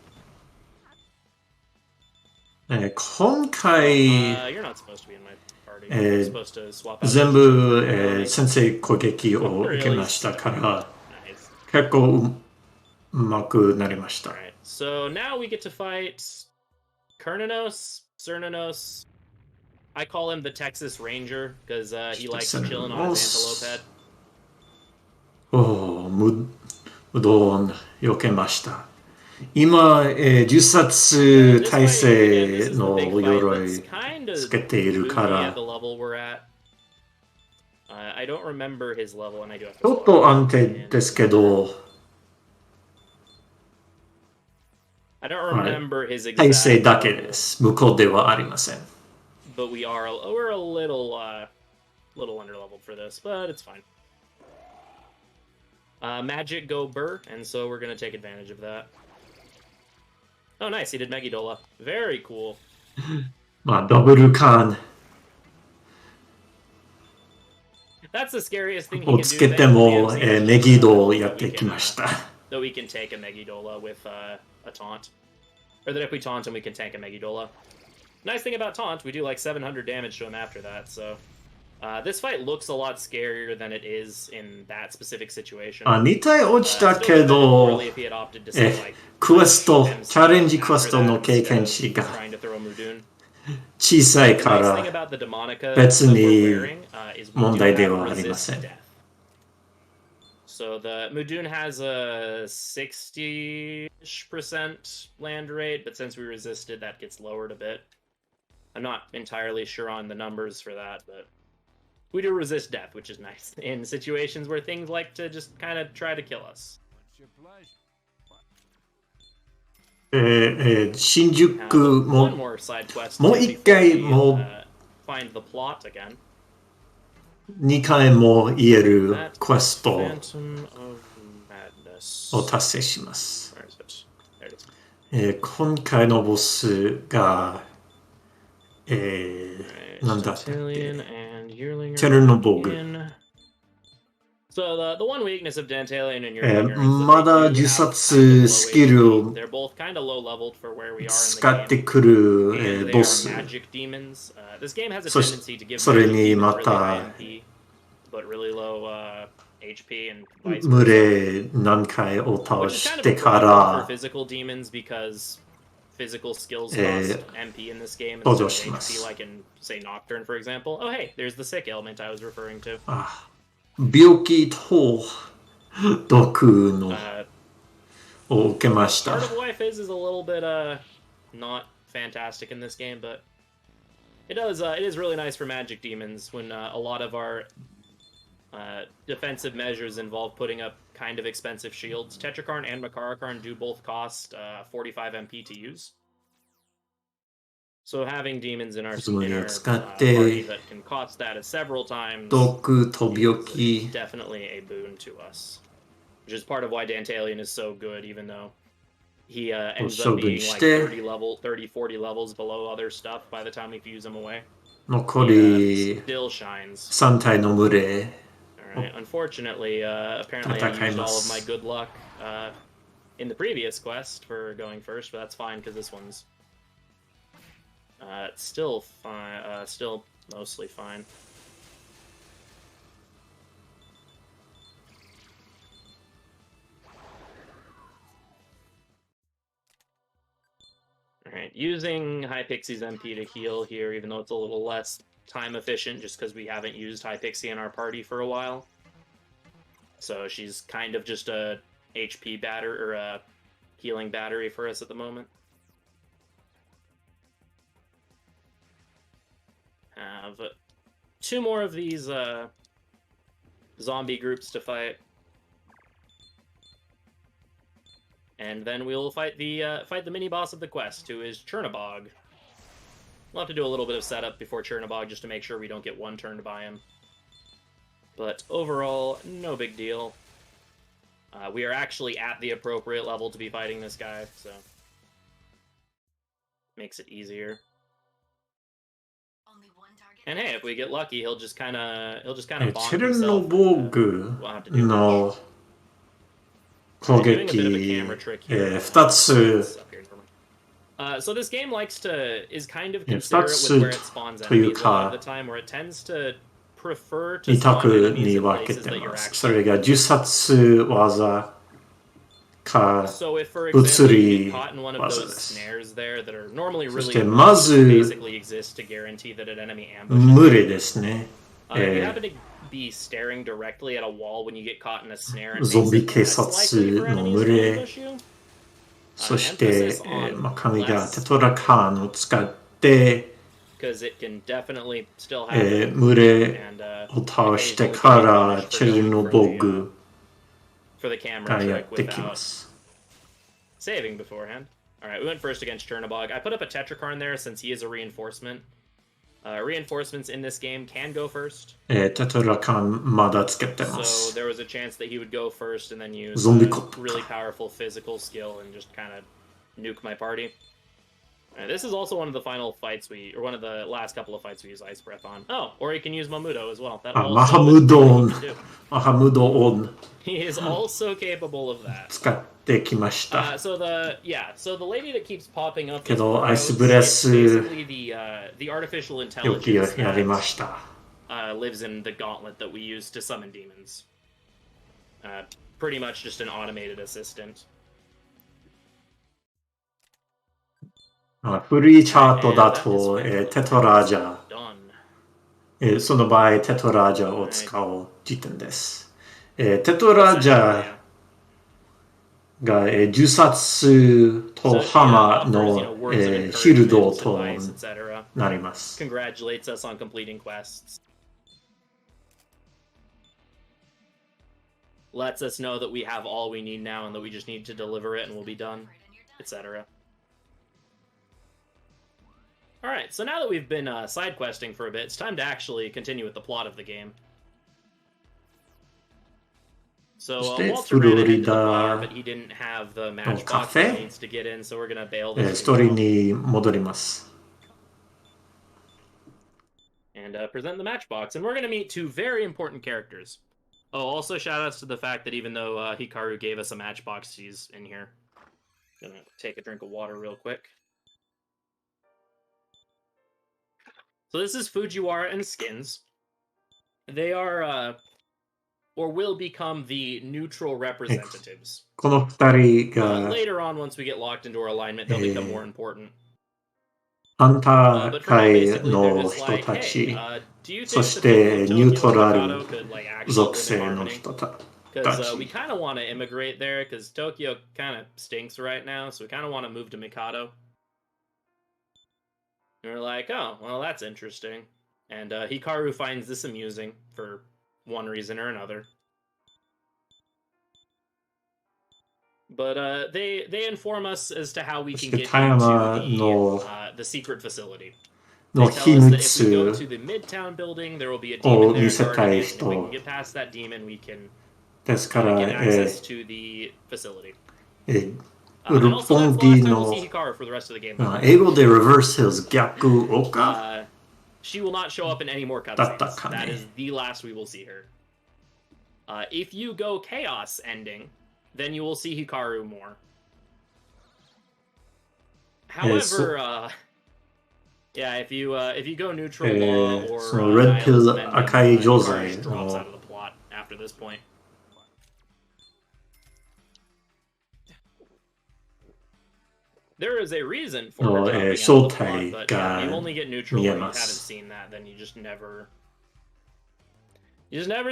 今回 You're not supposed to be in my party. You're supposed to swap out. 全部先制攻撃を受けましたから Nice. 結構うまくなりました。 Alright, so now we get to fight Cernanos. I call him the Texas Ranger because he likes chilling on his antelope head. おー、うどん避けました。今、銃殺体制の鎧つけているから、 I don't remember his level, and I do have to ちょっと安定ですけど、 I don't remember his exact 体制だけ level, です。向こうではありません。 but we're a little underleveled for this, but it's fine. Magic go burr, and so we're gonna take advantage of that. Oh, nice, he did Megidola. Very cool. まあ、ダブルカン That's the scariest thing he を can つ do. けても、 Thankfully, MC メギドをやってきました。 that we can take a Megidola with a taunt. Or that if we taunt him, we can tank a Megidola. Nice thing about taunt, we do like 700 damage to him after that, so... this fight looks a lot scarier than it is in that specific situation. 2体落ちたけど、クエスト、チャレンジクエストの経験値が小さいから別に問題ではありません。 So the Mudoon has a 60% land rate, but since we resisted, that gets lowered a bit. I'm not entirely sure on the numbers for that, but we do resist death, which is nice in situations where things like to just kind of try to kill us. 新宿も One more side quest もう too 一回 before we, も find the plot again. 2回も言える That クエスト Phantom of Madness. を達成します。 Where is it? There it is. 今回のボスが、なんだったっけ Dantalion and Yearling are チェルノボグ in. So the one weakness of Dantalion and Yearling is that まだ they do 銃 have 殺 kind of low スキル HP. を They're both kind of low leveled for where we are in 使っ the て game. くる And they ボ are ス magic demons. This game has a そし tendency to give それ magic に demons ま really た high MP, but really low HP and vice 群 れ versa. 何回を倒 Which is し kind of て a か problem ら for physical demons because physical skills cost MP in this game 登 instead 場 of しま HP, す。 like in, say, Nocturne, for example. Oh, hey, there's the sick ailment I was referring to. 病気と毒のを受けました。 Part of why Fizz is a little bit not fantastic in this game, but it is really nice for magic demons when a lot of our defensive measures involve putting up kind of expensive shields. Tetrakarn and Makarakarn do both cost 45 MP to use. So having demons in our party that can cost that several times 毒と病気 is definitely a boon to us. Which is part of why Dantalion is so good, even though he ends up being like 30, 40 levels below other stuff by the time we fuse him away. 残 He り still shines. 3体の群れ Alright, unfortunately, apparently I used all of my good luck in the previous quest for going first, but that's fine because this one's still fine, still mostly fine. Alright, using Hypixie's MP to heal here, even though it's a little less time efficient just because we haven't used Hypixie in our party for a while. So she's kind of just a HP battery or a healing battery for us at the moment. Have 2 more of these zombie groups to fight. And then we'll fight the mini boss of the quest, who is Chernobog. We'll have to do a little bit of setup before Chernobog just to make sure we don't get one turned by him. But overall, no big deal. We are actually at the appropriate level to be fighting this guy, so makes it easier. And hey, if we get lucky, he'll just kind of bonk チェル himself. ノボーグ We'll have to do の much. 攻 Doing a bit of a 撃 camera trick here. 2つ So this game is kind of 2 considerate つ with where it spawns という enemies a lot of か the time, where it tends to prefer to 2 spawn 択 enemies に in 分け places て that you're ます。 actually. それが呪殺技か So if, for 物 example, you 理 get caught in one of 技 those です。 snares there that are normally そし really て annoying, まず that basically exist to guarantee that an enemy ambushes 群 you. れですね。 If you happen to be staring directly at a wall when you get caught in a snare, it ゾン makes ビ it 警 less 察 likely for の enemies 群 to れ ambush you. そして、 Emphasis on 神が less テトラカーンを使って、 because it can definitely still happen. 群れ And を倒して occasionally か get ら punished チ for ェル going ノ for ボ the, ーグ for the camera がや trick ってきま without す。 saving beforehand. All right, we went first against Chernobog. I put up a Tetrakarn there since he is a reinforcement. Reinforcements in this game can go first. テトラカーンまだつけてま So す。 there was a chance that he would go first and then use Zombie a cop. really powerful physical skill and just kind of nuke my party. This is also one of the final fights one of the last couple of fights we use Ice Breath on. Oh, or he can use Mamudo as well. That あ、 also マ is ハ a ム thing ド he ン can do. マハムドオン He is also capable of that. 使ってきました。 So the lady that keeps popping up けど is アイス Burrows. ブレ It's ス basically the artificial よく intelligence やりま that した。 lives in the gauntlet that we use to summon demons. Pretty much just an automated assistant. 古いチャートだ And that is と、 finally テトラジャ done. その場合テトラジャを使う時点です。テトラジャが銃殺とハマーのシールドとなります。 Congratulates us on completing quests. Lets us know that we have all we need now and that we just need to deliver it and we'll be done, etc. Alright, so now that we've been side questing for a bit, it's time to actually continue with the plot of the game. So Walter ran ahead to the bar, but he didn't have the matchbox that he needs to get in, so we're gonna bail this ストーリー thing に戻ります。 out and present the matchbox. And we're gonna meet two very important characters. Oh, also shoutouts to the fact that even though Hikaru gave us a matchbox, she's in here. Gonna take a drink of water real quick. So this is Fujiwara and Skins. They are, or will become the neutral representatives. この二人が Later on, once we get locked into our alignment, they'll become more important. 反対 But for now, 会 basically, they're の just 人 like, た hey, ち、 do you そ think し the て people ニ of ュート Tokyo ラ and ル Mikado could like actually 属 live in 性の harmony? 人た Because we ち。 kind of want to immigrate there, because Tokyo kind of stinks right now, so we kind of want to move to Mikado. And we're like, oh, well, that's interesting. And Hikaru finds this amusing for one reason or another. But they inform us as to how we can get into the secret facility. They の tell 秘 us that if we go 密 to the Midtown building, there will be a demon を there 見せた guarding い it. And if we 人 can get past that demon, we can ですから、 get access to the facility. ウ And ル also, ポ that's ン the ディ last time we'll の see Hikaru for the rest of the game. 英語で reverse hills 逆岡 She will not show up in any more だった cutscenes. かね。 That is the last we will see her. If you go Chaos ending, then you will see Hikaru more. However, yeah, if you go neutral law or その Red Pill nihilism ending, 赤い錠 Hikaru 剤 just drops の out of the plot after this point. There is a reason for her dropping out of the plot, but yeah, you only get neutral or you haven't seen that, then you just never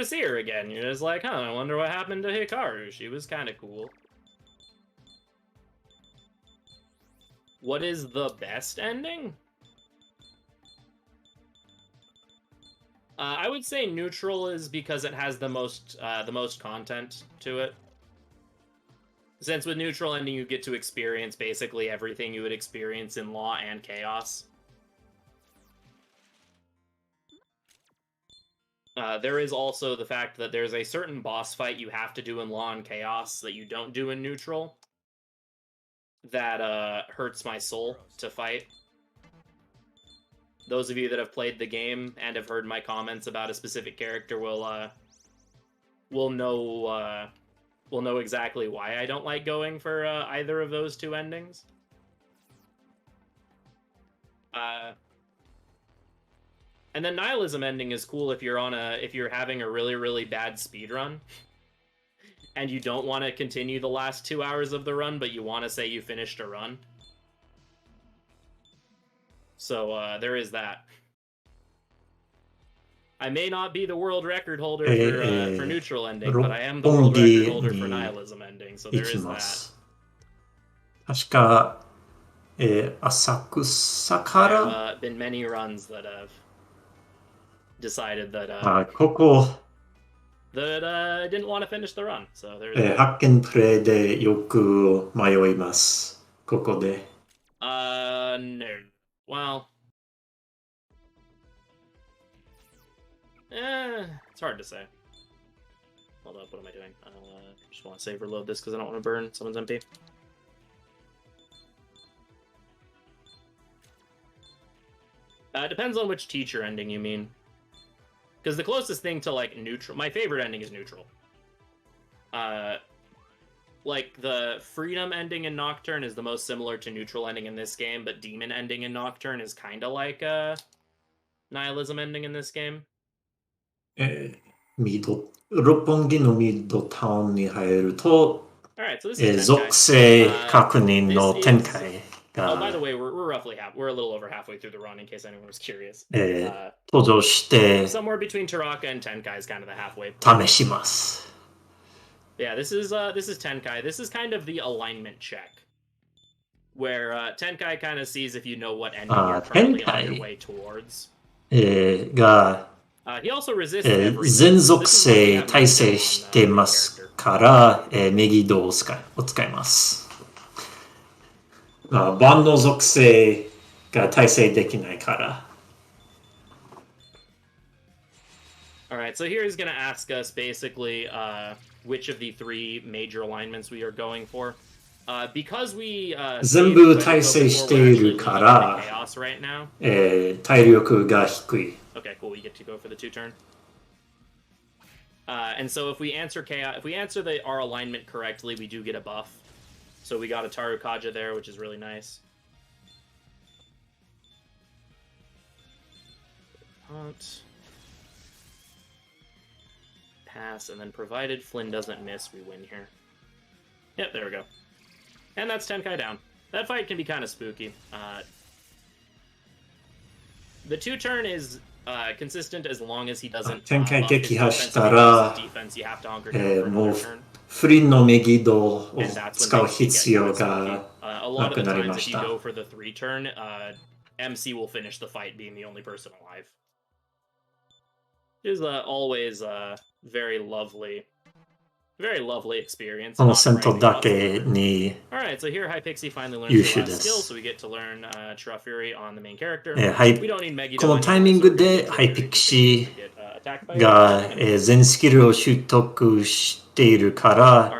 see her again. You're just like, huh, I wonder what happened to Hikaru. She was kind of cool. What is the best ending? I would say neutral is because it has the most content to it. Since with neutral ending, you get to experience basically everything you would experience in Law and Chaos. There is also the fact that there's a certain boss fight you have to do in Law and Chaos that you don't do in Neutral. That hurts my soul to fight. Those of you that have played the game and have heard my comments about a specific character will know exactly why I don't like going for either of those two endings. And then Nihilism ending is cool if you're having a really, really bad speed run and you don't want to continue the last 2 hours of the run, but you want to say you finished a run. So there is that. I may not be the world record holder for neutral ending, but I am the world record holder for nihilism ending, so there is that. 確か、浅草から There have been many runs that have decided that that I didn't want to finish the run. So there's 発見プレイでよく迷います。ここで。no. Well, it's hard to say. Hold up, what am I doing? Just want to save or load this because I don't want to burn someone's MP. Depends on which teacher ending you mean. Because the closest thing to, like, neutral... My favorite ending is neutral. Like, the Freedom ending in Nocturne is the most similar to neutral ending in this game, but Demon ending in Nocturne is kind of like Nihilism ending in this game. 六本木のミッドタウンに入ると、Alright, so this is 属性確認の展開が、Oh, by the way, we're roughly we're a little over halfway through the run, in case anyone was curious. 登場して、somewhere between Taraka and Tenkai is kind of the halfway point. 試します。Yeah, this is Tenkai. This is kind of the alignment check, where Tenkai kind of sees if you know what ending you're currently on your way towards. が he also resists 全属性耐性してますから、メギドを使います。万能属性が耐性できないから。Alright, so here he's going to ask us basically which of the three major alignments we are going for. Because we 全部耐性しているから、right now. 体力が低い。Okay, cool. We get to go for the 2-turn. And so if we answer our alignment correctly, we do get a buff. So we got a Tarukaja there, which is really nice. Hunt. Pass, and then provided Flynn doesn't miss, we win here. Yep, there we go. And that's Tenkai down. That fight can be kind of spooky. The 2-turn is consistent as long as he doesn't 展開撃破したら、もうフリンのメギドを使う必要がなくなりました。MC will finish the fight being the only person alive. It is always very lovely experience. この戦闘だけに Alright, so here Hypixie finally learns the last skill, so we get to learn Chirafury on the main character. We don't need Megiddo このタイミングでハイピクシーが全スキルを習得しているから、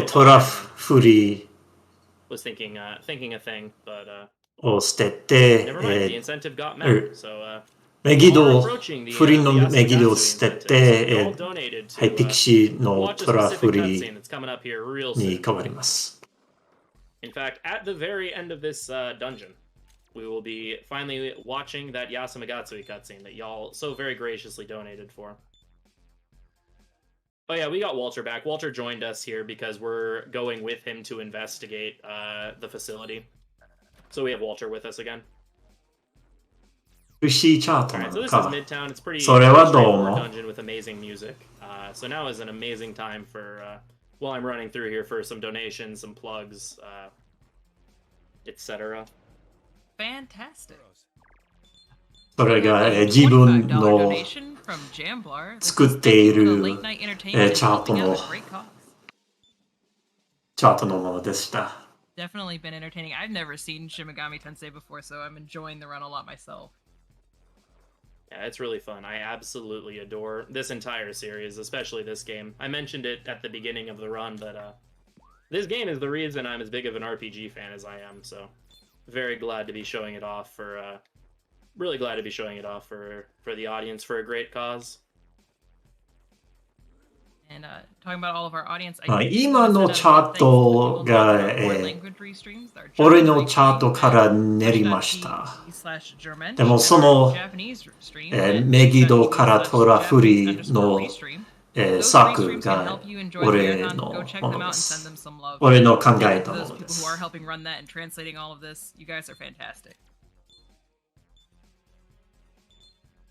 トラフリー was thinking a thing, but を捨てて、 never mind, the incentive got met, so メギド、フリーのメギドを捨てて、ハイピクシーのトラフリーに変わります。In fact, at the very end of this dungeon, we will be finally watching that Yasumagatsui cutscene that y'all so very graciously donated for. Oh yeah, we got Walter back. Walter joined us here because we're going with him to investigate the facility. So we have Walter with us again. 美味しいチャートな Alright, so の this is か。 Midtown. It's pretty それはどうも。 straightforward dungeon with amazing music. So now is an amazing time for while I'm running through here for some donations, some plugs, etc. Fantastic. それが自分の donation from Jamblar. 作っている Late night entertainment チャート helping の out a great cause. チャートのものでした。Definitely been entertaining. I've never seen Shin Megami Tensei before, so I'm enjoying the run a lot myself. Yeah, it's really fun. I absolutely adore this entire series, especially this game. I mentioned it at the beginning of the run, but this game is the reason I'm as big of an RPG fan as I am, so very glad to be showing it off for, really glad to be showing it off for the audience for a great cause. And talking about all of our audience, 今のチャートが、俺のチャートから練りました。でもその、メギドからトラフリの、作が俺のものです。俺の考えたものです。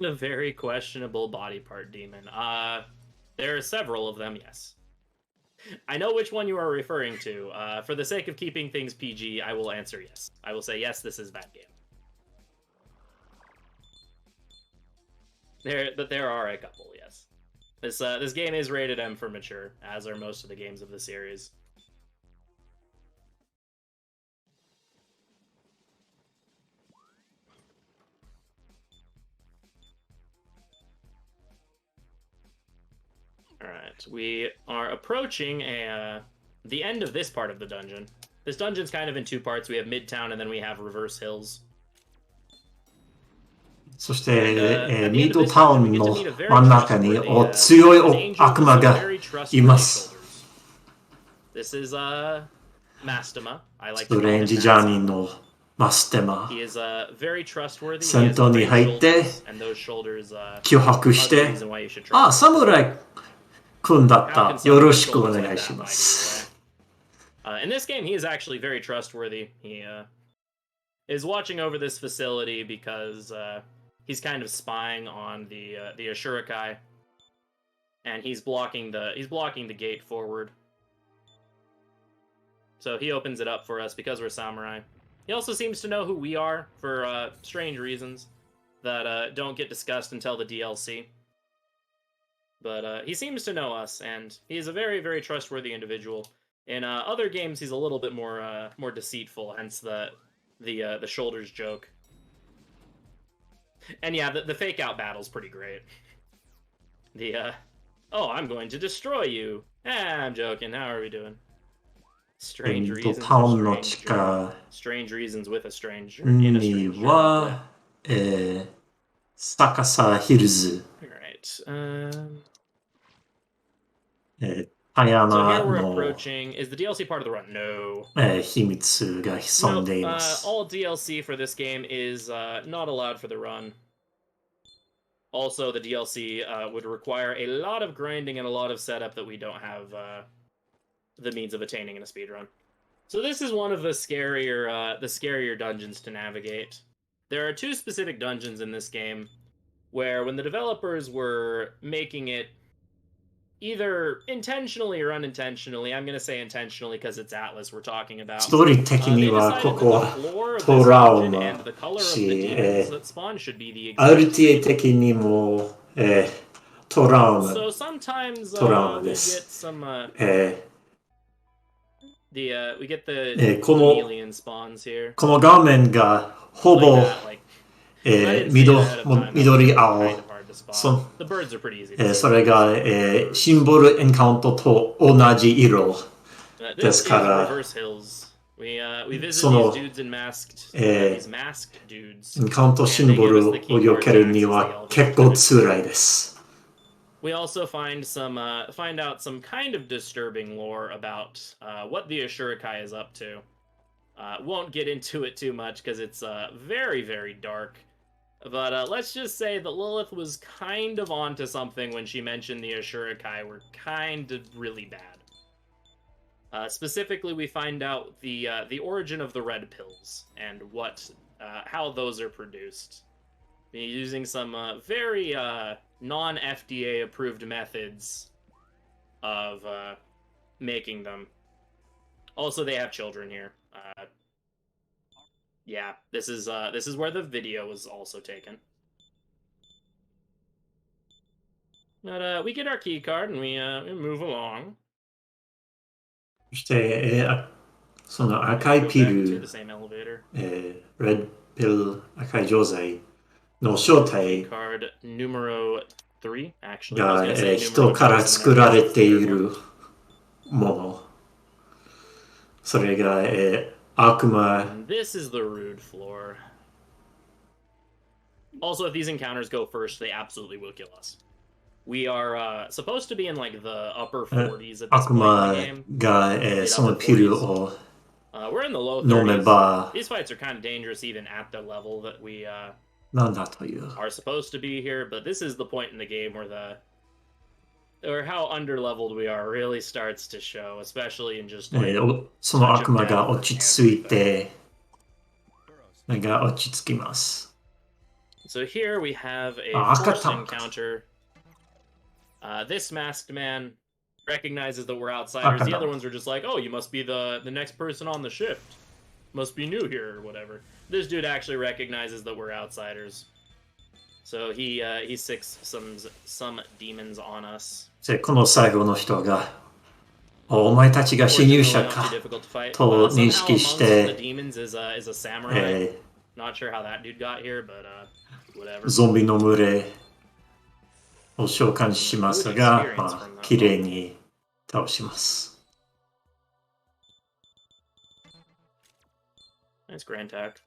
A very questionable body part demon. There are several of them, yes. I know which one you are referring to. For the sake of keeping things PG, I will answer yes. I will say yes, this is that game. There are a couple, yes. This game is rated M for mature, as are most of the games of the series. Alright, we are approaching the end of this part of the dungeon. This dungeon's kind of in two parts. We have Midtown and then we have Reverse Hills. そして、ミッドタウンの真ん中に強い悪魔がいます。This is Mastema. I like ストレンジジャーニーのマステマ。戦闘に入って脅迫して、あ、侍君だった。よろしくお願いします。In this game, he is actually very trustworthy. He is watching over this facility because he's kind of spying on the Ashurakai, and he's blocking the gate forward. So he opens it up for us because we're samurai. He also seems to know who we are for strange reasons that don't get discussed until the DLC. But he seems to know us, and he's a very, very trustworthy individual. In other games, he's a little bit more deceitful, hence the shoulders joke. And yeah, the fake out battle's pretty great. Oh, I'm going to destroy you. I'm joking. How are we doing? Strange reasons. Strange reasons with a stranger. In a stranger. は、サカサヒルズ。Alright. 葉 So 山 here we're の approaching. Is the DLC part of the run? No. 秘密が潜んでいます。All DLC for this game is not allowed for the run. Also, the DLC would require a lot of grinding and a lot of setup that we don't have the means of attaining in a speedrun. So this is one of the scarier dungeons to navigate. There are two specific dungeons in this game where when the developers were making it either intentionally or unintentionally, I'm going to say intentionally because it's Atlas we're talking about. ストーリー的にはここはトラウマし、RTA 的にも、トラウマです。we get the alien spawns here. この画面がほぼ、緑青。それが、シンボルエンカウントと同じ色ですから、その、エンカウントシンボルを避けるには結構辛いです。We also find out some kind of disturbing lore about what the Ashurakai is up to. Won't get into it too much because it's very, very dark. But let's just say that Lilith was kind of onto something when she mentioned the Ashurakai were kind of really bad. Specifically, we find out the origin of the red pills and how those are produced. Using some very non-FDA approved methods of making them. Also, they have children here. Yeah, this is where the video was also taken. But we get our key card and we move along. そして、その赤いピル、レッドピル、赤い錠剤の正体 Card numero 3, actually. が、 I was gonna say 人 numero から 2 is 作 the られ number てい third る one. もの。それが、悪魔 And this is the rude floor. Also, if these encounters go first, they absolutely will kill us. We are supposed to be in like the upper 40s at this 悪 point in the 魔 game. が、そのピルを We're in the low 飲め 30s. ば These fights are kind of dangerous even at the level that we なんだという。 are supposed to be here, but this is the point in the game where how underleveled we are really starts to show, especially in just like その悪魔が落ち着いて、なんか落ち着きます。 So here we have a forced encounter. This masked man recognizes that we're outsiders. The other ones are just like, oh, you must be the next person on the shift. Must be new here or whatever. This dude actually recognizes that we're outsiders. So he sicks some demons on us. この最後の人が、お前たちが侵入者かと認識して、Not sure how that dude got here, but whatever. ゾンビの群れを召喚しますが、綺麗に倒します。Nice grand tack.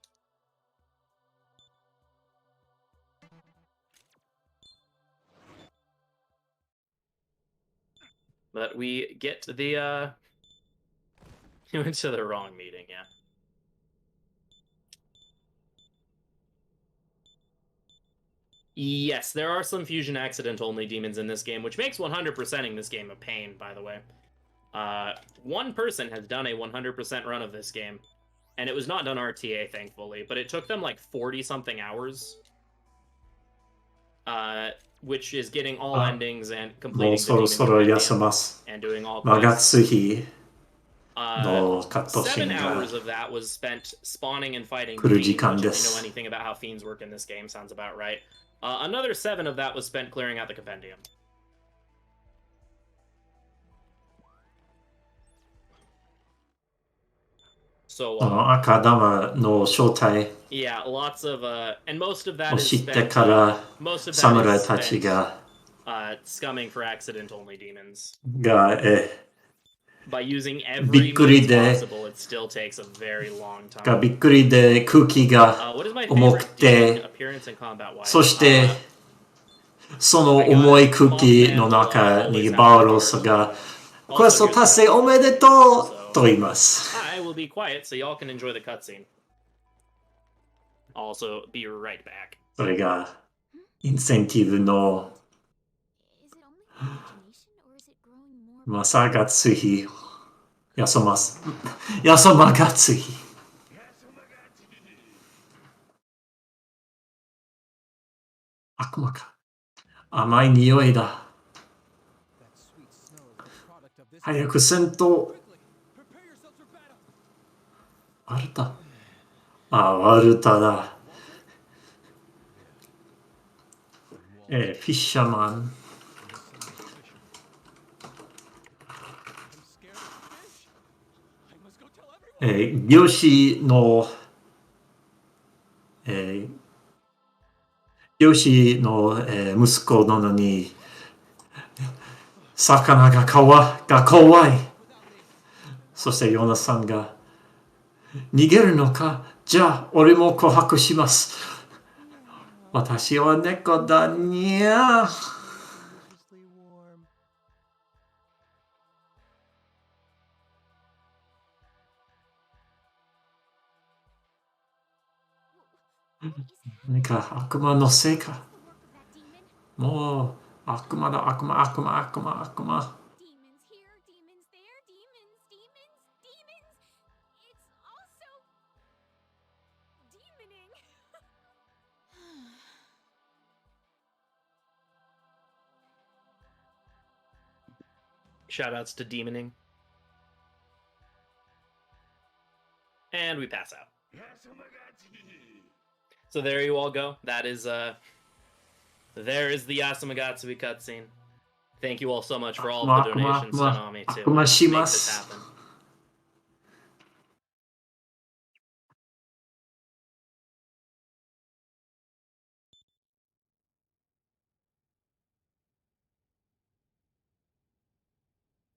But we get the we went to the wrong meeting, yeah. Yes, there are some fusion accident only demons in this game, which makes 100%ing this game a pain, by the way. One person has done a 100% run of this game, and it was not done RTA, thankfully, but it took them like 40-something hours, which is getting all endings and completing the demon and doing all quests. 7 hours of that was spent spawning and fighting fiends, which if you know anything about how fiends work in this game, sounds about right. Another 7 of that was spent clearing out the compendium. So, yeah, lots of, and most of that is spent, scumming for accident-only demons. By using every means possible, it still takes a very long time. びっくりで空気が重くて、そしてその重い空気の中にバウロスがクエスト達成おめでとうと言います。I will be quiet so y'all can enjoy the cutscene. Also, be right back. それがインセンティブのまさがついやそまがつい悪魔か甘い匂いだ早く戦闘ワルタワルタだフィッシャーマン漁師の息子なのに魚が怖いそしてヨナさんが逃げるのかじゃあ俺も告白します私は猫だにゃ何か悪魔のせいかもう悪魔だ悪魔 Shoutouts to demoning. And we pass out. So there you all go. That is there is the Yasumagatsui cutscene. Thank you all so much for all of the donations, Tanami, to make this happen.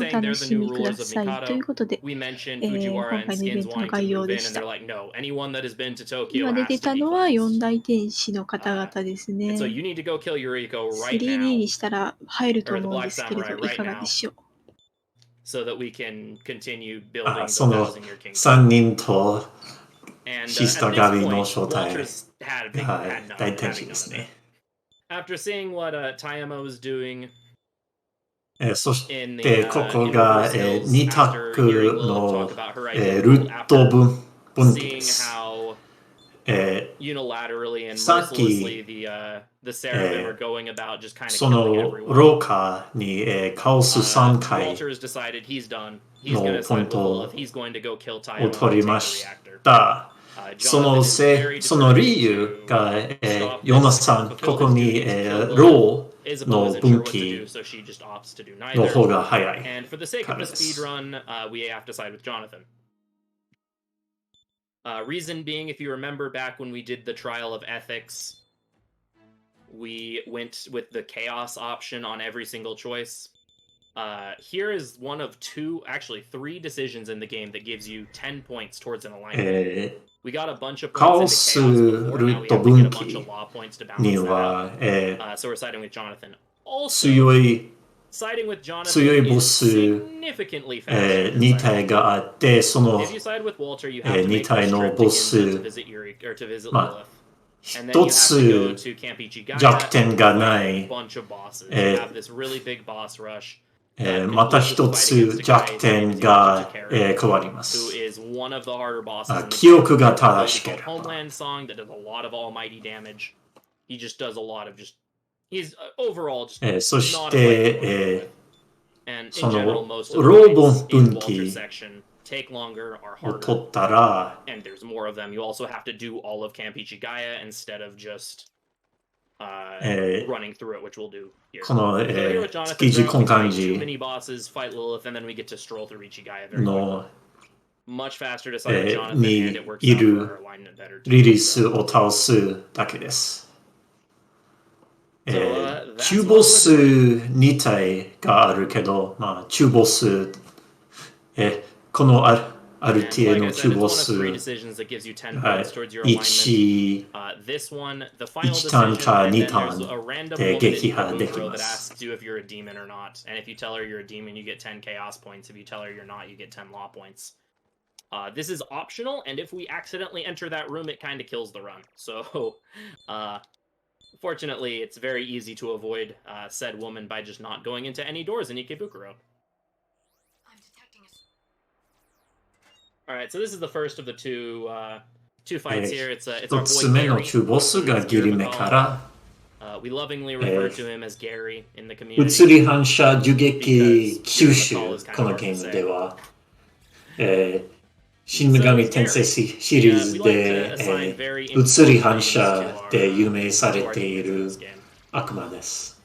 お saying they're 楽 the し new みくだ rulers of さい。という Mikado. ことで、 We mentioned 今 Fujiwara 回 and のイベン Skins トの wanting to 概要 move で in, し and た。 they're like, no, anyone that has been to Tokyo 今出 has て to た be のは四 cleansed. 大天使の方々ですね。 And so you need to go kill Yuriko right 3D now, にしたら入ると or the 思うんで Black すけれ Samurai ど、い right かがで now, しょう。 so that we can continue あ、 building the その Vowsing Your Kingdom. 3人と And シスタ at ー this ガビの point, 正体 Walter's had big, が had none, 大天 having 使 none で of す it. ね。 After seeing what Tayama was doing そし in the て、ここ in が Overseas, 2タ after ッ hearing ク Lilith の talk about her ル idea, ット after 分岐で seeing す。 how え unilaterally and さっき mercilessly the Seraphim are going about just kind of そ killing の everyone. 廊下に、カオス3回 Walter's decided he's done. He's の going to ポイン side with ト Lilith. He's going to go kill を Tayama and 取り take ま the し reactor. た。そ Jonathan の is very その determined 理由 to が、 stop ヨナ this さ and ん、こ fulfill こ his に、 duty to kill ロ Lilith. ー Isabel の isn't 分 sure what to do, 岐 so she just opts to do の neither. 方が早い And for the sake か of ら the です。 speedrun, we have to side with Jonathan. Reason being, if you remember back when we did the trial of ethics, we went with the chaos option on every single choice. Here is one of two, actually 3 decisions in the game that gives you 10 points towards an alignment. え We got a bunch of カオ points ス into chaos before, ル now ッ we ト have to 分 get a bunch 岐 of law points to に balance that は、 out. So we're siding with Jonathan. Also, 強い siding with 強い Jonathan ボ is ス、 significantly faster than 2 siding 体 with があって、その If you side with Walter, you have to 2 make the 体の trip ボ to ス Ginza to visit Yuri or to visit ま Lilith. あ And then you 一 have to go つ to Camp Ichigaya 弱点 and が fight な a い、 bunch of bosses. You え have this really big boss rush また that concludes with 一 the fight つ against a guy 弱 named 点 Izuchi が、 Takara, 変わりま who す。 is one of the harder bosses in the 記 game. 憶が He 正 plays し a ければ。 Homeland song that does a lot of almighty damage. He just does a lot of just... He's overall just そし not a fight to て、 work with. And in そ general, の most of the ローボ fights ン in 分 Walter's 岐 section take longer, are を harder, 取ったら、 and there's more of them. You also have to do all of Camp Ichigaya instead of just running through it, which we'll do here. この、 So here with 築 Jonathan's 地 route, 根 we 幹 fight 2 寺 mini bosses, fight Lilith, and then we get to stroll through Ichigaya very quickly. の、 Much faster to side with Jonathan, に and it works い out for る our alignment better リ too. リースを倒すだけです。that's 中 what ボ we're ス doing. 2体があるけど、まあ、中ボス、このアル And ティエ like の I 中 said, it's ボ one of ス 3 decisions that gives you 10が points towards your alignment. 1、 This one, the final 1ターン decision, か and 2 then タ there's ー a ン random で woman 撃 in 破でき Ibukuro ま that す。 asks you if you're a demon or not. And if you tell her you're a demon, you get 10 chaos points. If you tell her you're not, you get 10 law points. This is optional, and if we accidentally enter that room, it kind of kills the run. So, fortunately, it's very easy to avoid said woman by just not going into any doors in Ikebukuro. Alright, so this is the first of the two fights here. It's our 1つ boy 目の Gary. 中ボスがギリ目から、 We lovingly refer to him as Gary in the community. 移り反射受撃吸収、このゲームでは、新女神転生シリーズで、移り反射で有名されている悪魔です。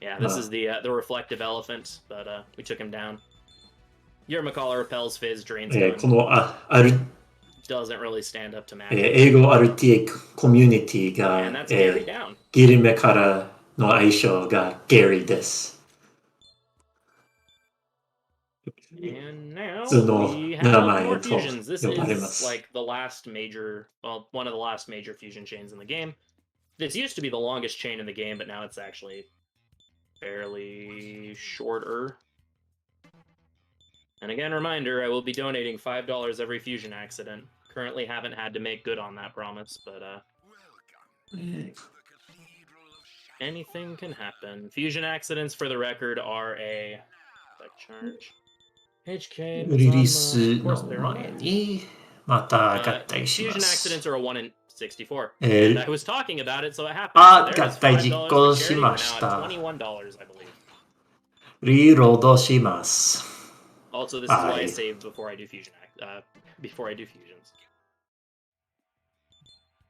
Yeah, this is the reflective elephant, but we took him down. Your McCall repels Fizz, drains こ gun. のDoesn't really stand up to magic. 英語アルティエコミュニティが、 And that's Gary down. ギリ目からの相性がゲリです。 And now 普通の we 名 have 前 more と fusions. This 呼ばれま is す。 like the last major, well, one of the last major fusion chains in the game. This used to be the longest chain in the game, but now it's actually fairly shorter. And again, reminder, I will be donating $5 every fusion accident. Currently haven't had to make good on that promise, but anything can happen. Fusion accidents, for the record, are a charge. HK, リリース of course の they're on 前 it. にまた合体し Fusion ます。 accidents are a 1 in 64. え And ー I was talking about it, so it happened. あ、 So there 合 is 体 $5 実 for 行 charity. し We're ま now し at た。 $21, I believe. リロードします。 Also, this is why I はい。 save before I do fusion. Before I do fusions.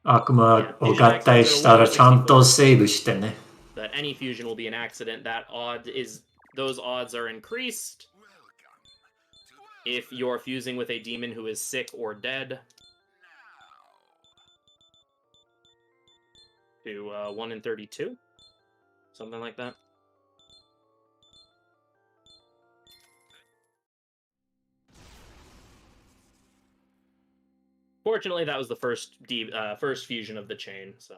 悪魔を合体したらちゃんとセーブしてね。 That any fusion will be an accident. That those odds are increased if you're fusing with a demon who is sick or dead. To 1 in 32, something like that. Fortunately, that was the first fusion of the chain. So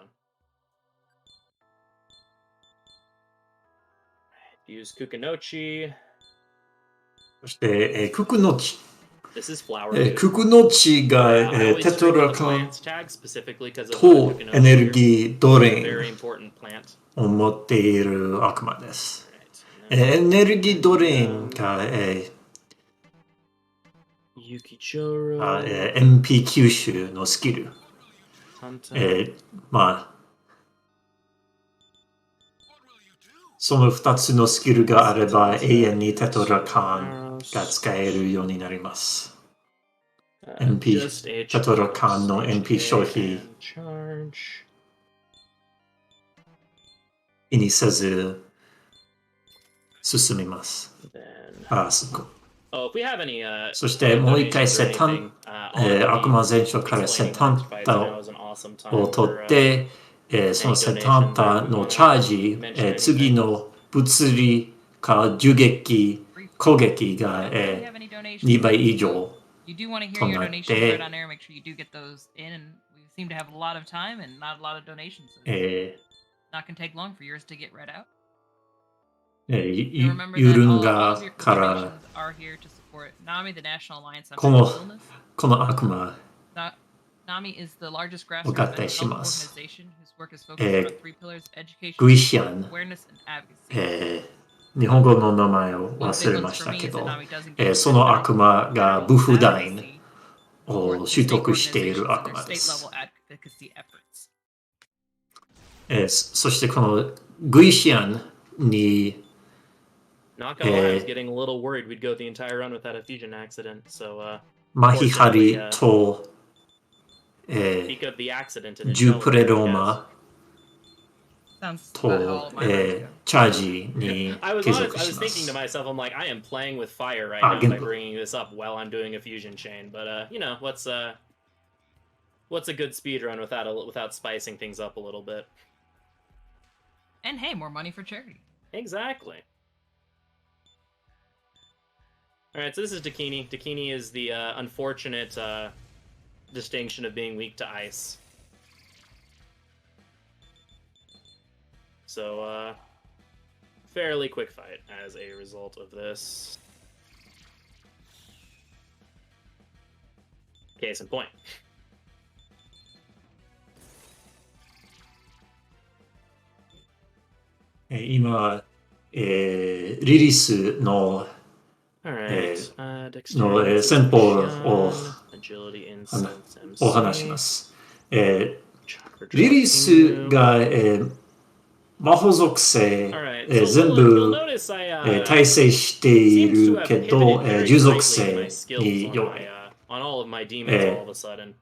use Kukunochi. そして、ククノチ This is flower. ククの地が、 I always テ just ト remember ラ the カン plants tag specifically because of と Kukuno エネル sugar. ギードリン Very important plant. を持っている悪魔です。 Right. エネルギードリンが、Yukichoro. MP 吸収のスキル。 Tanta. まあその2つのスキルがあれば永遠にテトラカンが使えるようになります。MP Just a テトラカンの MP 消 HA 費 and charge. 気にせず進みます。 Then, すごい。 oh, if we have any, そしてもう一回 donations or セタン anything, all 悪 of 魔 the 全書からセ explaining タ the ン next fights タ now is an awesome time を for, 取って、そのセタンタのチャージ、次の物理か銃撃攻撃が、Do you have any donations? 2倍以上 You do want to hear と your なっ donations て right on air. Make sure you do get those in. And we seem to have a lot of time and not a lot of donations. So え it's not going to take long for yours to get read out. ー And remember ユ that ルン all ガ of your から donations are here to support NAMI, the National Alliance on この Mental Illness. この悪魔 NAMI is the largest お grassroots 願 mental いし health ます organization whose work is focused on three pillars: education, グイシアン、 awareness, and advocacy. 日本語の名前を One 忘 big れ ones まし for た me け is that ど、 NAMI doesn't give その federal 悪魔がブフダイン advocacy を support to 習 state 得してい organizations る and 悪 their 魔で state す。 level advocacy efforts. そしてこのグイシアンに Not gonna lie, I was getting a little worried we'd go the entire run without a fusion accident. So, マヒハリと、 speak of the accident and ジュプレ intelligence, ロー I guess. マ Sounds と、 about how all of my runs go. チャージに I was 継 honest, 続 I し was ま thinking to す。 myself, I'm like, I am playing with fire right Ah, now by Gimpo. bringing this up while I'm doing a fusion chain. But you know, what's a good speed run without spicing things up a little bit? And hey, more money for charity. Exactly. All right, so this is Dakini. Dakini is the unfortunate distinction of being weak to ice. So, fairly quick fight as a result of this. Case in point. 今、リリースの Alright, の dexterity, 戦法を agility, insights, お話し MC, ます。 chakra リリース drop, が、魔法属性、 Alright, so 全 you'll 部、 notice I 耐性してい seems to る have け pivoted ど、 very 従属 greatly in 性 my skills に on 弱 my い。 on all of my demons all of a sudden.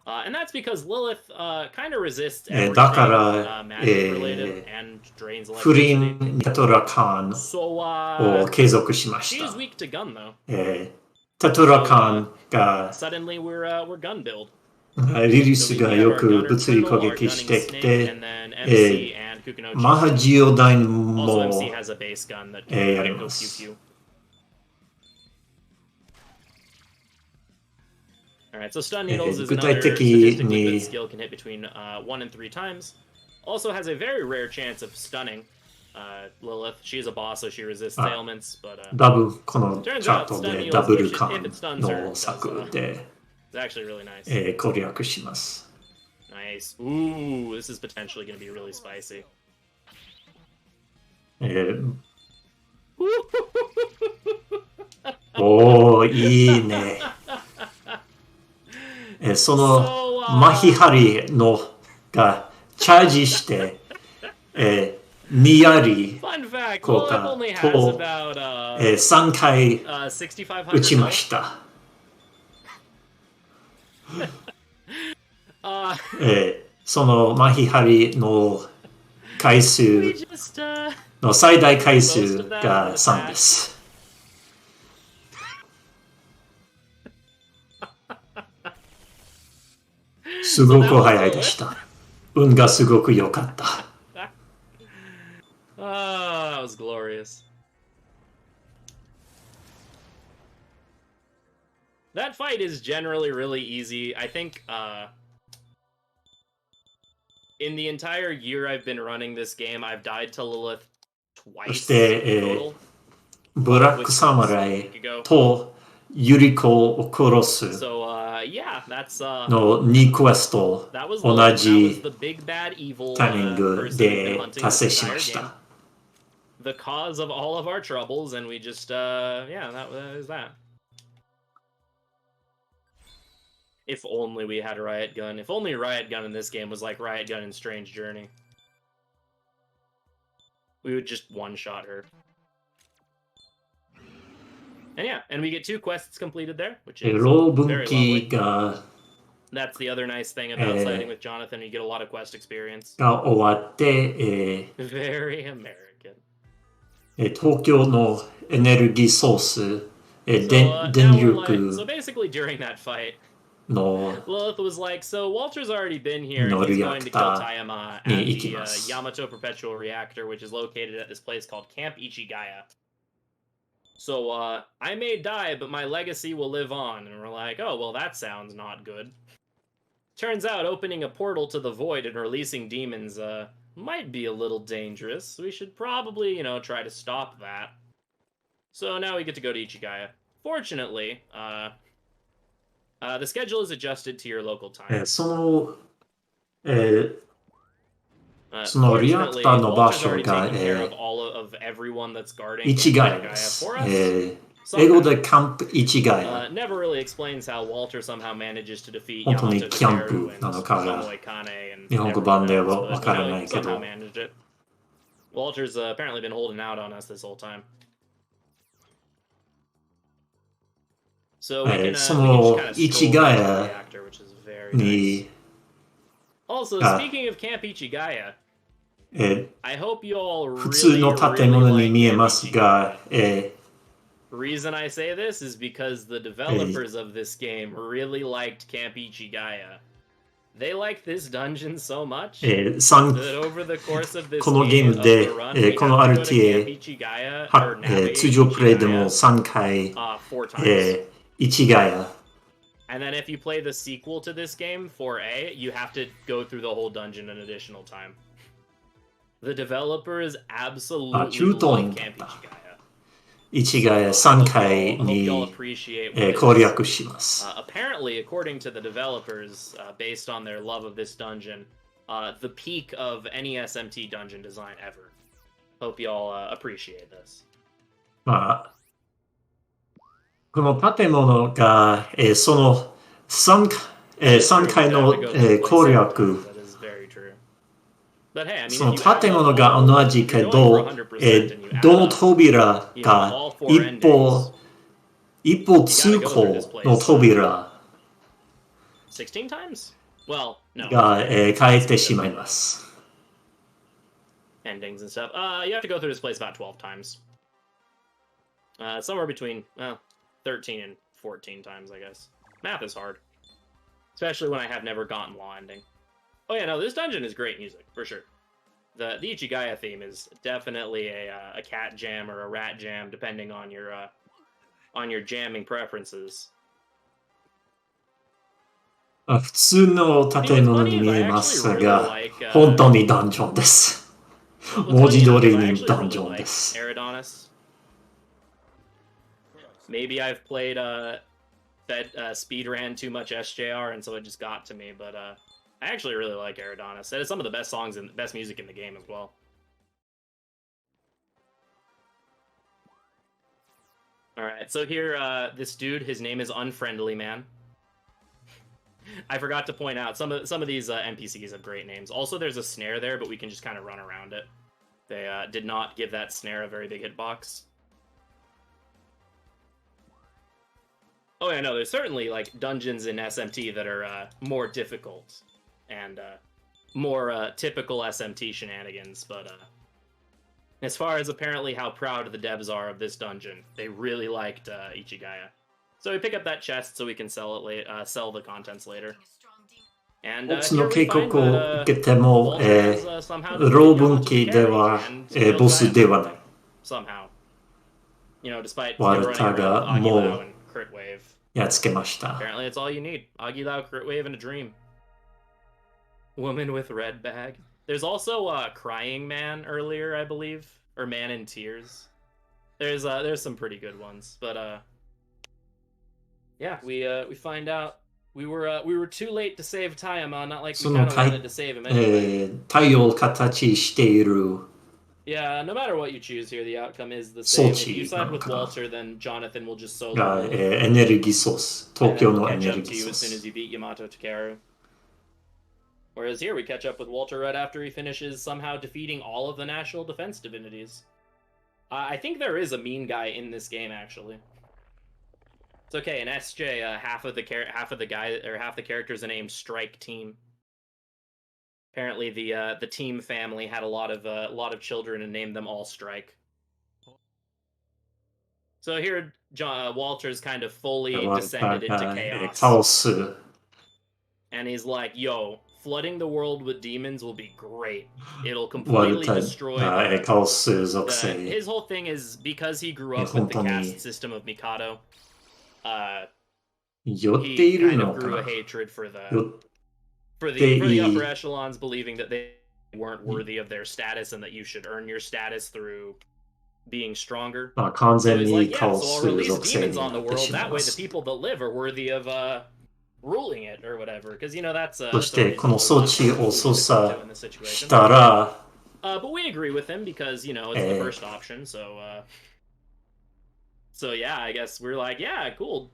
And that's because Lilith kind of resists everything だから、 magic related and drains 不 electricity. 倫テトラカン So を継続しまし she's た。 weak to gun though. テトラカンが Suddenly we're gun build. リリー So ス we が have よ our く gunner 物理 Twindle, 攻 our 撃 gunning してき snake, て、 and then MC and Kukunochi. マハジオダイン Also も MC has a base gun that can やり go ま pew す。 pew. Alright, so stun needles is 具体 another 的 statistically に good skill, can hit between 1 and 3 times. Also has a very rare chance of stunning Lilith. She is a boss, so she resists ailments, but このチャートでダブルカンの策で it's actually really nice. 攻略します。 Nice. Ooh, this is potentially going to be really spicy. おー、いいね。そのマヒハリのがチャージして、ニヤリ Fun fact, 効 Lilith 果 only has と about 3回 6,500 打ちま health. した。 Uh, そのマヒハリの回 we 数 just の最大回数が3です。すごく早いでした。運がすごく良かった。that was glorious. That fight is generally really easy. I think in the entire year I've been running this game, I've died to Lilith そし twice て、 total. ブラックサムライとユリコを殺す So, yeah, that's の2クエスト that was 同 Lilith. That was じ the big bad evil タイミング person we've been で hunting 達成 this し entire まし game. た。 The cause of all of our troubles, and we just yeah, that is that. If only we had a riot gun. If only riot gun in this game was like riot gun in Strange Journey. We would just one-shot her. And yeah, and we get 2 quests completed there, which is ロー分 very 岐 lovely. が That's the other nice thing about siding with Jonathan. You get a lot of quest experience. が終わって、 Very American. 東京のエネルギーソース、So, 電 now we're like, 力 so basically during that fight, の Lilith was like, so Walter's already been here, No and he's going to kill reactor Tayama at に行き the ます。 Yamato Perpetual Reactor, which is located at this place called Camp Ichigaya. So, I may die, but my legacy will live on. And we're like, oh, well, that sounds not good. Turns out opening a portal to the void and releasing demons, might be a little dangerous. We should probably, you know, try to stop that. So now we get to go to Ichigaya. Fortunately, the schedule is adjusted to your local time. その、そ Fortunately, のリアクターの場 Walter's 所 already が、 taken care of all of everyone that's guarding 市ヶ Camp 谷で Ichigaya す。 for us. 英語 Somehow. でキャンプ市ヶ谷。 Never really explains how Walter somehow manages to defeat 本当に Yamato キャン Takeru プ and なのかが Tomoe Kane and 日本語版で everyone は else, わ but か you ら know, ない he け somehow ど、 managed it. Walter's apparently been holding out on us this whole time. So we can, そ we can の just kind of 市 stroll ヶ around the 谷 reactor, which is very nice. に、 Also, Ah. speaking of Camp Ichigaya, え I hope you all 普通 really, の really 建物に like 見え Camp ますが、 Ichigaya. Reason I say this is because the developers of this game really liked Camp Ichigaya. They liked this dungeon so much 3 that over the course of this このゲー game ム of で the run, we この have to go to Camp RTA Ichigaya は or navigate 通常プレイでも Ichigaya 3回、 4 times. 市ヶ谷 And then if you play the sequel to this game, 4A, you have to go through the whole dungeon an additional time. The developers absolutely中東 love に Camp なった Ichigaya. 市ヶ谷3回 I hope y'all に appreciate what it 攻 is. 略します。 Apparently, according to the developers, based on their love of this dungeon, the peak of any SMT dungeon design ever. Hope y'all appreciate this. まあ、この建物が、その 3回の、攻略、 That is very true. But hey, I mean, その if you add 建 up 物が all- 同じ if け you're going ど for 100% and you add どの up, 扉 you know, か all four 一方通行の扉 16 times? Well, no. が、変えてしまいます。 Endings and stuff. You have to go through this place about 12 times. Somewhere between 13 and 14 times, I guess. Math is hard. Especially when I have never gotten law ending. Oh yeah, no, this dungeon is great music, for sure. The Ichigaya theme is definitely a cat jam or a rat jam, depending on your jamming preferences. 普通の建物に見えますが、本当にダンジョンです。文字通りにダンジョンです。 Eridonis. Maybe I've played speedran too much SJR, and so it just got to me. But I actually really like Eridonis. It has some of the best songs and best music in the game as well. All right, so here, this dude, his name is Unfriendly Man. I forgot to point out some of these NPCs have great names. Also, there's a snare there, but we can just kind of run around it. They did not give that snare a very big hitbox. Oh yeah, no, there's certainly like dungeons in SMT that are more difficult and more typical SMT shenanigans, but as far as apparently how proud the devs are of this dungeon, they really liked Ichigaya. So we pick up that chest so we can sell it sell the contents later. And ボス here の we 警告 find を that 受けても、 Walter has somehow ロー defeated 分 Yamato 岐では、 and killed ボスで Diamond はない。 somehow. You know, despite him ワ running ルタ around が with も Agilao う and Crit Wave. やっつけました。 Apparently, it's all you need. Agilao, Crit Wave, and a dream. Woman with red bag. There's also Crying Man earlier, I believe, or Man in Tears. There's some pretty good ones, but yeah, we find out we were too late to save Tayama, not like we そ kind の of 太 wanted to save him anyway. 太陽を形している Yeah, no matter what you choose here, the outcome is the 装 same. If you 置 side なの with かな Walter, then Jonathan will just solo が、 rule. エネルギーソース And 東 then 京 we'll のエ catch ネル up ギ to ー you ソー as soon as ス you beat Yamato Takeru. Whereas here we catch up with Walter right after he finishes somehow defeating all of the national defense divinities. I think there is a mean guy in this game actually. It's okay. In SJ, half of the characters are named Strike Team. Apparently, the Team family had a lot of children and named them all Strike. So here, Walter's kind of fully ワルタ descended が into chaos, カオス and he's like, "Yo, flooding the world with demons will be great. It'll ワル completely タ destroy が the." カオス属性 His whole thing is because he grew up with 本 the 当に caste system of Mikado. 寄ってい He る kind の of か grew な a hatred for 寄 the upper echelons, believing that they weren't worthy of their status and that you should earn your status through being stronger. まあ完 So 全 he's に like, カ yeah, オ so I'll ス release 属性 demons に on な the って world. しまい That ま way, the す people that live are worthy of ruling it or whatever. Because you know that's そし that's a てこの装置 reasonable を操 solution 作 in this し situation. たら But we agree with him because you know it's the first option. So yeah, I guess we're like, yeah, cool.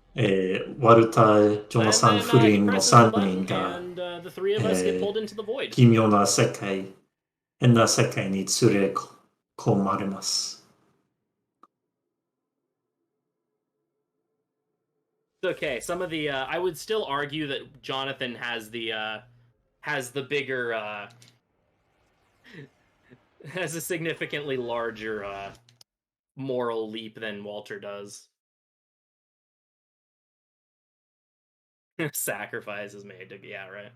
ワルター・ジョナ And サン・ then フ he リンの presses the 3 button, 人が and the three of us get pulled into the void. 奇妙な世界変な世界に連れ込まれます Okay, some of the I would still argue that Jonathan has the bigger has a significantly larger moral leap than Walter does. Sacrifice is made to right.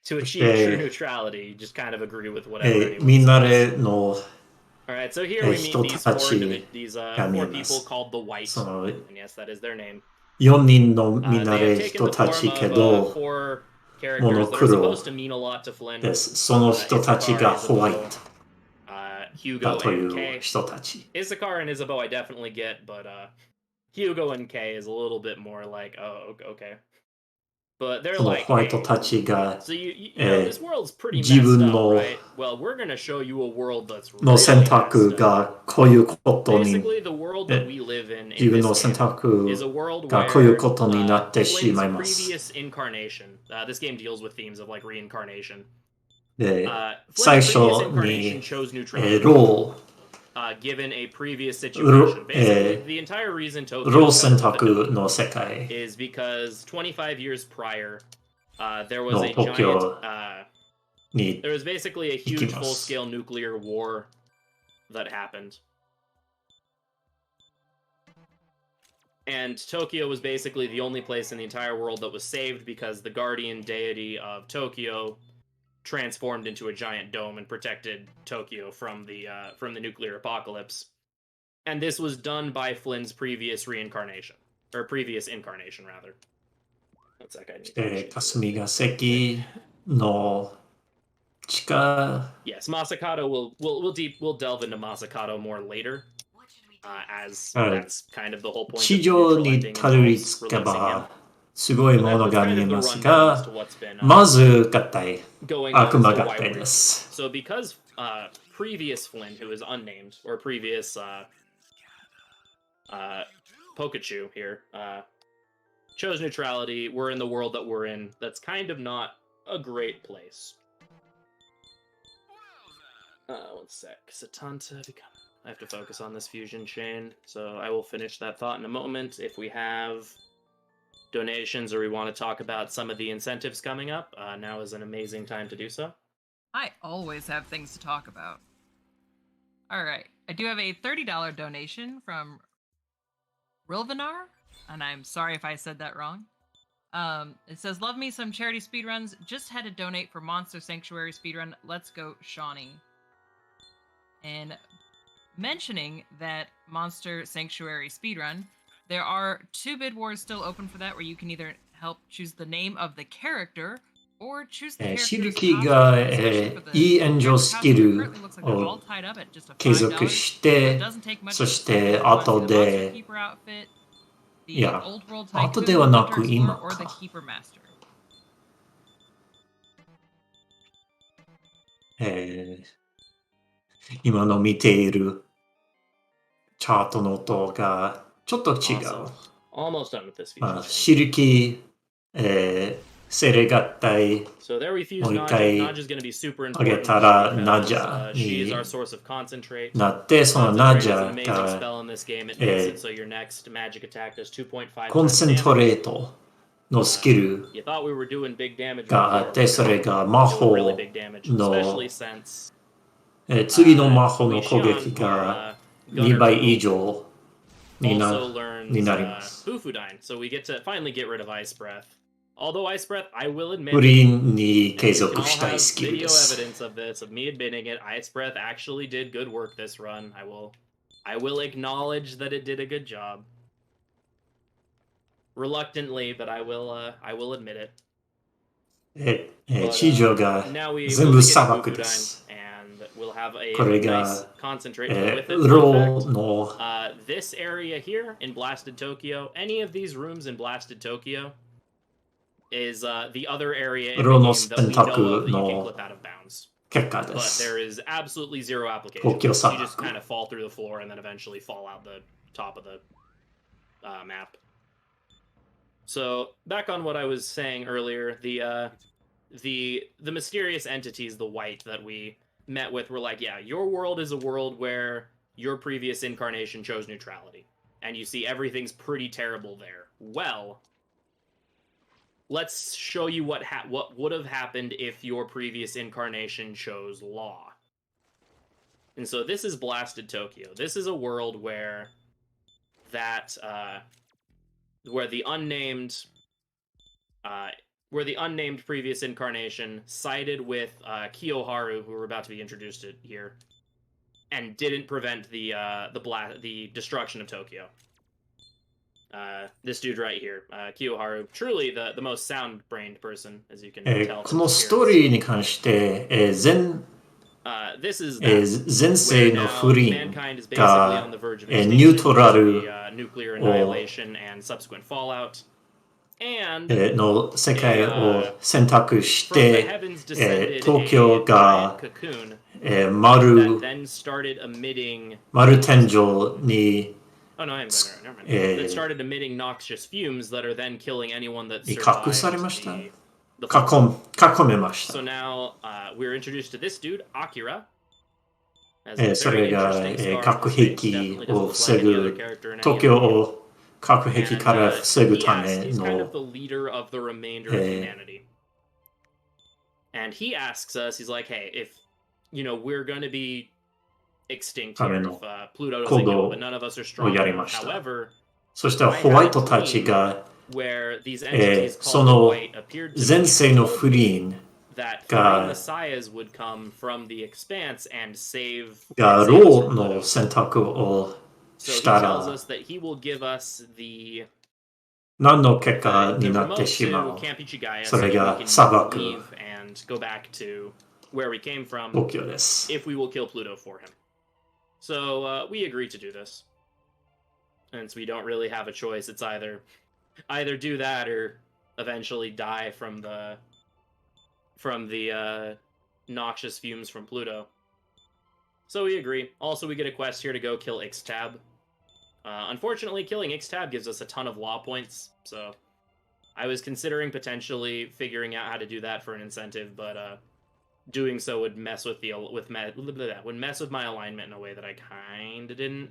To achieve true neutrality, you just kind of agree with whatever anyone みんな says. での Alright, so here we meet 人 these た four ち four people called the White. その And yes, that is their name. 4人のみん They な have で taken 人 the たち form け of ど four characters that are supposed to mean a lot to Flynn. ですその人たちがホワイト Hugo だとい and う Kay. 人たち Issachar and Isabeau I definitely get, but Hugo and Kay is a little bit more like, oh, okay. But they're その like, ホワイト hey, たちが so you know, this world's pretty 自 messed 分 up, の right? Well, we're gonna show you a world that's の really 選 messed 択 up. がこういうことに Basically, the world that we live in 自分の this 選 game 択 is a world が where こういうことになってしまい Flynn's ます previous incarnation. This game deals with themes of like reincarnation. で Flynn's 最初 previous に incarnation chose neutrality. ロ Given a previous situation. Basically, the entire reason ー Tokyo ロー got 選 what it 択の世界 is because 25 years prior, there was の a 東京 giant, に there was basically a huge Ikimasu. full-scale nuclear war that happened. And Tokyo was basically the only place in the entire world that was saved because the guardian deity of Tokyo transformed into a giant dome and protected Tokyo from the nuclear apocalypse. And this was done by Flynn's previous reincarnation. Or previous incarnation, rather. What's that guy? 霞が関の地下 Yes, Masakato we'll delve into Masakato more later. As that's kind of the whole point 地 of 上 the neutral に ending たどり involves 着け releasing him. ばすごい So もの that's が kind 見え of the ます rundown as が to what's been まず合体 going on 悪魔 as to 合 why 体 we're で here. す So because previous Flynn, who is unnamed, or previous Pikachu here, chose neutrality, we're in the world that we're in. That's kind of not a great place. One sec. Satanta become... I have to focus on this fusion chain, so I will finish that thought in a moment. If we have donations or we want to talk about some of the incentives coming up, now is an amazing time to do so. I always have things to talk about. All right. I do have a $30 donation from Rilvanar, and I'm sorry if I said that wrong. It says, love me some charity speedruns. Just had to donate for Monster Sanctuary speedrun. Let's go, Shawnee. And mentioning that Monster Sanctuary speedrun, there are 2 bid wars still open for that, where you can either help choose the name of the character or choose the character's シルキーが costume, especially for the いい援助スキル currently looks like they're all を tied up at just a 継 $5. 続し So て it doesn't take much そし to て if you wanna see 後 the Monster で Keeper outfit. The Yeah. Old World 後 Tycoon, ではなく Hunter 今 Explorer, or the か。 Keeper Master. 今の見ているチャートの音がちょっと違う。 Awesome. Almost done with this feature. まあ、シルキー、セレ合体 So there we fuse もう一 Naja. 回 Naja's going to be super 上げ important たら because ナジャ she is に our source of concentrate. なって、そのナ Concentrate ジ is an ャ amazing が spell in this game. It makes it so your next magic attack does 2.5コン times セント damage. レートのスキル You thought we were doing big damage があ before. って、それが魔 We're doing really 法 big damage, の especially since 次の魔法 we の攻 Xian 撃が our 2 gunner 倍以 girl 上にな also learns になります。 Fufudyne, so we get to finally get rid of Ice Breath. Although Ice Breath, I will admit, フリーに and 継 we can 続 all したい have スキル video です。 evidence of this, of me admitting it. Ice Breath actually did good work this run. I will acknowledge that it did a good job. Reluctantly, but I will admit it. 地上が Now we 全 will 部 begin 砂漠で Fufudyne, す。 and we'll have a これ nice が concentrate with it. ウ Fun ロ fact, の this area here in Blasted Tokyo, any of these rooms in Blasted Tokyo is the other area in the game that we know of that you can clip out of bounds. 結果で But す。 there is absolutely zero application. 国境 You 砂 just 漠 kind of fall through the floor and then eventually fall out the top of the map. So back on what I was saying earlier, the mysterious entities, the white that we met with, were like, yeah, your world is a world where your previous incarnation chose neutrality, and you see everything's pretty terrible there. Well, let's show you what would have happened if your previous incarnation chose law. And so this is Blasted Tokyo. This is a world where where the unnamed previous incarnation sided with Kiyoharu, who we're about to be introduced to here, and didn't prevent the destruction of Tokyo. This dude right here, Kiyoharu, truly the most sound-brained person, as you can tell. このストーリーに関して、This is 前世 where の now 不倫 mankind is basically が on the verge of ニュートラ extinction, ル the nuclear annihilation and subsequent fallout. And の世界を選択し from the て、 heavens descended 東京 a が giant cocoon 丸 that then started emitting. 天井に Oh no, I am going there. Never mind. That started emitting noxious fumes that are then killing anyone that 隠されま survived した。 the fall. 囲めまし So た。 now we're introduced to this dude, Akira. As a そ very れが interesting scar 核 on his 兵 face. 器 Definitely を doesn't 防 look like any ぐ other character in any 東 other 京 game. を核兵器 And から防ぐた he め asks, he's kind の of the leader of the remainder of humanity. And he asks us, he's like, hey, if, we're going to be extinct here if Pluto doesn't go, but none of us are strong enough. However, そしてホワイトたちが where these entities そ called the の White appeared to 前 me 世の and 不 told me 倫 thatが three messiahs would come from the expanse and save が save us ロ from ーの Pluto. 選択を So し he た tells ら us that he will give us the 何の結果 the になって remote しま to う Camp Ichigaya そ so れ that が we 砂 can 漠 leave and go back to where we came from 東京です。 if we will kill Pluto for him. So we agreed to do this. Since we don't really have a choice, it's either do that or eventually die from the noxious fumes from Pluto. So we agree. Also, we get a quest here to go kill Ixtab. Unfortunately, killing Ixtab gives us a ton of law points, so I was considering potentially figuring out how to do that for an incentive, but doing so would mess with my alignment in a way that I kind of didn't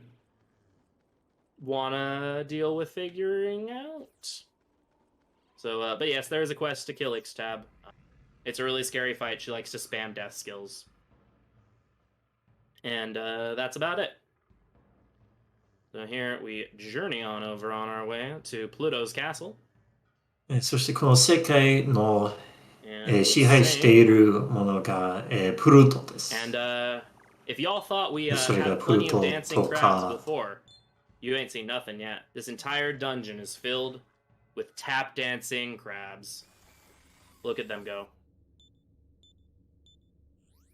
want to deal with figuring out. So, but yes, there is a quest to kill Ixtab. It's a really scary fight. She likes to spam death skills. And that's about it. So here we journey on over on our way to Pluto's castle. そしてこの世界の And 支配しているものがプルートです。 And if y'all thought we それが had プル plenty ート of dancing と crabs か before, you ain't seen nothing yet. This entire dungeon is filled with tap dancing crabs. Look at them go.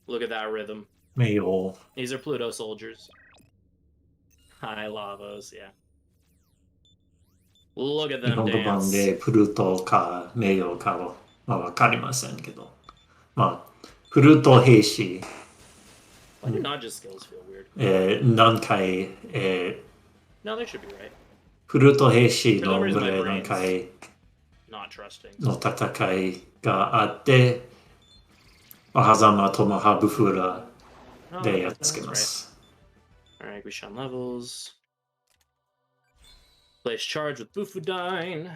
Look at that rhythm. 名誉 These are Pluto soldiers. Hi, Lavos, yeah. Look at 日 them 本語版 dance. でフルートか名誉かは、わかりませんけど。まあ、フルート兵士、 Why do Naja's skills feel weird? 何回、No, they should be right. フルート兵士 For some の reason, ブ my レ何 brain's 回 not trusting. の戦いがあって、狭間トマハブフラ Oh, でやっ that's つけま right. す。 Alright, Guishan levels. Place charge with Bufudine.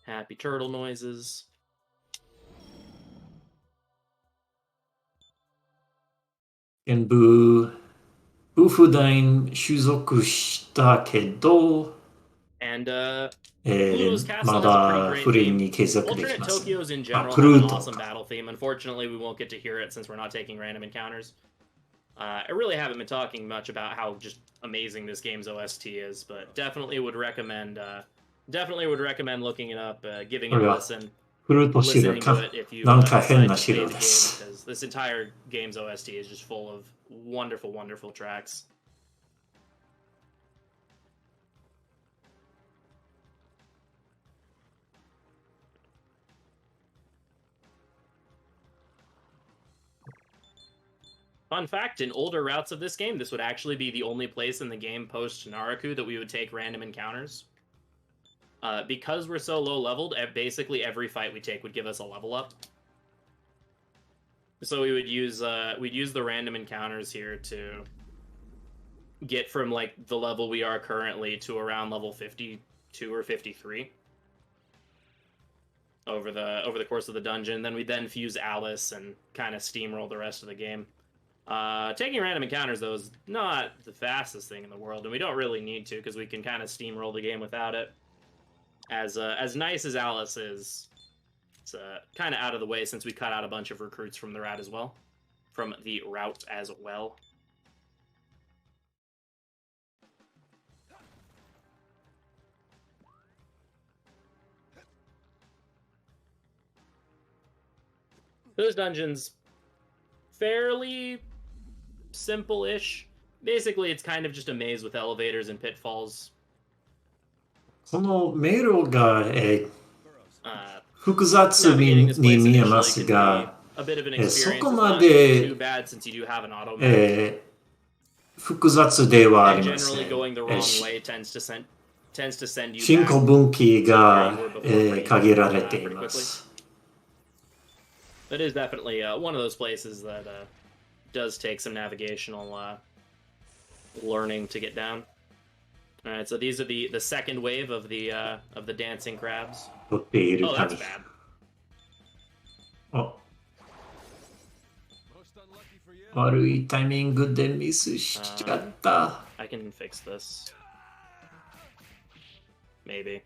Happy turtle noises. 全部、ブフダイン種族したけど、 And Pluto's Castle ま has a だ pretty フ great リー theme. に継続でき Alternate ません。 Tokyos in general プ have ル an ート awesome か。 battle theme. Unfortunately, we won't get to hear it since we're not taking random encounters. I really haven't been talking much about how just amazing this game's OST is, but definitely would recommend looking it up, giving it a listen, フルートシル listening か to it if you なんか decide 変な to play シル the で game, す。 because this entire game's OST is just full of wonderful, wonderful tracks. Fun fact, in older routes of this game, this would actually be the only place in the game post-Naraku that we would take random encounters. Because we're so low-leveled, basically every fight we take would give us a level up. So we would use we'd use the random encounters here to get from like the level we are currently to around level 52 or 53 over the course of the dungeon. Then we fuse Alice and kind of steamroll the rest of the game. Taking random encounters, though, is not the fastest thing in the world, and we don't really need to, because we can kind of steamroll the game without it. As nice as Alice is, it's kind of out of the way since we cut out a bunch of recruits from the route as well. From the route as well. Those dungeons, fairly simple-ish. Basically, it's kind of just a maze with elevators and pitfalls. この迷路が、複雑 Navigating に this place 見え initially ます can が、 be a bit of an そ experience. こ It's ま not で too bad since you do have an auto map. 複雑ではあ And りませ generally ん。 going the wrong way tends to send you 進 back 行分岐 where が you were before 限られてい pretty ま quickly. す。 That is definitely one of those places that does take some navigational learning to get down. All right, so these are the second wave of the dancing crabs. 取っている Oh, か that's に。 bad. あ、悪いタイミングでミスしちゃった。 I can fix this. Maybe.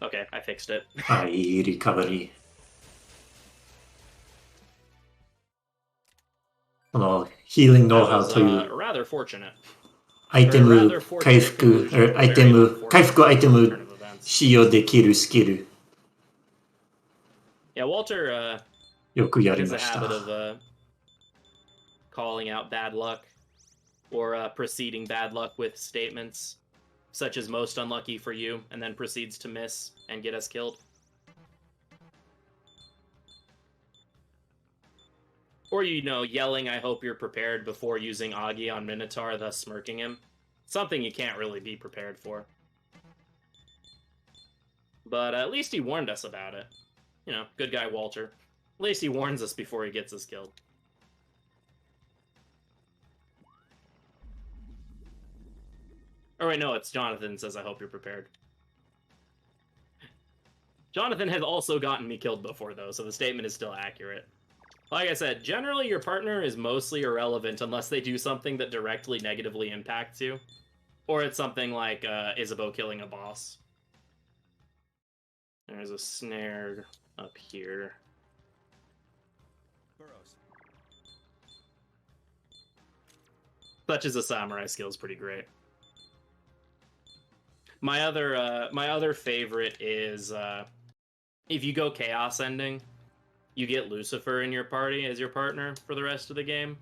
Okay, I fixed it. はい、いいリカバリー。このヒーリングノウハウという rather fortunate. アイテム回復、アイテム回復アイテム使用できるスキル。 Yeah, Walter よくやり has a ました。 habit of calling out bad luck or preceding bad luck with statements such as most unlucky for you, and then proceeds to miss and get us killed. Or, you know, yelling, I hope you're prepared before using Agi on Minotaur, thus smirking him. Something you can't really be prepared for. But at least he warned us about it. You know, good guy Walter. At least he warns us before he gets us killed. Oh wait, no, it's Jonathan says, I hope you're prepared. Jonathan has also gotten me killed before, though, so the statement is still accurate. Like I said, generally your partner is mostly irrelevant unless they do something that directly negatively impacts you. Or it's something like Isabeau killing a boss. There's a snare up here. Such as a samurai skill is pretty great. My other favorite is if you go chaos ending, you get Lucifer in your party as your partner for the rest of the game.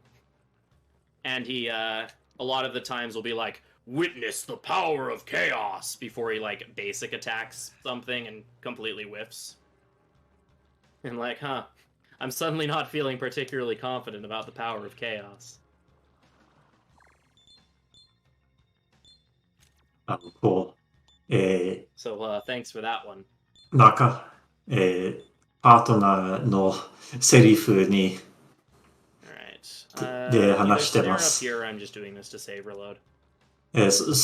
And he, a lot of the times will be like, witness the power of chaos before he, like, basic attacks something and completely whiffs. And like, huh, I'm suddenly not feeling particularly confident about the power of chaos. こう、So, thanks for that one. パートナーのセリフに Alright. で Either 話して snare ま up す。 here or I'm just doing this to save reload.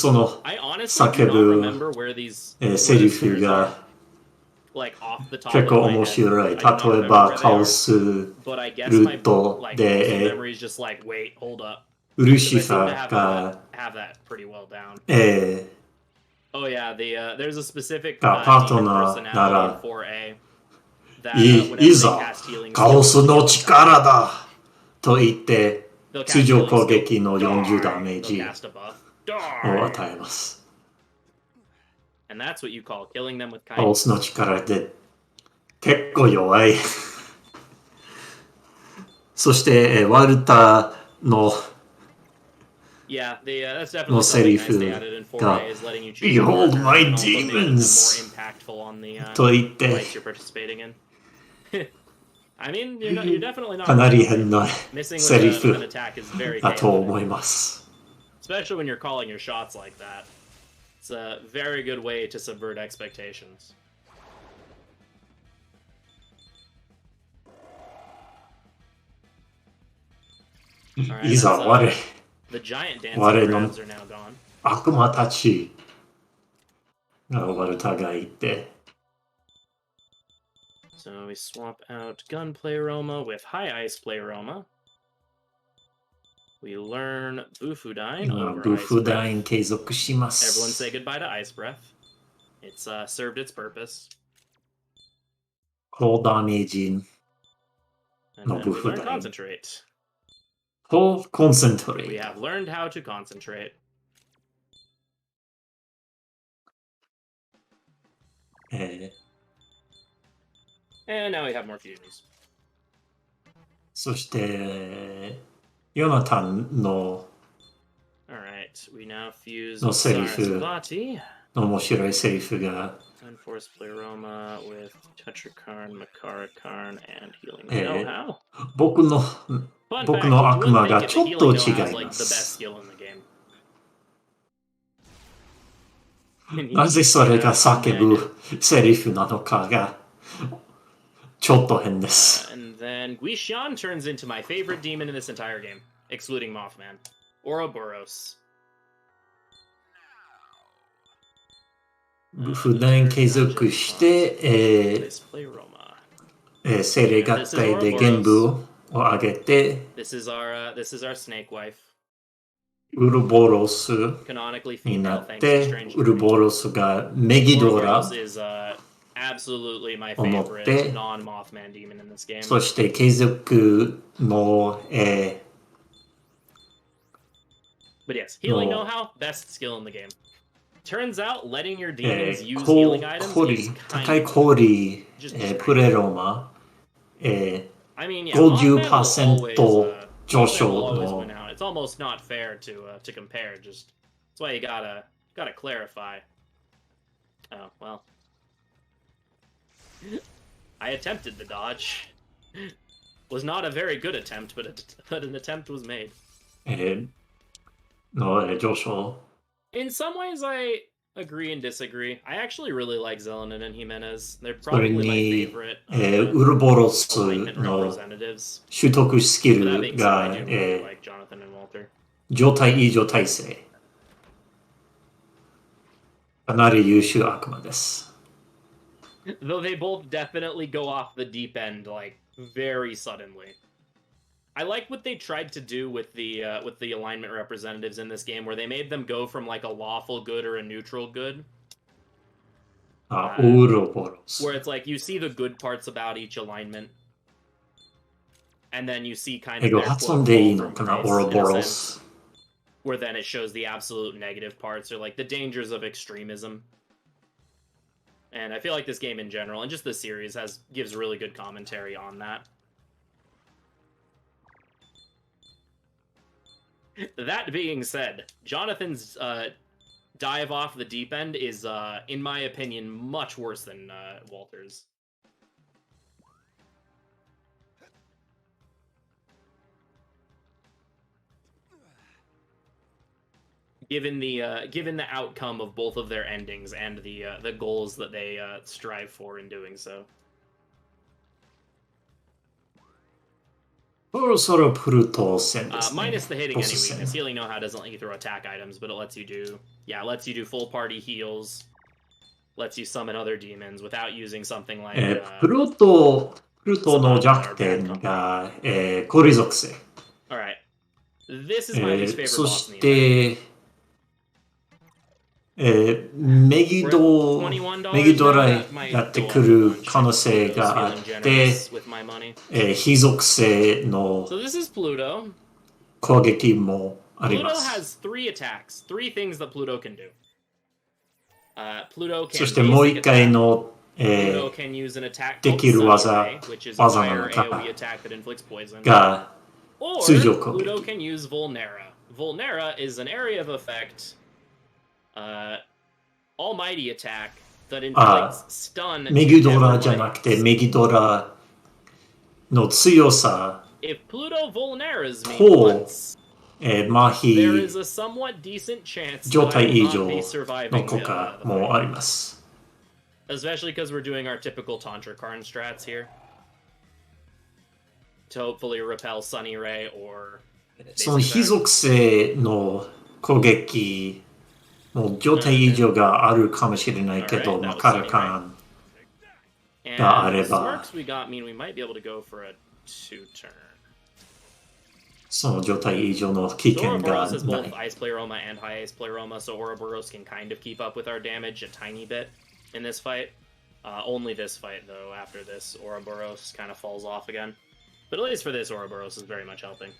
その I honestly do 叫 not ぶ remember where these セリ where the フ snares are. が Like off the top 結 of 構 my 面 head. 白い。 I do not 例え remember ば where they カオ are. ス But I guess ル my ート like muscle で memory is just like, wait, hold up. ル Because シ I フ seem to ァーが have that pretty well down. え Oh yeah, there's a specific がパート demon ナーな personality ら in 4A that い whenever い they ざ cast healing カオ spells, ス they'll の kill 力だと言って They'll 通 cast 常 healing 攻 spell. 撃の40 Die. ダメー They'll ジ cast a buff. を Die. 与えます。 And that's what you call killing them with カオ kindness. スの力で結構弱い。そしてワルタの Yeah, that's definitely のセリ something フ nice they added in が 4A is letting you choose your Behold partner my and also making them more demons impactful on the と言って fights you're participating in. I mean, you're definitely not かなり wrong. 変な Missing セリ with an フ attack is very だと思 chaotic, います。 especially when you're calling your shots like that. It's a very good way to subvert expectations. Alright, いざ that's, 我 the giant dancing 我の crabs are now gone. 悪魔たちがワルタがいて So we swap out gun pleroma with high ice pleroma. We learn Bufudine 今 over ブ ice フダイ breath. ン継続しま Everyone す。 say goodbye to ice breath. It's served its purpose. 高ダメージ And No, then we learn Bufudine. concentrate. とコンセントレ We ート。 have learned how to concentrate. And now we have more fusions. そしてヨナタンの Alright, we now fuse No series, Sarasvati. 面白いセリフが Unforced pleroma with Tetrakarn, Makarakarn, and healing Eh, know-how. 僕の Fun 僕 fact, の you 悪 would 魔 think が it ちょ that っと healing 違 know-how is い like ま the best す。 skill in the game. And なぜそれが yeah, 叫ぶセリフなのかがちょっと変です。 And then Guishan turns into my favorite demon in this entire game, excluding Mothman. Ouroboros. 普段継続して、 This pleroma. 精霊合体で原部を上げて This is our snake wife. ウルボロス Canonically にな female っ thanks to て Strange ウル Creed. ボロスがメギドラ Ouroboros is absolutely my 思っ favorite て non-Mothman demon in this game. そして継続の、 But yes, healing No. know-how, best skill in the game. Turns out letting your demons use 高 healing items 氷 is 高い kind of 氷、 Just プレロマ、 I mean, yeah, Mothman will always, 50% 上 Mothman 昇 will always の win out. It's almost not fair to compare. Just that's why you gotta clarify. Oh well, I attempted the dodge. Was not a very good attempt, but an attempt was made. の上昇 In some ways, I agree and disagree. I actually really like Zelenin and Jimenez. They're それ probably my に、 favorite ウルボロス alignment の representatives. 習得スキ But that ル being said, が、 I do really like Jonathan and Walter. 状態異常耐性かなり優秀悪魔です。 Though they both definitely go off the deep end, like, very suddenly. I like what they tried to do with the alignment representatives in this game, where they made them go from like a lawful good or a neutral good. あ、ウルボロス Where it's like you see the good parts about each alignment, and then you see kind 英 of 語 their 発 quote 音でいい fall の from かな grace, ウル in ボ a ロ sense, ス where then it shows the absolute negative parts or like the dangers of extremism. And I feel like this game in general, and just the series, gives really good commentary on that. That being said, Jonathan's dive off the deep end is, in my opinion, much worse than Walter's. Given the outcome of both of their endings and the goals that they strive for in doing so. そろそろプルト戦ですね。 Minus the hitting ボ any ス戦 weakness. Healing no how doesn't let you throw attack items, but it lets you do full party heals. Lets you summon other demons without using something like プルトの弱点が、氷属性。 Alright. This is my least favorite そ boss し in the event. て、メギドラやってくる可能性があって、非属性の So this is Pluto. 攻撃もあり Pluto ます。 has 3 attacks. 3 things that Pluto can do. Pluto can そしてもう一回の、 Pluto can use an attack で called きる Sunny 技 Ray, which is a な fire のか AoE attack that inflicts poison. が Or 通常攻 Pluto 撃。 can use Vulnera. Vulnera is an area of effect, almighty attack that inflicts stun. メギドラじゃなくてメギドラの強さ If Pluto Vulneras me と、 once, 麻 there 痺 is a somewhat decent chance 状 that I 態 will 以 not 上 be の surviving 効 the 果 fight. もあります。 Especially because we're doing our typical Tantra Karn strats here. To hopefully repel Sunny Ray or... その非属性の攻撃も状態異常があるかもしれないけど、カラカン And があ the れば、 smirks we got mean we might be able to go for a 2-turn. その状態異常の危 So 険が Ouroboros has な both い。 Ice Pleroma and High Ice Pleroma, so Ouroboros can kind of keep up with our damage a tiny bit in this fight. Only this fight, though. After this, Ouroboros kind of falls off again. But at least for this, Ouroboros is very much helping.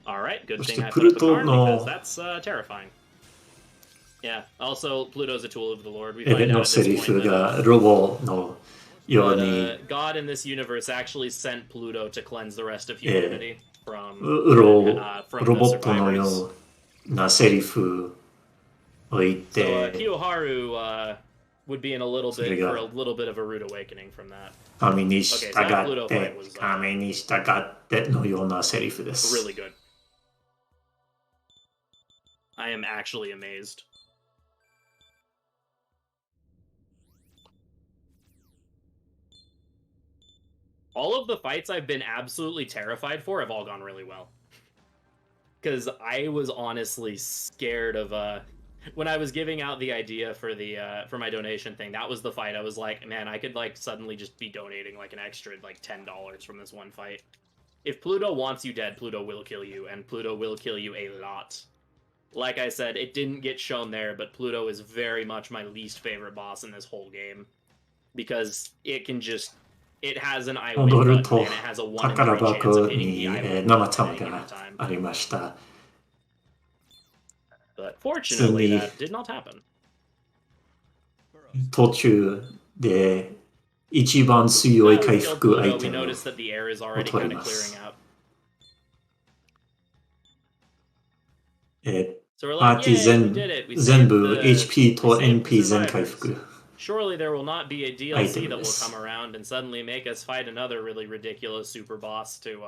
Alright, good thing I put up a Karn because that's terrifying. Yeah, also, Pluto's a tool of the Lord. We エレ find の out セ at リ this フ point that, がロボのよう but, に God in this universe actually sent Pluto to cleanse the rest of humanity from ロ from ボ the ットの survivors. ようなセリフを言っ So て、 Kiyoharu would be in a little bit それが for a little bit of a rude awakening from that. 神に従 Okay, so that Pluto って fight was 神に従ってのようなセリフです really good. I am actually amazed. All of the fights I've been absolutely terrified for have all gone really well. Because I was honestly scared of when I was giving out the idea for the for my donation thing. That was the fight. I was like, man, I could like suddenly just be donating like an extra like $10 from this one fight. If Pluto wants you dead, Pluto will kill you, and Pluto will kill you a lot. Like I said, it didn't get shown there, but Pluto is very much my least favorite boss in this whole game because it can just. It has an I win 戻る button と and it has a 1 in 宝 3 chance 箱 of hitting に the I win 生 button 玉 at any が given time. ありました。 But fortunately, Suddenly- that did not happen. 途中で一番強い Now we've 回 killed 復ア Pluto, イテ we ム noticed that the air is already What kind of was? clearing out. え So we're パー like, ティ yeah, ー we did it. We 全 saved 部 the, HP we と saved the NP 全回 survivors. 復 Surely there will not be a DLC Item that will this. come around and suddenly make us fight another really ridiculous super boss to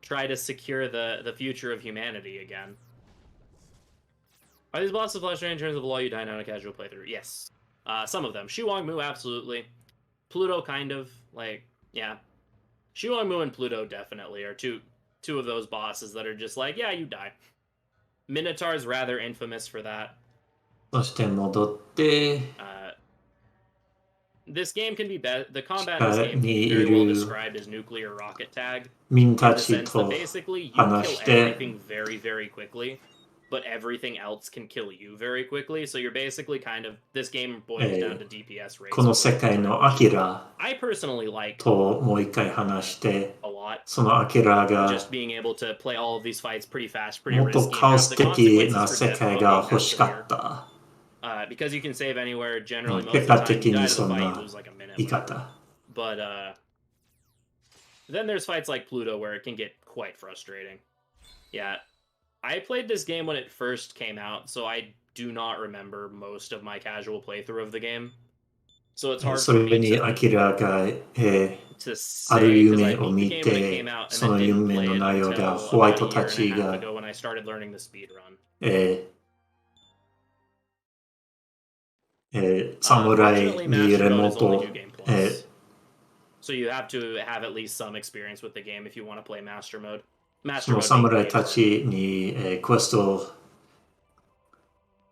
try to secure the future of humanity again. Are these bosses frustrating in terms of the law you die on a casual playthrough? Yes. Some of them. Shuangmu, absolutely. Pluto, kind of. Like, yeah. Shuangmu and Pluto definitely are two of those bosses that are just like, yeah, you die. Minotaur's rather infamous for that. そして戻って This game can be the combat in this game can be very well described as nuclear rocket tag. みん In た the ち sense と that basically you 話 kill して everything very, very quickly, but everything else can kill you very quickly. So you're basically kind of this game boils down to DPS rates. この世界のアキラ I personally like ともう一回話して a lot lot. そのアキラが Just being able to play all of these fights pretty fast, pretty もっと risky, カ and オ have ス the 的な consequences 世 for death 界が not 欲 being し that か severe. った。Because you can save anywhere, generally most 結 of 果 the time 的 you die に to the そん fight, you な lose like a minute. 言い方。But then there's fights like Pluto where it can get quite frustrating. Yeah, I played this game when it first came out, so I do not remember most of my casual playthrough of the game. So it's hard そ for れ me にア to キラが、to ある say because I 夢を beat the 見 game when it て、 came out and そ then の didn't 夢 play の it 内容が until ホワイ about ト a た year and ち a half が、 ago when I started learning the speed run. サムライ Unfortunately, に Master レ Mode モ is only と New Game Plus. So you have to have at least some experience with the game if you want to play Master Mode. そ Master の Mode サ being ムライ paid た for. ちに、クエスト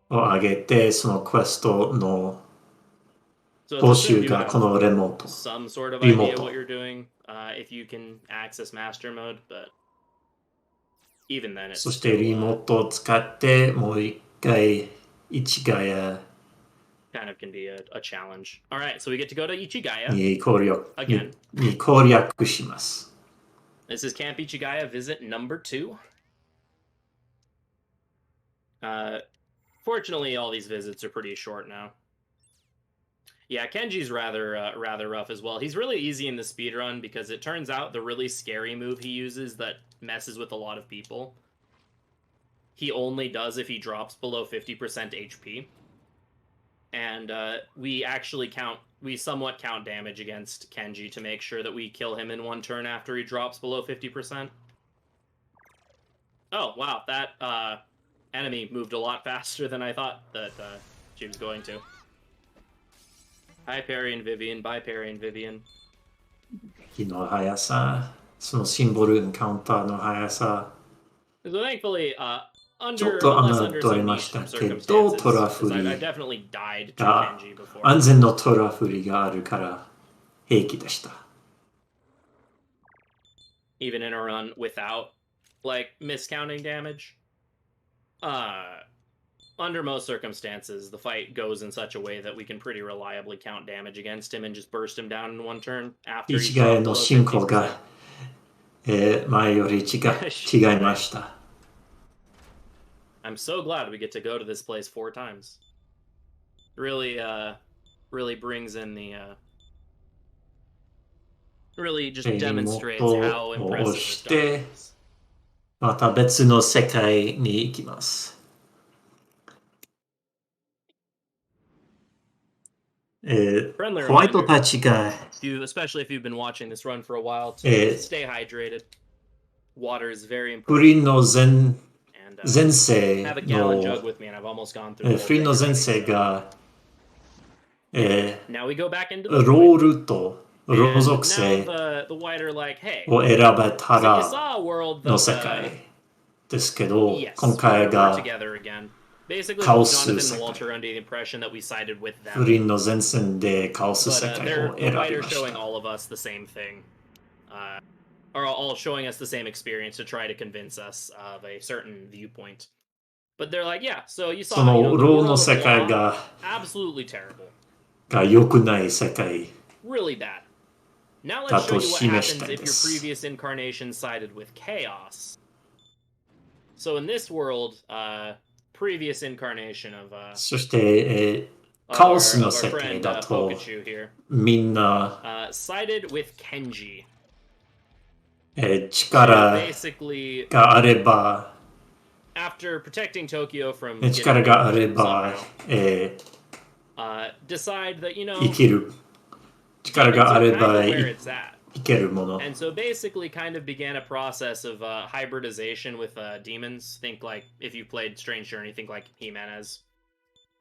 をあげて、そのクエストの So 報 it's assumed 酬 you が have このレモート。 some sort of リモー idea ト。 what you're doing if you can access Master Mode, but even then, it's そして still リモートを使ってもう一回市ヶ谷 kind of can be a challenge. All right, so we get to go to Ichigaya. に攻略 Again. に攻略します。 This is Camp Ichigaya visit number 2. Fortunately, all these visits are pretty short now. Yeah, Kenji's rather rough as well. He's really easy in the speedrun because it turns out the really scary move he uses that messes with a lot of people, he only does if he drops below 50% HP. And we somewhat count damage against Kenji to make sure that we kill him in one turn after he drops below 50%. Oh, wow, that enemy moved a lot faster than I thought that she was going to. Hi, Perry and Vivian. Bye, Perry and Vivian. 火の速さ、そのシンボルエンカウンターの速さ。 So thankfully, ちょっ under と unless under 侮れ some ま niche したけ circumstances, ど、トラ because フリ I've definitely died to が Kenji before. 安全のトラフリがあるから平気でした。 Even in a run without, like, miscounting damage. Under most circumstances, the fight goes in such a way that we can pretty reliably count damage against him and just burst him down in one turn after he's 市ヶ谷 dropped の below 進行 50%. が、前より違いました。 I'm so glad we get to go to this place 4 times. Really brings in the really just demonstrates how を impressive 押 this し stuff て is. また別の世界に行きます。ホワイトたちが especially if you've been watching this run for a while, to stay hydrated. Water is very フ important. リーの前 And 世 have a gallon の jug with me, and I've almost gone through the フリー whole の thing 前 already, 世 so. が Now we go back into the ロ void. ールとロ And 属 now 性 the white are like, hey, を選べた so you ら saw a world の that 世界ですけど、 yes, 今回 we're が together again. Basically, カオス Jonathan 世 and 界 Walter are under the impression that we sided with フ them. リーの前線でカオス But 世界を the 選 white び are まし showing た。 all of us the same thing. Are all showing us the same experience to try to convince us of a certain viewpoint. But they're like, yeah, so you そ saw の the ロー world の of 世界 law, が absolutely terrible. 良くない世界 Really bad. Now だ let's show と you what 示し happens たい if で your す。 previous incarnation sided with chaos. So in this world, previous incarnation of そして、カオスの our 世界 friend だと Pikachu here, みんな、 sided with Kenji. 力 Basically, があれば after protecting Tokyo from 力 getting があれ raped ば、 somehow, decide that, you know, 生きる humans 力があ are れ kind ば of where it's at. 生けるもの And so basically kind of began a process of hybridization with demons. Think like, if you played Strange Journey, think like Jimenez.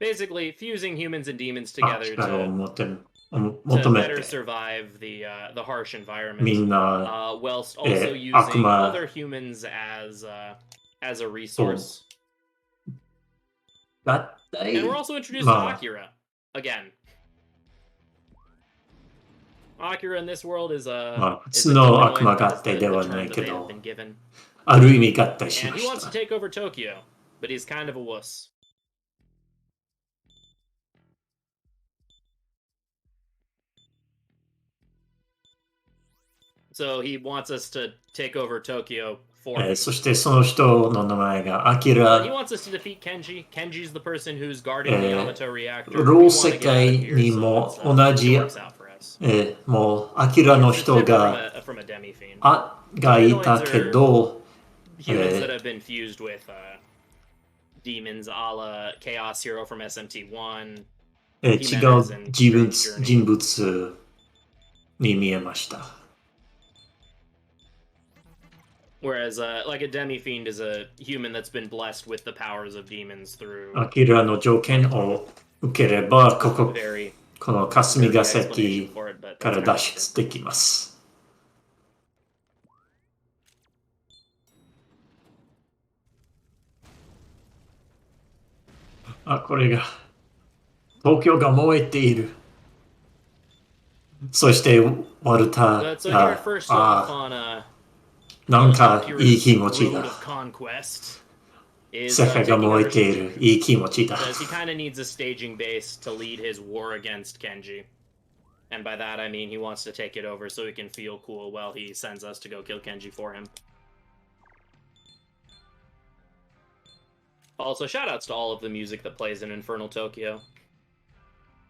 Basically fusing humans and demons あ together 力を to 求め better て survive the harsh み environment, んな whilst also using 悪魔 other humans as a resource. だったい And we're also introduced to まあ Akira again. Akira in this world is まあ普 is 通 a の悪 demonoid 魔 as 合体 the では term ない that け they have ど been given. ある意味合体し And ま he し wants to た take over Tokyo, but he's kind of a wuss. So he wants us to take over Tokyo for him. そしてその人の名前がアキ He ラ wants us to defeat Kenji. Kenji's the person who's guarding the Yamato reactor. ロ We ー wanna 世 get out of 界 here, に so も let's, 同 it じ works out for us. もうアキラの It's 人 different が from a demi-fiend. がいたけど Humans that have been fused with demons a la Chaos Hero from SMT1. 違う人物に見えました。Whereas, like a demi-fiend is a human that's been blessed with the powers of demons through... アキラの条件を受ければ、この霞が関から脱出できます。これが、東京が燃えている。そして、ワルタが、なんかいい気持ちだ。世界が燃えている。いい気持ちだ。He kind of needs a staging base to lead his war against Kenji. And by that I mean he wants to take it over so he can feel cool while he sends us to go kill Kenji for him. Also, shoutouts to all of the music that plays in Infernal Tokyo.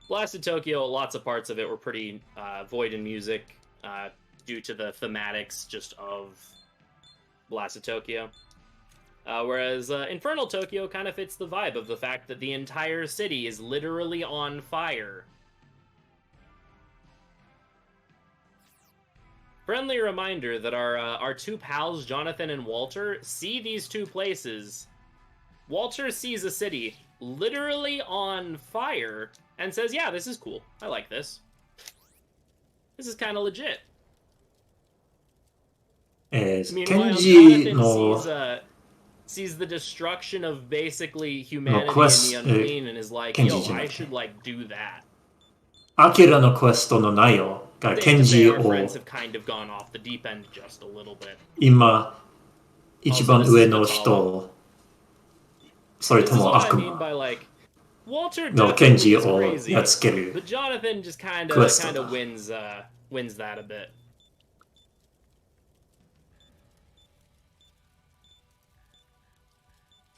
Blasted Tokyo, lots of parts of it were pretty void in music due to the thematics just of Blasted Tokyo. Whereas Infernal Tokyo kind of fits the vibe of the fact that the entire city is literally on fire. Friendly reminder that our two pals, Jonathan and Walter, see these two places. Walter sees a city literally on fire and says, yeah, this is cool. I like this. This is kind of legit. Meanwhile, Jonathan sees the destruction of basically humanity and the unclean and is like, yo, I should like do that. アキラのクエストの内容がケンジを have kind of gone off the deep end just a little bit. 今一番上の人それとも悪魔のケンジをやっつける But Jonathan just kind of wins that a bit.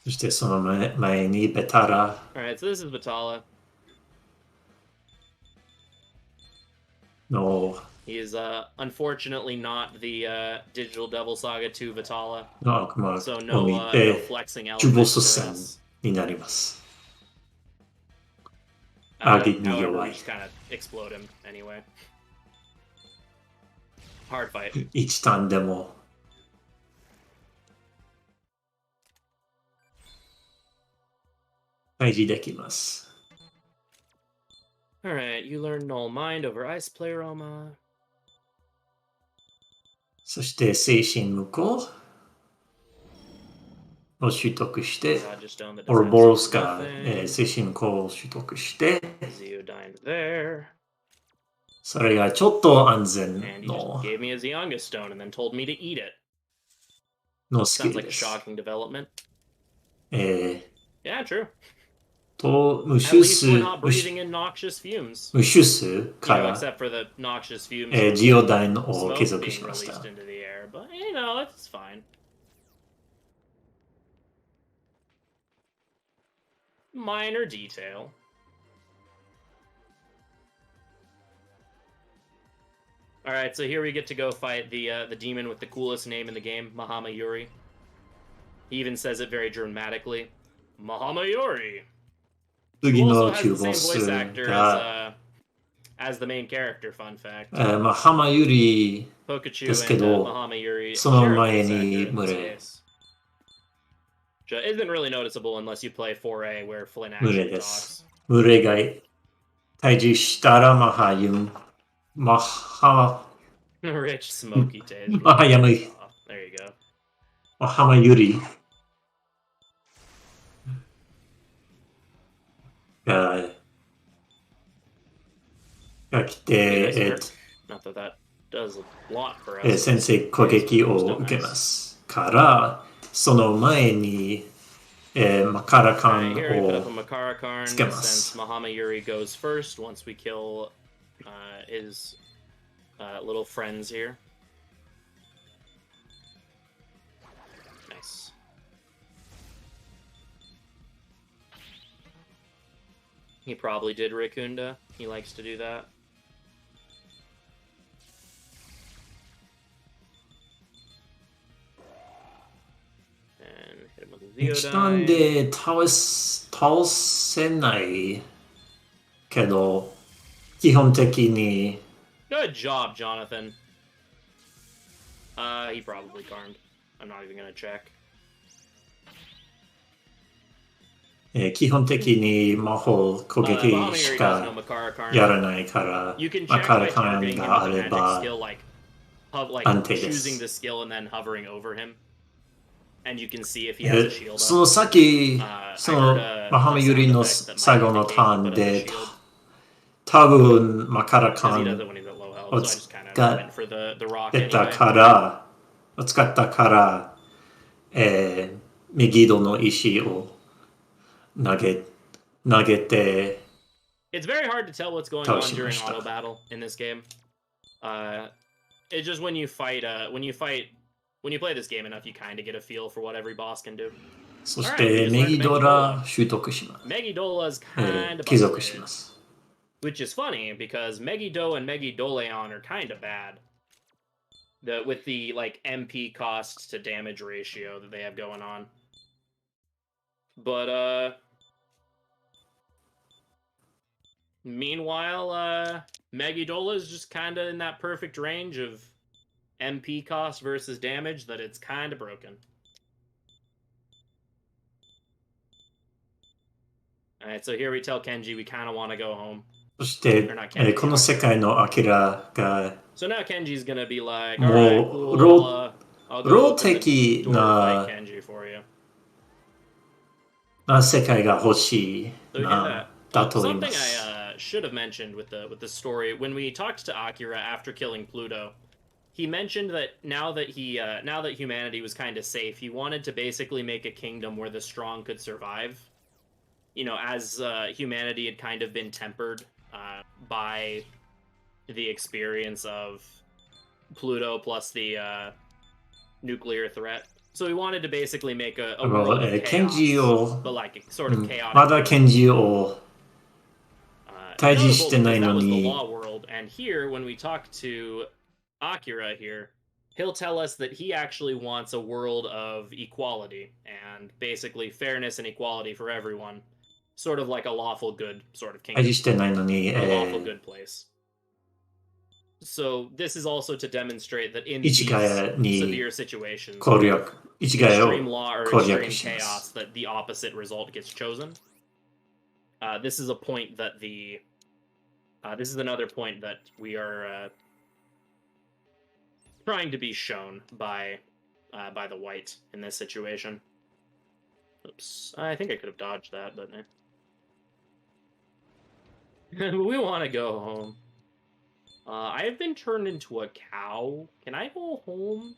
そしてその前にベタラ Alright, so this is Batala. No. He is unfortunately not the Digital Devil Saga 2 Vitala. So no flexing elements for us. になります。However, we just kind of explode him anyway. Hard fight. 1ターンでも退治できます。Alright, you learn Null Mind over Ice Pleroma. そして精神無効を取得して、オルボロスが精神無効を取得して、それがちょっと安全のスキルです。Yeah, true. と無臭数から、ジオダインを継続しました。But, you know, it's fine. Minor detail. Alright, so here we get to go fight the demon with the coolest name in the game, Mahama Yuri. He even says it very dramatically. Mahama Yuri! Who also has the same voice actor as the main character, fun fact. マハマユリ Pikachu ですけ and ど、 Mahama Yuri その share a 前 voice に actor in 群 this れ case. Which isn't really noticeable unless you play 4A where Flynn 群れ actually です。 talks. 群れが退治したらマハユン、マハ Rich smoky taste. マハヤム、 There you go. マハマユリが来て、Not that that does a lot for us. 先制攻撃を受けますから、その前に、マカラカン Here we put up a を Makara つけ Karn ます。 since Mahama Yuri goes first once we kill his little friends here. He probably did Rikunda. He likes to do that. And hit him with a 一段 Zeodine. で倒せないけど、基本的に Good job, Jonathan. He probably karmed. I'm not even gonna check. 基本的に魔法攻 Bahama 撃 here, し he does か know Makara karm. やらないから、 You can マ check カラ by カ targeting ン him があ with a れ magic ば skill, like Ante choosing desu. the skill and then hovering over him. And you can see if he has a shield その up. さっき I その heard バハマユ a リ sound の effect that might 最後の indicate タ he ーン put up a で shield. 多分マカラ Because カ he ン does it when he's at low health, を so I just kind of 使 went for the rock った anyway. から使ったから、右戸の石を投げて It's very hard to tell what's going on during auto battle in this game. It's just when you play this game enough, you kind of get a feel for what every boss can do. そしてネギドラ習得します。 Megidola is kind of 帰属します。 which is funny because Megido and Megidoleon are kind of bad. With the like MP cost to damage ratio that they have going on. But meanwhile, Megidola is just kind of in that perfect range of MP cost versus damage that it's kind of broken. Alright, so here we tell Kenji we kind of want to go home. そして、この世界のアキラが So now Kenji's gonna be like, も alright, う cool, I'll go ロ open ー the 的 door to な fight Kenji for you. 世界が欲しい So we do な that. だと言い Something ます。 I should have mentioned with the story when we talked to Akira after killing Pluto, he mentioned that now that humanity was kind of safe, he wanted to basically make a kingdom where the strong could survive. You know, as humanity had kind of been tempered by the experience of Pluto plus the nuclear threat. So we wanted to basically make a world of ケン chaos, ジを but like sort of chaotic. まだケンジを 退治 Notable してない because の that was the に law world, and here when we talk to Akira here, he'll tell us that he actually wants a world of equality and basically fairness and equality for everyone, sort of like a lawful good sort of 退 kingdom, 治してないのに、 or a lawful good place. So this is also to demonstrate that in 市 these ヶ谷に severe situations, 攻略、市ヶ谷 extreme を law or 攻 extreme 略しま chaos, す。 that the opposite result gets chosen. This is a point that this is another point that we are trying to be shown by the white in this situation. Oops, I think I could have dodged that, but we want to go home. I have been turned into a cow. Can I go home?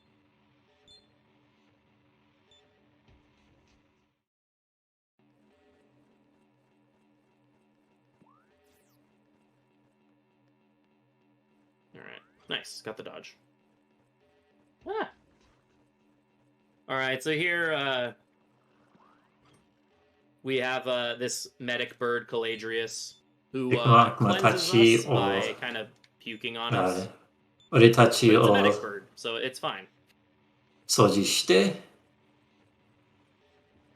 Alright, nice. Got the dodge. Ah! Alright, so here, we have this medic bird, Caladrius, who cleanses us by kind of puking on us. 俺た But ち it's a を medic bird, so it's fine. 掃除して、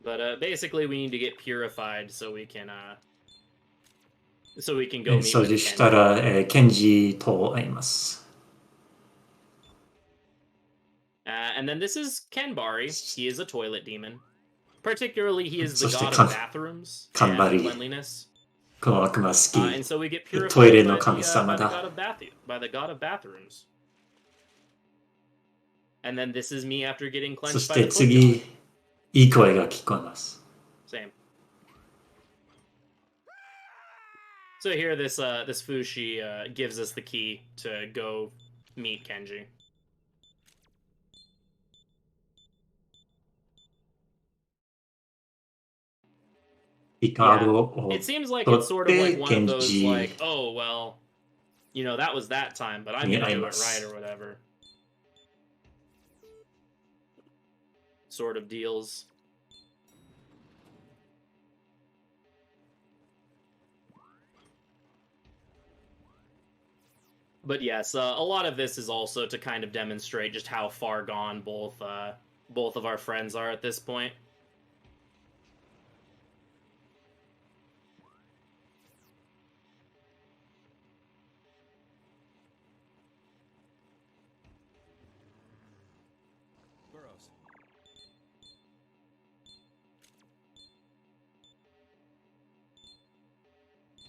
But basically, we need to get purified so we can go meet 掃 with 除した Kenji. ら、ケンジと会います。 And then this is Kenbari. He is a toilet demon. Particularly, he is the そして god of bathrooms and Kanbari. cleanliness. この悪魔好き。 And so we get purified トイレ by の the, 神 by 様 the だ。 by the god of bathrooms. And then this is me after getting そ cleansed し by て the 次、 Pokemon. いい声が聞こえます。 Same. So here, this Fushi gives us the key to go meet Kenji. It seems like it's sort of like one of those, like, oh, well, you know, that was that time, but I'm gonna do it right or whatever. Sort of deals. But yes, a lot of this is also to kind of demonstrate just how far gone both of our friends are at this point.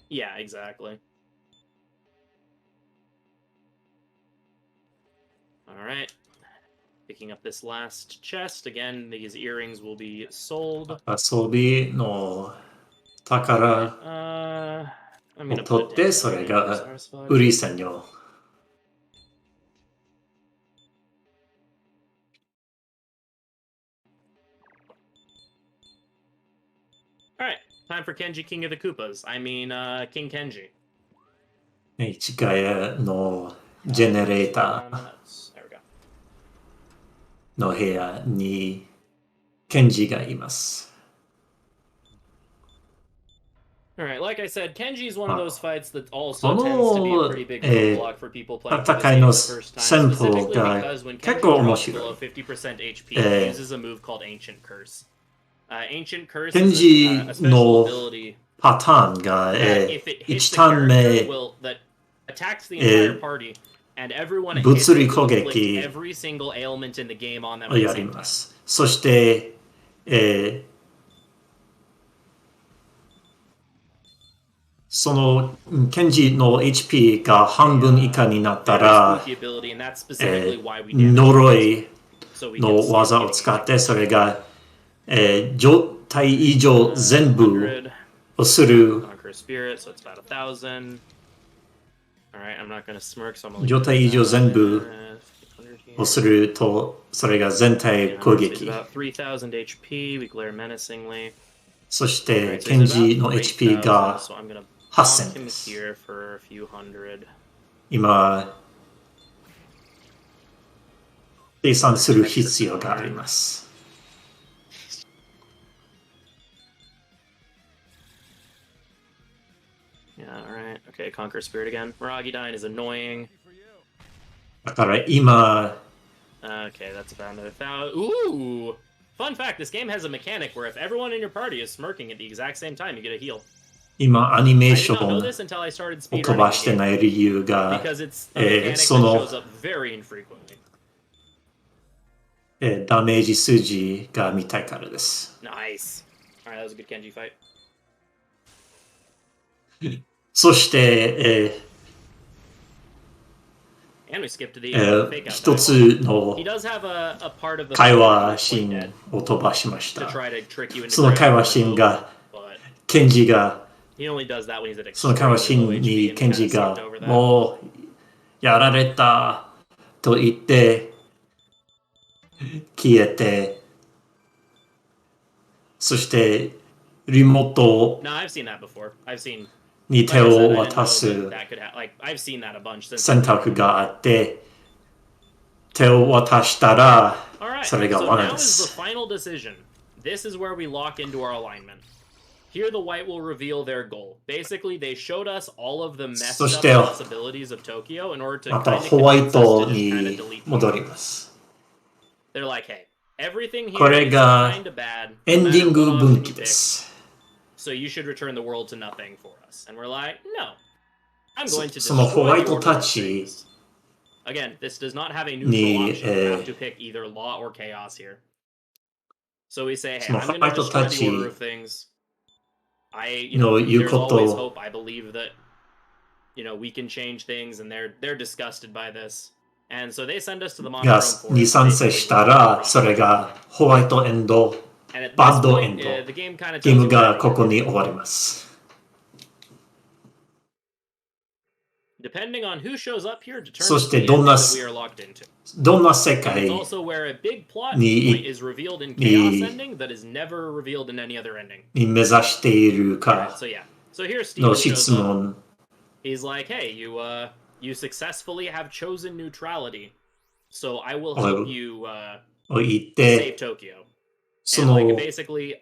Yeah, exactly. Alright. Picking up this last chest. Again, these earrings will be sold. 遊びの宝 I'm を gonna 取 put っ it て、 down それ here. が Satisfied. 売り線よ。Alright, time for Kenji King of the Koopas. I mean, King Kenji. 市ヶ谷のジェネレータ There we go. ーの部屋にケンジがいます。Alright, like I said, Kenji is one of those fights that also tends to be a pretty big roadblock for people playing this game the first time, specifically because when Kenji drops below 50% HP, he uses a move called Ancient Curse. Ancient Curse is a special ability パターンが that if it hits 1 the ターン character 目 will, that attacks the entire party, and everyone it hits 物理 will 攻 inflict 撃 every single ailment in the game on them を at the やり same time. ます。そして、そのケンジの HP が半分以下になった Very ら、 spooky ability, and that's specifically why we 呪い so we can の skip 技を getting 使っ ancient て、それが、状態以上全部 100. をする Conquer Spirit, so it's about 1,000. Alright, I'm not gonna smirk, so I'm gonna 状態以上全部 100をすると、それが全体 here. 攻 It's 撃。 about 3,000 HP. We glare menacingly. そして、 Alright, so ケン he's ジ about の HP が 3,000, so I'm gonna 8000 bonk him です。 here for a few hundred. 今、計算する必要があります。Yeah, alright. Okay, Conquer Spirit again. Miragidyne is annoying. だから今、 Okay, that's about another 1,000. Ooh! Fun fact, this game has a mechanic where if everyone in your party is smirking at the exact same time, you get a heal. 今アニメ I ー did ショ not know ン this until I started を飛ば speedrunning し the て game. ない理由が、 Because it's a mechanic that その shows up very infrequently. ダメージ数字が見たいからです。 Nice. Alright, that was a good Kenji fight. そして、And we skipped to the fake out 一 dialogue. つの He does have a part of the 会 fight 話 where シ he's ー quite ン dead を飛ばしまし to た。 try to trick you into その会話シーン grabbing が the bow, but ケンジが he only does that when he's at その会話 extremely シー low ン HP に and ケ we ン kind ジ of が skipped over that. もうやられたと言って消えて、そしてリモート No, I've seen that before. I've seen に like 手 I を said, I didn't 渡 know す that that could have like I've seen that a bunch since 選択があって、手を渡したら Alright, それが so 罠 now で is the す。 final decision. This is where we lock into our alignment. Here the white will reveal their goal. Basically, they showed us all of the messed そ up して possibilities of Tokyo in order to ま kind た of ホワイ convince us ト to just kind of に delete 戻 them. ります。 They're like, hey, everything こ here れ is が kind of bad. エ No ンディ matter ング what 分 option 岐 you で pick, す。 so you should return the world to nothing for us. And we're like, no. I'm going to そのホワ destroy イ the ト order た of ち things. Again, this does not have a neutral に option. You have to pick either law or chaos here. So we say, hey, その I'm ホ going ワ to イト destroy た the ち order of things. You の know, 言う there's こ always と hope. I believe that, you know, we can change things, and they're disgusted by this. And so they send us to the が monochrome に forest. 賛成したら、それがホワイトエンド、 And at バ this ッドエン point, ド。 the game kind of ゲ tells ー you ムが where こ you're こに going. 終わります。 Depending on who shows up here そ determines して the どん ending な that we are locked into. どんな世 And 界 it's also where a big plot に point is revealed in Chaos ending that is never revealed in any other ending. に目指している Alright, か so yeah. So here の Steven 質 shows up. 問 He's like, hey, you successfully have chosen neutrality. So I will Oh. help you を言っ save て、 Tokyo. そ And の like basically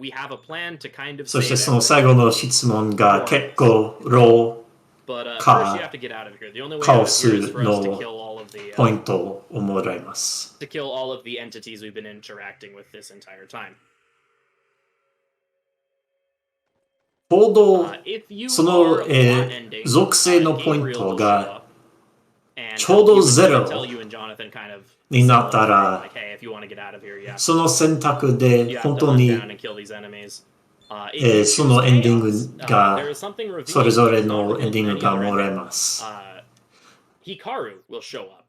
we have a plan to kind of そして save その everything. 最後の質問が結構ロ But first, you か have to get out of here. The only way カ out オ of ス here is for us to の kill all of the ポイントをもらいます。 to kill all of the entities we've been interacting with this entire time. 報道、 If you その、 are plot ending, 属性のポイン Gabriel ト will show が up and ちょうど he would ゼロ tell you and Jonathan kind of になったら、 like, hey, if you want to get out of here, you have その選択 you で have 本 to 当 hunt に down and kill these enemies. If you そ choose のエンディング chaos, が there is something revealing それぞれ that is not のエン revealed ディン in グ any が other もらえ ending. ます。 Hikaru will show up.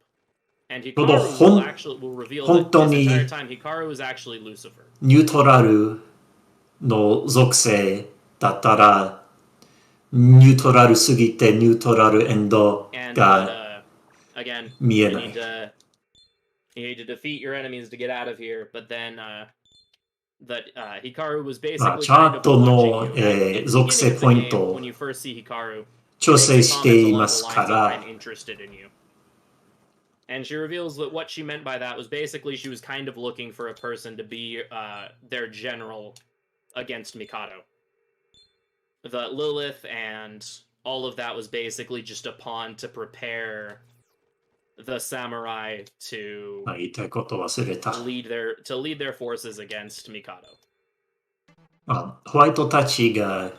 And ちょうど Hikaru will actually will reveal that 本当 this に entire time Hikaru is actually Lucifer. ニュートラルの属性だったら、ニュートラルすぎてニュートラルエンド And が again, 見え you ない。 you need to defeat your enemies to get out of here. But then Hikaru was まあ basically チャート kind of の watching you. At the 属性 beginning of ポイ the ン game, ト when you first see Hikaru, 調 she 整 makes して comments い along ま the す lines か of, ら I'm interested in you. And she reveals that what she meant by that was basically she was kind of looking for a person to be their general against Mikado. The Lilith and all of that was basically just a pawn to prepare the samurai to まあ言いたいこと忘れた。 lead their forces against Mikado. まあホワイトたちが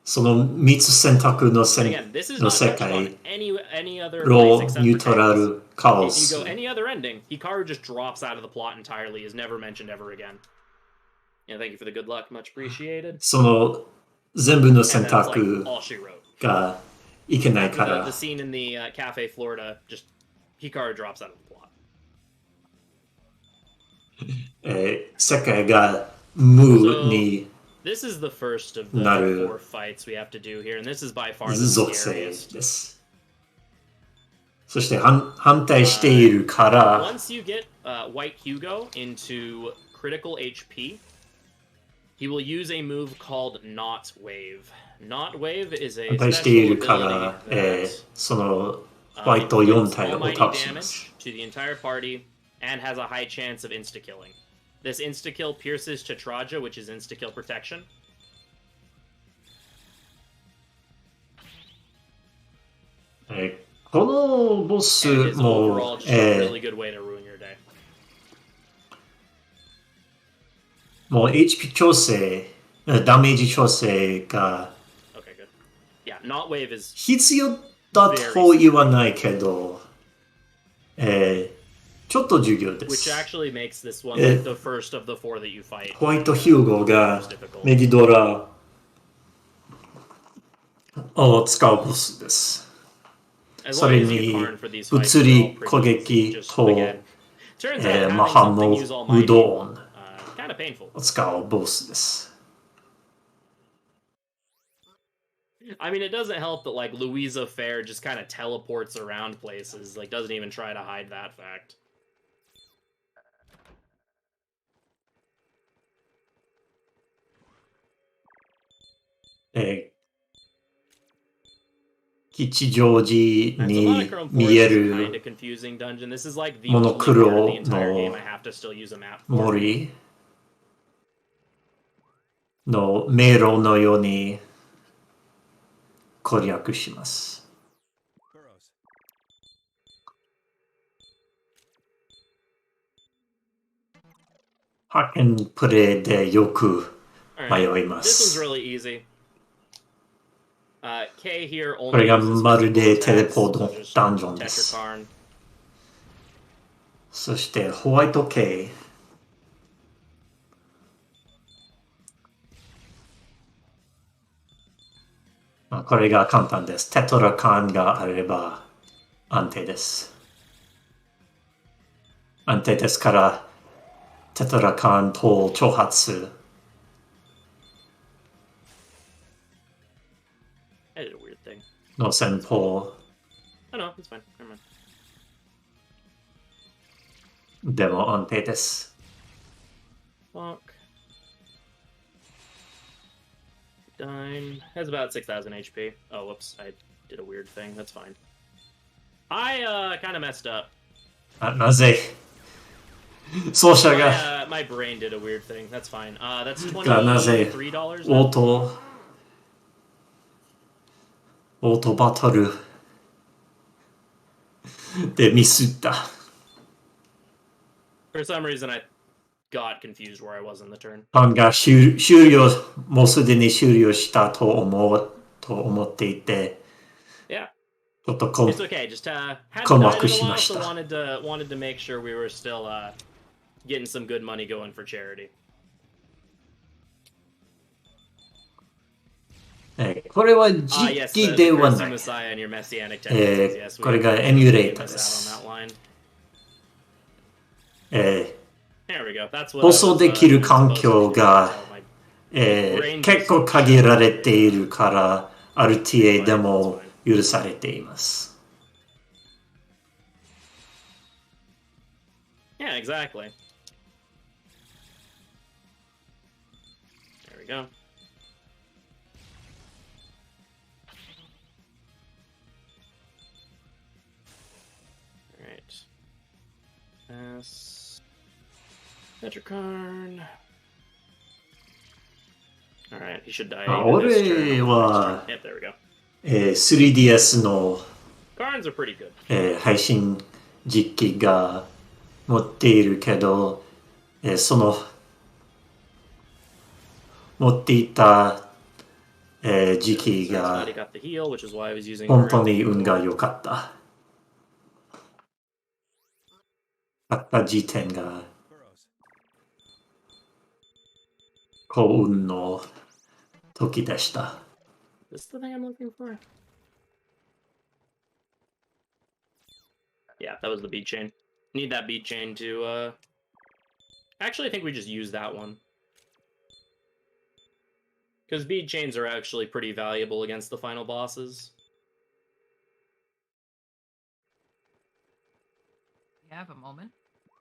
その3つ選択の And again, this is の not 世 touched 界 on any other ロ place ー except ニュ for ートラ Chaos. ルカオ If you ス go any other ending, Hikaru just drops out of the plot entirely, is never mentioned ever again. Yeah, thank you for the good luck, much appreciated. その全部の And 選 that's like 択 all she wrote. がいけない After か the ら scene in the Cafe Florida, just Hikaru drops out of the plot. 世界が無に This is the first of the なる 4 fights we have to do here, and this is by far the 属性 scariest. です。そして反対しているから Once you get White Hugo into critical HP, he will use a move called Knot Wave. Knot Wave is a 反対して special いるか ability ら、 that そのホワイト4 inflicts 体を almighty 倒します。 damage to the entire party and has a high chance of insta-killing. This insta-kill pierces Chitraja, which is insta-kill protection. このボス And is も overall just a really good way to ruin your day. もう HP 調整、ダメージ調整が Okay, good. Yeah, Knot Wave is 必要だと言わないけど、ちょっと重要で which す。 actually makes this one like the first of the 4 that you fight. ホワイトヒューゴがメディドラを使うボスです。 As そ long れ as you に Karn for these fights, 物 they're 理 all 攻 pretty 撃 easy. Just と again, turns out having マハ something の use う almighty どん kind of painful. を使うボスです。 I mean, it doesn't help that like Louisa Fair just kind of teleports around places, like doesn't even try to hide that fact. 吉祥寺 And に Monochrome 見 Forest え is kind る of confusing dungeon. This is like the モノ only ク part of ロ the entire の game I have to still use a map for. 森の迷路のように攻略します。ハッケンプレイでよく Alright, 迷いま this one's す。 really easy. K here こ only れが uses まるで physical テレ attacks, ポ so の just ダンジョンです。 Tetrakarn. そしてホワイト系。これが簡単です。テトラカンがあれば安定です。安定ですから、テトラカンと挑発。I did a weird thing. の戦法。 Oh no, it's fine. Never mind. でも安定です。Bonk. Dime. Has about 6,000 HP. Oh, whoops. I did a weird thing. That's fine. I kind of messed up. なぜ奏者が My brain did a weird thing. That's fine. That's がなぜ $23 応 now. 答オートバトルでミスった。For some reason, I got confused where I was in the turn. ターンが終了、もうすでに終了したと思っていて、Yeah. ちょっとIt's okay. Just hadn't困 died 惑 in a しま while, し so た。 wanted to make sure we were still getting some good money going for charity. これは Ah, 実 yes, 機 the では Cursed ない。 Messiah and your messianic tendencies. Yes, これが we エミュレー did ター miss で out す。 on that line. え There we go. That's what 放 I 送 was できる supposed 環 to be 境 doing. が So my 結構限られているから RTA でも許されています。Yeah, exactly. There we go. Alright. Pass. Metricarn. Alright, he should die. 俺 Either this turn or は next turn. Yep, there we go. 3DS の Carns are pretty good. 配信実機が持っているけど、その持っていた、時期 So が he got the heal, which is why I was using 本当に運が良かった。買った時点が幸運の時でした。This is the thing I'm looking for. Yeah, that was the beat chain. Need that beat chain to actually I think we just use that one. Because bead chains are actually pretty valuable against the final bosses. You have a moment.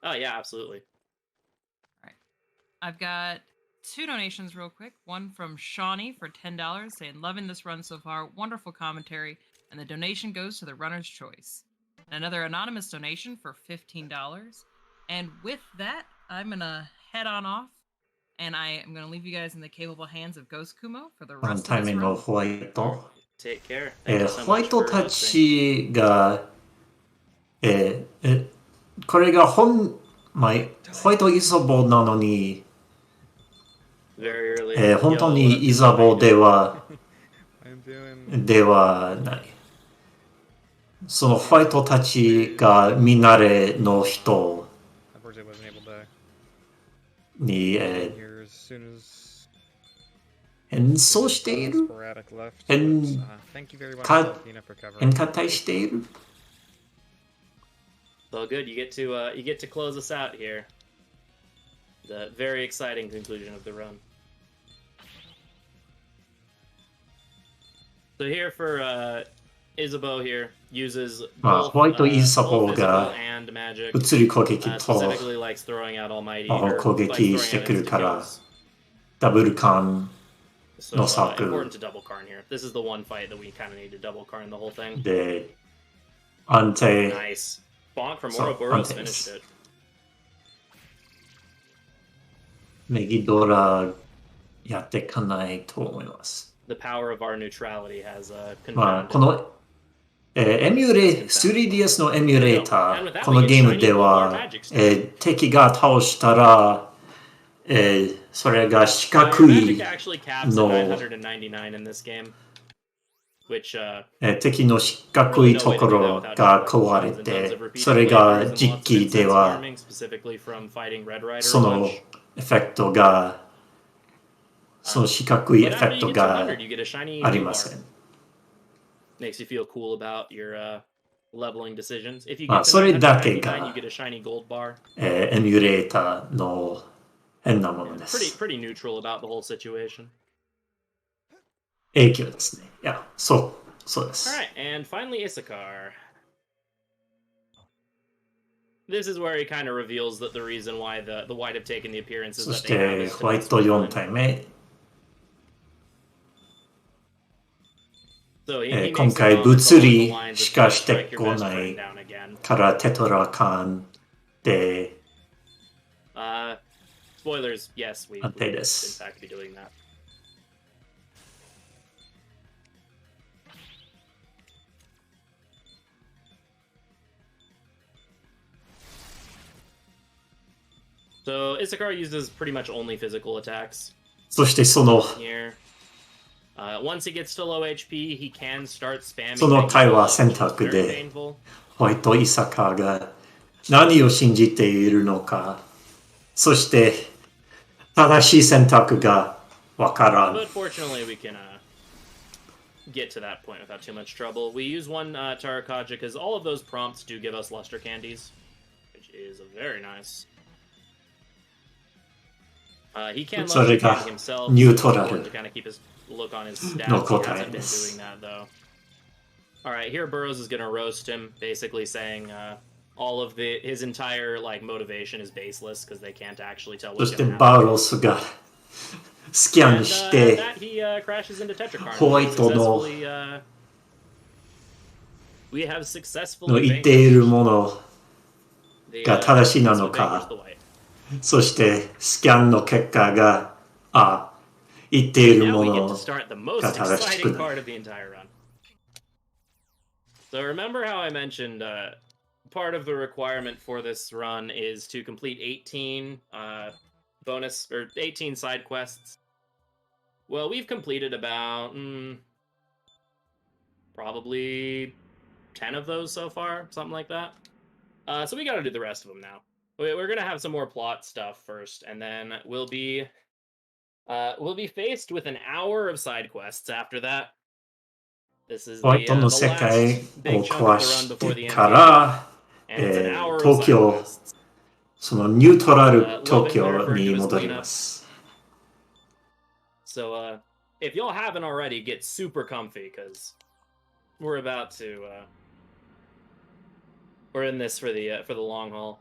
Oh yeah, absolutely. All right. I've got 2 donations real quick. One from Shawnee for $10 saying, loving this run so far. Wonderful commentary. And the donation goes to the runner's choice. And another anonymous donation for $15. And with that, I'm going to head on off. And I am going to leave you guys in the capable hands of Ghost Kumo for the ワン rest タイ of ム this の run. ホワイト。Take care. Thank you so ホワ much イト for た hosting. ちが、これがホワイトイザボなのに、Very early. 本当 Yo, に what up, イザボ dude? では I'm doing ではない。そのホワイトたちが見慣れの人 unfortunately wasn't able to に、 get here as soon as 変装している sporadic left. And But, thank you very much cut- for helping up recovery. 変化体している So good. You get to close us out here. The very exciting conclusion of the run. So here for Isabeau here uses まあ both, ホワイトイザ both ボ physical が and magic. 物理攻撃 と Specifically likes throwing out Almighty 魔法 or 攻 likes 撃 throwing して out くるから insta-kills. ダブルカン So No saku. important to double Karn here. This is the one fight that we kind of need to double Karn the whole thing. で安定 Nice. Bonk from So, Ouroboros Antes. finished it. メギドラやっていかないと思います。 The power of our neutrality has まあ confounded. この、エミュレ 3DS のエミュレーターこのゲームでは、敵が倒したら、それが四 So 角 your い magic actually caps at の 999 in this game, which 敵の四角いところが壊れて、それが実機では specifically from fighting Red Rider そ a の bunch. エフェクトが、その四角いエ But フェ after ク you ト get to が 100, you get a shiny あり blue ま bar. せん。 Makes you feel cool about your leveling decisions. If you ま get あ to それだけ 999, が you get a shiny gold bar. エミュレーターの変なもので Pretty す。 pretty neutral about the whole situation. 影響ですね。いや、そうです。 All right, and finally Issachar. This is where he kind of reveals that the reason why the White have taken the appearances そ that し they have て is to ホワイ mess ト with 4 time. 体目、 So he 今 makes 回 the comments 物 along the 理 lines し of か try to して strike your こ best な friend い down again. からテトラカンで Spoilers, yes, we would in 安定です。 fact be doing that. So Isakar uses pretty much only physical attacks そしてその here. Once he gets to low HP, he can start spamming. その対話 things, 選 which is 択 very で painful. ホワイト・イサカが何を信じているのか、そして正しい選択がわからん。 But fortunately, we can get to that point without too much trouble. We use one Tarakaja because all of those prompts do give us luster candies, which is very nice. He can luster candy himself. Neutral. To kind of keep his look on his stats. He hasn't been doing that though. All right, here Burroughs is gonna roast him, basically saying all of his entire like motivation is baseless because they can't actually tell そ what's して gonna バ happen. ウロスがスキャンし And て that he crashes into Tetracarn. ホワイトの We have の successfully 言っている vanquished もの the, が正しいなの vanquished か the white. そしてスキャンの結果が言っている Now も we get の to start the most が正しく exciting ない part of the entire run. So remember how I mentioned part of the requirement for this run is to complete 18 bonus or 18 side quests. Well, we've completed about probably 10 of those so far, something like that. So we got to do the rest of them now. We're gonna have some more plot stuff first, and then we'll be faced with an hour of side quests after that. This is ホワイ the, ト the の世界 last を big chunk 壊 of the run し before て the か end game, ら and it's an hour of 東 side 京 quests. そのニュートラル Love 東 is 京 referred に to as 戻り cleanup. ます So if y'all haven't already, get super comfy because we're about to we're in this for the long haul.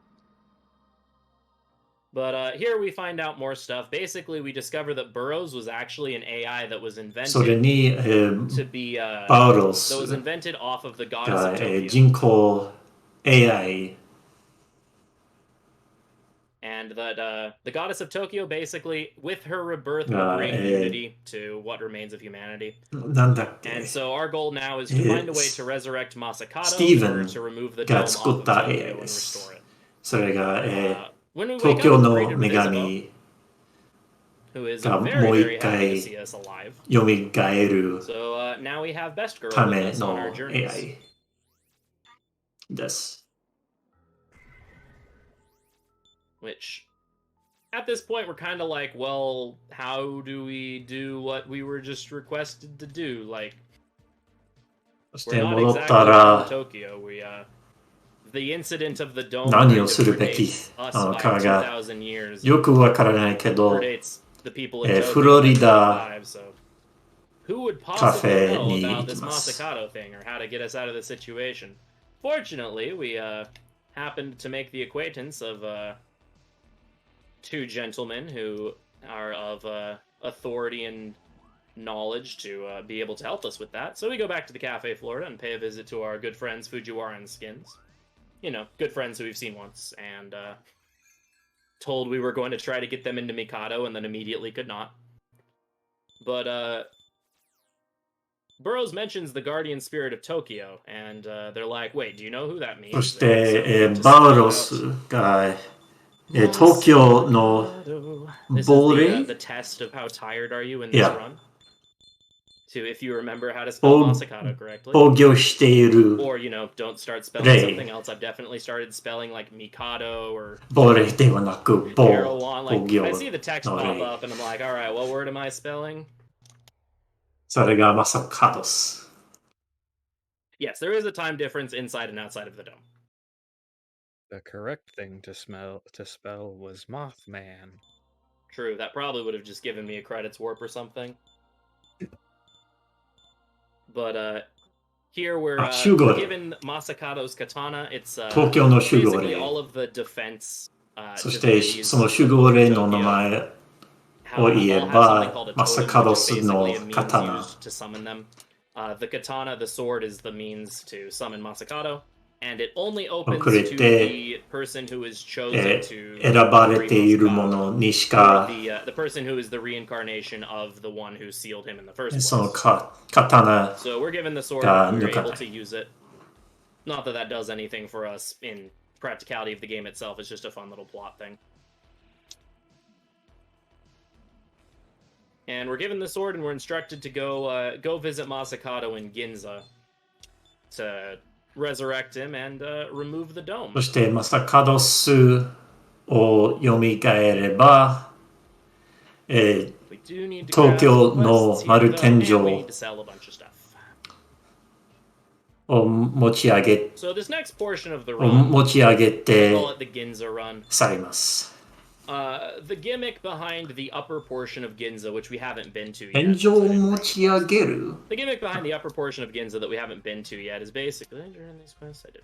But here we find out more stuff. Basically, we discover that Burroughs was actually an AI that was それ invented に to be バウロ that ス was invented off of the goddess が of Tokyo. 人工 AI And that the goddess of Tokyo basically, with her rebirth, will Ah, bring unity to what remains of humanity. なんだっけ And so our goal now is to find a way to resurrect Masakato in Steven order to remove the が dome 作 off っ of た Tokyo AI and です restore it. それが When we wake 東 up, 京 we're の greeted 女 with Isabel, 神 who is が very, もう very 一 happy to 回 see us alive. 蘇る So now we have Best Girl た with め us on の our journeys. AI です Which, at this point, we're kind of like, well, how do we do what we were just requested to do? Like, そし we're て not 戻っ exactly た from ら Tokyo. The incident of the dome 何 kind を of するべき predates us なの by かが 2,000 years. よくわからないけど Predates the people in Tokyo フロリ by ダ 25, so who would カ possibly フェ know に about 行き this ます Masakato thing or how to get us out of this situation? Fortunately, we happened to make the acquaintance of two gentlemen who are of authority and knowledge to be able to help us with that. So we go back to the Cafe Florida and pay a visit to our good friends Fujiwara and Skins. You know, good friends who we've seen once, and told we were going to try to get them into Mikado and then immediately could not. But Burroughs mentions the guardian spirit of Tokyo, and they're like, wait, do you know who that means? そし And て so to バウ spell ロ out スが東京の This is 亡 the, 霊 the test of how tired are you in this Yeah. run. To if you remember how to spell Oh. Masakato correctly. 防御している Or, you know, don't start spelling Ray. something else. I've definitely started spelling like Mikado or 亡霊ではなく Arrow 防 on. 防 Like, 御 I see the text の pop 霊 up and I'm like, alright, what word am I spelling? それがマサカドス Yes, there is a time difference inside and outside of the dome. The correct thing to spell was Mothman. True, that probably would have just given me a credits warp or something. But here we're given Masakato's katana. It's 東京の守護 basically 霊 all of the defense そして divinities その守護霊の名 Tokyo 前 all を言え have something ば called a マサ totem, カド which ス is の basically a means 刀 used to summon them. The katana, the sword, is the means to summon Masakato, and it only opens くれ to て the person who is chosen to 選ばれ free ている Masakato, ものにし or か the person who is the reincarnation of the one who sealed him in the first その place. 刀 So we're given the sword,が we were 抜か able ない to use it. Not that that does anything for us in practicality of the game itself, it's just a fun little plot thing. And we're given the sword, and we're instructed to go visit Masakado in Ginza to resurrect him and remove the dome. そしてマサカドスを読み替えれば、We do need to 東京 craft の quests 丸 here, 天 though, and we 井 need to sell a bunch of stuff. を持ち上げ So this next portion of the を run, 持ち上げ we て call it the Ginza run. 去ります。 The gimmick behind the upper portion of Ginza, which we haven't been to 天 yet. 井を持ち上げる The gimmick behind the upper portion of Ginza that we haven't been to yet is basically during these quests I did.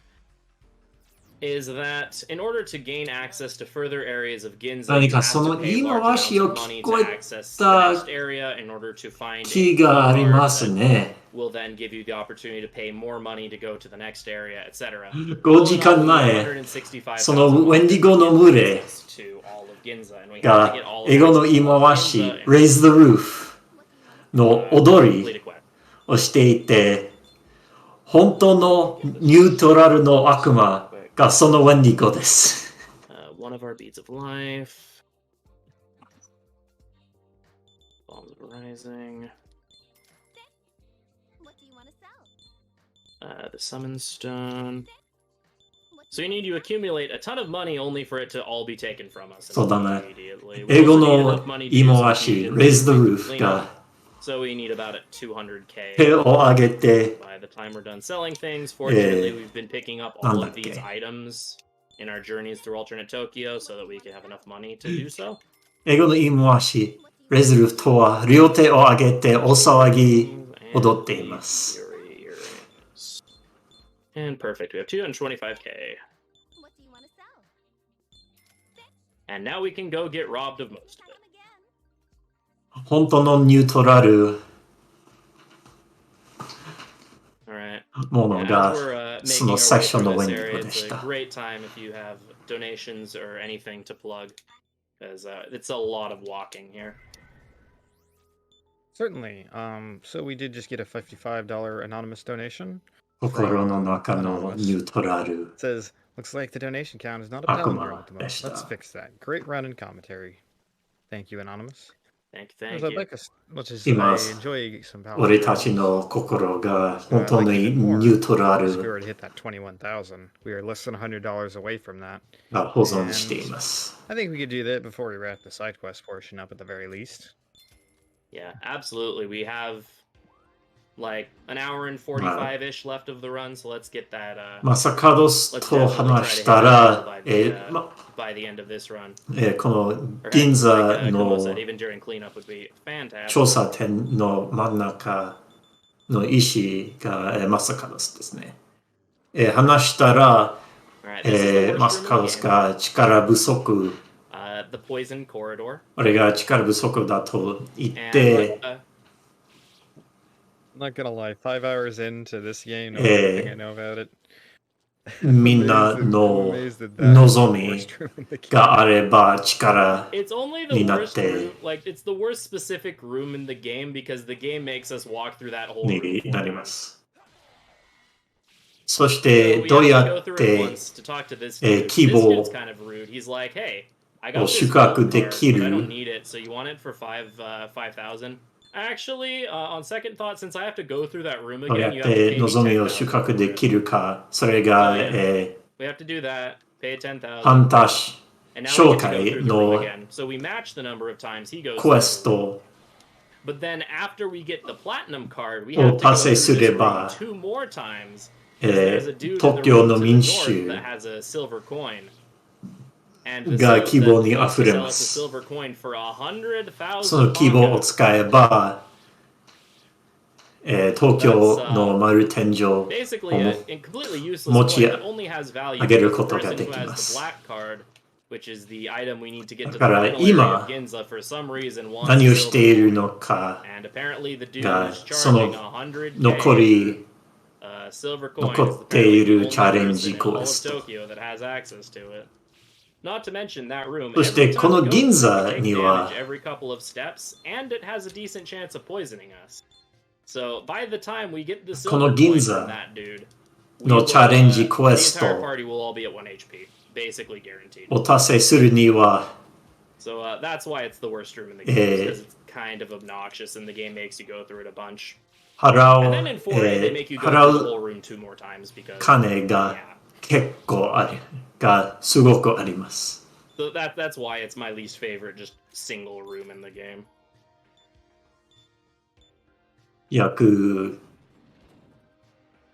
Is that in order to gain access to further areas of Ginza, 何 you か have そ to の pay 言い large 回 amounts しを of money 聞こ to え access the た next area in order to find a 気があり card ます that ね。 will then give you the opportunity to pay more money to go to the next area, etc. 5時間前、そのウェンディゴの群れ to all of Ginza, and we have to が get all of 英語の言い回し Ginza and Raise the Roof の踊 complete り a quest. をしていて、本当のニュートラルの悪魔がそのウェンディゴです。One of our beads of life. Bombs of Rising. What do you want to sell? The Summon Stone. So you need to accumulate a ton of money only for it to all be taken from us そうだね。 immediately. 英 We 語 also need の enough money to 言い do some 回し fusions Raise the and Roof clean が up. So we need about 200k. 手を上げて By the time we're done selling things, fortunately, we've been picking up all of なんだっけ these items in our journeys through alternate Tokyo so that we can have enough money to do so. 英語の言い回し Raise the Roof とは両手を上げて大騒ぎ踊っています。 And perfect. We have 225k. What do you want to sell? And now we can go get robbed of most of it. Come again. 本当のニュートラル Alright. もの As が we're そ making の our 最 way 初 through のウェ this ンディ area, ゴで it's し a た。 great time if you have donations or anything to plug. Because it's a lot of walking here. Certainly. So we did just get a $55 anonymous donation. 心の中のニュートラル It says, looks like the donation count is not a Akuma palindrome at the moment. でした。 Let's fix that. Great run and commentary. Thank you, Anonymous. Thank As you. I'd like as much as 今 I enjoy some 俺たち palindromes, の心が I'd 本当 like に even more. ニュートラ If we ル already hit that 21,000, we are less than $100 away from that. が保存しています。 I think we could do that before we wrap the side quest portion up at the very least. Yeah, absolutely. We have like an hour and 45-ish left of the run, so let's get that. マサカドス Let's と definitely try 話 to し hit た that ら goal by by the end of this run. この Or heck, 銀座 like Kumo の said, even during cleanup would be fantastic. 調査点の真ん中の石がマサカドスですね。話したら Alright, this is the マ worst サ room カ in ド the ス game. が力不足 The poison corridor. 俺が力不足だと言っ And て I'm not gonna lie, 5 hours into this game, knowing everything I know about it, みんな I'm の amazed that that is the 望み worst room in the game. があれば力 it's only the になっ worst て room, like it's the worst specific room in the game because the game makes us walk through that whole room に four なり times. ます。そし So て we どう have や to go っ through it て once to talk to this dude. This 希望 dude's kind of rude. He's like, "Hey, I got を this 収 gold 穫で card, き but I る don't need it. So you want it for 5,000?" Actually, on second thought, since I have to go through that room どうや again, っ you have to て pay me 望みを収 10,000 穫 for で it. きるか、それが、 Oh, yeah. We have to do that. Pay 10,000. 半年 And now we get to go 紹介 through the room の again. So we match the number of times he goes クエ through ス the room. ト But then after we get the platinum card, we を have to go 達成 through す this れ room ば、 two more times. There's a dude in 東 the 京 room の to the 民 north 衆 that has a silver coin. And the が希望に wants 溢 to れ sell ま us a す。 silver coin for 100,000その希望を ponga. 使えば、東京の丸天井を Basically, a completely useless 持 coin ち that only has value 上げる to こ the とが person で who き has ま the す。 black card, which is the item we need to get to the だから final area 今 of Ginza for some reason wants 何 a をして silver いる coin. のか And apparently the dude が is その charging 100k 残り silver coin 残 is って apparently い the る only チャレン person ジ in ク all エ of スト。 Tokyo that has access to it. Not to mention that room. そして every こ time の we go 銀 through it, 座 we take には damage every couple of steps, and it has a decent chance of poisoning us. So by the time we get the この silver 銀 coin 座 from that dude, we の will, チャレンジ the クエス entire ト party will all be at 1 HP, basically guaranteed. を達成するには、 So that's why it's the worst room in the game, because it's kind of obnoxious, and the game makes you go through it a bunch. 払 And う then in 4A, they make you go 払 through the う whole room 2 more times because 金が yeah. 結構すごくあります。 So that's why it's my least favorite, just single room in the game. 約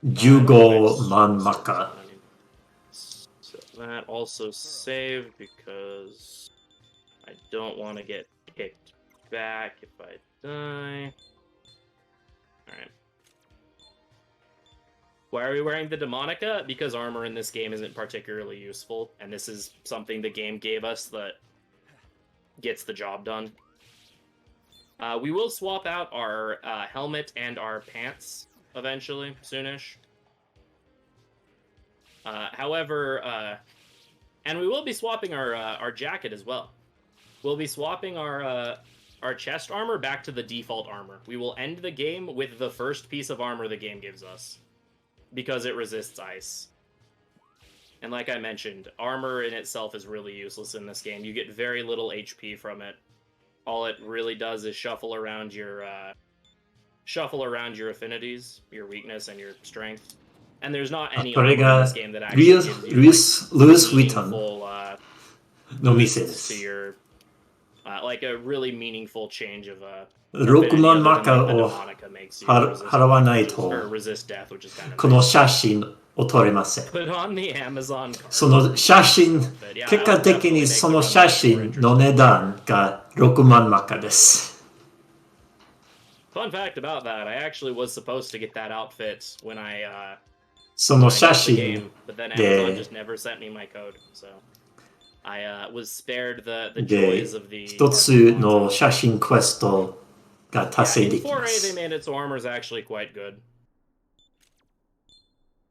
15万マカ。 So that also save because I don't want to get kicked back if I die. Alright. Why are we wearing the Demonica? Because armor in this game isn't particularly useful, and this is something the game gave us that gets the job done. We will swap out our helmet and our pants eventually, soonish. However, and we will be swapping our jacket as well. We'll be swapping our chest armor back to the default armor. We will end the game with the first piece of armor the game gives us, because it resists ice. And like I mentioned, armor in itself is really useless in this game. You get very little HP from it. All it really does is shuffle around your affinities, your weakness, and your strength. And there's not any armor in this game that actually gives you meaningful boosts to your like a really meaningful change of 6万マカを払わないと resist death, which is kind of この写真を撮れません。 put on the Amazon card. その写真、結果的にその写真の値段が6万マカです。 Fun fact about that, I actually was supposed to get that outfit when I その写 got the 真 game, but then Amazon で just never sent me my code, so I was spared the で joys of the 一つの写真クエストが達 Yeah, 成 in できま 4A, they す。 made it so armor's actually quite good.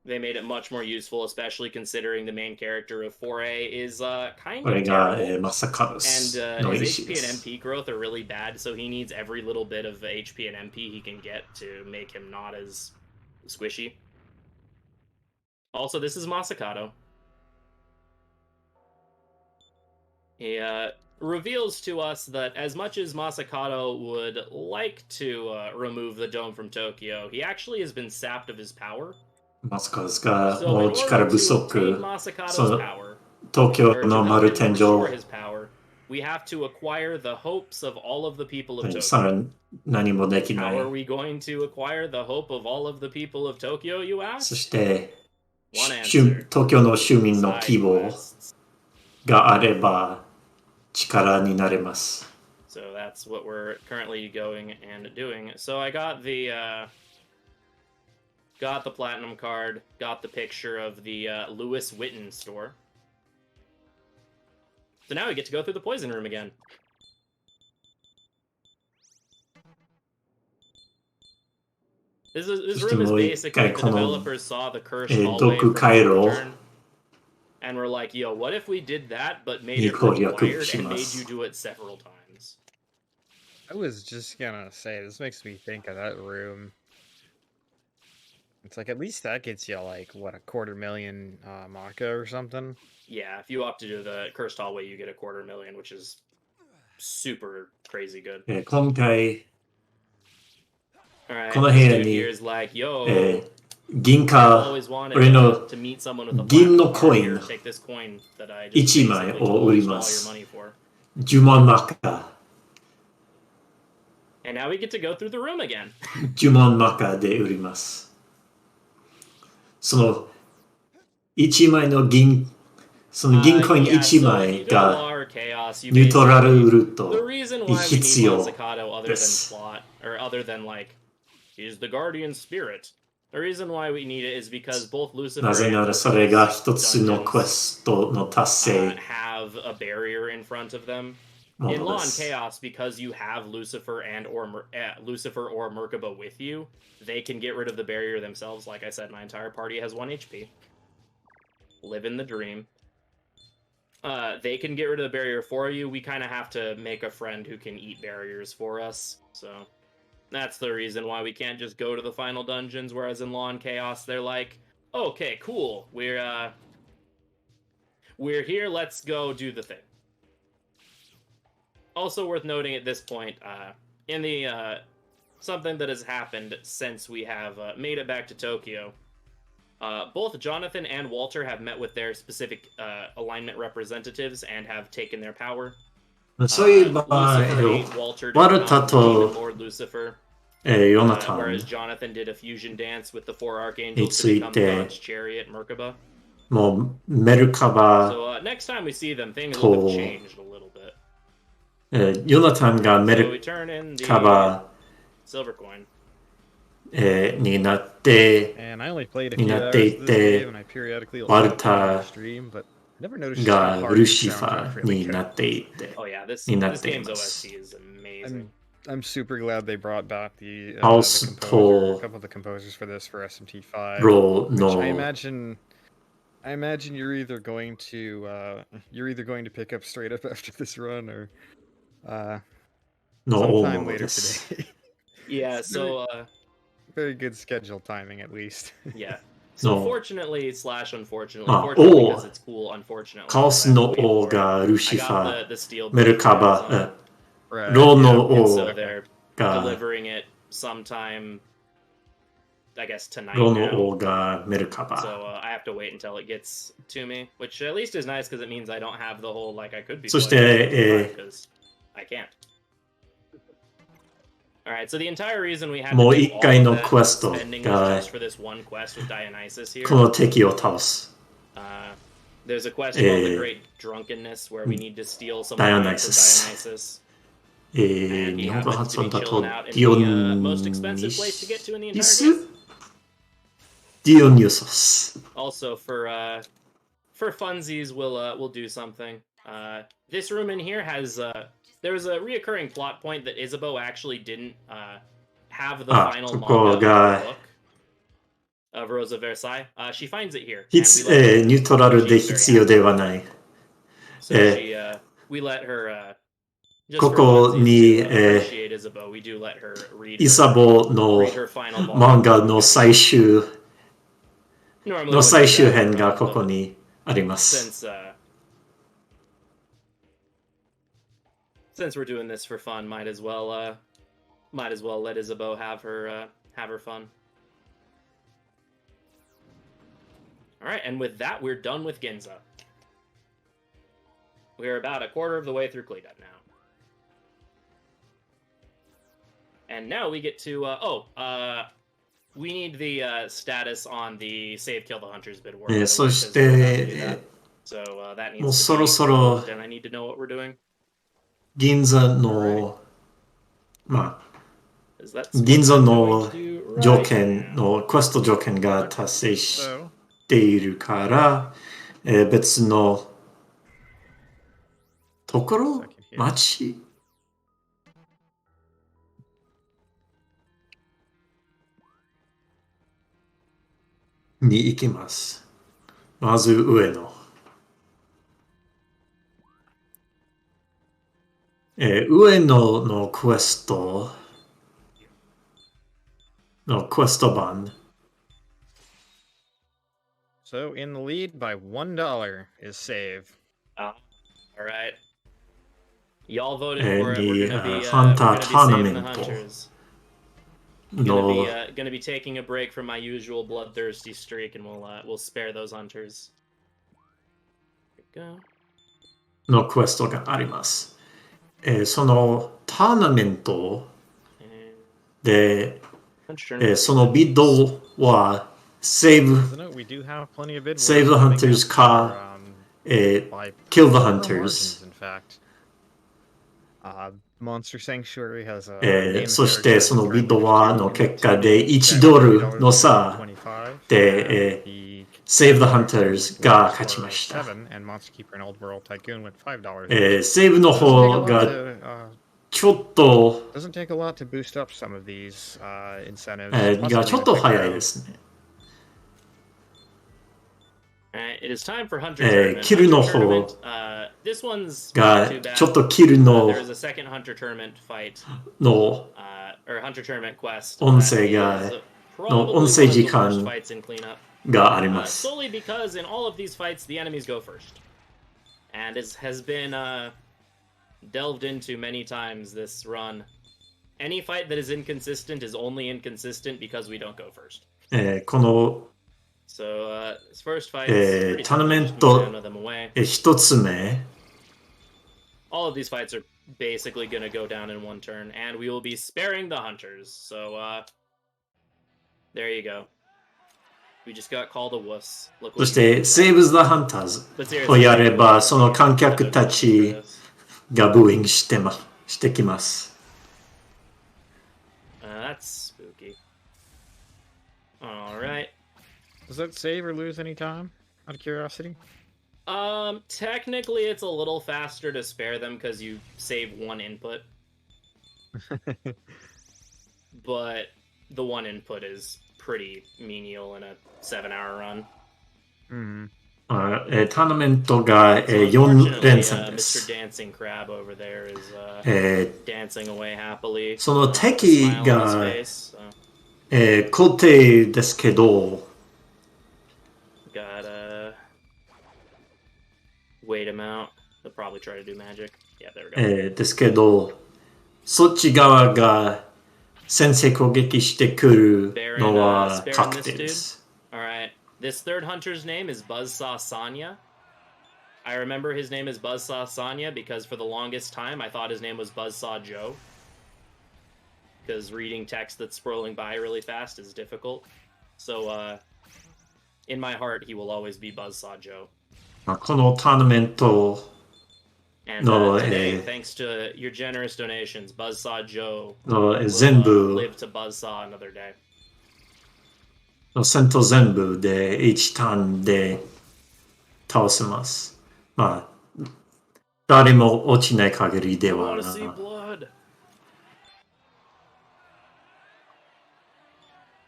They made it much more useful, especially considering the main character of 4A is kind これ of が terrible. まさか And の his 意思 HP で and す。 MP growth are really bad, so he needs every little bit of HP and MP he can get to make him not as squishy. Also, this is Masakato. He reveals to us that as much as Masakato would like to remove the dome from Tokyo, he actually has been sapped of his power. マスカスが So も in う力 order 不 to 足 obtain Masakato's その power, 東京 or to の help 丸 him 天井 restore his power, we have to acquire the hopes of all of the people of さ Tokyo. らに何もできな How are い。 we going to acquire the hope of all of the people of Tokyo, you そ ask? して One answer. 東京の市民の Side 希望 quests. があれば力になれます。 So that's what we're currently going and doing. So I got the platinum card, got the picture of the Lewis Witten store. So now we get to go through the poison room again. This room is basically the developers saw the cursed hallway from Return, and we're like, yo, what if we did that but made it required and made you do it several times? I was just gonna say, this makes me think of that room. It's like, at least that gets you, like, what, 250,000 Maka or something? Yeah, if you opt to do the cursed hallway, you get 250,000, which is super crazy good. 今回 Alright, この this 部屋 dude に here is like, yo, 銀 I 貨 always wanted 俺の to meet someone with a 銀の platinum コ card イ here. ン Take this coin that I 1 just 枚 basically を売り told ま all your す。 money for. 10万マカ And now we get to go through the room again. 10万マカで売ります。その1枚の銀その銀コイン Yeah, 1 so if 枚 you do が law or chaos, you ニュートラル basically- 売る The と reason why we need 必要 Masakato other で than す。 plot, or other than like, he's the guardian spirit. The reason why we need it is because both Lucifer なぜ and ならそれが Orpheus 一つのクエ dungeons, ストの達成 have a barrier in front of them. も In の Law で and す。 Chaos, because you have Lucifer Lucifer or Merkaba with you, they can get rid of the barrier themselves. Like I said, my entire party has 1 HP. Live in the dream. They can get rid of the barrier for you. We kind of have to make a friend who can eat barriers for us. So that's the reason why we can't just go to the final dungeons. Whereas in Law and Chaos, they're like, okay, cool. We're here. Let's go do the thing. Also worth noting at this point, in the something that has happened since we have made it back to Tokyo, both Jonathan and Walter have met with their specific alignment representatives and have taken their power. そういえば、 Lucifer ate Walter to ワルタ become と Demon Lord Lucifer, ヨナタン whereas Jonathan did a fusion dance with the four に archangels つ to い become て God's chariot, Merkaba. もうメルカバ So next time we see them, things will have to- changed a little bit. ヨナタンがメ So ル we turn in カ the バ silver coin. になって、 And I only played a に few なって hours い of て this game, and I periodically will ワル stop タ watching the stream, but I never noticed が how ル hard シ the ファ soundtrack ー really になっ goes. ていて、 Oh yeah, this になっ this てい game's ます OST is amazing. I'm super glad they brought back the, House the composer, to- a couple of the composers for this for SMT5. ロー Which の I imagine you're either going to pick up straight up after this run or の大 sometime 物 later です。 today. Yeah, It's so very good schedule timing at least. yeah. So No. fortunately slash unfortunately, Ah, fortunately oh. because it's cool, unfortunately. カオス because I の have to wait 王 for it. がル I シフ got ァ the steel ー、メル boot カ for バ Amazon, right. ローの and 王 so they're が delivering it sometime, I guess tonight ロー now. の王がメルカバ So I have to wait until it gets to me, which at least is nice because it means I don't have the whole like I could be. そして、 because I can't. All right, so the entire reason we had も to う do 一 all 回 of の that クエスト spending が just for this one quest with Dionysus here. この敵を倒す。 There's a quest called the Great Drunkenness where we need to steal some wine from Dionysus. Dionysus. And 日 he 本語 happens 発 to 音 be だ chilling と out デ in ィオ the ニ most expensive place to get to in the ス entire game. ディオニュソス。 Also for funsies, we'll do something. This room in here has there's a reoccurring plot point that Isabeau actually didn't have the final ここ manga が of the book of Rose of Versailles. She finds it here. 必 and we let her ニュートラルで she's very 必要ではない。 So we let her just こ for こ funsies に to appreciate Isabeau, we do let her read イサボ read の her final 漫画の最終 Normally の wouldn't 最 do 終 that, 編が but ここにあります。 since we're doing this for fun, might as well let Isabeau have her fun. All right, and with that, we're done with Ginza. We're about a quarter of the way through Kleedup now. And now we get to we need the status on the save kill the hunters bid war. そして、 So that もう needs そ to ろ be そろ approved, and I need to know what we're doing. 銀座の、まあ、 Is that 銀座 what I'm の going to do 条 right 件 now? のクエスト条件が達成し So, ているから、別のところ、町に行きます。まず上の。上野のクエストのクエスト版 so in the lead by $1 is save. All right. Y'all voted for it. We're gonna be, Hunter we're gonna be saving the Tournament hunters. の Gonna be taking a break from my usual bloodthirsty streak, and we'll spare those hunters. There we go. のクエストがあります。そのターナメントで、そのビッドは Save So no, we do have plenty of bid Save the wars coming hunters upか、for, by Kill the more hunters margins, in fact. Monster Sanctuary has a そしてそのビッドはの結果で$1ドルの差で、Save the Hunters が勝ちました。and Monster Keeper and Old World Tycoon went $5. Save の方がちょっと Doesn't take a lot to boost up some of these incentives. がちょっと早いですね。It is time for Hunter Tournament. キルの Hunter 方 Tournament, this one's が not too bad. ちょっとキルの There's a second Hunter Tournament fight, の or Hunter Tournament quest. 音声が Probably 音声時 one of the 間 worst fights in cleanup. があります。 Solely because in all of these fights, the enemies go first. And has been delved into many times this run. Any fight that is inconsistent is only inconsistent because we don't go first. この、So, this first fight is pretty ターナ simple. メ Just ン move ト down with them away. 一つ目、 All of these fights are basically going to go down in one turn, and we will be sparing the hunters. So, there you go. We just got called a wuss. Look そ what し you て did. Save the Hunters But seriously, をやれ thank ば、 you その for 観客た for ち this. がブーイングしてきます。That's spooky. All right. Does that save or lose any time? Out of curiosity. Technically, it's a little faster to spare them because you save one input. But the one input is pretty menial in a 7-hour run. ターナメントが、So 4 unfortunately, 連戦で Mr. す。 Dancing Crab over there is え dancing away happily. その with a 敵 smile on が his face, so. 固定ですけど、 Gotta wait him out. They'll probably try to do magic. Yeah, there we go. ですけど、そっち側が先制攻撃してくるのは確定です。Alright. This third hunter's name is Buzzsaw Sanya. I remember his name is Buzzsaw Sanya because for the longest time I thought his name was Buzzsaw Joe. Because reading text that's scrolling by really fast is difficult. So, in my heart, he will always be Buzzsaw Joe. このターナメント And No, today, thanks to your generous donations, Buzzsaw Joe の will 全部 live to Buzzsaw another day. 戦闘全部で1ターンで倒せます。まあ、誰も落ちない限りで I は want to see blood.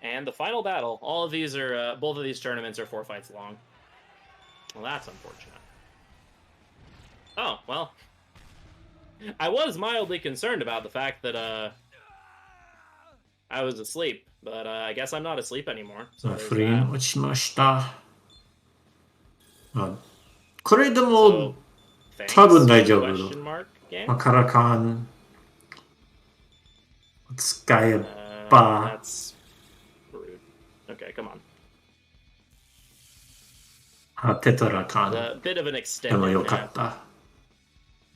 And the final battle. All of these are, both of these tournaments are 4 fights long. Well, that's unfortunate. Oh, well. I was mildly concerned about the fact that, I was asleep. But, I guess I'm not asleep anymore. So there's フリー that. 落ちました。これで So, も thanks, 多分大丈夫。 question mark game? カラカン使えば That's rude. Okay, come on. テトラカン A bit of an で extended もよか nap. った。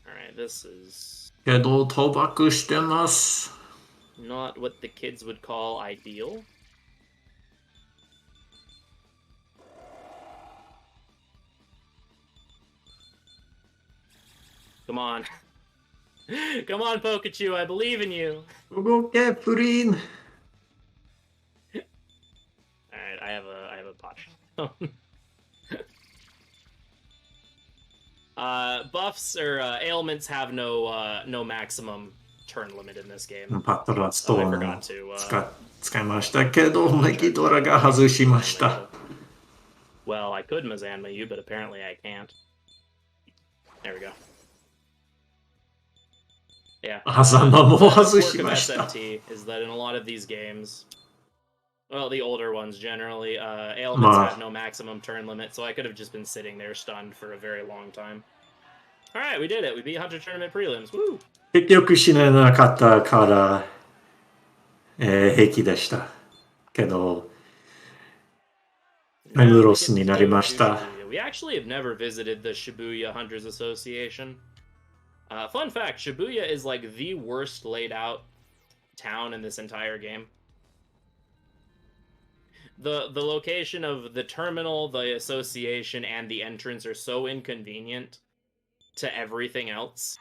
Alright, this is けど賭博してます。 not what the kids would call ideal. Come on. Come on, Pikachu, I believe in you. 動けプリン Alright, I have a pot. Buffs or ailments have no maximum turn limit in this game. パトラスト Oh, I ーン forgot to 使いましたけどメキドラが外しました。 Well, I could Mazanma you, but apparently I can't. There we go. Yeah. 狭間も The 外 quirk し of ました。 SMT is that in a lot of these games, well, the older ones generally, ailments Ma. have no maximum turn limit, so I could have just been sitting there stunned for a very long time. All right, we did it. We beat Hunter Tournament prelims. Woo! 結局死ななかったから、平気でした。けど、メムロスになりました。 We actually have never visited the Shibuya Hunters Association. Fun fact, Shibuya is like the worst laid out town in this entire game. The location of the terminal, the association, and the entrance are so inconvenient to everything else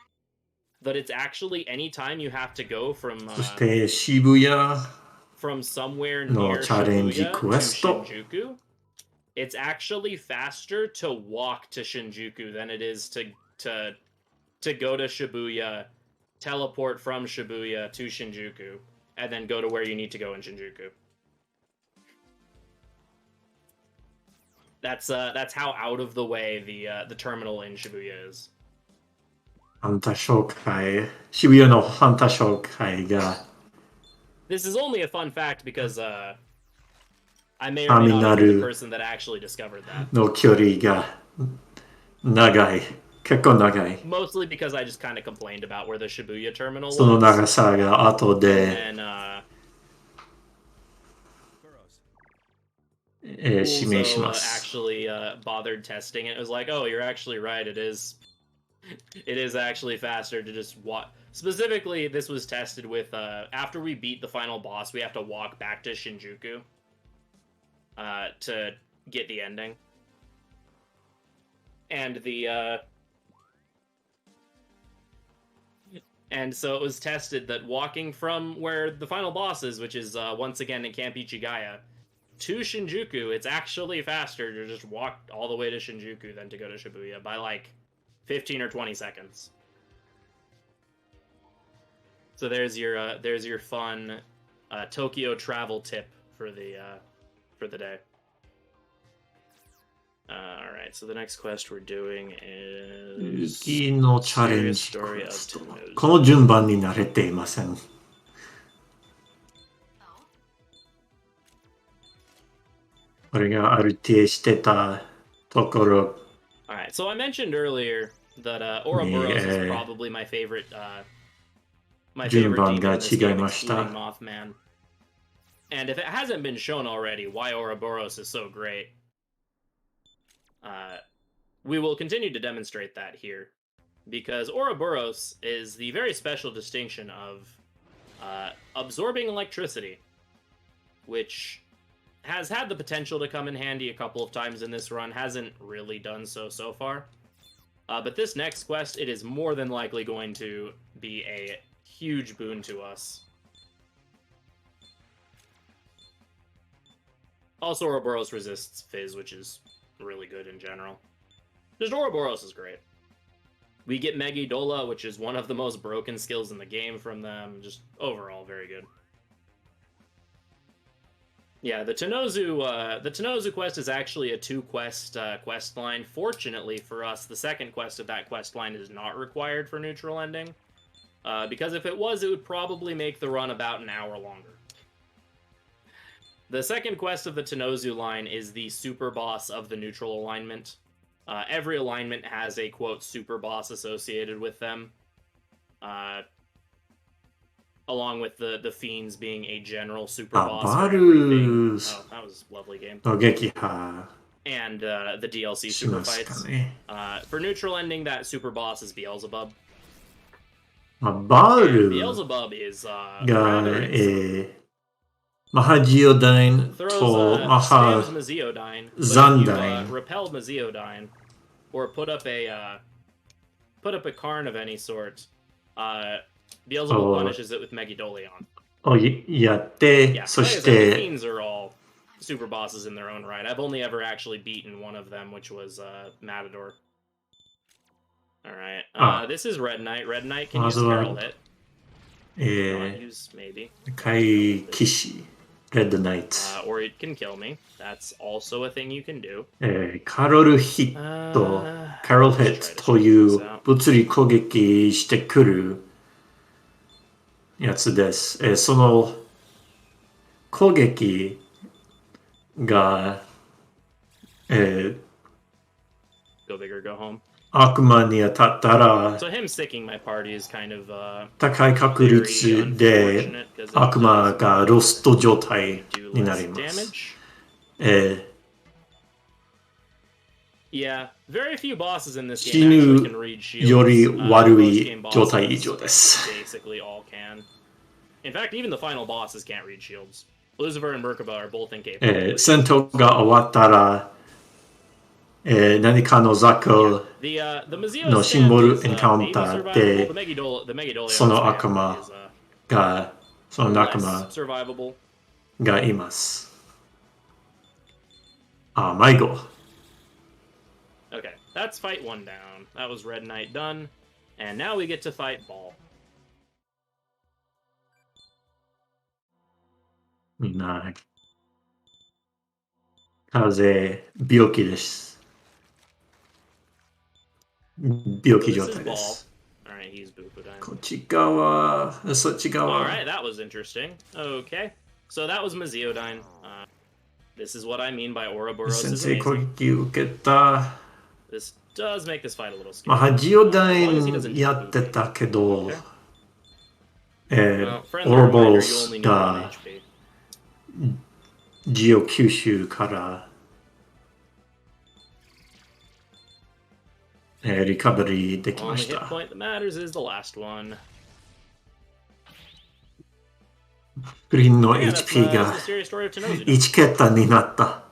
that it's actually any time you have to go from そして渋谷 from somewhere の near チャレンジ Shibuya ク to エスト。 Shinjuku, it's actually faster to walk to Shinjuku than it is to go to Shibuya, teleport from Shibuya to Shinjuku, and then go to where you need to go in Shinjuku. That's how out of the way the terminal in Shibuya is. ハンタ紹介、渋谷のハンタ紹介が This is only a fun fact because I may or may not have been the person that actually discovered that. の距離が長い結構長い。 Mostly because I just kind of complained about where the Shibuya terminal その was. 長さが後で、 And 指名し also ます。 actually bothered testing it. It was like, oh, you're actually right. It is actually faster to just walk. Specifically, this was tested with after we beat the final boss, we have to walk back to Shinjuku to get the ending. And and so it was tested that walking from where the final boss is, which is once again in Camp Ichigaya, to Shinjuku, it's actually faster to just walk all the way to Shinjuku than to go to Shibuya by like 15 or 20 seconds. So there's your fun Tokyo travel tip for the day. All right, so the next quest we're doing is 次のチャレンジ Story ク of エスト。 Tenozu. この順番に慣れていません。俺がアルティエしてたところ。 All right, so I mentioned earlier that Ouroboros is probably my favorite demon in this game, excluding Mothman. And if it hasn't been shown already why Ouroboros is so great, we will continue to demonstrate that here, because Ouroboros is the very special distinction of absorbing electricity, which has had the potential to come in handy a couple of times in this run, hasn't really done so far. But this next quest, it is more than likely going to be a huge boon to us. Also, Ouroboros resists Fizz, which is really good in general. Just Ouroboros is great. We get Megidola, which is one of the most broken skills in the game from them. Just overall, very good. Yeah, the Tenozu quest is actually a 2-quest quest line. Fortunately for us, the second quest of that quest line is not required for neutral ending. Because if it was, it would probably make the run about an hour longer. The second quest of the Tenozu line is the super boss of the neutral alignment. Every alignment has a, quote, super boss associated with them. Along with the Fiends being a general super boss for everything. Oh, that was a lovely game. の撃破 And the DLC し super ますか fights. ね。 For neutral ending, that super boss is Beelzebub. まあ、バー And ル Beelzebub is が、 rather insane. マハジオダイン Throws とマ spams ハ Maziodyne, but if you Zandyne. repel Maziodyne or put up a Karn of any sort, Beelzebub Oh. punishes it with Megidolion. をやって、 Yeah, そ like I し said, the て、 Fiends are all super bosses in their own right. I've only ever actually beaten one of them, which was Matador. Alright, this is Red Knight. Red Knight can use Feral Hit. Not use maybe. 怪騎士、レッドナイト、 Or it can kill me. That's also a thing you can do. カロルヒット、カロルヘットという物理攻撃してくるやつです。その攻撃が、Go big or go home. 悪魔に当たったら So him sicking my party is kind of 高い確率で unfortunate because it 悪魔 does がロスト状態 do にな less ります。 damage. Yeah, very few bosses in this 死 game ぬ actually can read shields. より悪 Most い game 状態 bosses 以上です。 basically all can. In fact, even the final bosses can't read shields. Lucifer and Merkaba are both incapable. 戦闘が終わったら、何かの雑魚 The Mazio のシンボル stand is, エンカウン maybe ター survivable. で The Megidolion その stand 悪魔 is が、その仲 less 間 survivable. がいます。迷子。 Okay, that's fight 1 down. That was Red Knight done. And now we get to fight Ball. みんな、風邪、病気です。病 So 気 this 状 is 態で Ball. す。 Alright, he's Bufudyne. こっち側、そっち側。 Alright, that was interesting. Okay, so that was Maziodyne. This is what I mean by Ouroboros 先 is 生攻 amazing. 撃受けた。 This does make this fight a little まあ、 scary. ハジオダイ As long as he ン doesn't やってたけど、 Okay. オ Well, ー friendly ロボ reminder, you ス only need 1が HP. ジオ九州から、リカバリーできま Only し hit た。 point that matters is the last one. グリーンの Yeah, that's HP the が mysterious story of Tenozu. 1桁になった。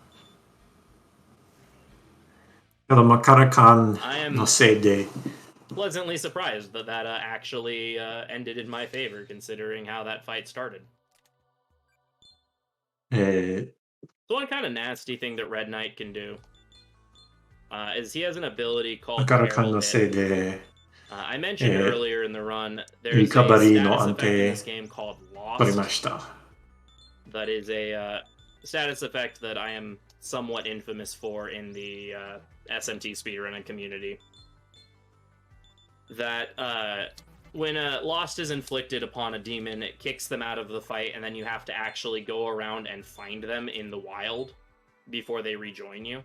ただマカラカンのせいで、 Pleasantly surprised that that actually ended in my favor, considering how that fight started. え The one kind of nasty thing that Red Knight can do is he has an ability マ called カラカン Carol の Hit. せいで、 I mentioned earlier in the run, there's a リカバリー status の安 effect in 定 this game called 取りま Lost. した。 That is a status effect that I am somewhat infamous for in the SMT speedrunning community. That when Lost is inflicted upon a demon, it kicks them out of the fight, and then you have to actually go around and find them in the wild before they rejoin you.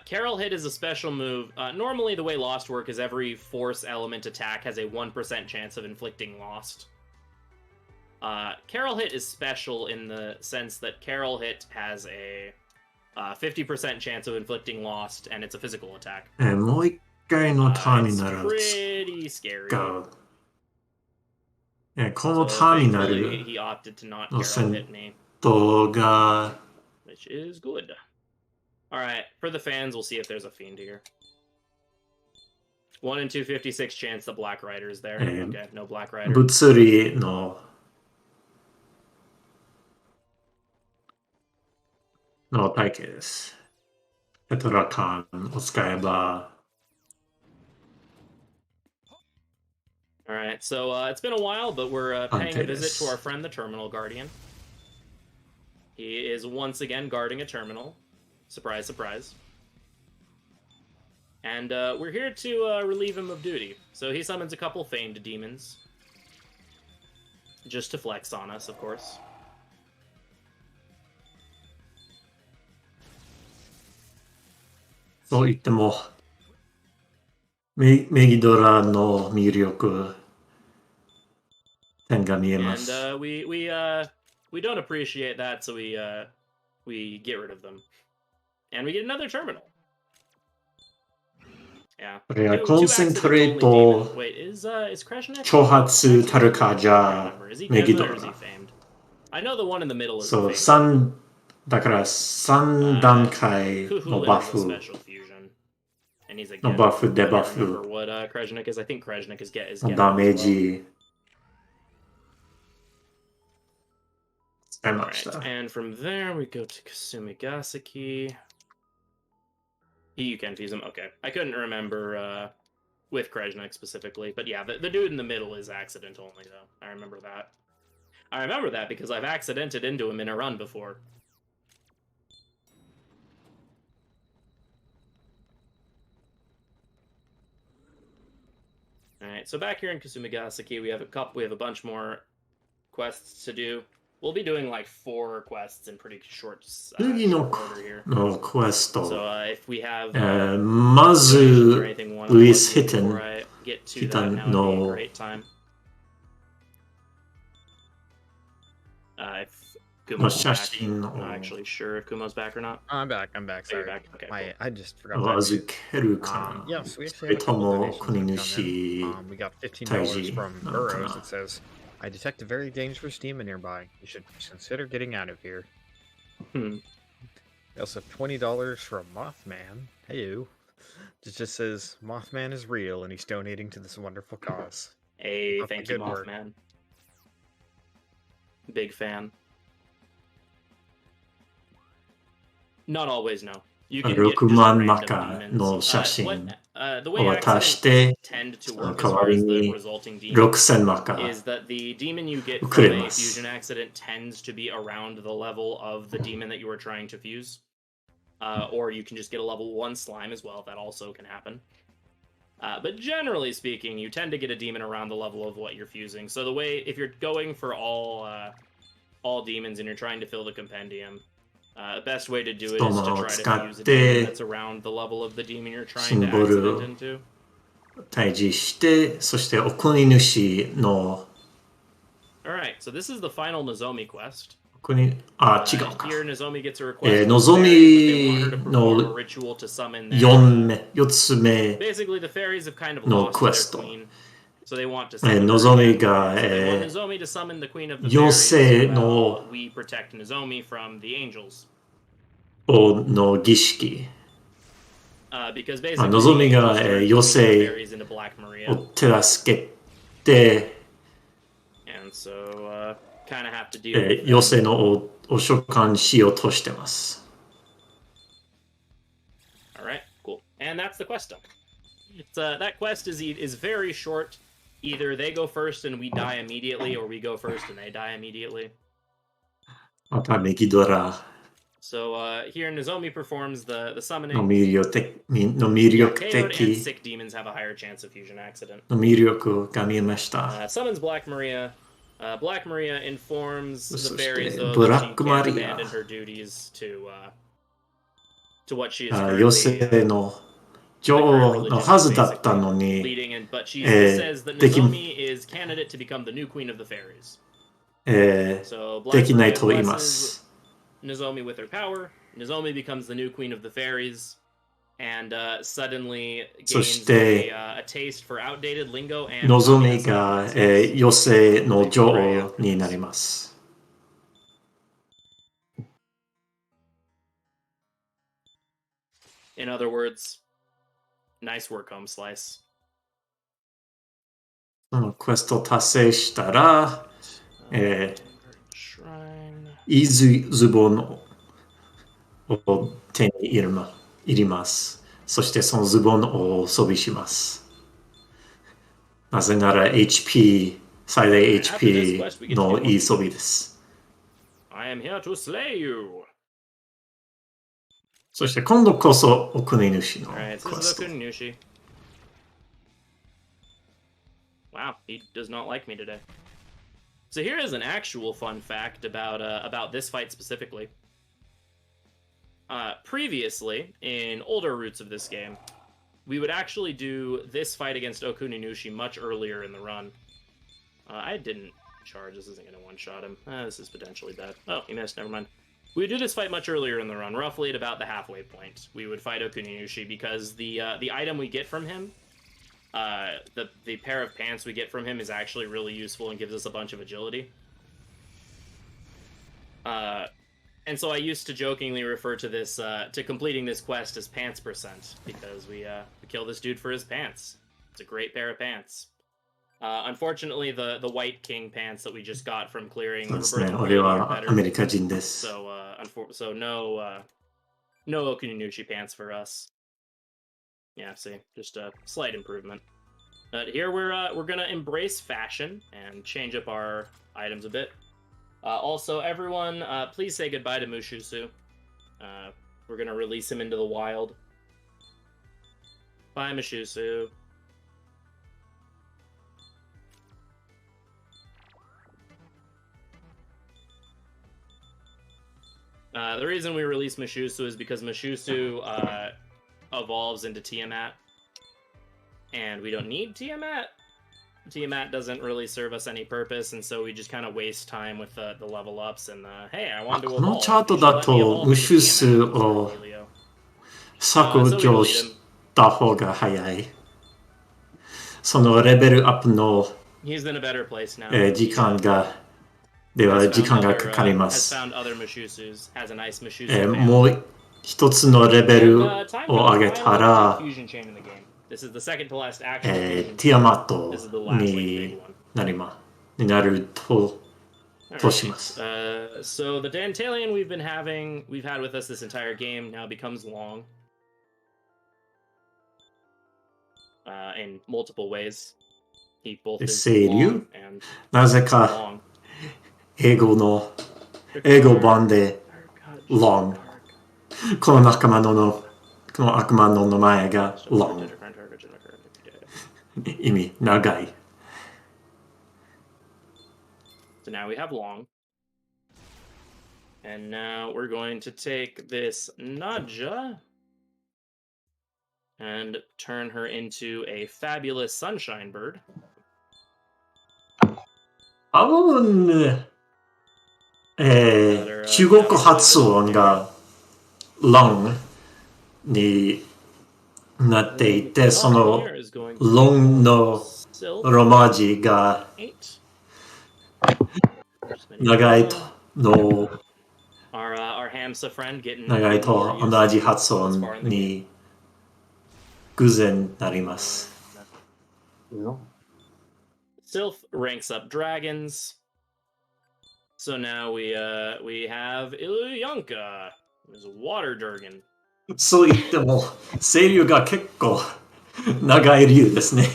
Carol Hit is a special move. Normally, the way Lost work is every force element attack has a 1% chance of inflicting Lost. Carol Hit is special in the sense that Carol Hit has a 50% chance of inflicting Lost, and it's a physical attack. もう一回のターミ It's ナルを pretty scary. 使う。こ So のターミナ thankfully, ル he opted to not の Carol 戦 Hit me, 闘が which is good. Alright, for the fans, we'll see if there's a fiend here. 1 in 256 chance the Black Rider is there. Okay, no Black Rider. 物理の体系です。ペトラカンを使えば Alright, so it's been a while, but we're paying a visit to our friend the Terminal Guardian. He is once again guarding a terminal. Surprise, surprise. And we're here to relieve him of duty. So he summons a couple famed demons. Just to flex on us, of course. そう言ってもメギドラの魅力点が見えます。 And we don't appreciate that, so we get rid of them. And we get another terminal. Yeah. これはコンセントレート Wait, is Kreshnik? 挑発たるかじゃ Is he メギ Kresna ド or is he ラ。 famed? I know the one in the middle is そう、 famed. だから3段階の Kuhulin バ is フ a special fusion. And he's a のバフ、デ I バ don't remember フ what Kreshnik is. I think Kreshnik is の getting ダメー as well. ジ使いました。 Alright, and from there we go to Kasumigaseki. You can fuse him. Okay. I couldn't remember with Kreshnik specifically. But yeah, the dude in the middle is accident only, though. I remember that. I remember that because I've accidented into him in a run before. Alright, so back here in Kasumigaseki, we have a bunch more quests to do. We'll be doing like 4 quests in pretty short, 次の order here. クエスト、 So if we have ま donations ず or anything one ルイス・ヒテ before ン I get to ヒタ that, ン now would be a の great time. If の Kumo's 写 back, 真 I'm を not actually sure if Kumo's back or not. I'm back. Oh, you're Sorry. back. Okay, cool. I just forgot that.預けるかな。 Yes, we そ actually れ had a と couple も donations 国 that come 主 in. We got $15 Taiji from なのかな。 Burrows. It says, I detect a very dangerous demon nearby. You should consider getting out of here. Hmm. We also have $20 from Mothman. Heyo. It just says, Mothman is real and he's donating to this wonderful cause. Hey, That's thank a you, good word. Mothman. Big fan. Not always, no. You can get 6 just 万 random 中 demons. の写真 The を way 渡し accidents て、 tend to その work 代 as わ far り as the に resulting demon 6000マカ is that the demon you get く from れ a ます。 fusion accident tends to be around the level of the demon that you were trying to fuse. Or you can just get a level 1 slime as well. That also can happen. But generally speaking, you tend to get a demon around the level of what you're fusing. So the way, if you're going for all demons and you're trying to fill the compendium, The best way to do it そ is の to を try 使 to っ use a demon て that's around the level of the demon you're シ trying ン to ボル accident into. 退治して、そして送り主の Alright, so this is the final Nozomi quest. 違うか。 Here, Nozomi gets a request from の the ぞ fairies, but they want her to み perform a の ritual to summon 4つ目 Basically, the fairies have kind of の lost クエ their スト。 queen, so they want to summon の her ぞみ again. が So they want Nozomi to summon the queen of the 妖 fairies 精の while we protect Nozomi from the angels. の儀式 Because まあ basically, のぞみ the が angels turned 妖 the queen of the 精 fairies into Black を Maria, 助けて and so kind of have to deal with 妖 them. 精のを召喚しようとしてます。 Alright, cool. And that's the quest done. That quest is very short. Either they go first and we die immediately, or we go first and they die immediately. またメギドラ So here Nozomi performs the の summoning. 魅力Yeah, KO'd and 的 sick demons have a higher chance of fusion accident. の魅力が見えました。 Summons Black Maria. Black Maria informs the そして fairies though ブ that ラ she ックマ can't リア abandon her duties to what she is 妖 currently 精の女王のはずだったのに leading in, but she says that でき Nozomi is candidate to become the new queen of the fairies. So で Black きない Maria と言いま blesses す。 Nozomi with her power. Nozomi becomes the new queen of the fairies, and suddenly そ gains して a taste for outdated lingo and のぞみ communism が nonsense. 妖精の女王になります。 In other words, nice work, Home Slice. そのクエスト達成したら、Shrine. イズズボンを手に入れます。そしてそのズボンを装備します。なぜなら HP、最大 HP のいい装備です。 I am here to slay you. そして今度こそお国主の Alright, ク so エ this ス is ト。 Okuninushi. Wow, he does not like me today. So here is an actual fun fact about this fight specifically. Previously, in older routes of this game, we would actually do this fight against Okuninushi much earlier in the run. I didn't charge. This isn't going to one-shot him. This is potentially bad. Oh, he missed. Never mind. We would do this fight much earlier in the run, roughly at about the halfway point. We would fight Okuninushi because the item we get from him, the pair of pants we get from him is actually really useful and gives us a bunch of agility. And so I used to jokingly refer to this, to completing this quest as pants percent, because we kill this dude for his pants. It's a great pair of pants. Unfortunately, the White King pants that we just got from clearing そうですね。 Rebirth of 俺 Lady are は better. アメリカ人です。 So no Okuninushi pants for us. Yeah, see, just a slight improvement. But here we're gonna embrace fashion and change up our items a bit. Also, everyone, please say goodbye to Mushusu. We're gonna release him into the wild. Bye, Mushusu. The reason we release Mushusu is because Mushusu evolves into Tiamat, and we don't need Tiamat. Tiamat doesn't really serve us any purpose, and so we just kind of waste time with the level ups and hey, I want to この evolve. チャート You should だ let me と evolve ム into シュス Tiamat, を said Helio. 削除した方が早い。そのレベルアップの He's in a better place now. 時間が時間がかかりま Has す。 found other Mushusus, has a nice Mushusu family. もう一つのレベル And, を time 上 for げ the た final ら fusion chain in the game. This is the second to last actual fusion ティア chain. マット This is the last like, big に one. なると Alright, します。 so the Dantalian we've had with us this entire game now becomes long. In multiple ways. He both is 声流 long and なぜか long. 英語版で long この仲間のこの悪魔の名前が long 意味長い。 So now we have long. And now we're going to take this Nadja and turn her into a fabulous sunshine bird. 多分、中国発音が long になっていて、その long のロマ字が長いの Our Hamsa friend getting 長いと同じ発音に偶然なります。Sylph ranks up dragons. So now we have Ilyanka. There's a water dragon. そう言っても、声優が結構長い理由ですね。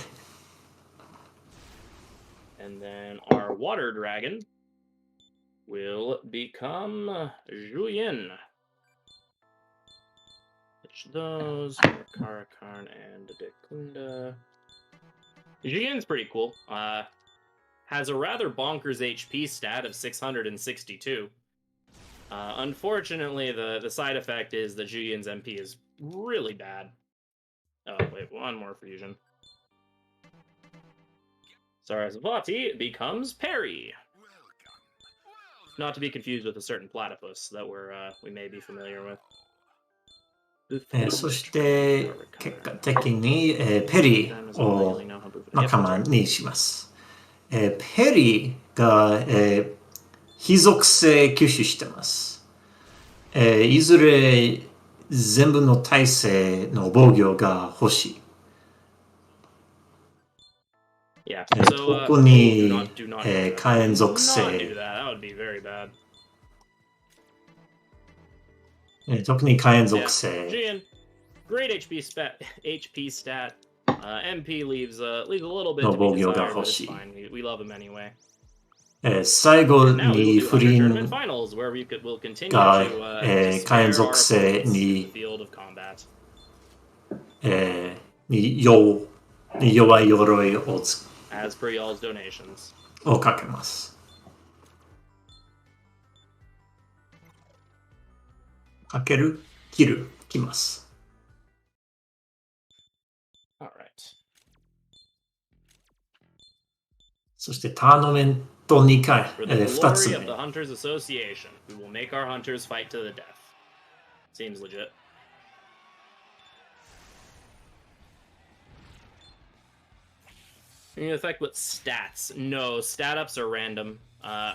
And then our water dragon will become Julian. Which those are Karakarn and Dekunda. Julian's pretty cool. Has a rather bonkers HP stat of 662. Unfortunately, the side effect is that Julian's MP is really bad. Oh, wait, one more fusion. Sarasvati becomes Perry. Not to be confused with a certain platypus that we may be familiar with. そして結果的に、ペリーを仲間にします。ペリーが、非属性吸収してます。いずれ全部の耐性の防御が欲しい。Yeah. 特に、火炎属性。特に火炎属性。Gian, great HP stat. MP leaves a little bit to be desired, but it's fine. We love him anyway. 最後に不倫が、 火炎属性に、弱い鎧をかけます。かける、切る、きます。そしてターナメント2回、2つ目。The Hunters Association. We will make our hunters fight to the death. Seems legit. You can affect with stats. No, stat ups are random.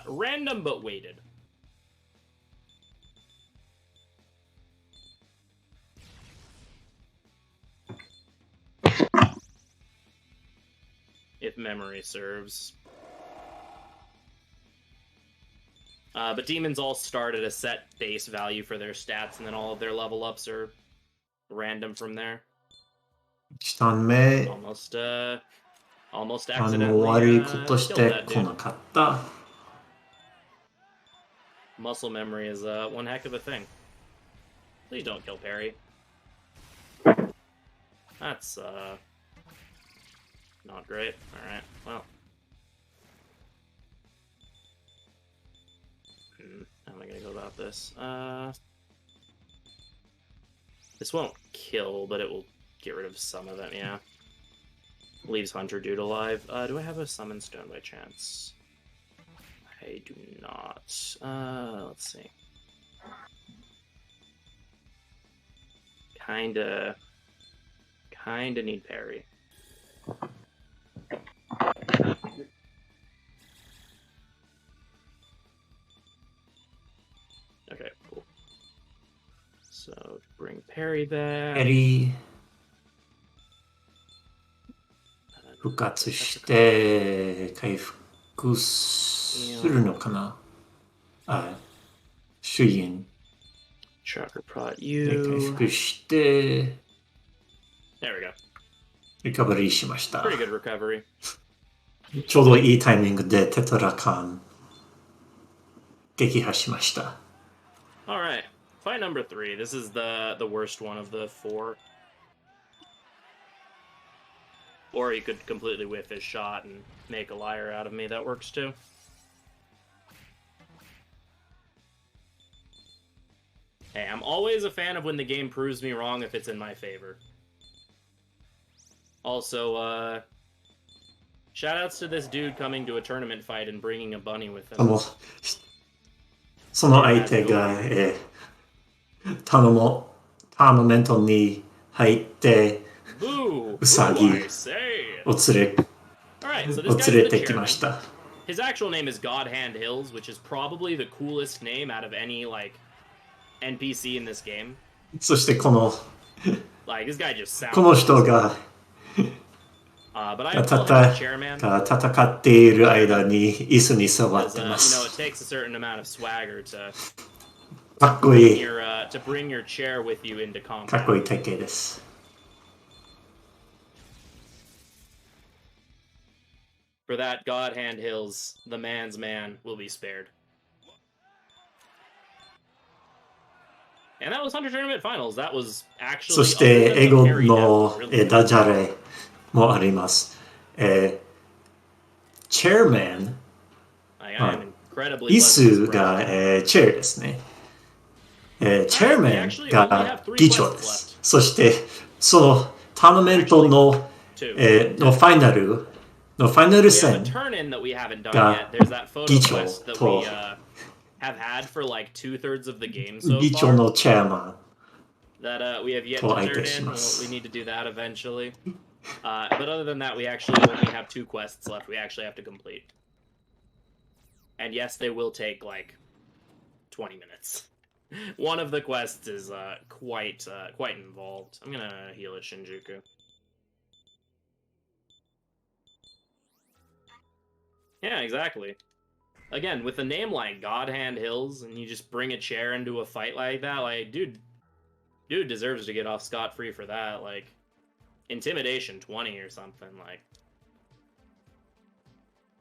Random but weighted. If memory serves. But demons all start at a set base value for their stats, and then all of their level ups are random from there. 1ターン目、almost accidentally 悪いことしてこなかった。Muscle memory is one heck of a thing. Please don't kill Perry. That's not great. Alright, well. How am I gonna go about this? This won't kill, but it will get rid of some of them, yeah. Leaves Hunter Dude alive. Do I have a Summon Stone by chance? I do not. Let's see. Kinda need Perry. Okay, cool. So bring Perry back. ペリー復活して回復するのかな。主演 Chakra Prot 回 you. 復して There we go. リカバリーしました。 Pretty good recovery. ちょうどいいタイミングでテトラカン撃破しました。All right, fight number 3. This is the worst one of the 4. Or he could completely whiff his shot and make a liar out of me. That works too. Hey, I'm always a fan of when the game proves me wrong if it's in my favor. Also, shoutouts to this dude coming to a tournament fight and bringing a bunny with him. その相手が、ターナメントに入って、ウサギを連れ Alright, so this を guy's 連れ the てきま chairman. した。 His actual name is God Hand Hills, which is probably the coolest name out of any, like, NPC in this game. そしてこの Like, this guy just sounds この人が but I call him the chairman. 戦っている間に椅子に座 Because, ってま you know, す。 it takes a certain amount of swagger to かっこいい。 to bring your chair with you into かっこいい combat. 体型です。For that, God Hand Hills, the man's man, will be spared. And that was Hunter Tournament Finals. That was actually そして英 other 語 than the carry の down, really ダジャレもあります。チェアマン、 I am incredibly 椅 pleasantly 子が、 surprised. チェアですね。チェアマンが議長です。そしてそのターナメントの、のファイナル We have a 戦 turn-in that we haven't done が yet. There's that photo 議長 quest that と we have had for like 2/3 of the game so 議長 far. のチェアマン That we have yet to と相 turn 手し in. ま We'll, す。 we need to do that eventually. But other than that, we actually only have 2 quests left. We actually have to complete. And yes, they will take like 20 minutes. One of the quests is quite involved. I'm gonna heal at Shinjuku. Yeah, exactly. Again, with a name like God Hand Hills, and you just bring a chair into a fight like that, like, dude deserves to get off scot-free for that. Like, intimidation 20 or something. Like,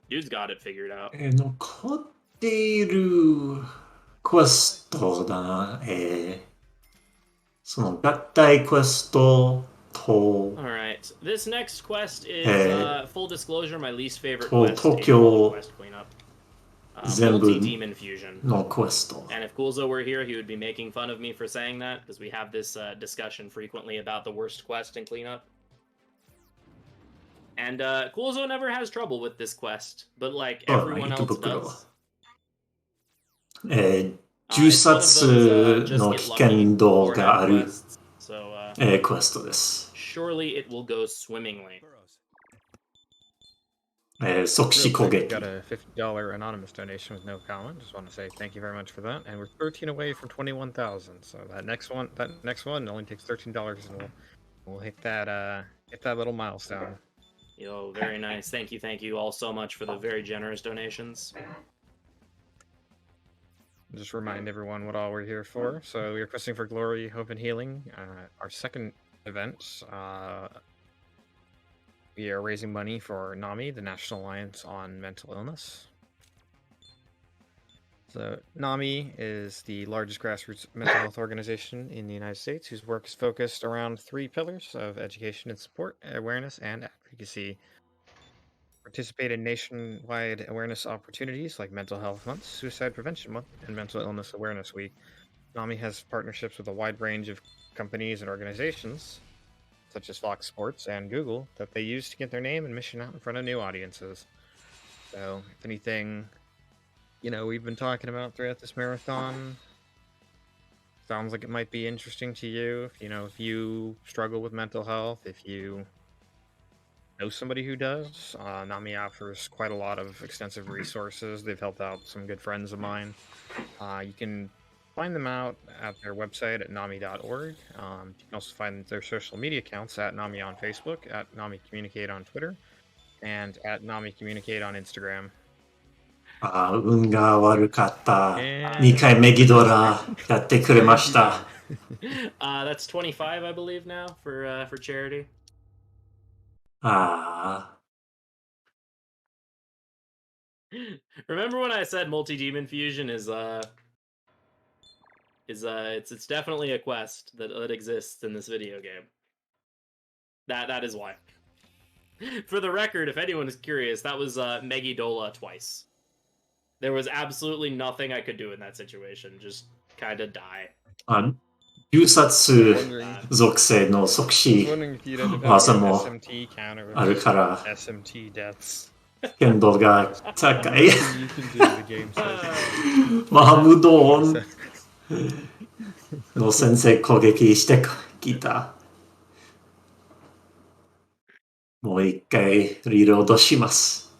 dude's got it figured out. 残っているクエストだな。その合体クエストと Alright, this next quest is, full disclosure, my least favorite と quest. 東京 Quest cleanup. 全部 Multi-demon fusion. のクエスト。 And if Coolzo were here, he would be making fun of me for saying that, because we have this discussion frequently about the worst quest in cleanup. And Coolzo never has trouble with this quest, but like everyone else does. 銃殺の危険度がある So, クエストです。 surely it will go swimmingly. 即死 Real 攻 quick, 撃 got a $50 anonymous donation with no comment. Just want to say thank you very much for that. And we're 13 away from 21,000. So that next one only takes $13, and we'll hit that little milestone. Yo, very nice. Thank you all so much for the very generous donations. Just remind everyone what all we're here for. So we're questing for glory, hope, and healing. Our second event, we are raising money for NAMI, the National Alliance on Mental Illness. So NAMI is the largest grassroots mental health organization in the United States, whose work is focused around 3 pillars of education and support, awareness, and advocacy. Participate in nationwide awareness opportunities like Mental Health Month, Suicide Prevention Month, and Mental Illness Awareness Week. NAMI has partnerships with a wide range of companies and organizations, such as Fox Sports and Google, that they use to get their name and mission out in front of new audiences. So, if anything, we've been talking about throughout this marathon sounds like it might be interesting to you. If you struggle with mental health, if you know somebody who does, NAMI offers quite a lot of extensive resources. They've helped out some good friends of mine. You can find them out at their website at nami.org. You can also find their social media accounts at NAMI on Facebook, at NAMI Communicate on Twitter, and at NAMI Communicate on Instagram. 運が悪かった。2回メギドラやってくれました。That's 25, I believe, now for charity. Remember when I said multi-demon fusion is it's definitely a quest that exists in this video game. That is why. For the record, if anyone is curious, that was Megidola twice. There was absolutely nothing I could do in that situation. Just kind of die. 銃殺 Wondering, 属性の即 I was 死 wondering if you'd end up Awesome. having an SMT counter あるから SMT deaths. 危険度が高い。 Nothing you can do, the game says. マハムドー So- ンの先生攻撃してきた。もう一回リロードします。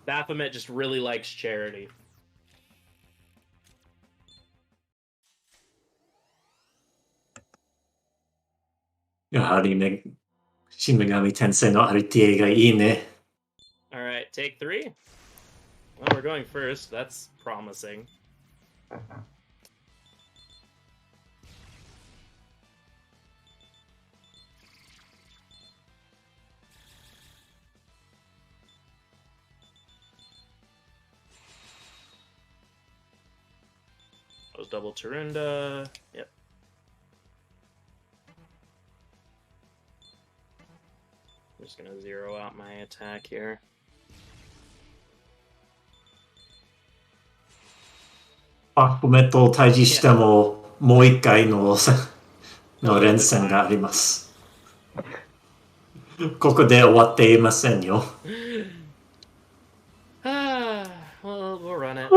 Baphomet just really likes charity. やはりね、新女神転生の RTA がいいね。All right, take 3. Well, we're going first. That's promising. That was double Tarunda. Yep. I'm just gonna zero out my attack here. バフメットを退治しても、もう一回の連戦があります。ここで終わっていませんよ。Ah, well, we'll run it.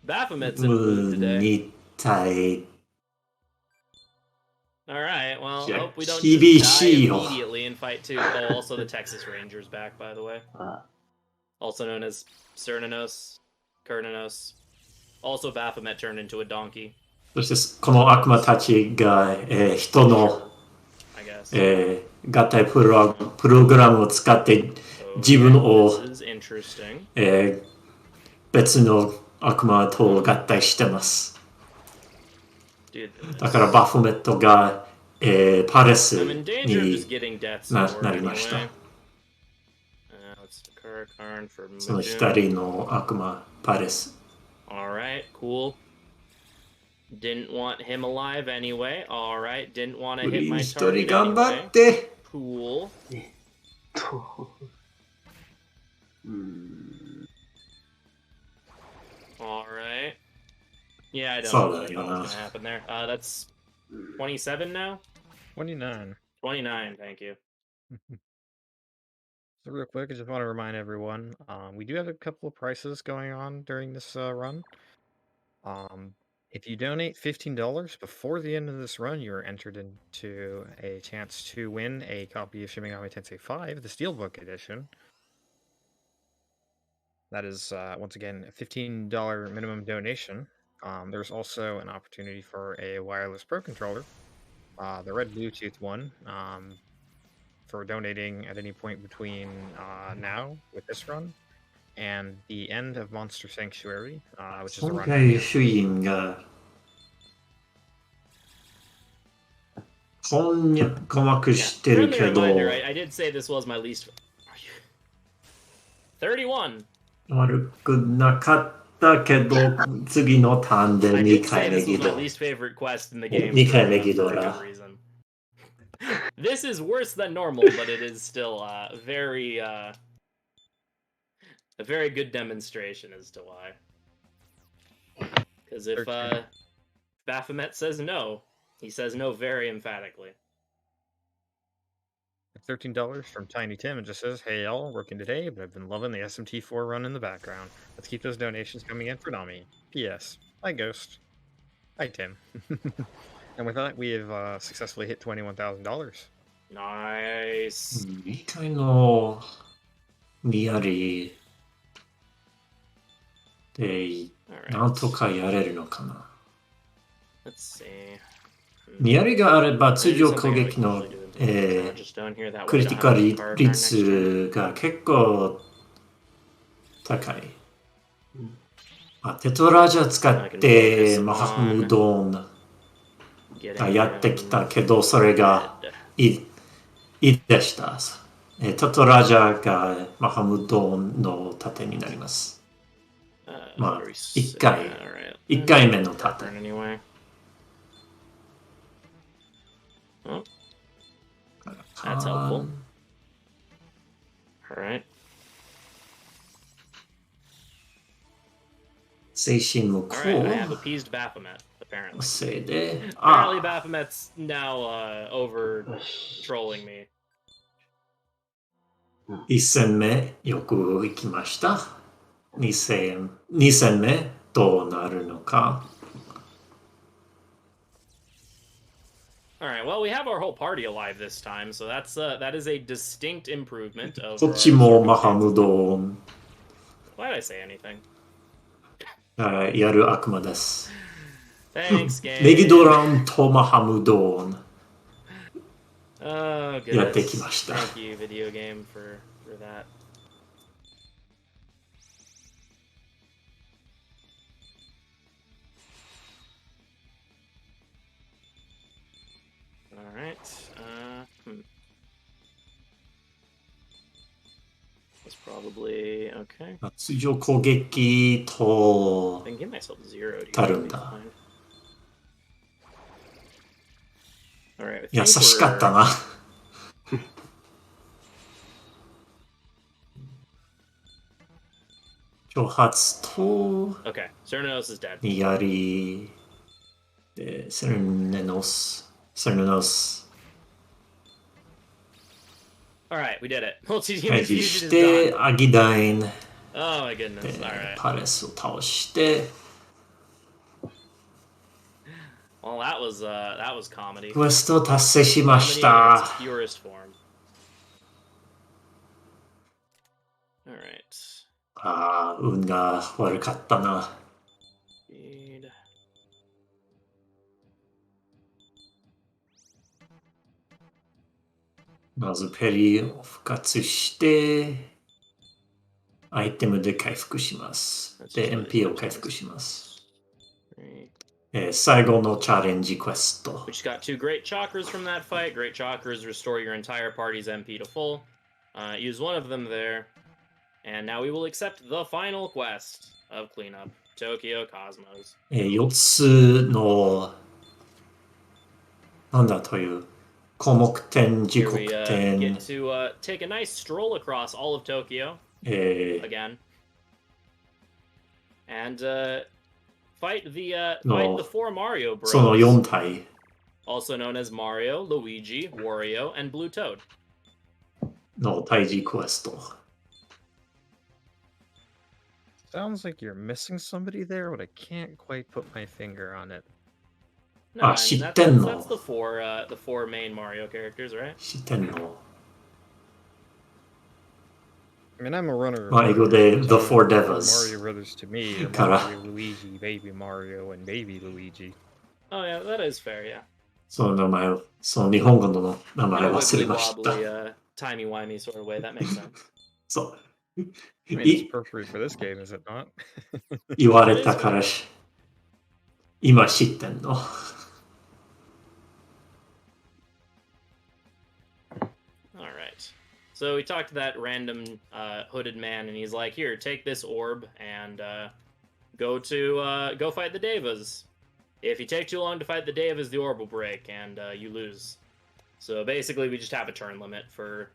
Baphomet's in the mood today. 2体。 All right, well, Yeah, hope we don't TBC just die よ。 immediately in fight 2. Oh, also the Texas Rangers back, by the way. あ Also known as Cernanos, Kurnanos. Also Baphomet turned into a donkey, そしてこの悪魔たちが、人の、 I guess. 合体プログラムを使って自分を、 This is interesting. 別の悪魔と合体してます。 Dude, だからバフメットが、パレス I'm in danger of に just getting death な sword なりました。 anyway. Let's Karn for その Mujun. 光の悪魔パレス。 Alright, cool. Didn't want him alive anyway. Alright, didn't want to hit my 一 target 人頑張 anyway. って。 Cool. とうーん Alright. Yeah, I don't So, know what's yeah. gonna happen there. That's 27 now? 29. 29, thank you. So real quick, I just want to remind everyone, we do have a couple of prices going on during this run. If you donate $15 before the end of this run, you are entered into a chance to win a copy of Shin Megami Tensei 5, the Steelbook edition. That is, once again, a $15 minimum donation. There's also an opportunity for a wireless Pro Controller, the red Bluetooth one, for donating at any point between now, with this run, and the end of Monster Sanctuary, which is the 今 run. 回主員がこんにゃ細かくしてる friendly けど reminder, I did say this was my least... Are you... 31! 悪くなかったけど次のターンで I 2 did say 回目 this ギ was my ド least favorite quest in the game 2 回 for 目 a ギド good ラ reason. This is worse than normal, but it is still a very good demonstration as to why. Because if Baphomet says no, he says no very emphatically. $13 from Tiny Tim and just says, "Hey y'all, working today, but I've been loving the SMT4 run in the background. Let's keep those donations coming in for Nami. P.S. Hi Ghost. Hi Tim." And with that, we have successfully hit $21,000. Nice. 2回のニアリで Alright. なんとかやれるのかな Let's see. ニアリがあれば通 Maybe 常 something 攻 I 撃の would usually do. Just down here, that ク way リ I ティ don't カ have ル to card our next turn. 率が結構高い。テトラジャ使ってマハムドーンがやってきたけど、それがいいでした。テトラジャがマハムドーンの盾になります。まあ、1回目の盾。Anyway. Oh, that's helpful. 精神無 Alright, I have 効 appeased Baphomet, apparently. のせいで、 Apparently Baphomet's now over よし。 trolling me. 1戦目よくいきました。2戦目どうなるのか。 Alright, well, we have our whole party alive this time, so that is a distinct improvement of こっちもマハムドン Why did I say anything? やる悪魔です。 Thanks, game. ネギドランとマハムドン Oh, goodness. やってきました。 Thank you, video game, for that. Alright, That's probably okay. 通常攻撃と I can get myself zeroed here. たるんだ。 Fine. Alright, I 優 think しかった we're- な。挑発と Okay, Cernos is dead. にやりでセルネノス Alright, we did it. Multi-demon 退治 fusion し is て done. アギダイン Oh my で goodness. Alright. パレスを倒して Well, that was comedy. クエストを達成しま Comedy し in た its purest form. Alright. ああ運が悪かったな。 Speed. まずペリを復活してアイテムで回復します。で MP を回復します。 最後のチャレンジクエスト。 We just got 2 great chakras from that fight. Great chakras restore your entire party's MP to full. Use one of them there. And now we will accept the final quest of cleanup. Tokyo Cosmos. 4つのなんだという項目点、時 Here 刻 we 点、 get to take a nice stroll across all of Tokyo え again. And fight the No. four Mario その Bros. 4体 Also known as Mario, Luigi, Wario, and Blue Toad. の対峙クエスト。 Sounds like you're missing somebody there, but I can't quite put my finger on it. No, I mean, 知ってんの？ that's the four main Mario characters, right? 知ってんの？ I mean, I'm a runner. まあ英語で The Four Mario Devils brothers to me are から Mario, Luigi, Baby Mario, and Baby Luigi. Oh yeah, that is fair, yeah. その名前を、その日本語の名 In 前 a 忘れ wibbly ました。 wobbly, timey-wimey sort of way, that makes sense. そう。 I mean, it's appropriate for this game, is it not? 言われたからし、今知ってんの。 Alright. So we talked to that random hooded man, and he's like, here, take this orb, and go fight the Devas. If you take too long to fight the Devas, the orb will break, and you lose. So basically, we just have a turn limit for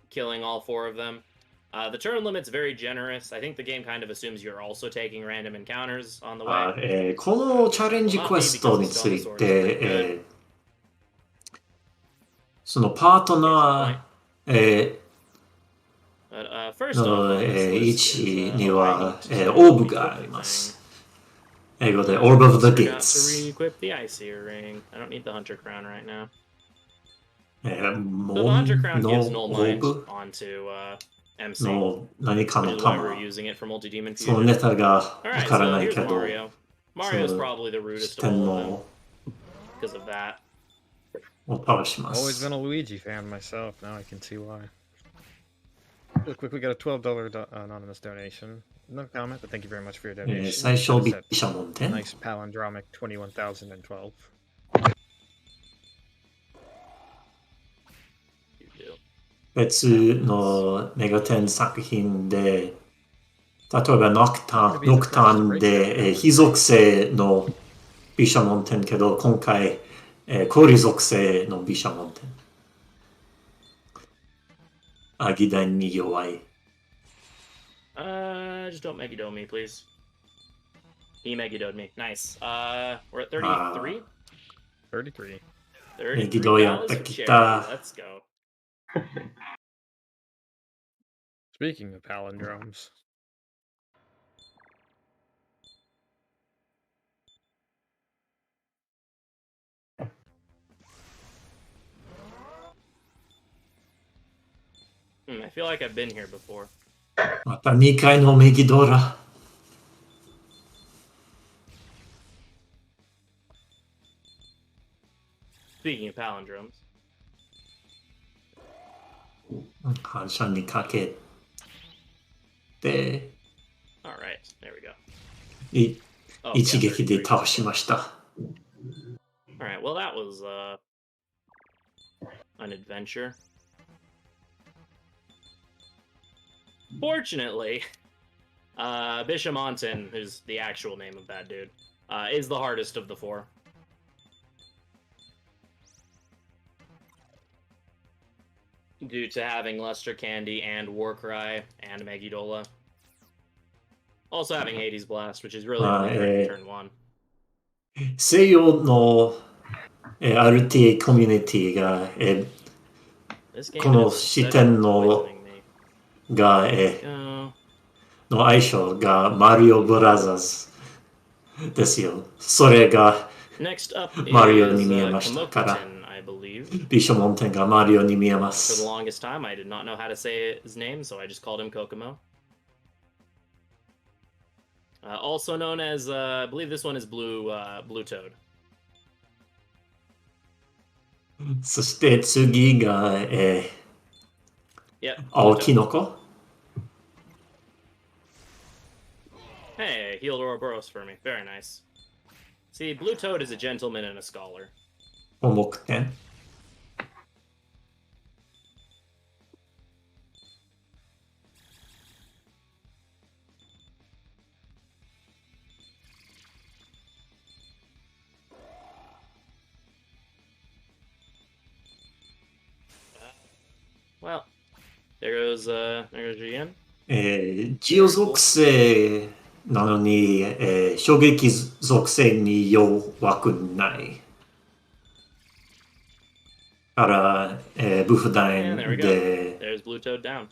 killing all 4 of them. The turn limit's very generous. I think the game kind of assumes you're also taking random encounters on the way. このチャレンジクエストについて、そのパートナー、 But first の off, on this 位 list 置に is, は I need to オーブがあ equip り the ます。 thing. 英語で Orb of the Forgot to Gates。 re-equip the Icy Ring. I don't need the Hunter Crown right now. モ So the Hunter ン Crown の gives Null オー Mind ブ onto MC, の何か which の is why we're 玉。 using it for multi-demon その fusion. ネタがわ Alright, から so ない here's けど、 Mario. Mario's そう probably the 知っ rudest て of ん all of them の because of that. を倒しま Always す been a Luigi fan myself. Now I can see why. Real quick, we got a $12 anonymous donation. No comment, but thank you very much for your donation. 最初 That ビ is at ッシャモンテン nice palindromic 21,012. You do. 別のメガテン作品で、例えばノクタンで、非属性のビシャモンテンけど、今回、氷属性のビシャモンテン。アギダンに弱い。 Just don't make it me, please. He Megidoed me. Nice. We're at 33? 33. 33 Megido for yatta charity. kita. Let's go. Speaking of palindromes, I feel like I've been here before. また2回のメギドラ。Speaking of palindromes. 反射にかけて、 Alright, there we go. い Oh, 一 yeah, 撃で 33. 倒しました。 Alright, well that was an adventure. Fortunately, Bishamonten, who's the actual name of that dude, is the hardest of the four. Due to having Luster Candy and Warcry and Megidola. Also having Hades Blast, which is really only during turn 1. 西洋の、RTA コミュニティが、This こ game の is 視点の poisoning me. が、の相性がマリオブラザーズですよ。それが Next up is マリオに見えましたから、 Komokutin, I believe. ビショモンテンがマリオに見えま For the す。 longest time, I did not know how to say his name, so I just called him Kokomo. Also known as, I believe this one is Blue Toad. そして次が、Yep. 青 Blue キ Toad. ノコ。 Hey, healed Ouroboros for me. Very nice. See, Blue Toad is a gentleman and a scholar. 重くて。Well, there goes GN. ジオ属性なのに、衝撃属性に弱くない。から、ブフダイ And ン there we go. で There's Blue Toad down.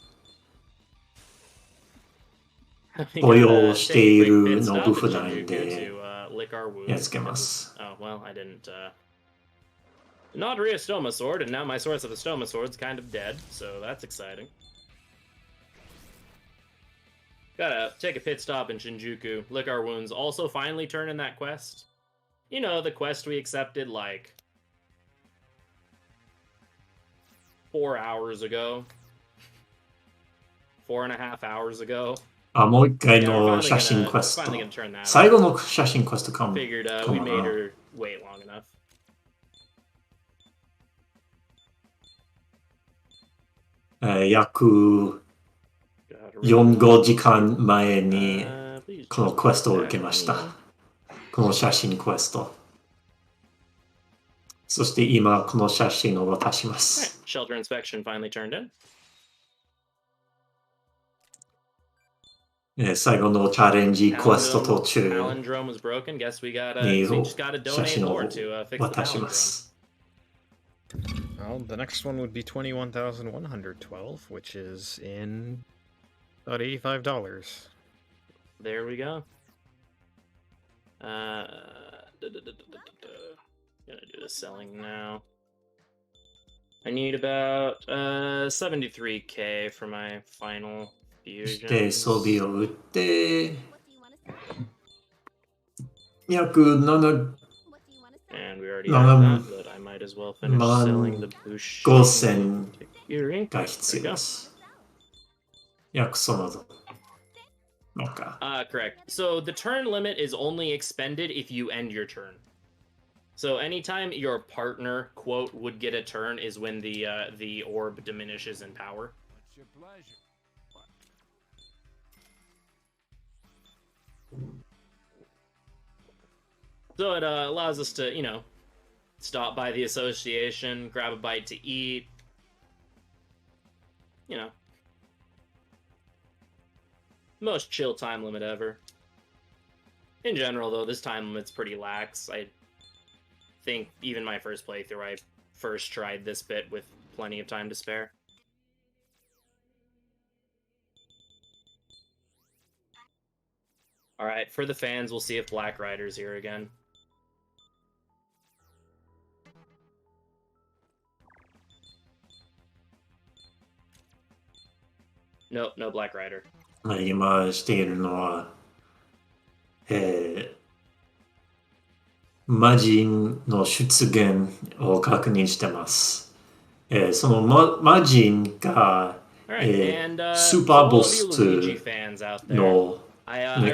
保養しているの Stop ブ at フダイン Shinjuku で to lick our wounds. やっつけます。 Oh, well, I didn't. Not a Stoma Sword, and now my source of the Stoma Sword's kind of dead, so that's exciting. Gotta take a pit stop in Shinjuku, lick our wounds, also finally turn in that quest. You know, the quest we accepted, like, 4 hours ago. 4.5 hours ago. あ、もう一回 Yeah, we're の finally 写真 gonna, クエスト finally gonna turn that 最 on. 後の写真クエストかも。 Figured か we も made な her wait long enough. 約 4-5時間前にこのクエストを受けました。この写真クエスト。そして今この写真を渡しま Alright, す。 shelter inspection finally turned in. 最後のチャレンジクエスト途中 Palindrome was broken. Guess we gotta, に so we just gotta 写 donate 真 more を to fix the 渡しま palindrome. す。 well, the next one would be 21,112, which is in about $85. There we go. Gonna do the selling now. I need about 73k for my final そして fusion. 装備を売って What do you want to sell? 約7 What do you want to sell? And we already have that, but I might as well finish selling the Bush. 5000 Yuri. が必要です。約そののか。 Correct. So the turn limit is only expended if you end your turn. So anytime your partner, quote, would get a turn is when the orb diminishes in power. What's your pleasure? So it allows us to, you know, stop by the association, grab a bite to eat. You know. Most chill time limit ever. In general, though, this time limit's pretty lax. I think even my first playthrough, I first tried this bit with plenty of time to spare. Alright, for the fans, we'll see if Black Rider's here again. Nope, no Black Rider. 今しているのは、魔人の出現を確認してます。その魔人が、スーパーボスの、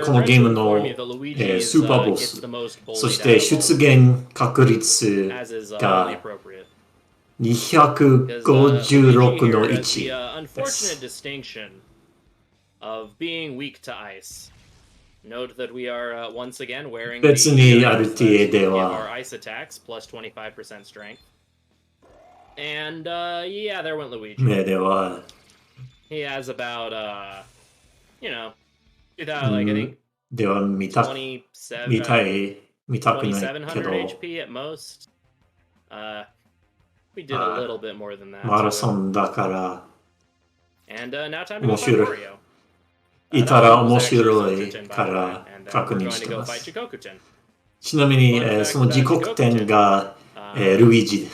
このゲームの、スーパーボス、そして出現確率が256の1です。Of being weak to ice. Note that we are once again wearing 別に RTA で give は our ice attacks plus 25% strength. And yeah, there went Luigi. 目では He has about you know, 2000 like I think では見たくないけど 2700 HP at most. We did a little bit more than that. マラソンだから And now time to go fight Mario. いたら面白いから確認してます。ちなみに、その時刻点が、ルイージ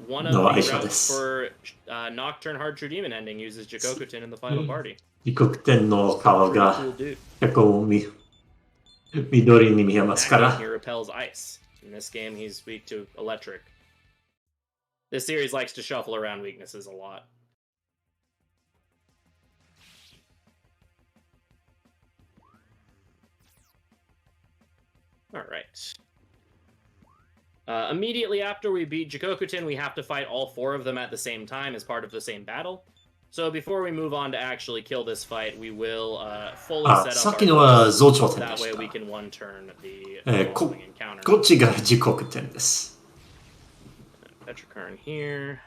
の相性です。時刻点の顔が結構緑に見えますから。This series likes to shuffle around weaknesses a lot. Alright. Immediately after we beat Jikokutin, we have to fight all 4 of them at the same time as part of the same battle. So before we move on to actually kill this fight, we will fully set up さっきのは増長点で that し way た。 we can one turn the こ following encounter. こっちが時刻点です。Petrichorn here.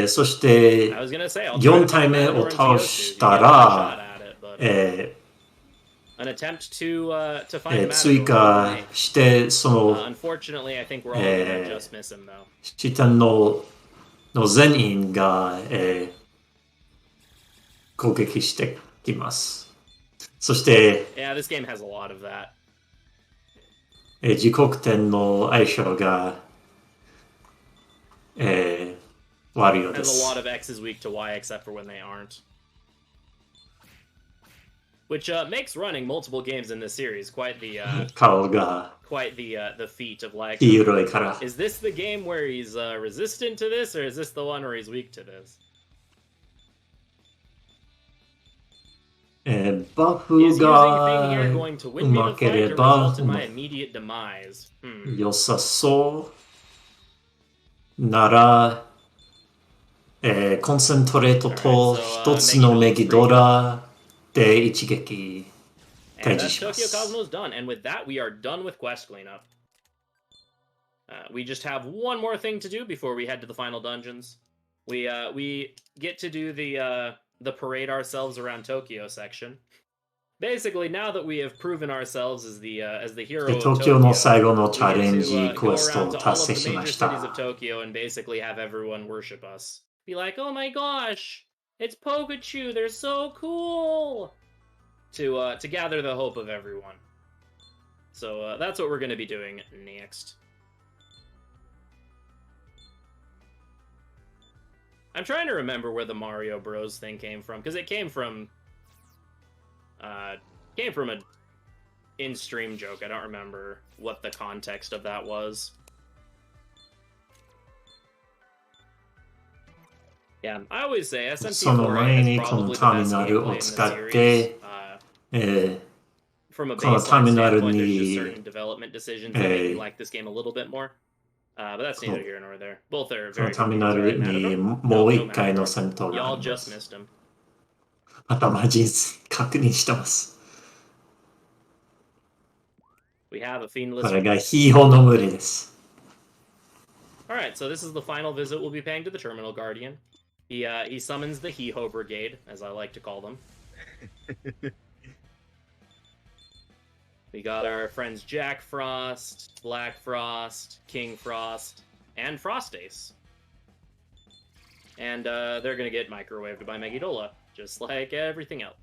そして4体目を倒したら、An attempt to find 追加してその、 Unfortunately, I think we're all gonna just miss him though. 下の全員が、攻撃してきます。そして、Yeah, this game has a lot of that. 時刻点の相性が、悪いようで Has a す。 lot of X is weak to Y except for when they aren't. Which makes running multiple games in this series quite the feat of like, 黄色いから。 is this the game where he's resistant to this, or is this the one where he's weak to this? バフがうまければ immediate demise. 良さそうなら、コンセントレートと一つのメギドラで一撃開示します。 Tokyo Cosmo's done, and with that we are done with quest cleanup. We just have one more thing to do before we head to the final dungeons. We get to do the parade ourselves around Tokyo section. Basically, now that we have proven ourselves as the hero of Tokyo, の最後のチャレンジ we get to クエスト go を around to all 達 of 成 the しま major し cities た。 of Tokyo and basically have everyone worship us. Be like, oh my gosh, it's Pikachu, they're so cool! To gather the hope of everyone. So that's what we're going to be doing next. I'm trying to remember where the Mario Bros thing came from, because it came from an in-stream joke. I don't remember what the context of that was. Yeah, I always say その前に SMT4 こ has の probably ター the ミ best ナル gameplay を in the 使っ series. て、From a このター baseline ミナル standpoint, there's に just certain development decisions that make me like this game a little bit more. But that's neither here nor there. Both are その very ター good ミナ games. ル Right, に Matador? もう No, 一 no 回の Matador. 戦闘があ Y'all りま just す。 missed him. また魔人確認してます。 We have a fiendless. これがヒーローの無理です。 Alright, so this is the final visit we'll be paying to the Terminal Guardian. He summons the Hee-Ho Brigade, as I like to call them. We got our friends Jack Frost, Black Frost, King Frost, and Frostace. And they're gonna get microwaved by Megidola, just like everything else.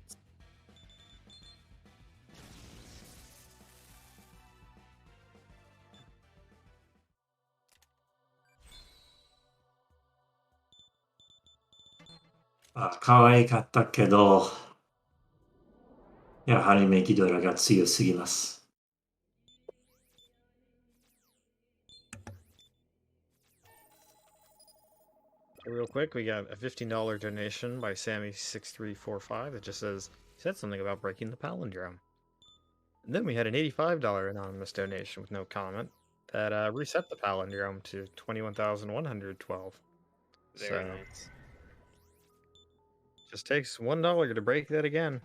Ah, 可愛かったけど、やはりメギドラが強すぎます。Real quick, we got a $15 donation by Sammy6345 that just says, said something about breaking the palindrome. And then we had an $85 anonymous donation with no comment that reset the palindrome to 21,112. Very nice. Just takes $1 to break that again,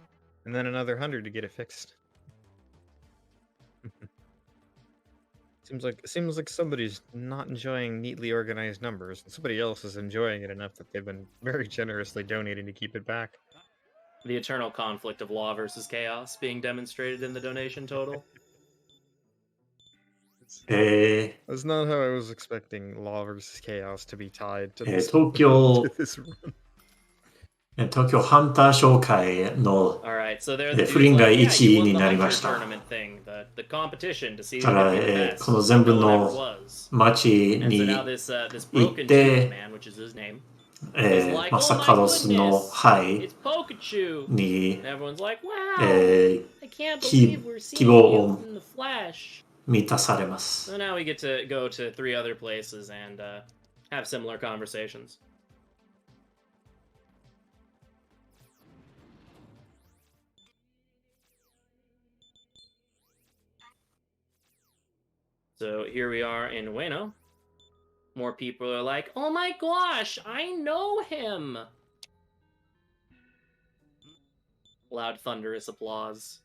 and then another 100 to get it fixed. Seems like somebody's not enjoying neatly organized numbers, and somebody else is enjoying it enough that they've been very generously donating to keep it back. The eternal conflict of law versus chaos being demonstrated in the donation total. That's not how I was expecting law versus chaos to be tied to this, 東京 to this run. 東京ハンター紹介の Alright, so they're the 不倫が dudes like, 1 yeah, you 位 won に the なりま hunter した。 tournament thing, the competition to see か who ら、 could be the best. この全部 No one ever の was. 町 And so に now this 行っ broken て tooth man, which is his name, マサカドスの灰 it's Pikachu. に And everyone's like, wow, え I can't 希 believe we're seeing 希望を you in the flesh. 満たされます。 So now we get to go to 3 other places and have similar conversations. So here we are in Ueno. More people are like, oh my gosh, I know him! Loud thunderous applause.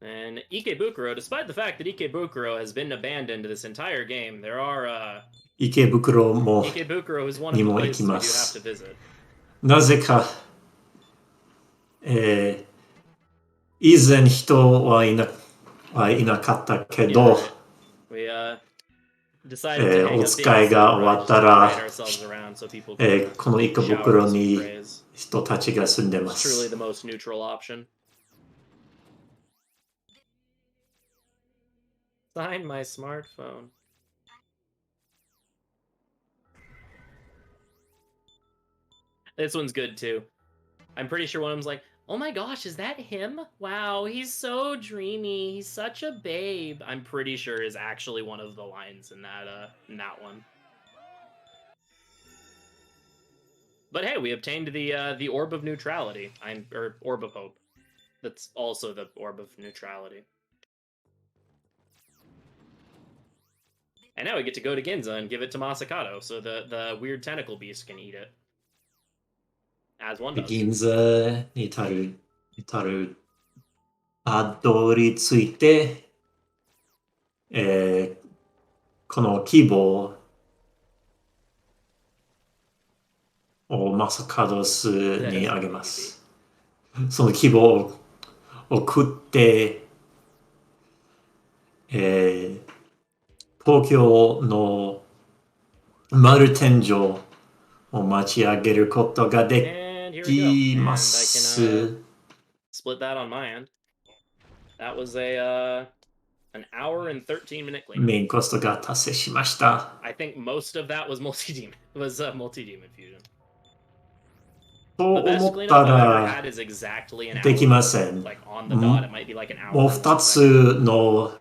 And Ikebukuro, despite the fact that Ikebukuro has been abandoned this entire game, there are, 池袋も Ikebukuro is one of the places we do have to visit. なぜか、以前人はいなかったけど、 We decided to hang お up 使いが終わったら、 ourselves around so people can この池 shower 袋 us with に praise. 人たちが住んでま It's truly す。 the most neutral option. Sign my smartphone. This one's good too. I'm pretty sure one of them's like, oh my gosh, is that him? Wow, he's so dreamy. He's such a babe. I'm pretty sure is actually one of the lines in that one. But hey, we obtained the Orb of Neutrality. Or Orb of Hope. That's also the Orb of Neutrality. And now we get to go to Ginza and give it to Masakado, so the weird tentacle beast can eat it. As one does. 銀座に至るアドについて、この規模をマサカドスにあげます。その規模を送って、東京の丸天井を待ち上げることができます。Split that on my end. That was an hour and 13-minute clean. メインコストが達成しました。I think most of that was multi-demon. Multi-demon fusion. と The best 思っ cleanup た I've ever ら had is exactly an でき hour. ません。 Like on the dot, it might be like an hour. もう2つの、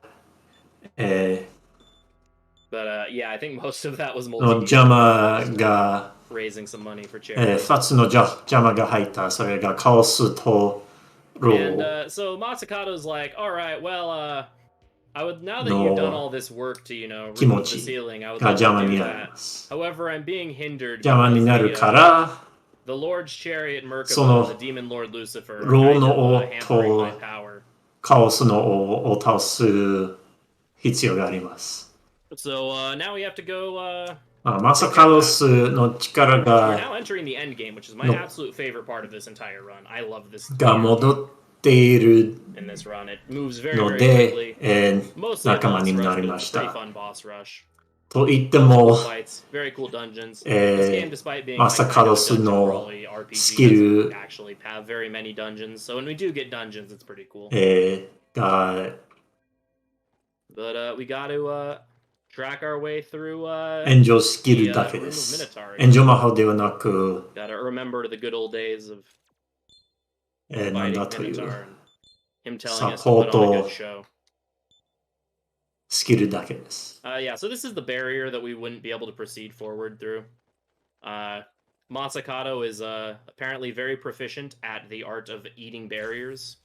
But yeah, I think most of that was の multi-demon. 邪魔が、Raising some money for charity. 2つの邪魔が入った。それがカオスとロ And ー。 so Matsukato's like, all right, well, I would, now that you've done all this work to, you know, remove the ceiling, I would が like 邪魔 to に do なり that. ます。 However, I'm being hindered 邪魔になるから、 the Lord's Chariot そ Merkaba の and the Demon Lord Lucifer ロー kind の of, 王 hampering my と power. カオスの王を倒す必要があります。 So now we have to go まあ、マサカロスの力 We're が now entering the end game, which is my No. absolute favorite part of this entire run. I love this が戻っている in this run. It moves very, の very で quickly. 仲 Mostly a 間 boss に rush, な but りま it's し a pretty た。 fun boss rush. と言って Lots of も cool fights, very cool dungeons. This game, despite being like kind of a Masakaros dungeon の crawly RPG, スキル doesn't actually have very many dungeons. So when we do get dungeons, it's pretty cool. が But we got to track our way through 援助スキル the だけ room で of す。 Minotaur. 援助魔法ではなく、 Gotta remember the good old days of なん fighting だという Minotaur and him telling us to Support put on a を good show. スキルだけです。Yeah, so this is the barrier that we wouldn't be able to proceed forward through. Masakato is apparently very proficient at the art of eating barriers.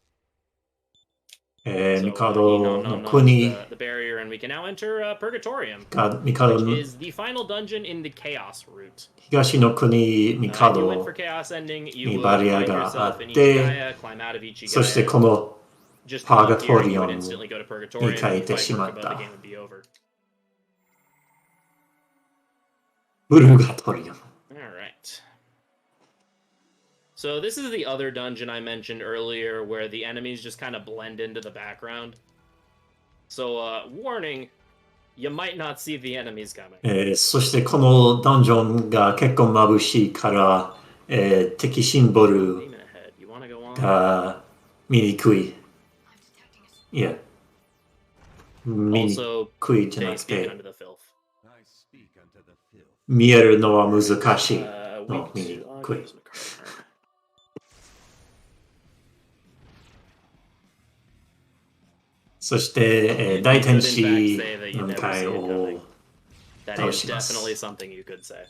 So, ミカ he ド non の non 国 the barrier, and we can now enter Purgatorium, がミカド which の is the final dungeon in the Chaos route. 東の国ミ If カ you went ド for Chaos ending, you に would バリア find があ yourself in って Ichigaya, climb out of そして Ichigaya, この just come up here, and you would パーガトリオン instantly go to Purgatorium, に変え and て fight しまっ Merkaba, た the game would be over. ブルガトリオン Alright. So this is the other dungeon I mentioned earlier where the enemies just kind of blend into the background. So, warning, you might not see the enemies coming. そしてこのダンジョンが結構眩しいから、敵シンボル Demon ahead. You want to go on? が見にくい。いや、見に Also, くいじゃな they く speak て、 unto the filth. 見えるのは難しい Weak の見に to くい。 August McCartney. そして、 You 大 could 天 in fact 使 say that you の never 会 see it を coming. That倒 is します。 definitely something you could say.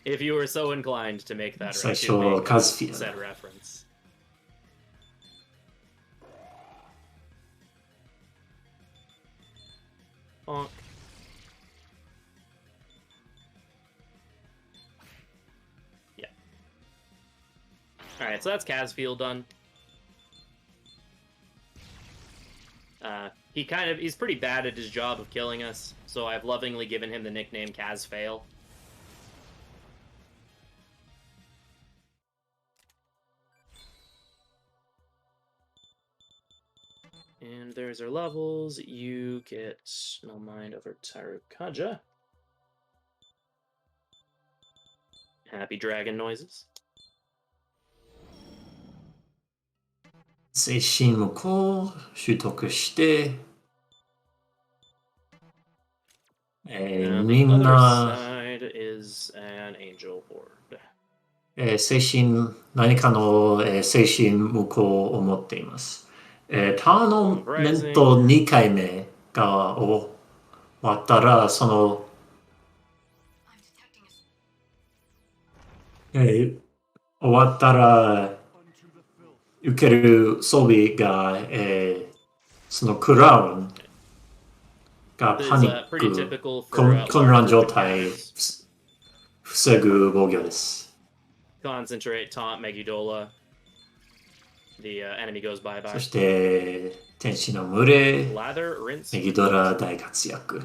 If you were so inclined to make that 最 to 初 make カズフィア said reference. Bonk. Yeah. Alright, so that's Casfield done. He's pretty bad at his job of killing us, so I've lovingly given him the nickname Casfail. And there's our levels. You get no mind over Tarukaja. Happy dragon noises. 精神無効を取得して、Now み the ん other な、 side is an angel horde. 精神、何かの、精神無効を持っています。ターノメント2回目が終わったら、その、終わったら、受ける装備が、そのクラウンが This パ is ニッ pretty ク、 typical for 混乱 large 状 group 態 encounters. 防ぐ防御です。 Concentrate, taunt, Megidola. The enemy goes そ bye-bye. して、天使の群れ、 Lather, rinse. メギドラ大活躍。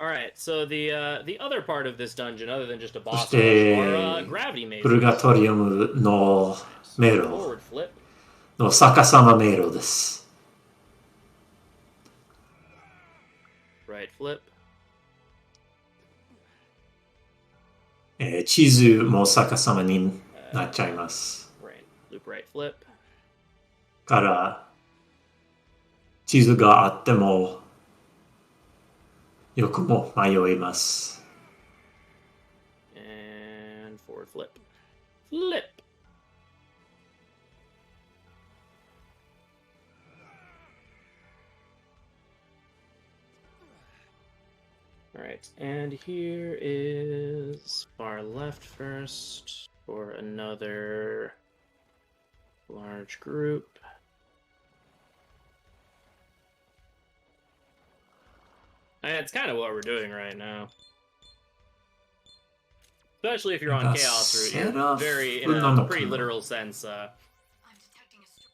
Alright, so the other part of this dungeon, other than just a そ boss し rush, て are gravity プル mazes. ガトリウムの迷路 Forward flip. の逆さま迷路です。 Right flip. 地図も逆さまになっちゃいます。 Right. Loop right flip. から地図があってもよくも迷います。 And forward flip. Flip. Alright, and here is far left first for another large group. And it's kind of what we're doing right now. Especially if you're on Chaos route, you're very, in a pretty literal sense,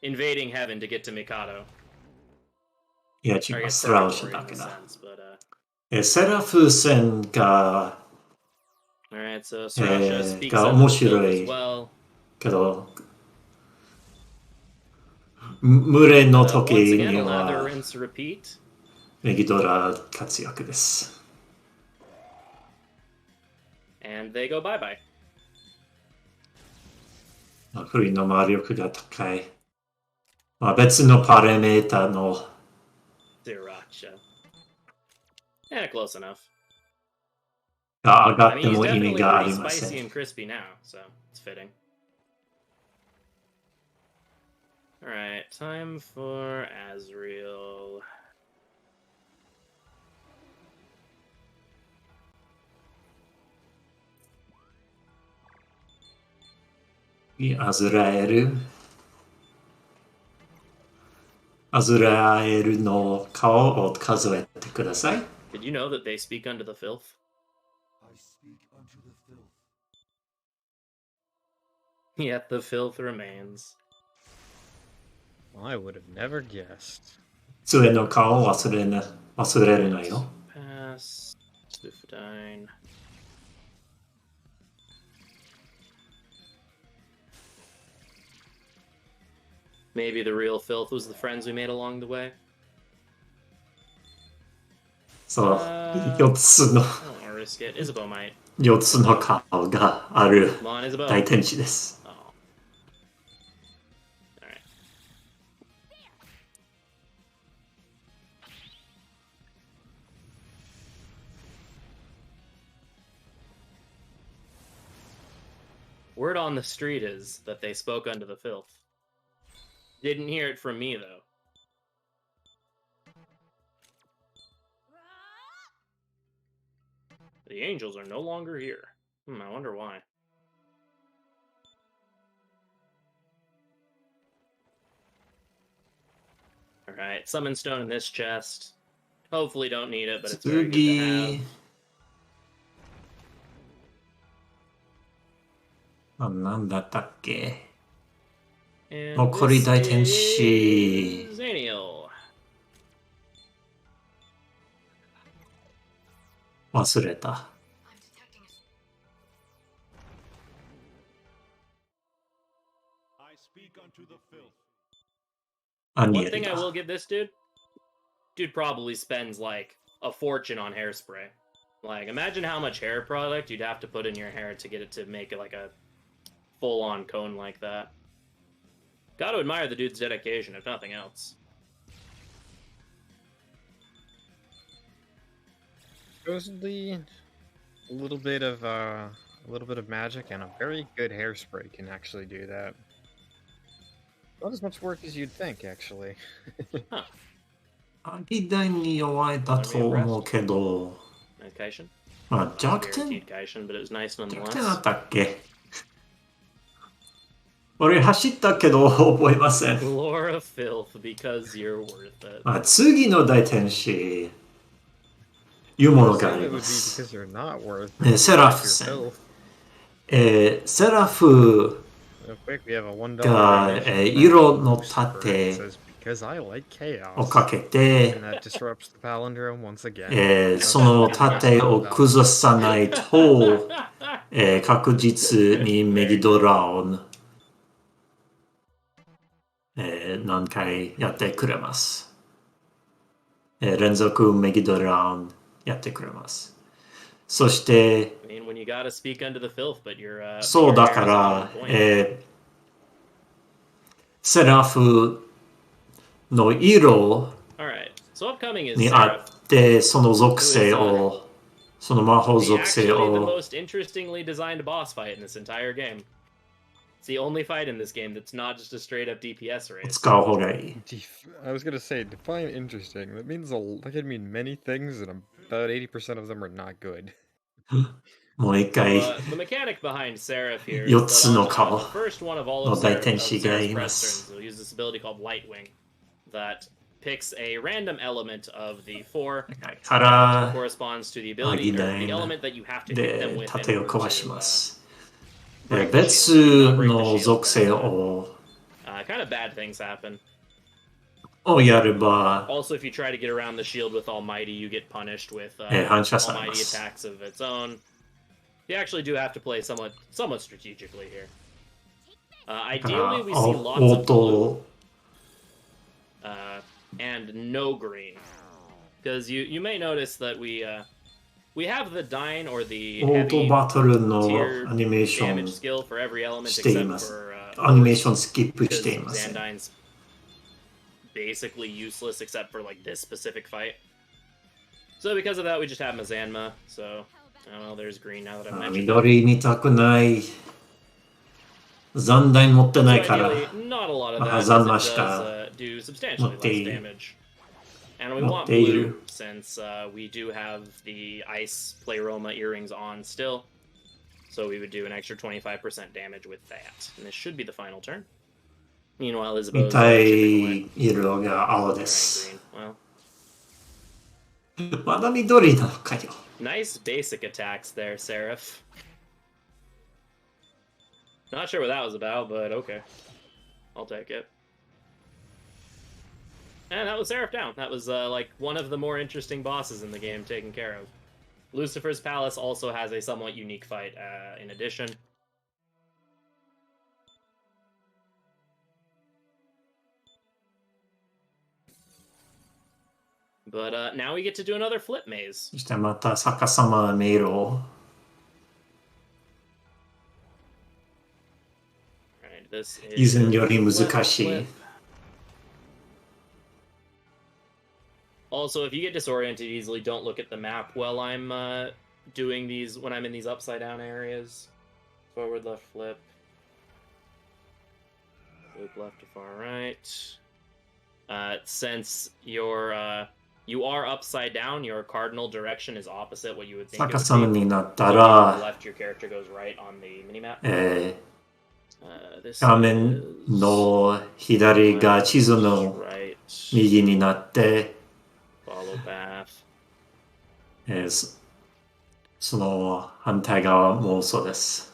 invading heaven to get to Mikado. いや、違 Or I う、 guess スラウシ purgatory だ in け a だ。 sense, but, セラフ戦が、Alright, so Srasha speaks が under 面 the field 白 as い well. けど、群れの Once 時 again, に a lather は rinse repeat. メギドラ活躍です。 And they go bye-bye. 不利の魔力が高い。まあ、別のパラメータの Sriracha. Yeah, close enough. が上が I っ mean, て he's も意味 definitely があ pretty りませ spicy ん。 and crispy now, so it's fitting. Alright, time for Azriel. アズラエル。アズラエルの顔を数えてください。 Did you know that they speak unto the filth? I speak unto the filth. Yet the filth remains. I would have never guessed. 杖の顔を忘れるなよ。 Pass. Swiftine. Maybe the real filth was the friends we made along the way. そう、4つの I don't want to risk it. Isabeau might. 4つの顔がある Come on, Isabeau. 大天使です。 Oh. Alright. Word on the street is that they spoke unto the filth. Didn't hear it from me, though. The angels are no longer here. I wonder why. Alright, summon stone in this chest. Hopefully don't need it, but it's very good to 次 have. なんだったっけ And 残り this 大天使 is Zaniel. 忘れた。 I speak unto the filth. アニエ One ル thing I だ。 will give this dude, dude probably spends like a fortune on hairspray. Like, imagine how much hair product you'd have to put in your hair to get it to make it like a full-on cone like that. Gotta admire the dude's dedication, if nothing else. Supposedly, a little bit of magic and a very good hairspray can actually do that. Not as much work as you'd think, actually. アギダイに弱いだと思うけど、 Nice Kaishin. まあ Not 弱点 guaranteed Kaishin, but it was nice 弱 nonetheless. 点だったっけ俺走ったけど覚えません。 Laura filth because you're worth it. まあ次の大天使、いうものがあ Assume り it would ま be す。 because you're not worth セラフ your 戦。 filth. セラフ Real quick, we have a $1 が donation from 色の Lucifer. It 盾 says, because I like chaos. をかけて And that disrupts the palindrome once again. その盾を崩さないと、確実にメギドラオン、何回やってくれます。連続メギドラオンやってくれます。そして、 I mean, when you gotta speak unto the filth, but you're そうだから、セラフの色 Alright, so upcoming is にあ Seraph. って、その属性を、その魔法 The 属性 actually the を most interestingly designed boss fight in this entire game. It's the only fight in this game that's not just a straight up DPS race. 使う方がいい。 I was gonna say, define interesting. That means that can mean many things, and about 80% of them are not good. もう一回、 The mechanic behind Seraph here 4 is つ that の on 顔 the first one of all の of 大 Seraph's 天使がいま press す。 turns, he'll use this ability called Lightwing that picks a random element of the 4か that ら corresponds to the ability or the アギ element that you have to hit them で with in 盾を order 壊し to ます。 break the 別 shield. If you not break the の shield, 属性 then, を kind of bad things happen. やれば Also, if you try to get around the shield with Almighty, you get punished with 反射されま Almighty す。 attacks of its own. You actually do have to play somewhat strategically here. だから Ideally, we see 応 lots of blue 答 and no green, because you may notice that we have the Dyne or the オート heavy バトルの tier アニメーショ damage ン skill for every element してい except ます。 for アニメーション Earth, スキップし because ていません。 Zandyne's basically useless except for like this specific fight. So because of that, we just have Mazanma. So oh, there's green now that I あ mentioned. 緑見たくない。残弾持って So ないから ideally, not a lot of that, 残 as 弾 it し does か do substantially 持って less いる。 damage. And we 持 want ってい blue る。 since we do have the ice Playroma earrings on still. So we would do an extra 25% damage with that. And this should be the final turn. Meanwhile, 見 Isabeau's た chipping away. い色が青で Alright, す。 green. Well, まだ緑なのかよ。 nice basic attacks there, Seraph. Not sure what that was about, but okay. I'll take it. And that was Seraph down. That was like one of the more interesting bosses in the game taken care of. Lucifer's Palace also has a somewhat unique fight in addition. But now we get to do another flip maze. そしてまた逆さま迷路を Alright, this 以 is 前より flip, 難しい。 flip. Also, if you get disoriented easily, don't look at the map while I'm doing these, when I'm in these upside down areas. Forward, left, flip. Loop left to far right. Since you are upside down, your cardinal direction is opposite what you would think it 逆 would さま be. になった So if you go ら left, your character goes right on the minimap. 画面の左が地図の right. 右になって、 Follow path. その反対側もそうです。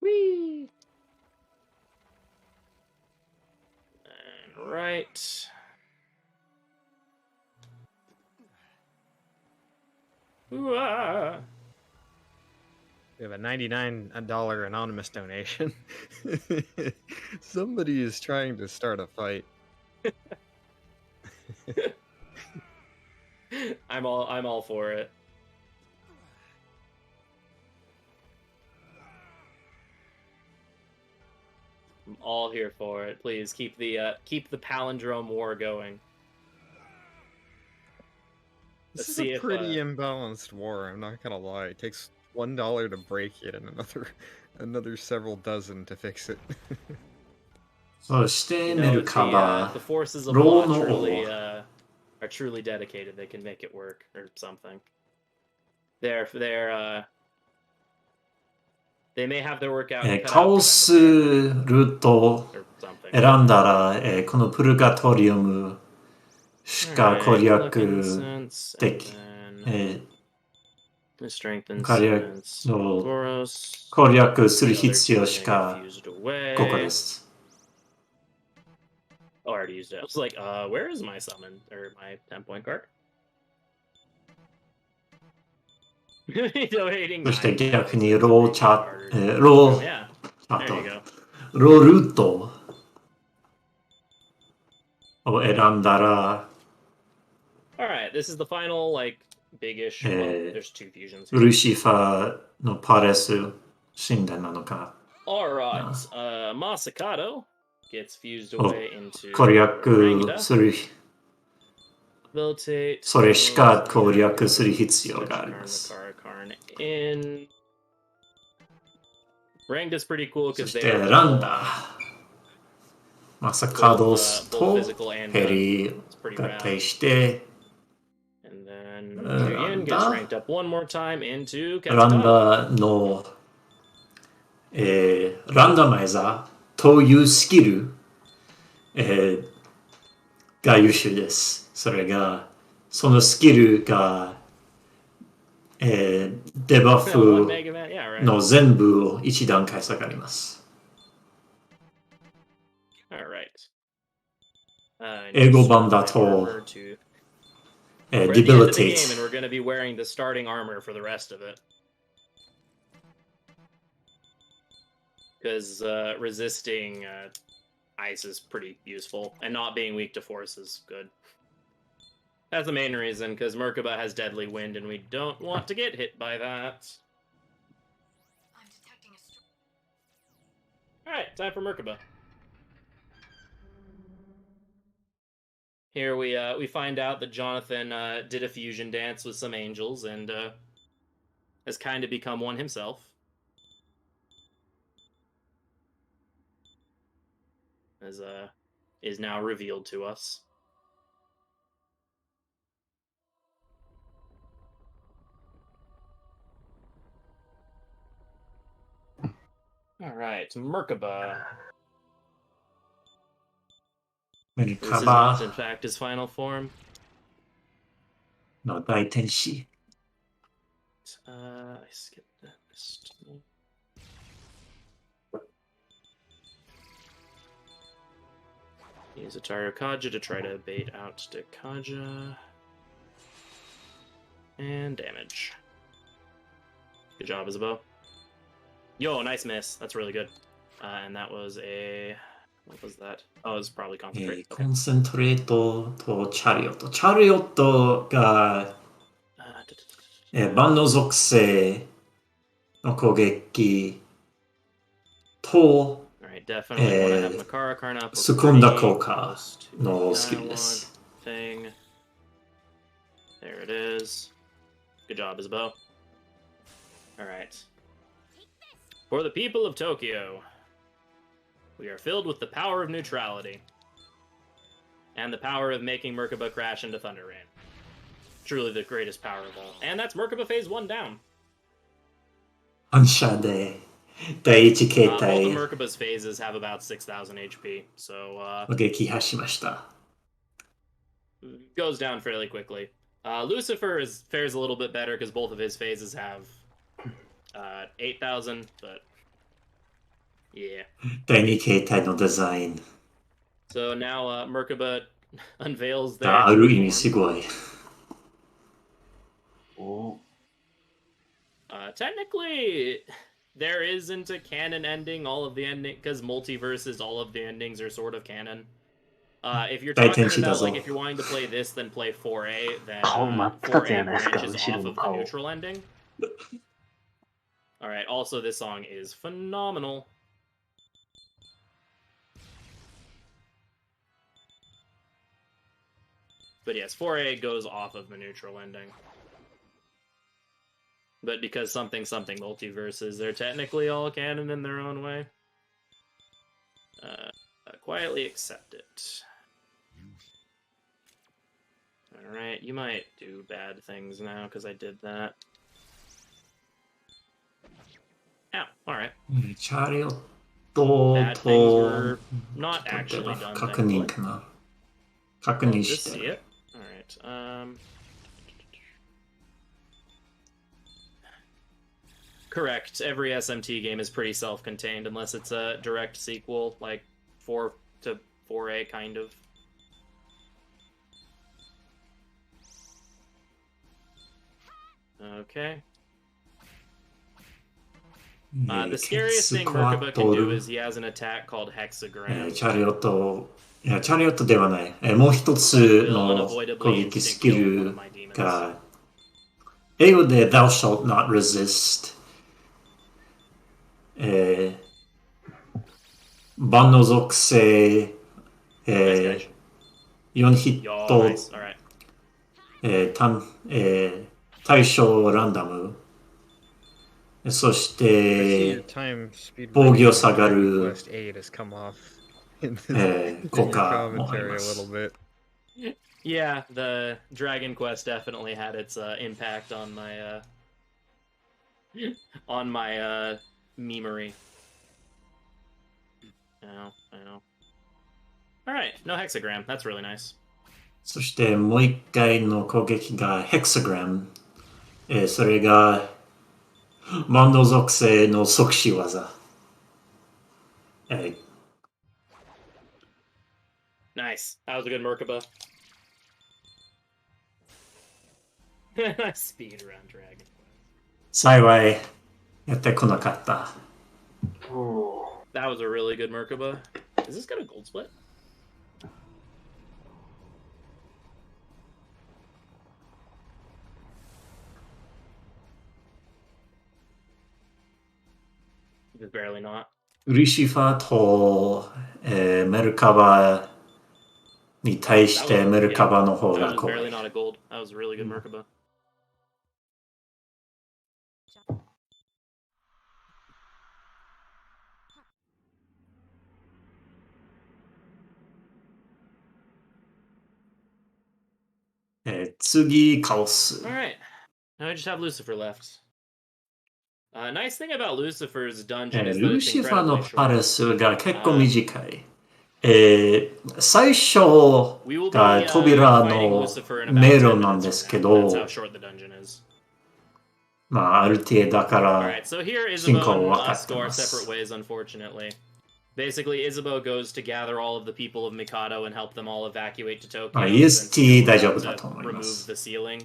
Whee! And right. Ooh-ah. We have a $99 anonymous donation. Somebody is trying to start a fight. I'm all for it. I'm all here for it. Please keep the palindrome war going. This Let's is see a if, pretty imbalanced war, I'm not gonna lie. It takes $1 to break it and another several dozen to fix it. そして you メ know, ルカバ the forces of ロ law ーの truly 王 are truly dedicated. They can make it work or something. They may have their work out. cut out カ for オ them, スルートを or something. 選んだら、このプルガトリウムしか攻 Alright, 略 Look Incense, で and き、 then Strength 攻略 Incense, の Boros. 攻略する The other 必要 two し getting か fused ここ away. です。 Oh, I already used it. I was like, where is my summon or my 10-point card? Donating そして $9 逆に is ローチャ harder. ロー Yeah, あ there と you go. ロールートを選んだら All right, this is the final like big-ish. Well, there's two fusions. Here. ルシファーのパレス神殿なのか All right, Masakato gets fused away into 攻略 Rangda. する Habilitate. それしか攻略する必要がありま Turn す。 the Karn in. Rangda's pretty cool そ because し they て are 選ん full, だマサカドス both と physical and ヘリ It's pretty 合 rad. 体して And then And Julian gets ranked up one more time into ラン Katsukami. ダーの、ランダマイザーというスキル、が優秀です。それが、そのスキルが、デバ One フ Mega Man, yeah, right. の全部を一段階下がります。All right. 英語版だと、We're at the end of the debilitate game, and we're going to be wearing the starting armor for the rest of it. Because resisting ice is pretty useful, and not being weak to force is good. That's the main reason, because Merkaba has deadly wind, and we don't want to get hit by that. Alright, time for Merkaba. Here we find out that Jonathan did a fusion dance with some angels, and has kind of become one himself. As is now revealed to us. All right, Merkaba. This is not, in fact, his final form. の大天使。I skipped that. Use Ataru Kaja to try to bait out to Kaja. And damage. Good job, Isabeau. Yo, nice miss. That's really good. And that was a... What was that? Oh, it was probably concentrate. コンセントレートとチャリオット。チャリオットが、万能属性の攻撃と、セコンダ効果のスキルです。Thing. There it is. Good job, Isabeau. Alright. For the people of Tokyo, we are filled with the power of neutrality. And the power of making Merkaba crash into Thunder Rain. Truly the greatest power of all. And that's Merkaba Phase 1 down. 反射で第一形 Both of 態 Merkaba's phases have about 6,000 HP, so を撃破しました。goes down fairly quickly. Lucifer fares a little bit better because both of his phases have 8,000, but yeah. 第二形態のデザイン So now Merkaba unveils their がある意味すごい。technically, there isn't a canon ending. All of the ending, because multiverses, all of the endings are sort of canon. If you're talking about like if you're wanting to play this, then play 4A, then 4A branches off of the neutral ending. All right. Also, this song is phenomenal. But yes, 4A goes off of the neutral ending. But because something multiverses, they're technically all canon in their own way. Quietly accept it. Alright, you might do bad things now because I did that. Ow, alright. チャリオット Bad things と were not actually done. 確認かな。確認 Just し see て。 it. Alright, correct. Every SMT game is pretty self-contained unless it's a direct sequel, like 4 to 4A kind of. Okay. The scariest thing Merkaba can do is he has an attack called Hexagram. チャリオット、いや、チャリオットではない。もう一つの攻撃スキルが、英語で Thou shalt not resist。万能属性、4ヒット、対象ランダム、そして防御下がる効果もあります。Yeah, the Dragon Quest definitely had its impact on my memery. I know. Alright, no hexagram. That's really nice. そしてもう一回の攻撃がヘクサグラム。それがモンド属性の即死技。Nice. That was a good Merkaba. Speed run Dragon Quest. 幸いやってこなかった。That was a really good Merkaba. Is this got a gold split? Just barely not. ルシファーと、メルカバに対してメルカバの方 That が was 怖 barely い。not a gold. That was a really good Merkaba. Alright, 次カオス。 Alright. Now I just have Lucifer left. Nice thing about Lucifer's dungeon is that ル it's シファーの incredibly パ short. レスが結構短い。最初 We will be が扉 fighting の Lucifer in 迷 about 10路なん minutes です from け now. ど That's how short the dungeon is. まあある程度だから Alright, so here 進 Isabeau 行 and 分か us って go our ます separate ways, unfortunately. Basically, Isabeau goes to gather all of the people of Mikado and help them all evacuate to Tokyo. まあ since EST we're 大丈 about 夫だ to と思いま remove す the ceiling,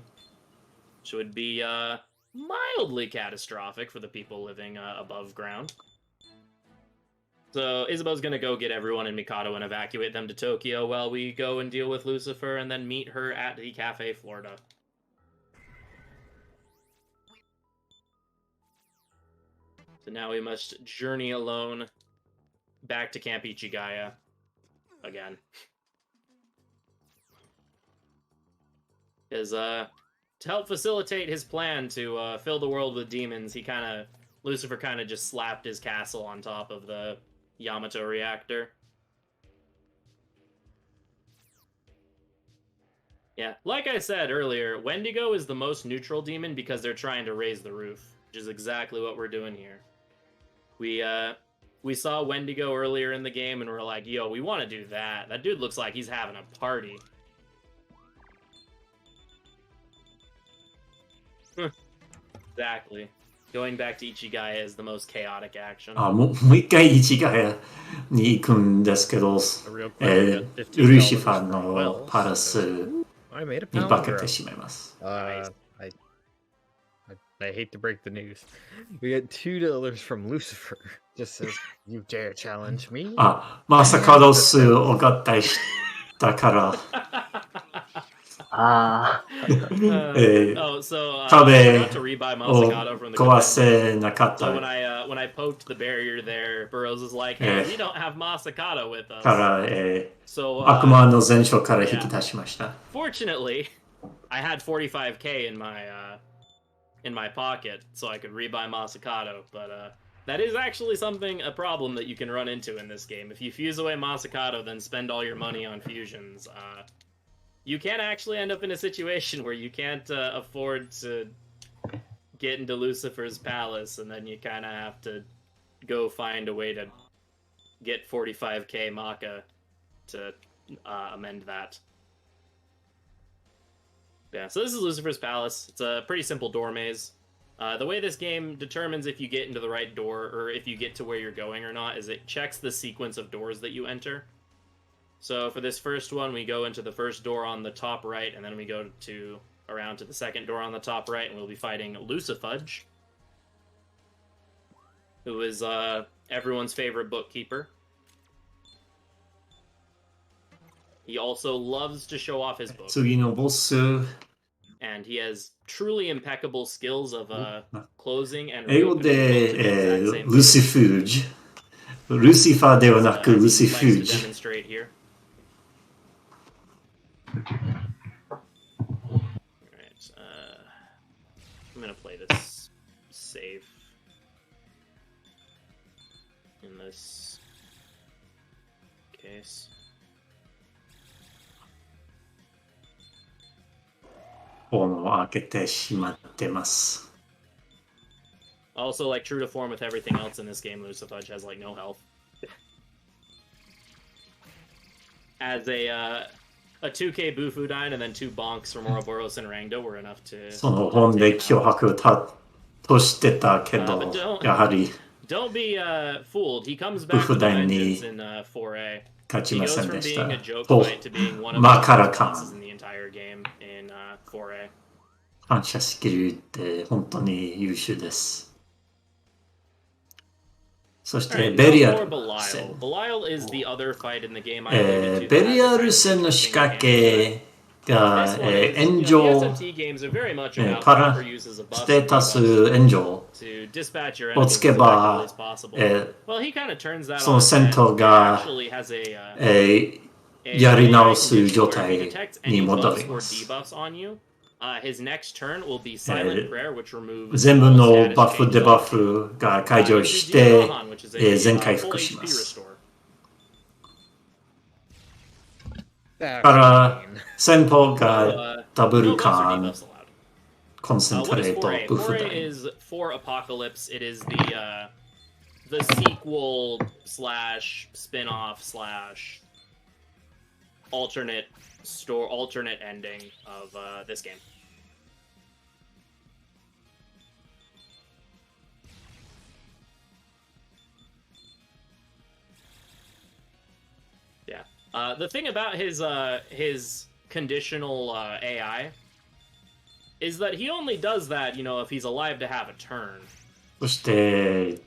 which would be mildly catastrophic for the people living above ground. So Isabeau's gonna go get everyone in Mikado and evacuate them to Tokyo while we go and deal with Lucifer and then meet her at the Cafe Florida. So now we must journey alone back to Camp Ichigaya again. Because to help facilitate his plan to fill the world with demons, Lucifer kind of just slapped his castle on top of the Yamato reactor. Yeah, like I said earlier, Wendigo is the most neutral demon because they're trying to raise the roof, which is exactly what we're doing here. We saw Wendigo earlier in the game and we're like, yo, we want to do that. That dude looks like he's having a party. Exactly. Going back to Ichigaya is the most chaotic action. もう一回市ヶ谷に行くんですけど、Real quick, we got $15 ルシファー from の Wells. パラス I made a に化け palindrome. てしまいます。 I hate to break the news. We got $2 from Lucifer. Just says, "You dare challenge me?" まさかロスを合体したから。So I 壁 forgot to rebuy を Masakato from the 壊 good せなかっ So た when I poked the barrier there, Burroughs was like, "Hey, we don't have Masakato with us." から、 So 悪魔の前哨から引き出しました。 fortunately, I had 45k in my pocket, so I could rebuy Masakato. But that is actually a problem that you can run into in this game. If you fuse away Masakato, then spend all your money on fusions, you can actually end up in a situation where you can't afford to get into Lucifer's palace, and then you kind of have to go find a way to get 45k Maka to amend that. Yeah, so this is Lucifer's palace. It's a pretty simple door maze. The way this game determines if you get into the right door, or if you get to where you're going or not, is it checks the sequence of doors that you enter. So for this first one, we go into the first door on the top right, and then we go around to the second door on the top right, and we'll be fighting Lucifudge, who is everyone's favorite bookkeeper. He also loves to show off his books. 次のボス、 And he has truly impeccable skills of closing and 英語 reopening books in the で、 exact same ルシフージ。ルシファーではなく as ル he シ likes フー to ジ。 demonstrate here. Alright, I'm gonna play this safe in this case. 本を開けてしまってます。Also, like true to form with everything else in this game, Lucifudge has like no health. As a 2K Bufu died and then 2 bonks from Ouroboros and Rangdo were enough to. その本で脅迫としてたけど、やはり Don't be fooled. He comes back with a vengeance in 4A. 勝ち He ま goes せん from でし being た。 a joke と、 fight to being one of マ the カラ best カ bosses ン in the entire game in 4A. 感謝しきるって本当に優秀です。そして、ベリアル戦。ベリアル戦の仕掛けが、炎上、ステータス炎上をつけば、その戦闘が、やり直す状態に戻ります。全部のバフデバフが解除して、全回復します。から戦法がダブルカン、コンセントレート、ブフダイ。For Apocalypse, it is the sequel slash spin-off slash alternate ending of this game. Yeah. The thing about his conditional AI is that he only does that, you know, if he's alive to have a turn. そして、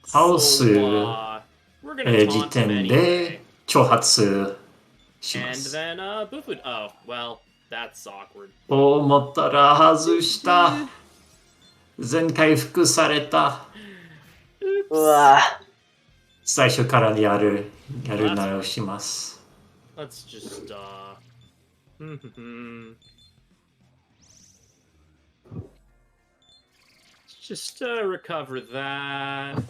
倒す時点で挑発します。And then, Bufu. Oh, well, that's awkward. 思ったら外した。全回復された。うわ最初からやる直します。Let's just, just recover that.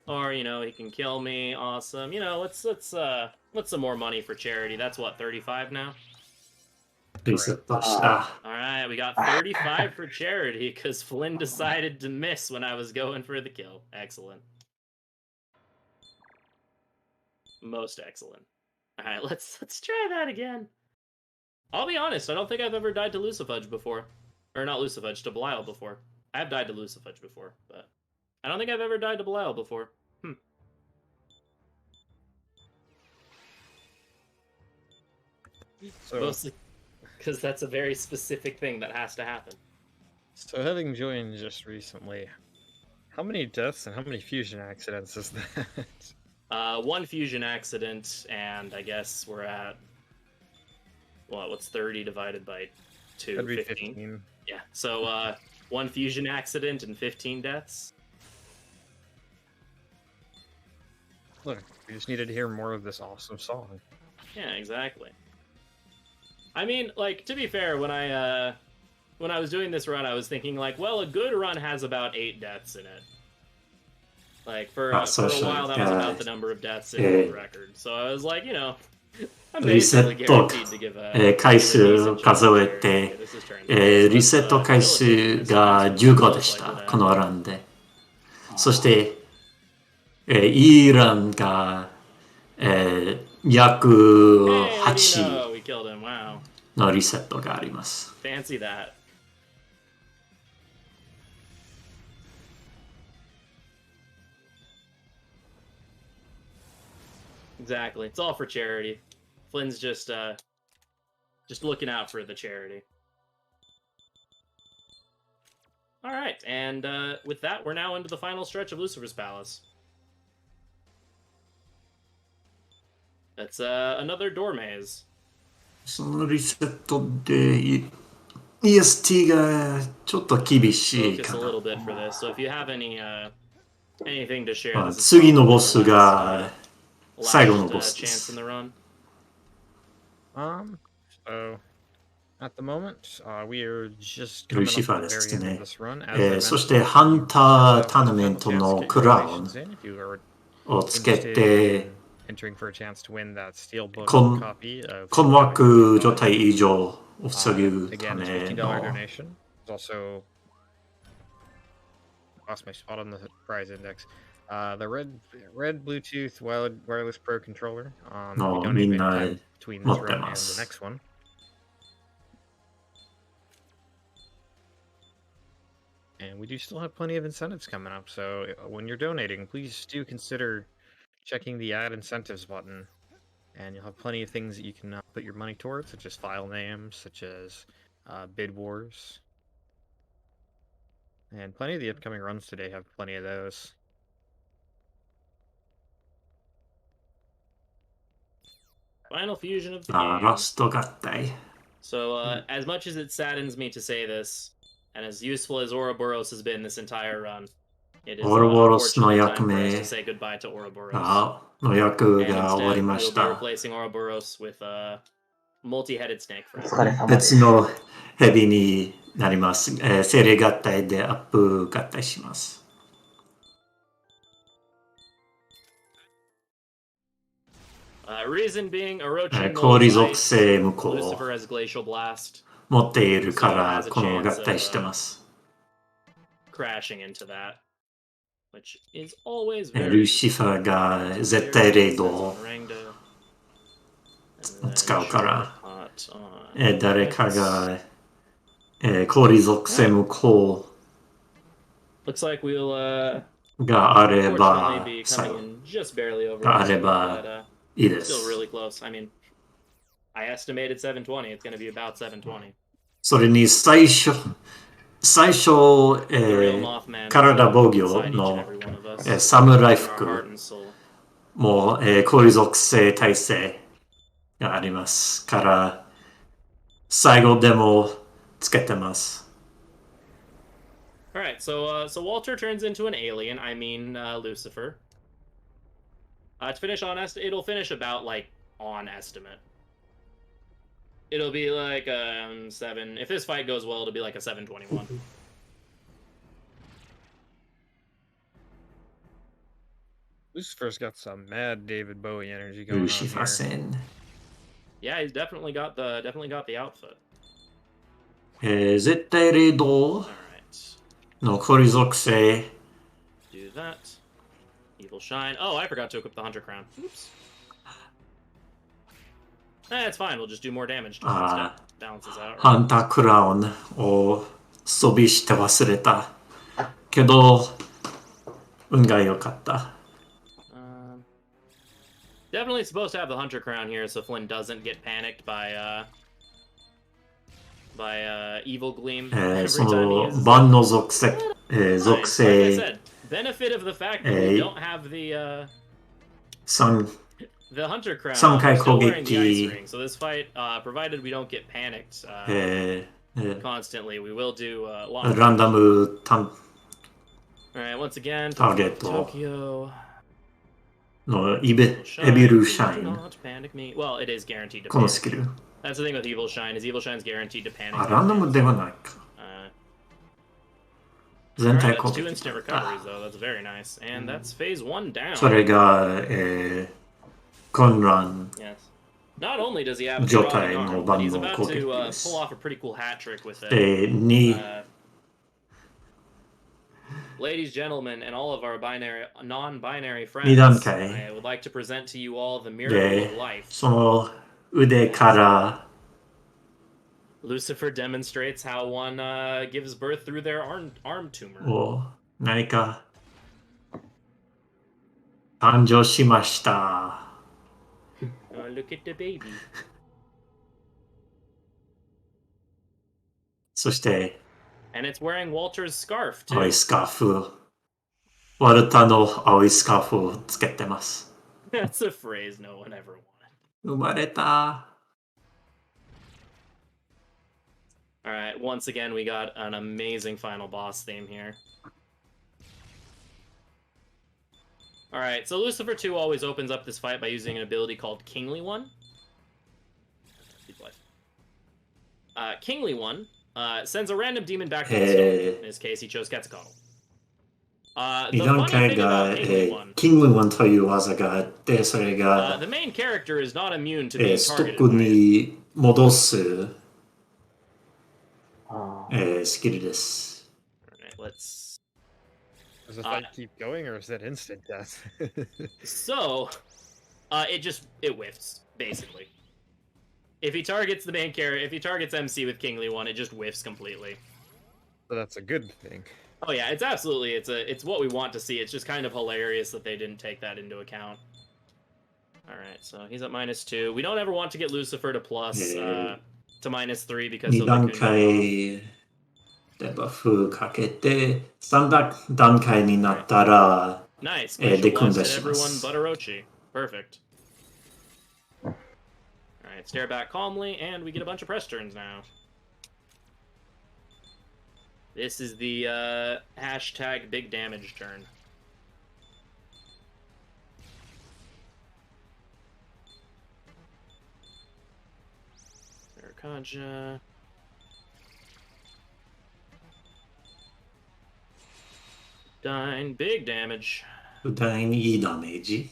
Or, you know, he can kill me. Awesome. You know, let's some more money for charity. That's what, 35 now? リセットした。Alright, we got 35 for charity because Flynn decided to miss when I was going for the kill. Excellent. Most excellent. Alright, let's try that again. I'll be honest, I don't think I've ever died to Lucifudge before. Or not Lucifudge, to Belial before. I've died to Lucifudge before, but I don't think I've ever died to Belial before. So, mostly because that's a very specific thing that has to happen. So having joined just recently, how many deaths and how many fusion accidents is that? 1 fusion accident, and I guess we're at, what's 30 divided by 2? That'd be 15. Yeah, so 1 fusion accident and 15 deaths. Look, we just needed to hear more of this awesome song. Yeah, exactly. I mean, like, to be fair, when I was doing this run, I was thinking, like, well, a good run has about 8 deaths in it. Like, for a while, that was about the number of deaths in the record. So I was like, you know, I'm basically guaranteed to give a 回数を数えて、リセット回数が15でした、このランで。そして、イーランが、約8のリセットがあります。Fancy that. Exactly. It's all for charity. Flynn's just looking out for the charity. All right, and with that, we're now into the final stretch of Lucifer's Palace. That's another door maze. そのリセットで EST がちょっと厳しいかな。Focus a little bit for this. So if you have any anything to share, 次のボスが最後のボスです。 chance in the run. So at the moment, we are just coming up to the very end of this run. そしてハンターターナメントのクラウンをつけて entering for a chance to win that steelbook こん copy of 困惑状態以上を防ぐ again, た it's め $50 の donation. There's also lost my spot on the prize index. The red Bluetooth wireless pro controller. We の donate みん many な times between 持 this って run ま and the す。 next one. And we do still have plenty of incentives coming up, so when you're donating, please do consider checking the add incentives button. And you'll have plenty of things that you can put your money towards, such as file names, such as bid wars. And plenty of the upcoming runs today have plenty of those. Final fusion of the ラ game. スト合体。 So, as much as it saddens me to say this, and as useful as Ouroboros has been this entire run, it is オロボロスの unfortunately 役 time for us 目 to say goodbye to Ouroboros. の役 And が終わり instead, ま we'll し be た。 replacing Ouroboros with a multi-headed snake お friend. 疲れ様で別す。のヘビになります。精霊合体でアップ合体します。Reason being, Orochi 氷 knows 属 ice, 性無効 Lucifer has glacial blast, 持っているか So ら has a この chance 合体してます crashing into that, which is always ル very ーシファーが very 絶対レイ good ド sense を on Rangda. And then 使うから Shortcut on 誰か X. が氷属性無効 Looks like we'll があれ unfortunately ば be さ coming in just barely over があれ Lucifer, ば but いいで still す really close. I mean, I estimated 720. It's going to be about 720. それに最初 The real Mothman is 体防御 inside each and の every one of us. 侍 In our heart 服 and soul. も氷属性耐性がありますから最後でもつけてます All right, so Walter turns into an alien. I mean Lucifer. To finish on it'll finish about like on estimate. It'll be like 7. If this fight goes well, it'll be like a 721. Lucifer's got some mad David Bowie energy ル going ー on シファ here. 戦 Yeah, he's definitely got the outfit. 絶対レイド All right, の氷属性 do that. Evil Shine. Oh, I forgot to equip the Hunter Crown. Oops. It's fine. We'll just do more damage to it instead. Balances out. ハンタークラウンを装備して忘れたけど運が良かった Definitely supposed to have the Hunter Crown here so Flynn doesn't get panicked by Evil Gleam every そ time he の uses 万能属性 it. 属 Like I 性 said, benefit of the fact that we don't have the 3 Hunter Crown. 3回 We're still 攻 wearing the ice 撃 ring, so this fight, provided we don't get panicked constantly, we will do long ランダムタン Alright, once again, Target Tokyo. のエビルシャ Do イン not panic me. Well, it is guaranteed to この panic. スキル That's the thing with Evil Shine, is Evil Shine's guaranteed to panic. ランダムではないか 全 Alright, 体 that's 攻 two 撃 instant recoveries though, that's very nice. And that's phase 1 down. それが混乱 Yes. Not only does he have a 状 strong 態 arm, の but 万 he's 能 about 攻撃 to です pull off a pretty cool hat trick with it. で2 Ladies, gentlemen, and all of our non-binary 二 friends, 段階 I would like to present to you all the miracle of で life. その腕から Lucifer demonstrates how one gives birth through their arm tumor. を何か誕生しました Oh, look at the baby. そして And it's wearing Walter's scarf, 青 too. いスカーフワルタの青いスカーフをつけてます That's a phrase no one ever wanted. 生まれた Alright, once again, we got an amazing final boss theme here. Alright, so Lucifer 2 always opens up this fight by using an ability called Kingly One. Kingly One sends a random demon back to the stone. In this case, he chose Quetzalcoatl. The 2段 funny 階 thing が、 about Kingly One, キングワンという技があって、それが、 the main character is not immune to being ストッ targeted ク by it. に戻す、あスキルです。 Alright, let's. Does the fight keep going, or is that instant death? So, it whiffs basically. If he targets the main character, if he targets MC with Kingly One, it just whiffs completely. So that's a good thing. Oh yeah, it's absolutely it's what we want to see. It's just kind of hilarious that they didn't take that into account. All right, so he's at -2. We don't ever want to get Lucifer to plus to -3 because 2 he'll段 be Kunio off. 階でバフかけて、3段階になったら、 Nice. で Glacial 組ん Blast だ hit しま everyone す。 but Orochi. Perfect. All right, stare back calmly, and we get a bunch of press turns now. This is the hashtag big damage turn. Kaja. Dine, big damage. 第2いいダメージ。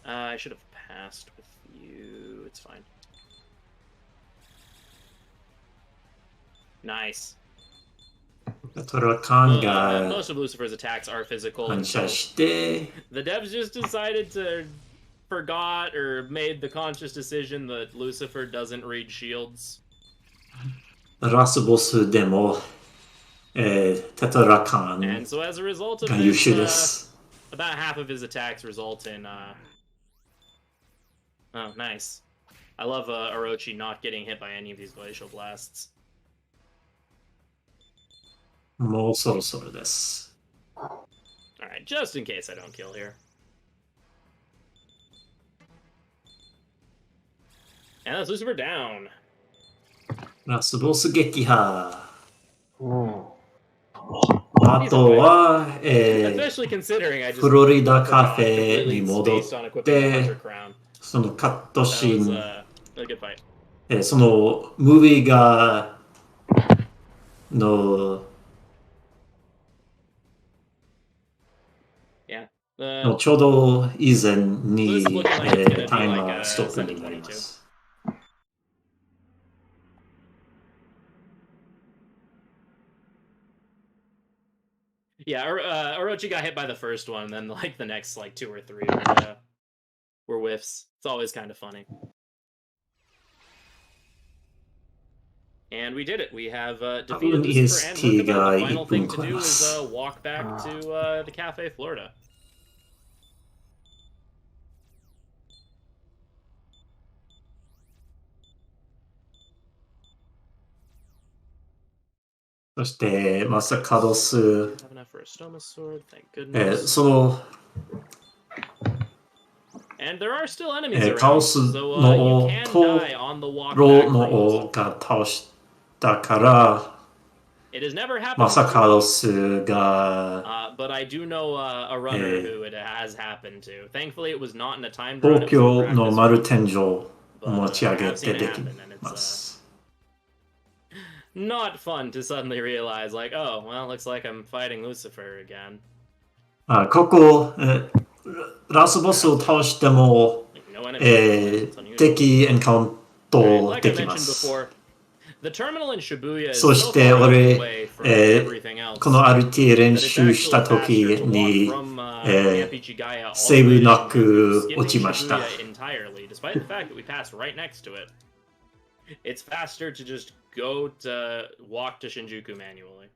I should have passed with you. It's fine. Nice. トラカンが Most of Lucifer's attacks are physical, 反 and 射 so して、 the devs just decided to forgot or made the conscious decision that Lucifer doesn't read shields. ラスボスでも、テトラカン And so as a result of が優 this, 秀です。 about half of his attacks result in oh, nice. I love Orochi not getting hit by any of these glacial blasts. もうそろそろです。 Alright, just in case I don't kill here. And that's Lucifer down. ラスボス撃破。うん。あとは、 Especially considering I just フロリダカフ forgot ェ completely に戻 spaced on っ equipping the て Hunter Crown. そのカット That シ was ーン、 a good fight. そのムービーがの Yeah. のちょうど以前に、 This is looking like it's gonna タイ be マ like ー a ストップになりま 722. す。 Yeah, Orochi got hit by the first one, and then like the next like 2 or 3 were whiffs. It's always kind of funny. And we did it. We have defeated Lucifer and Merkaba. The final thing to do is walk back to the Cafe Florida.「そしてマサカドス、 Have enough for a Stoma sword, thank goodness. その And there are still enemies カオ around, ス so の you 王 can と die on the walk ロ back ー from の Lucifer. 王が倒したから、 It has never happened マサカド before, スが but I do know a runner who it has happened to. Thankfully, it was not in a timed 東 run. It was a 京の practice 丸 run. 天井を But 持ち上 I げ have て seen it でき happen, and it's ます。 not fun to suddenly realize, like, oh, well, looks like I'm fighting Lucifer again. ここ、ラスボスを倒しても、 Like, no enemies. It's unusual. 敵エンカウント Like I できま mentioned す。 before, the terminal in Shibuya is そ so し far て out of 俺、 the way from everything else この RT 練 that it's 習した actually 時 faster to walk に、 from Camp Ichigaya all セー the way ブ to なく Shinjuku, 落ち skipping ました。 Shibuya entirely, despite the fact that we passed right next to it. It's faster to just go to walk to Shinjuku manually.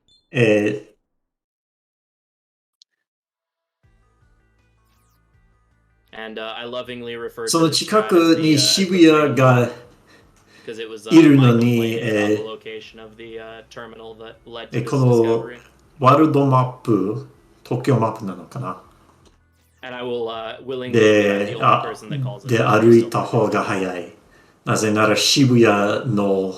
And I lovingly refer そ to の this 近 strat く as に the 渋 quick 谷が because it was いる my のに、 complaint about the location of the terminal that led to this この discovery. ワールドマップ、東京マップなのかな。 And I will willingly be the only person that calls it. で、歩いた方が早い。なぜなら渋谷の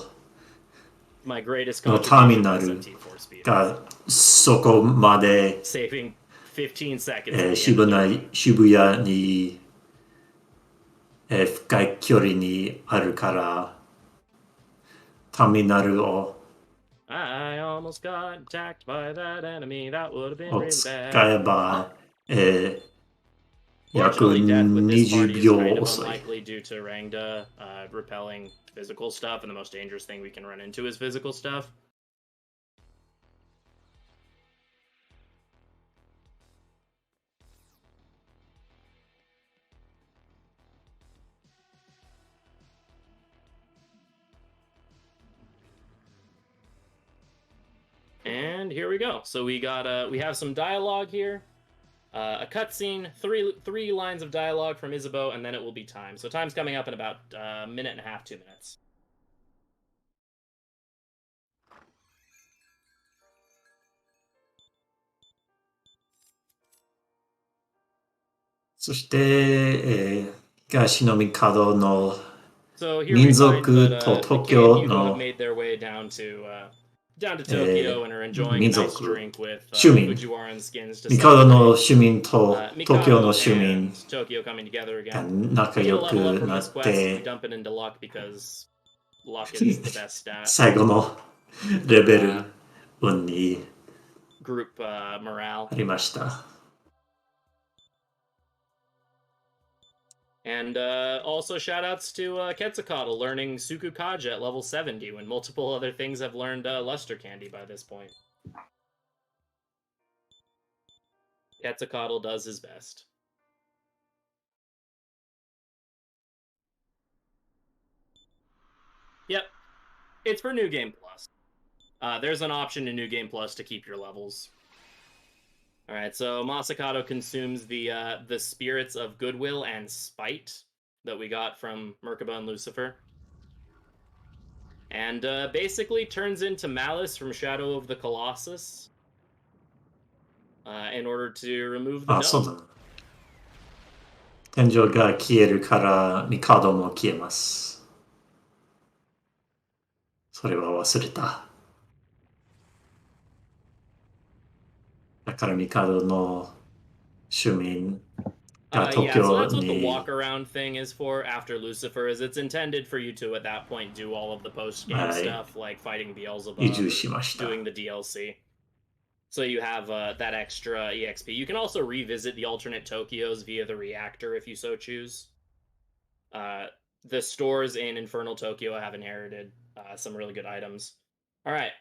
My greatest のターミ contribution ナ is ル MT4 speed. がそこまで、 Saving 15 seconds. at the end of the game. 渋谷に、深い距離にあるから、ターミナルを I almost got attacked by that enemy. That would have been を really 使 bad. えば、約 Fortunately, death with this party 20 is 秒 kind of 遅い。 unlikely due to Rangda repelling physical stuff, and the most dangerous thing we can run into is physical stuff. And here we go. So we got we have some dialogue here, a cutscene, three lines of dialogue from Isabeau, and then it will be time. So time's coming up in about a minute and a half, 2 minutes. そして、東の帝の So here we find 民族 that と the 東 kid and 京 Hugo have の made their way down to Tokyo and are enjoying a 民 nice 族 drink with 市民 Fujiwara skins to 帝の celebrate 市民と東京 Mikado の市民 and Tokyo coming together が again. 仲 We get a 良 level up く from な this っ quest. We て dump it into luck because luck is the best stat. 最後のレベル運に Group morale. ありました。 And also shoutouts to Quetzalcoatl learning Sukukaja at level 70 when multiple other things have learned Luster Candy by this point. Quetzalcoatl does his best. Yep. It's for New Game Plus. There's an option in New Game Plus to keep your levels. Alright, so Masakato consumes the spirits of goodwill and spite that we got from Merkaba and Lucifer. And basically turns into Malice from Shadow of the Colossus in order to remove the あ、そう dome. だ。天井が消えるから帝も消えます。それは忘れた。だから帝の市民が東 Yeah, so 京 that's what the に walk around thing is for after Lucifer, is it's intended for you to at that point do all of the post-game Right. stuff, like fighting Beelzebub, 移住しました。 doing the DLC. So you have that extra EXP. You can also revisit the alternate Tokyos via the reactor if you so choose. The stores in Infernal Tokyo have inherited some really good items. All right.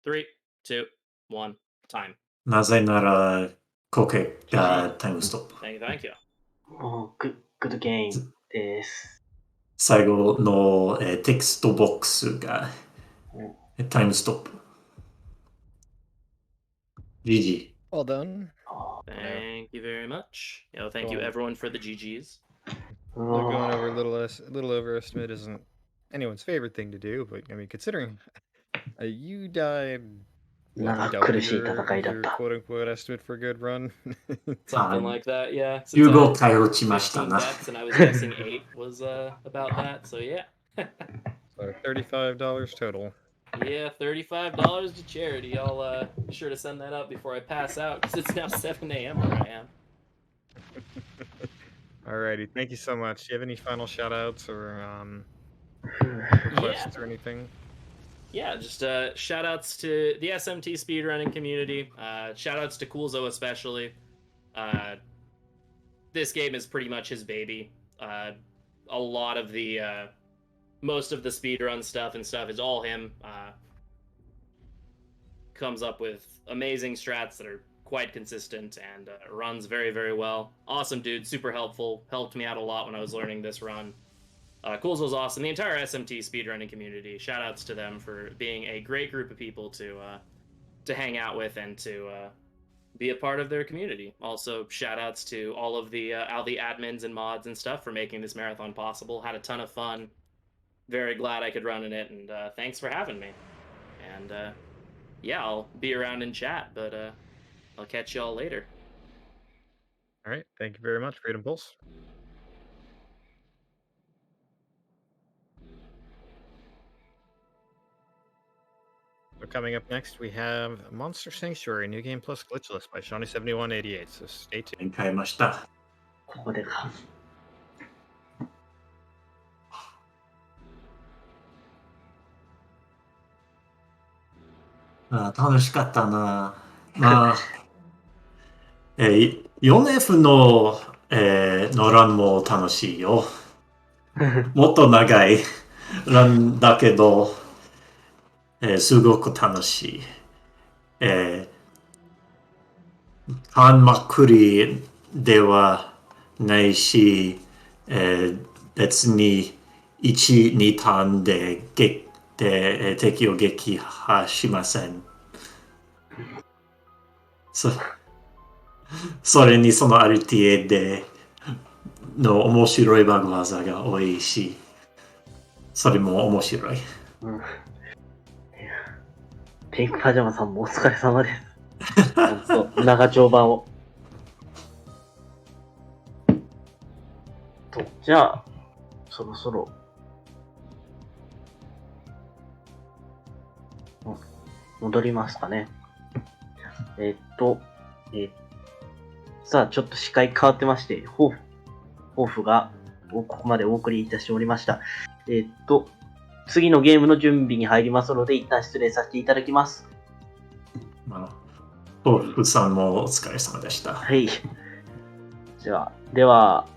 3, 2, 1, time. なぜなら、コケがタイムストップ。 Thank you, thank you. グッドゲームです。最後の、テキストボックスがタイムストップ。GG。 Well done. Thank you very much. Thank you everyone for the GGs. Though going over a little overestimate isn't anyone's favorite thing to do, but I mean, considering you died, what, double your quote-unquote estimate for a good run? Something like that, yeah. 15回落ちました 15 な。 bets, and I was guessing 8 was about that, so yeah. So $35 total. Yeah, $35 to charity. I'll be sure to send that out before I pass out, because it's now 7 a.m. where I am. Alrighty, thank you so much. Do you have any final shout-outs or requests or anything? Yeah, just shout-outs to the SMT speedrunning community. Shout-outs to Coolzo especially. This game is pretty much his baby. A lot of the... most of the speedrun stuff is all him. Comes up with amazing strats that are quite consistent and runs very, very well. Awesome dude, super helpful. Helped me out a lot when I was learning this run. Coolzo's awesome. The entire SMT speedrunning community. Shoutouts to them for being a great group of people to hang out with and to be a part of their community. Also, shoutouts to all the admins and mods and stuff for making this marathon possible. Had a ton of fun. Very glad I could run in it, and thanks for having me. And yeah, I'll be around in chat, but I'll catch y'all later. Alright, thank you very much, Freedom Pulse. So coming up next, we have Monster Sanctuary, New Game Plus Glitchless by Shawnee7188, so stay tuned. 変えました。ここでか。楽しかったな。まあ、4F の、のランも楽しいよ。もっと長いランだけど、すごく楽しい。半まくりではないし、別に1、2ターンで敵を撃破しません。それにその RTA での面白いバグ技が多いし、それも面白い。ピンクパジャマさんもお疲れ様です。本当長丁場を。じゃあ、そろそろ。戻りますかね。さあ、ちょっと視界変わってまして、抱負がここまでお送りいたしておりました。次のゲームの準備に入りますので、一旦失礼させていただきます。抱負さんもお疲れ様でした。はい。では、